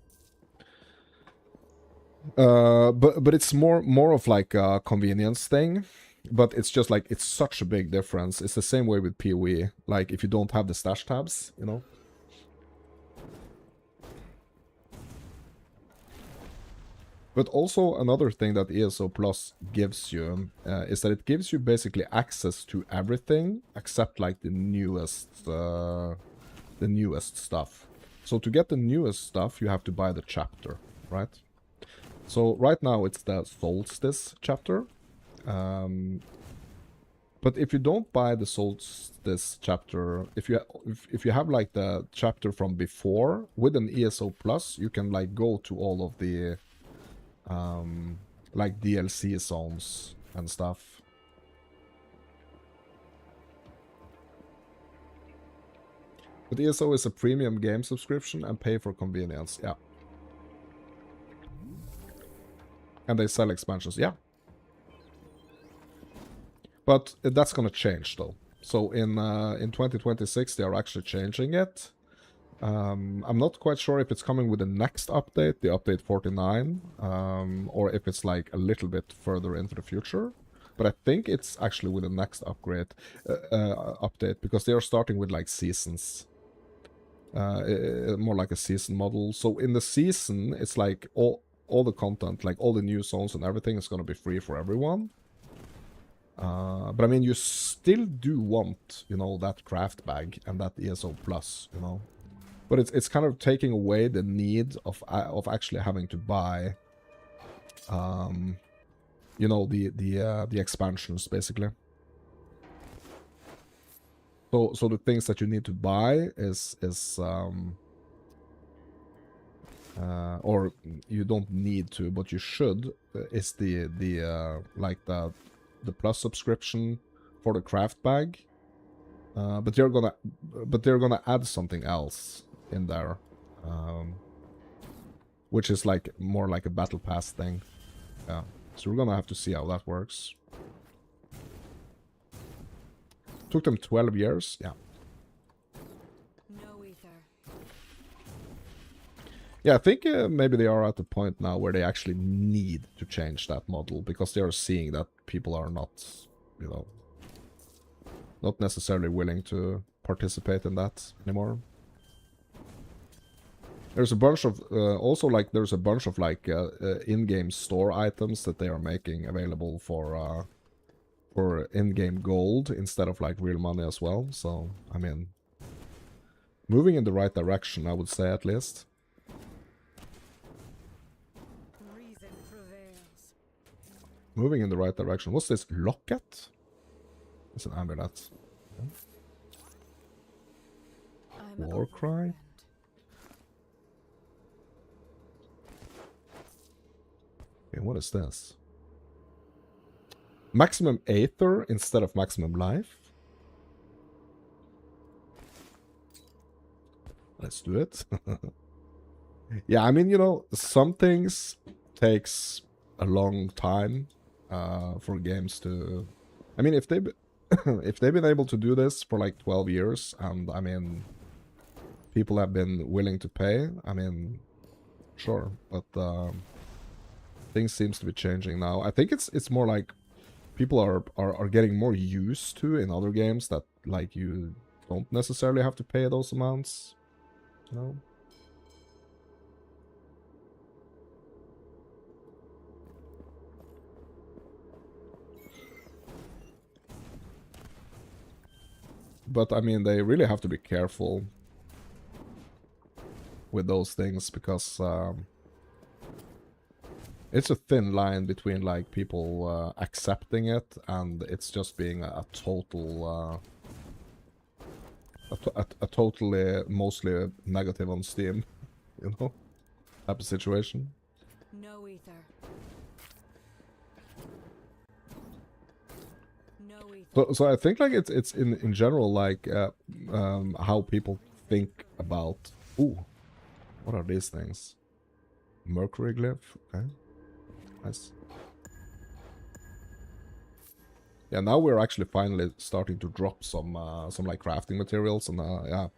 But it's more of like a convenience thing. But it's just like, it's such a big difference. It's the same way with PoE. Like if you don't have the stash tabs, you know. But also another thing that ESO Plus gives you is that it gives you basically access to everything except like the newest stuff. So to get the newest stuff, you have to buy the chapter, right? So right now it's the Solstice chapter. But if you don't buy the Solstice chapter, if you have like the chapter from before with an ESO Plus, you can like go to all of the like DLC zones and stuff. But ESO is a premium game subscription and pay for convenience. Yeah. And they sell expansions. Yeah. But that's gonna change though. So in 2026 they are actually changing it. I'm not quite sure if it's coming with the next update, the update 49, or if it's like a little bit further into the future. But I think it's actually with the next update, because they are starting with like seasons. More like a season model. So in the season, it's like all the content, like all the new zones and everything is going to be free for everyone. But I mean, you still do want, you know, that craft bag and that ESO Plus, you know. But it's kind of taking away the need of actually having to buy, you know, the expansions basically. So the things that you need to buy is or you don't need to, but you should, is the like the plus subscription for the craft bag. But they're gonna add something else in there, which is like more like a battle pass thing. Yeah, so we're gonna have to see how that works. Took them 12 years. Yeah.
No ether.
Yeah, I think maybe they are at the point now where they actually need to change that model, because they are seeing that people are not, you know, not necessarily willing to participate in that anymore. There's a bunch of, also like, there's a bunch of like in-game store items that they are making available for in-game gold instead of like real money as well. So, I mean, moving in the right direction, I would say, at least.
Reason prevails.
Moving in the right direction. What's this? Locket? It's an amulet. War cry? Okay, what is this? Maximum Aether instead of maximum life? Let's do it. Yeah, I mean, you know, some things takes a long time for games to... I mean, if they've been able to do this for like 12 years, and I mean, people have been willing to pay, I mean, sure, but things seems to be changing now. I think it's more like people are getting more used to in other games that like you don't necessarily have to pay those amounts, you know? But I mean, they really have to be careful with those things, because it's a thin line between like people accepting it and it's just being a total a totally mostly negative on Steam, you know, type of situation.
No ether. No ether.
So I think like it's in general like how people think about. Ooh, what are these things? Mercury glyph. Okay, nice. Yeah, now we're actually finally starting to drop some like crafting materials, and yeah,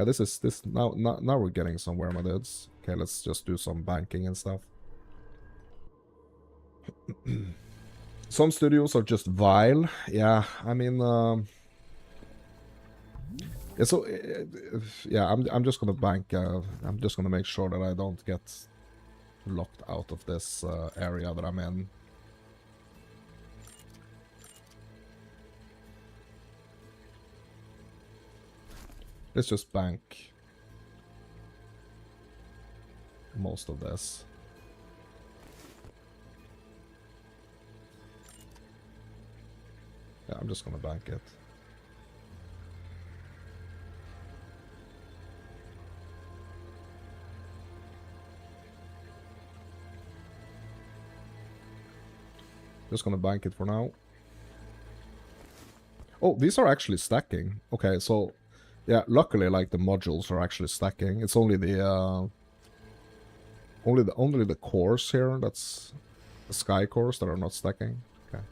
this now we're getting somewhere, my dudes. Okay, let's just do some banking and stuff. Some studios are just vile. Yeah, I mean, yeah, so yeah, I'm just gonna bank. I'm just gonna make sure that I don't get locked out of this area that I'm in. Let's just bank most of this. Yeah, I'm just gonna bank it. Just gonna bank it for now. Oh, these are actually stacking. Okay, so yeah, luckily like the modules are actually stacking. It's only the only the cores here, that's the sky cores, that are not stacking. Okay.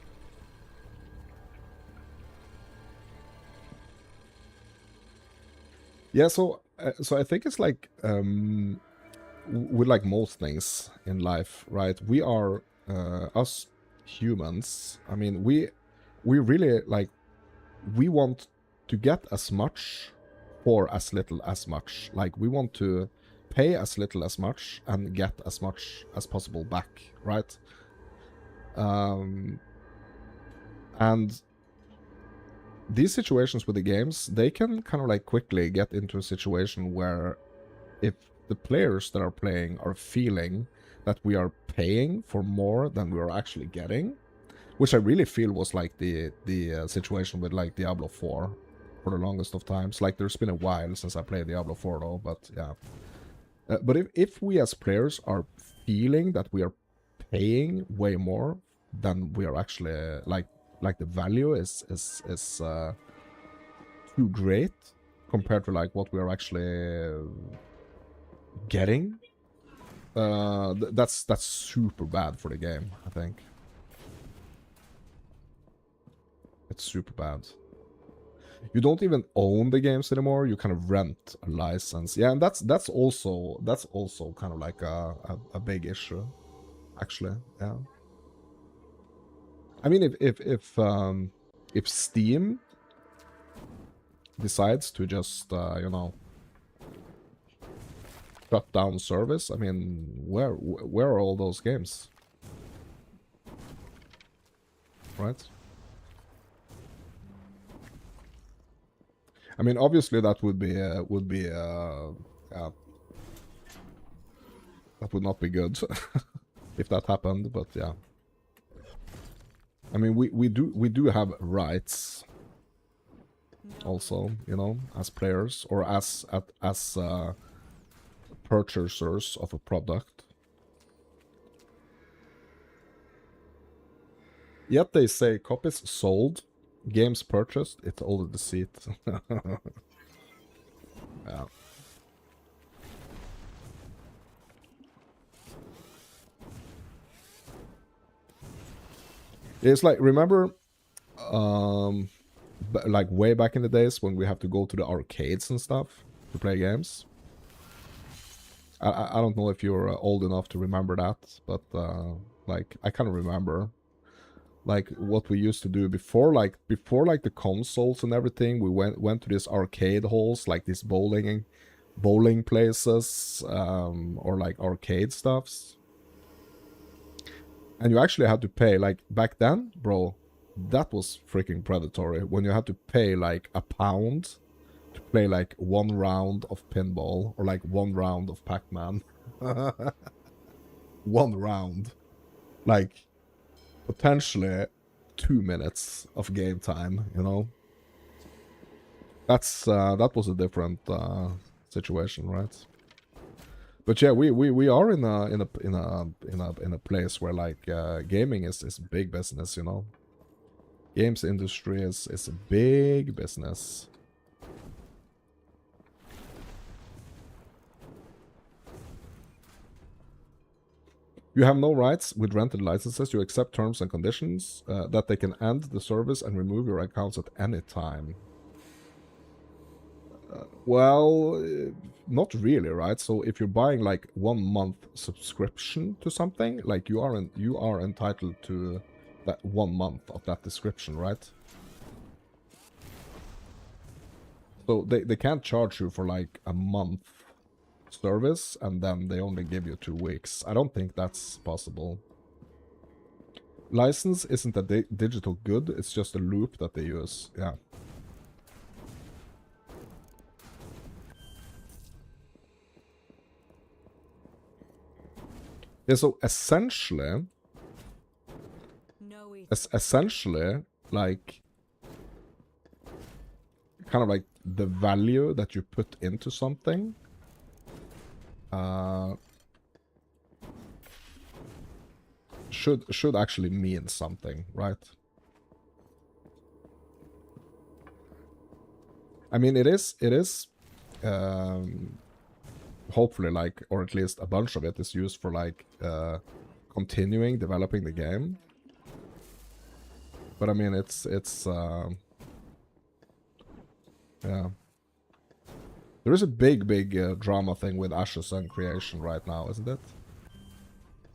Yeah, so so I think it's like with like most things in life, right? We are us humans. I mean, we really like, we want to get as much for as little as much. Like, we want to pay as little as much and get as much as possible back, right? And these situations with the games, they can kind of like quickly get into a situation where if the players that are playing are feeling that we are paying for more than we are actually getting, which I really feel was like the situation with like Diablo 4 for the longest of times. Like, there's been a while since I played Diablo 4 though, but yeah. But if we as players are feeling that we are paying way more than we are actually like the value is too great compared to like what we are actually getting, that's super bad for the game, I think. It's super bad. You don't even own the games anymore. You kind of rent a license. Yeah, and that's also kind of like a big issue, actually. Yeah. I mean, if Steam decides to just you know, shut down service, I mean, where are all those games? Right? I mean, obviously that would be that would not be good if that happened, but yeah. I mean, we do have rights also, you know, as players or as purchasers of a product. Yet they say copies sold, games purchased, it's all a deceit. Yeah. It's like, remember, like way back in the days when we have to go to the arcades and stuff to play games? I don't know if you're old enough to remember that, but like, I kind of remember like what we used to do before like the consoles and everything. We went to these arcade halls, like these bowling places, or like arcade stuffs, and you actually had to pay. Like, back then, bro, that was freaking predatory when you had to pay like £1 to play like 1 round of pinball or like 1 round of Pac-Man. 1 round, like potentially 2 minutes of game time, you know. That's that was a different situation, right? But yeah, we are in a place where like gaming is big business, you know. Games industry is a big business. You have no rights with rented licenses. You accept terms and conditions that they can end the service and remove your accounts at any time. Well, not really, right? So if you're buying like 1 month subscription to something, like you are entitled to that 1 month of that description, right? So they can't charge you for like a month service and then they only give you 2 weeks. I don't think that's possible. License isn't a digital good, it's just a loop that they use. Yeah. Yeah, so essentially,
No,
essentially, like, kind of like the value that you put into something should actually mean something, right? I mean, it is hopefully, like, or at least a bunch of it is used for like continuing developing the game. But I mean, it's yeah. There is a big drama thing with Ashes and creation right now, isn't it?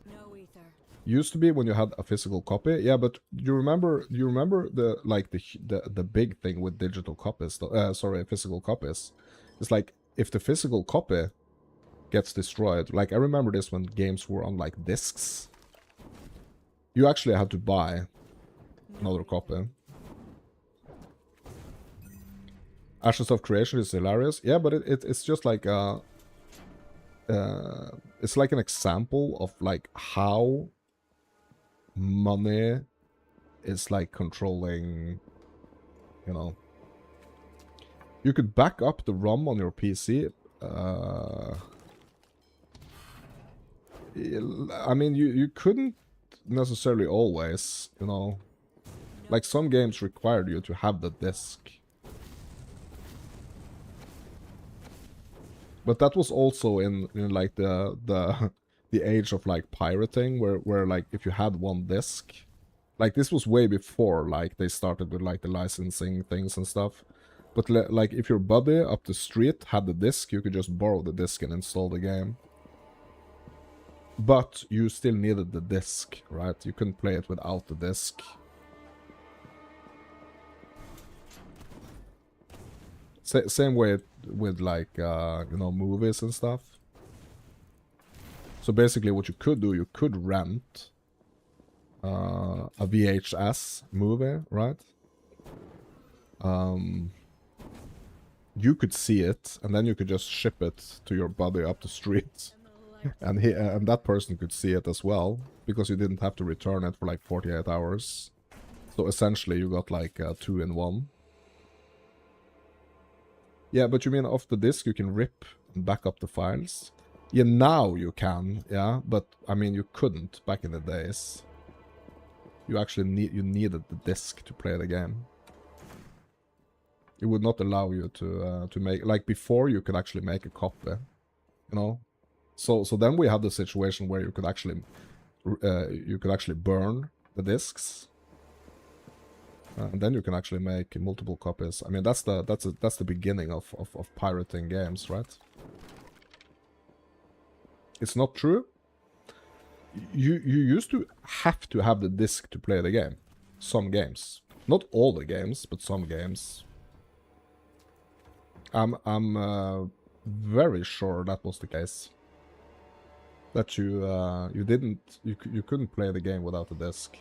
No ether.
Used to be when you had a physical copy, yeah. But you remember the like the big thing with digital copies, sorry, physical copies. It's like if the physical copy gets destroyed, like I remember this when games were on like discs, you actually had to buy another copy. Ashes of Creation is hilarious, yeah, but it's just like it's like an example of like how money is like controlling, you know. You could back up the ROM on your PC. I mean, you couldn't necessarily always, you know. Like some games required you to have the disc. But that was also in like the age of like pirating, where like if you had one disc, like this was way before like they started with like the licensing things and stuff. But like if your buddy up the street had the disc, you could just borrow the disc and install the game. But you still needed the disc, right? You couldn't play it without the disc. Same way with like, you know, movies and stuff. So basically what you could do, you could rent a VHS movie, right? You could see it, and then you could just ship it to your buddy up the street. And that person could see it as well, because you didn't have to return it for like 48 hours. So essentially you got like 2 in 1. Yeah, but you mean off the disk you can rip and back up the files? Yeah, now you can, yeah, but I mean you couldn't back in the days. You actually needed the disk to play the game. It would not allow you to make, like before you could actually make a copy, you know. So then we had the situation where you could actually burn the discs. And then you can actually make multiple copies. I mean, that's the beginning of pirating games, right? It's not true. You used to have the disc to play the game. Some games, not all the games, but some games. I'm very sure that was the case. That you couldn't play the game without the disc.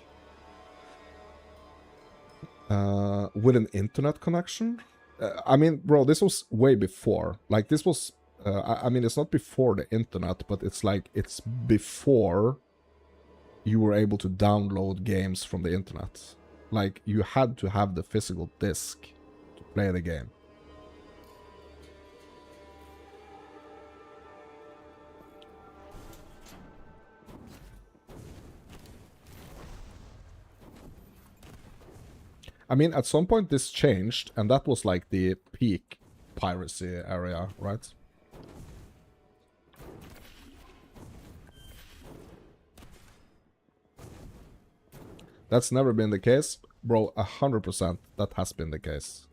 With an internet connection? I mean, bro, this was way before. Like, this was... I mean, it's not before the internet, but it's like, it's before you were able to download games from the internet. Like, you had to have the physical disc to play the game. I mean, at some point this changed, and that was like the peak piracy area, right? That's never been the case. Bro, 100% that has been the case.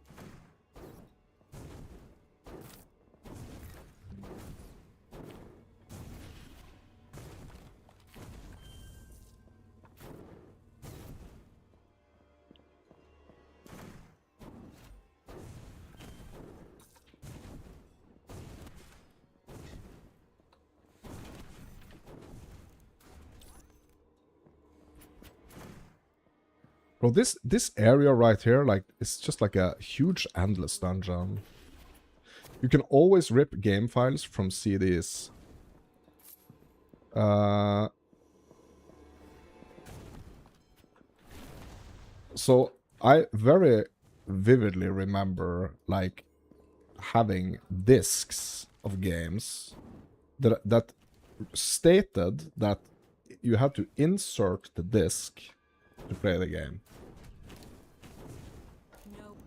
Bro, this area right here, like, it's just like a huge endless dungeon. You can always rip game files from CDs. So I very vividly remember like having discs of games that stated that you had to insert the disc to play the game.
Nope.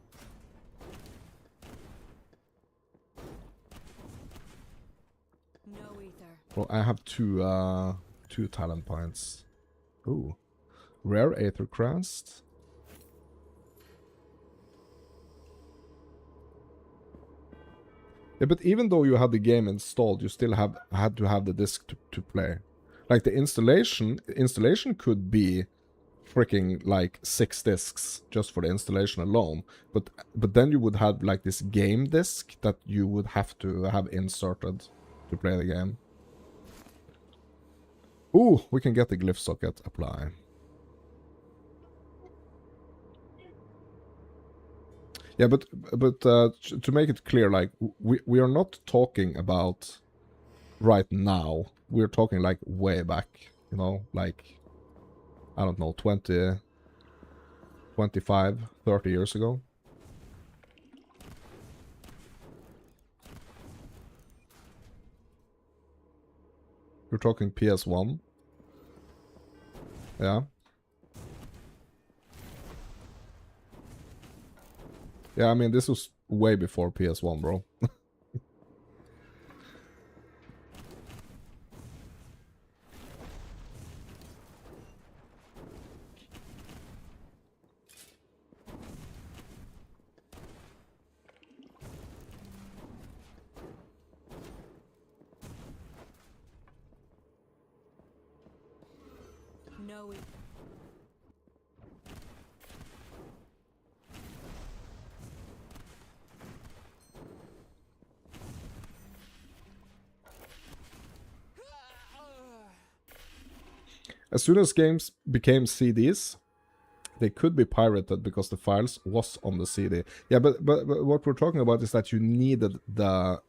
No ether.
Well, I have two talent points. Ooh, rare Aether Crest. Yeah, but even though you had the game installed, you still had to have the disc to play. Like the installation could be freaking like 6 discs just for the installation alone. But then you would have like this game disc that you would have to have inserted to play the game. Ooh, we can get the glyph socket. Apply. Yeah, but to make it clear, like we are not talking about right now. We're talking like way back, you know, like I don't know, 20, 25, 30 years ago. We're talking PS1. Yeah. Yeah, I mean, this was way before PS1, bro.
No ether.
As soon as games became CDs, they could be pirated because the files was on the CD. Yeah, but what we're talking about is that you needed the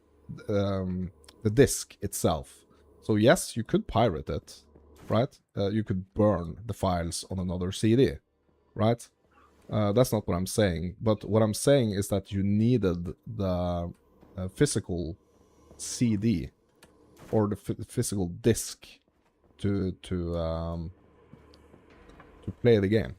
disc itself. So yes, you could pirate it, right? You could burn the files on another CD, right? That's not what I'm saying. But what I'm saying is that you needed the physical CD or the physical disc to play the game.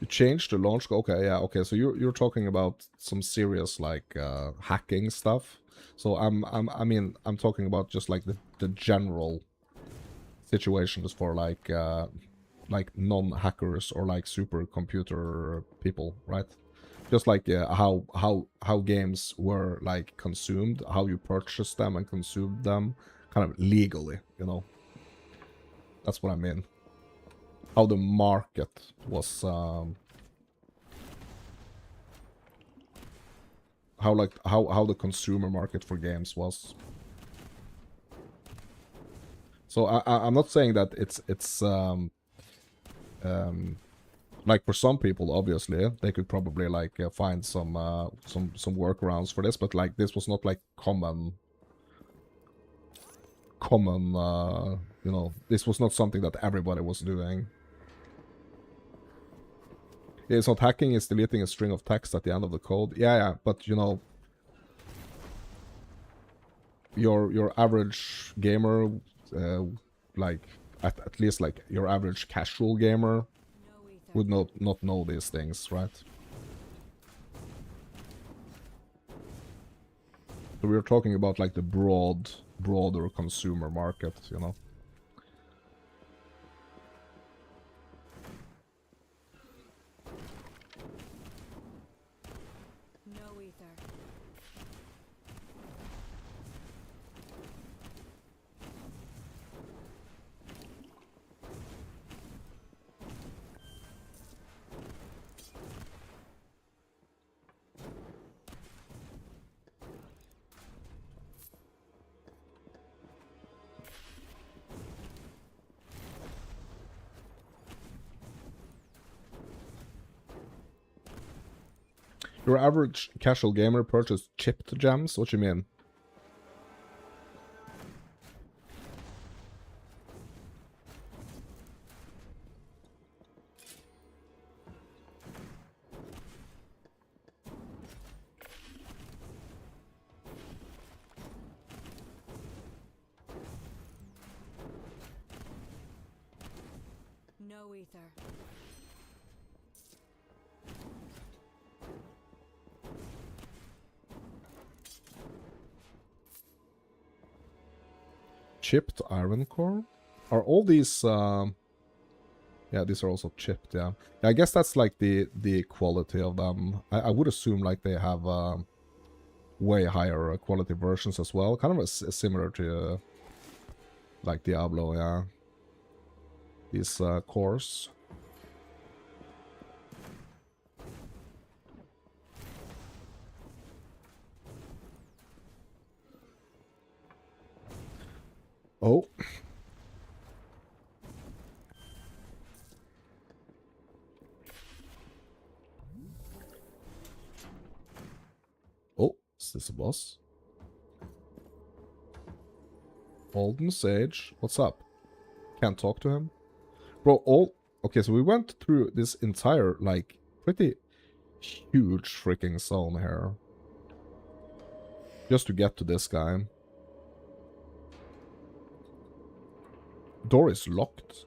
You changed the launch. Okay, yeah, okay. So you're talking about some serious like hacking stuff. So I mean I'm talking about just like the general situations for like non-hackers or like supercomputer people, right? Just like how games were like consumed, how you purchased them and consumed them, kind of legally, you know. That's what I mean. How the market was, how the consumer market for games was. So I'm not saying that it's like for some people, obviously, they could probably like find some workarounds for this, but like this was not like common, you know, this was not something that everybody was doing. Yeah, it's not hacking, it's deleting a string of text at the end of the code. Yeah, but you know, your average gamer, like at least like your average casual gamer
No ether.
would not know these things, right? So we're talking about like the broader consumer market, you know.
No ether.
Your average casual gamer purchased chipped gems? What you mean?
No ether.
Chipped iron core? Are all these yeah, these are also chipped, yeah. I guess that's like the quality of them. I would assume like they have way higher quality versions as well. Kind of similar to like Diablo, yeah. These cores. Oh. Oh, is this a boss? Golden Sage, what's up? Can't talk to him? Bro, all... Okay, so we went through this entire, like, pretty huge freaking zone here. Just to get to this guy. Door is locked.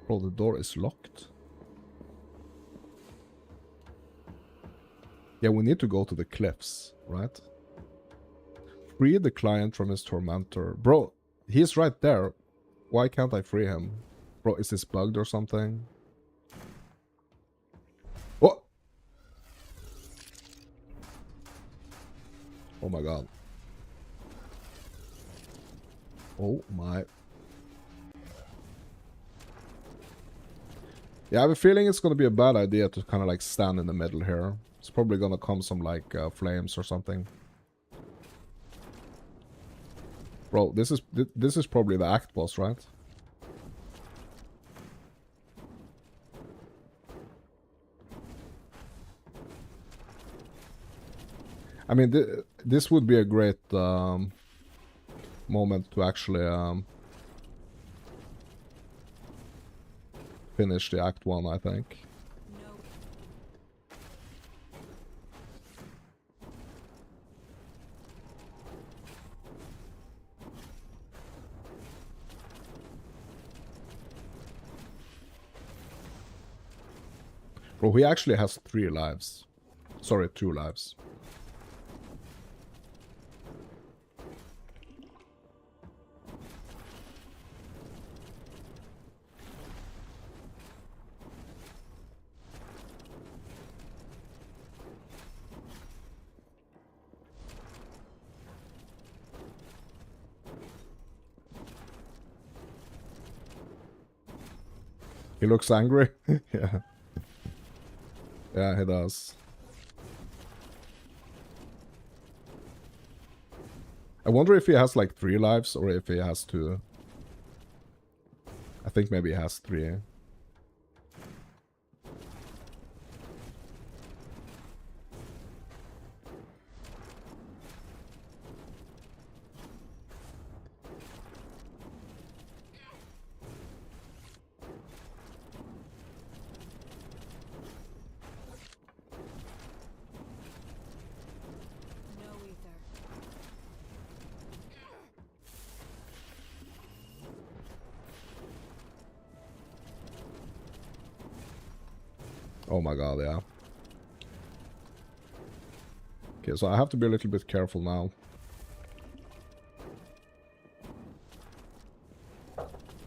Bro, the door is locked. Yeah, we need to go to the cliffs, right? Free the client from his tormentor. Bro, he's right there. Why can't I free him? Bro, is this bugged or something? What? Oh my god. Oh my. Yeah, I have a feeling it's gonna be a bad idea to kind of like stand in the middle here. It's probably gonna come some like flames or something. Bro, this is probably the act boss, right? I mean, this would be a great moment to actually finish the Act 1, I think.
No.
Bro, he actually has 3 lives. Sorry, 2 lives. He looks angry. Yeah. Yeah, he does. I wonder if he has like 3 lives or if he has 2. I think maybe he has 3.
No ether.
Oh my god, yeah. Okay, so I have to be a little bit careful now.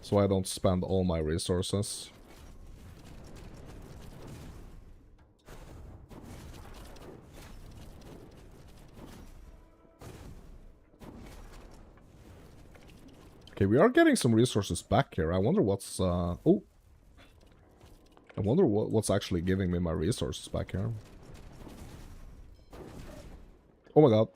So I don't spend all my resources. Okay, we are getting some resources back here. I wonder what's oh. I wonder what's actually giving me my resources back here. Oh my god.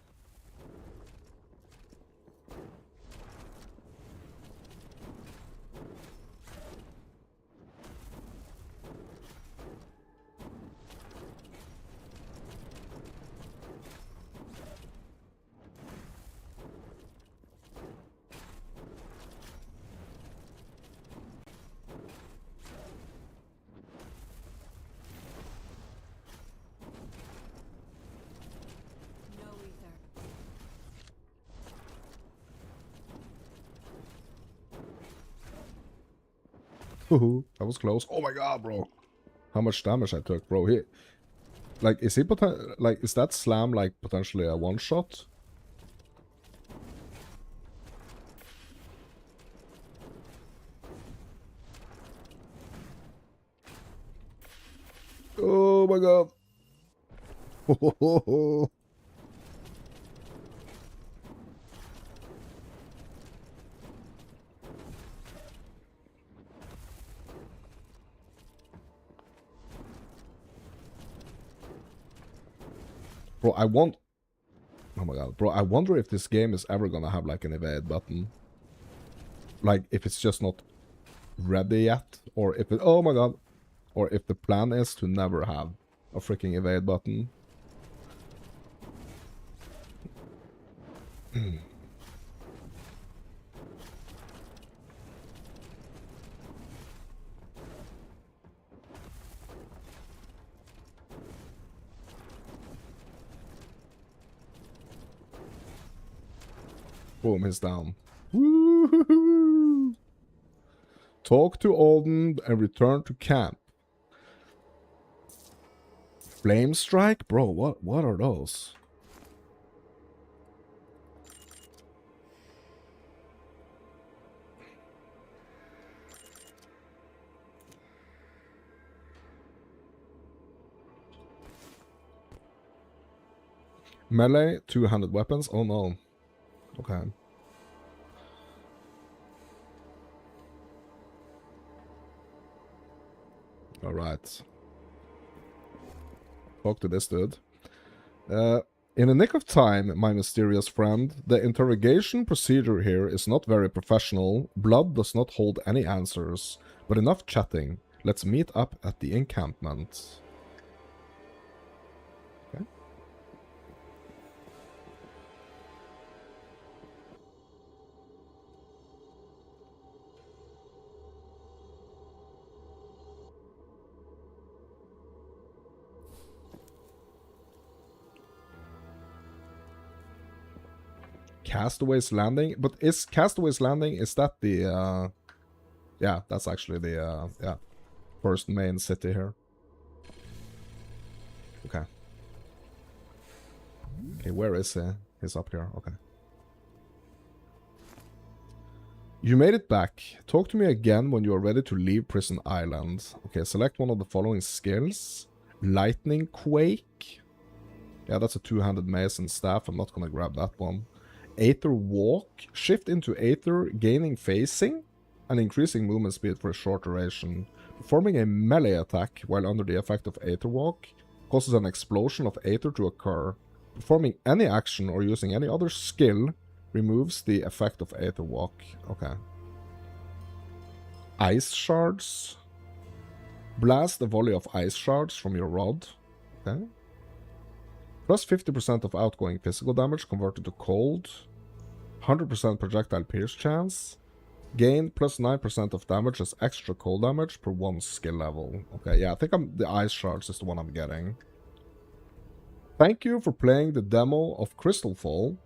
No ether.
That was close. Oh my god, bro. How much damage I took, bro. He, like, is he is that slam like potentially a one shot? Oh my god. Bro, I want... Oh my god, bro, I wonder if this game is ever gonna have like an evade button. Like, if it's just not ready yet, or if it... Oh my god. Or if the plan is to never have a freaking evade button. Boom, he's down. Woo-hoo-hoo. Talk to Alden and return to camp. Flame strike? Bro, what are those? Melee, two-handed weapons? Oh no. Okay. Alright. Talk to this dude. In the nick of time, my mysterious friend, the interrogation procedure here is not very professional. Blood does not hold any answers, but enough chatting. Let's meet up at the encampment. Okay. Castaway's Landing? But is Castaway's Landing, is that the, yeah, that's actually the, yeah, first main city here. Okay. Okay, where is he? He's up here, okay. You made it back. Talk to me again when you are ready to leave Prison Island. Okay, select one of the following skills. Lightning Quake. Yeah, that's a two-handed mace and staff. I'm not gonna grab that one. Aether Walk. Shift into Aether, gaining phasing and increasing movement speed for a short duration. Performing a melee attack while under the effect of Aether Walk causes an explosion of Aether to occur. Performing any action or using any other skill removes the effect of Aether Walk. Okay. Ice Shards. Blast a volley of ice shards from your rod. Okay. Plus 50% of outgoing physical damage converted to cold. 100% projectile pierce chance. Gain plus 9% of damage as extra cold damage per one skill level. Okay, yeah, I think the ice shards is the one I'm getting. Thank you for playing the demo of Crystalfall.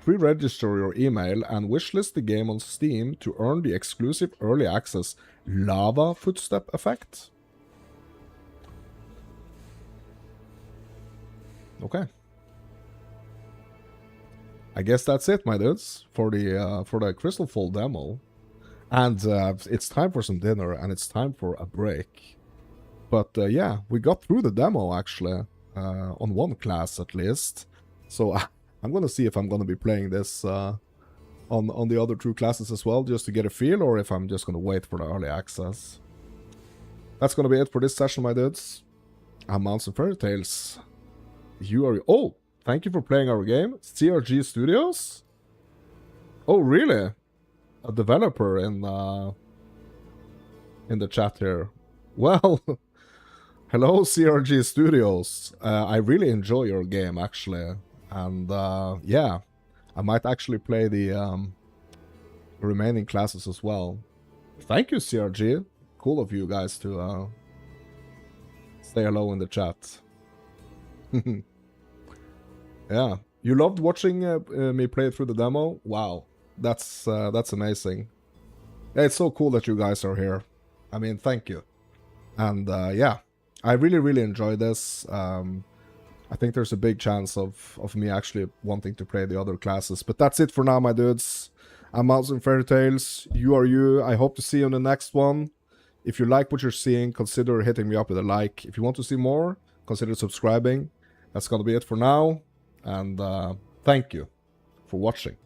Pre-register your email and wishlist the game on Steam to earn the exclusive early access lava footstep effect. Okay. I guess that's it, my dudes, for the Crystalfall demo. And it's time for some dinner, and it's time for a break. But yeah, we got through the demo, actually, on one class at least. So I'm gonna see if I'm gonna be playing this on the other two classes as well, just to get a feel, or if I'm just gonna wait for the early access. That's gonna be it for this session, my dudes. I'm Mounts and Fairy Tales. You are... Oh! Thank you for playing our game. CRG Studios? Oh, really? A developer in the chat here. Well, hello CRG Studios. I really enjoy your game, actually. And yeah, I might actually play the remaining classes as well. Thank you, CRG. Cool of you guys to say hello in the chat. Yeah, you loved watching me play through the demo? Wow, That's amazing. Yeah, it's so cool that you guys are here. I mean, thank you. And yeah, I really enjoy this. I think there's a big chance of me actually wanting to play the other classes. But that's it for now, my dudes. I'm Mouse and Fairy Tales. You are you. I hope to see you in the next one. If you like what you're seeing, consider hitting me up with a like. If you want to see more, consider subscribing. That's gonna be it for now. And thank you for watching.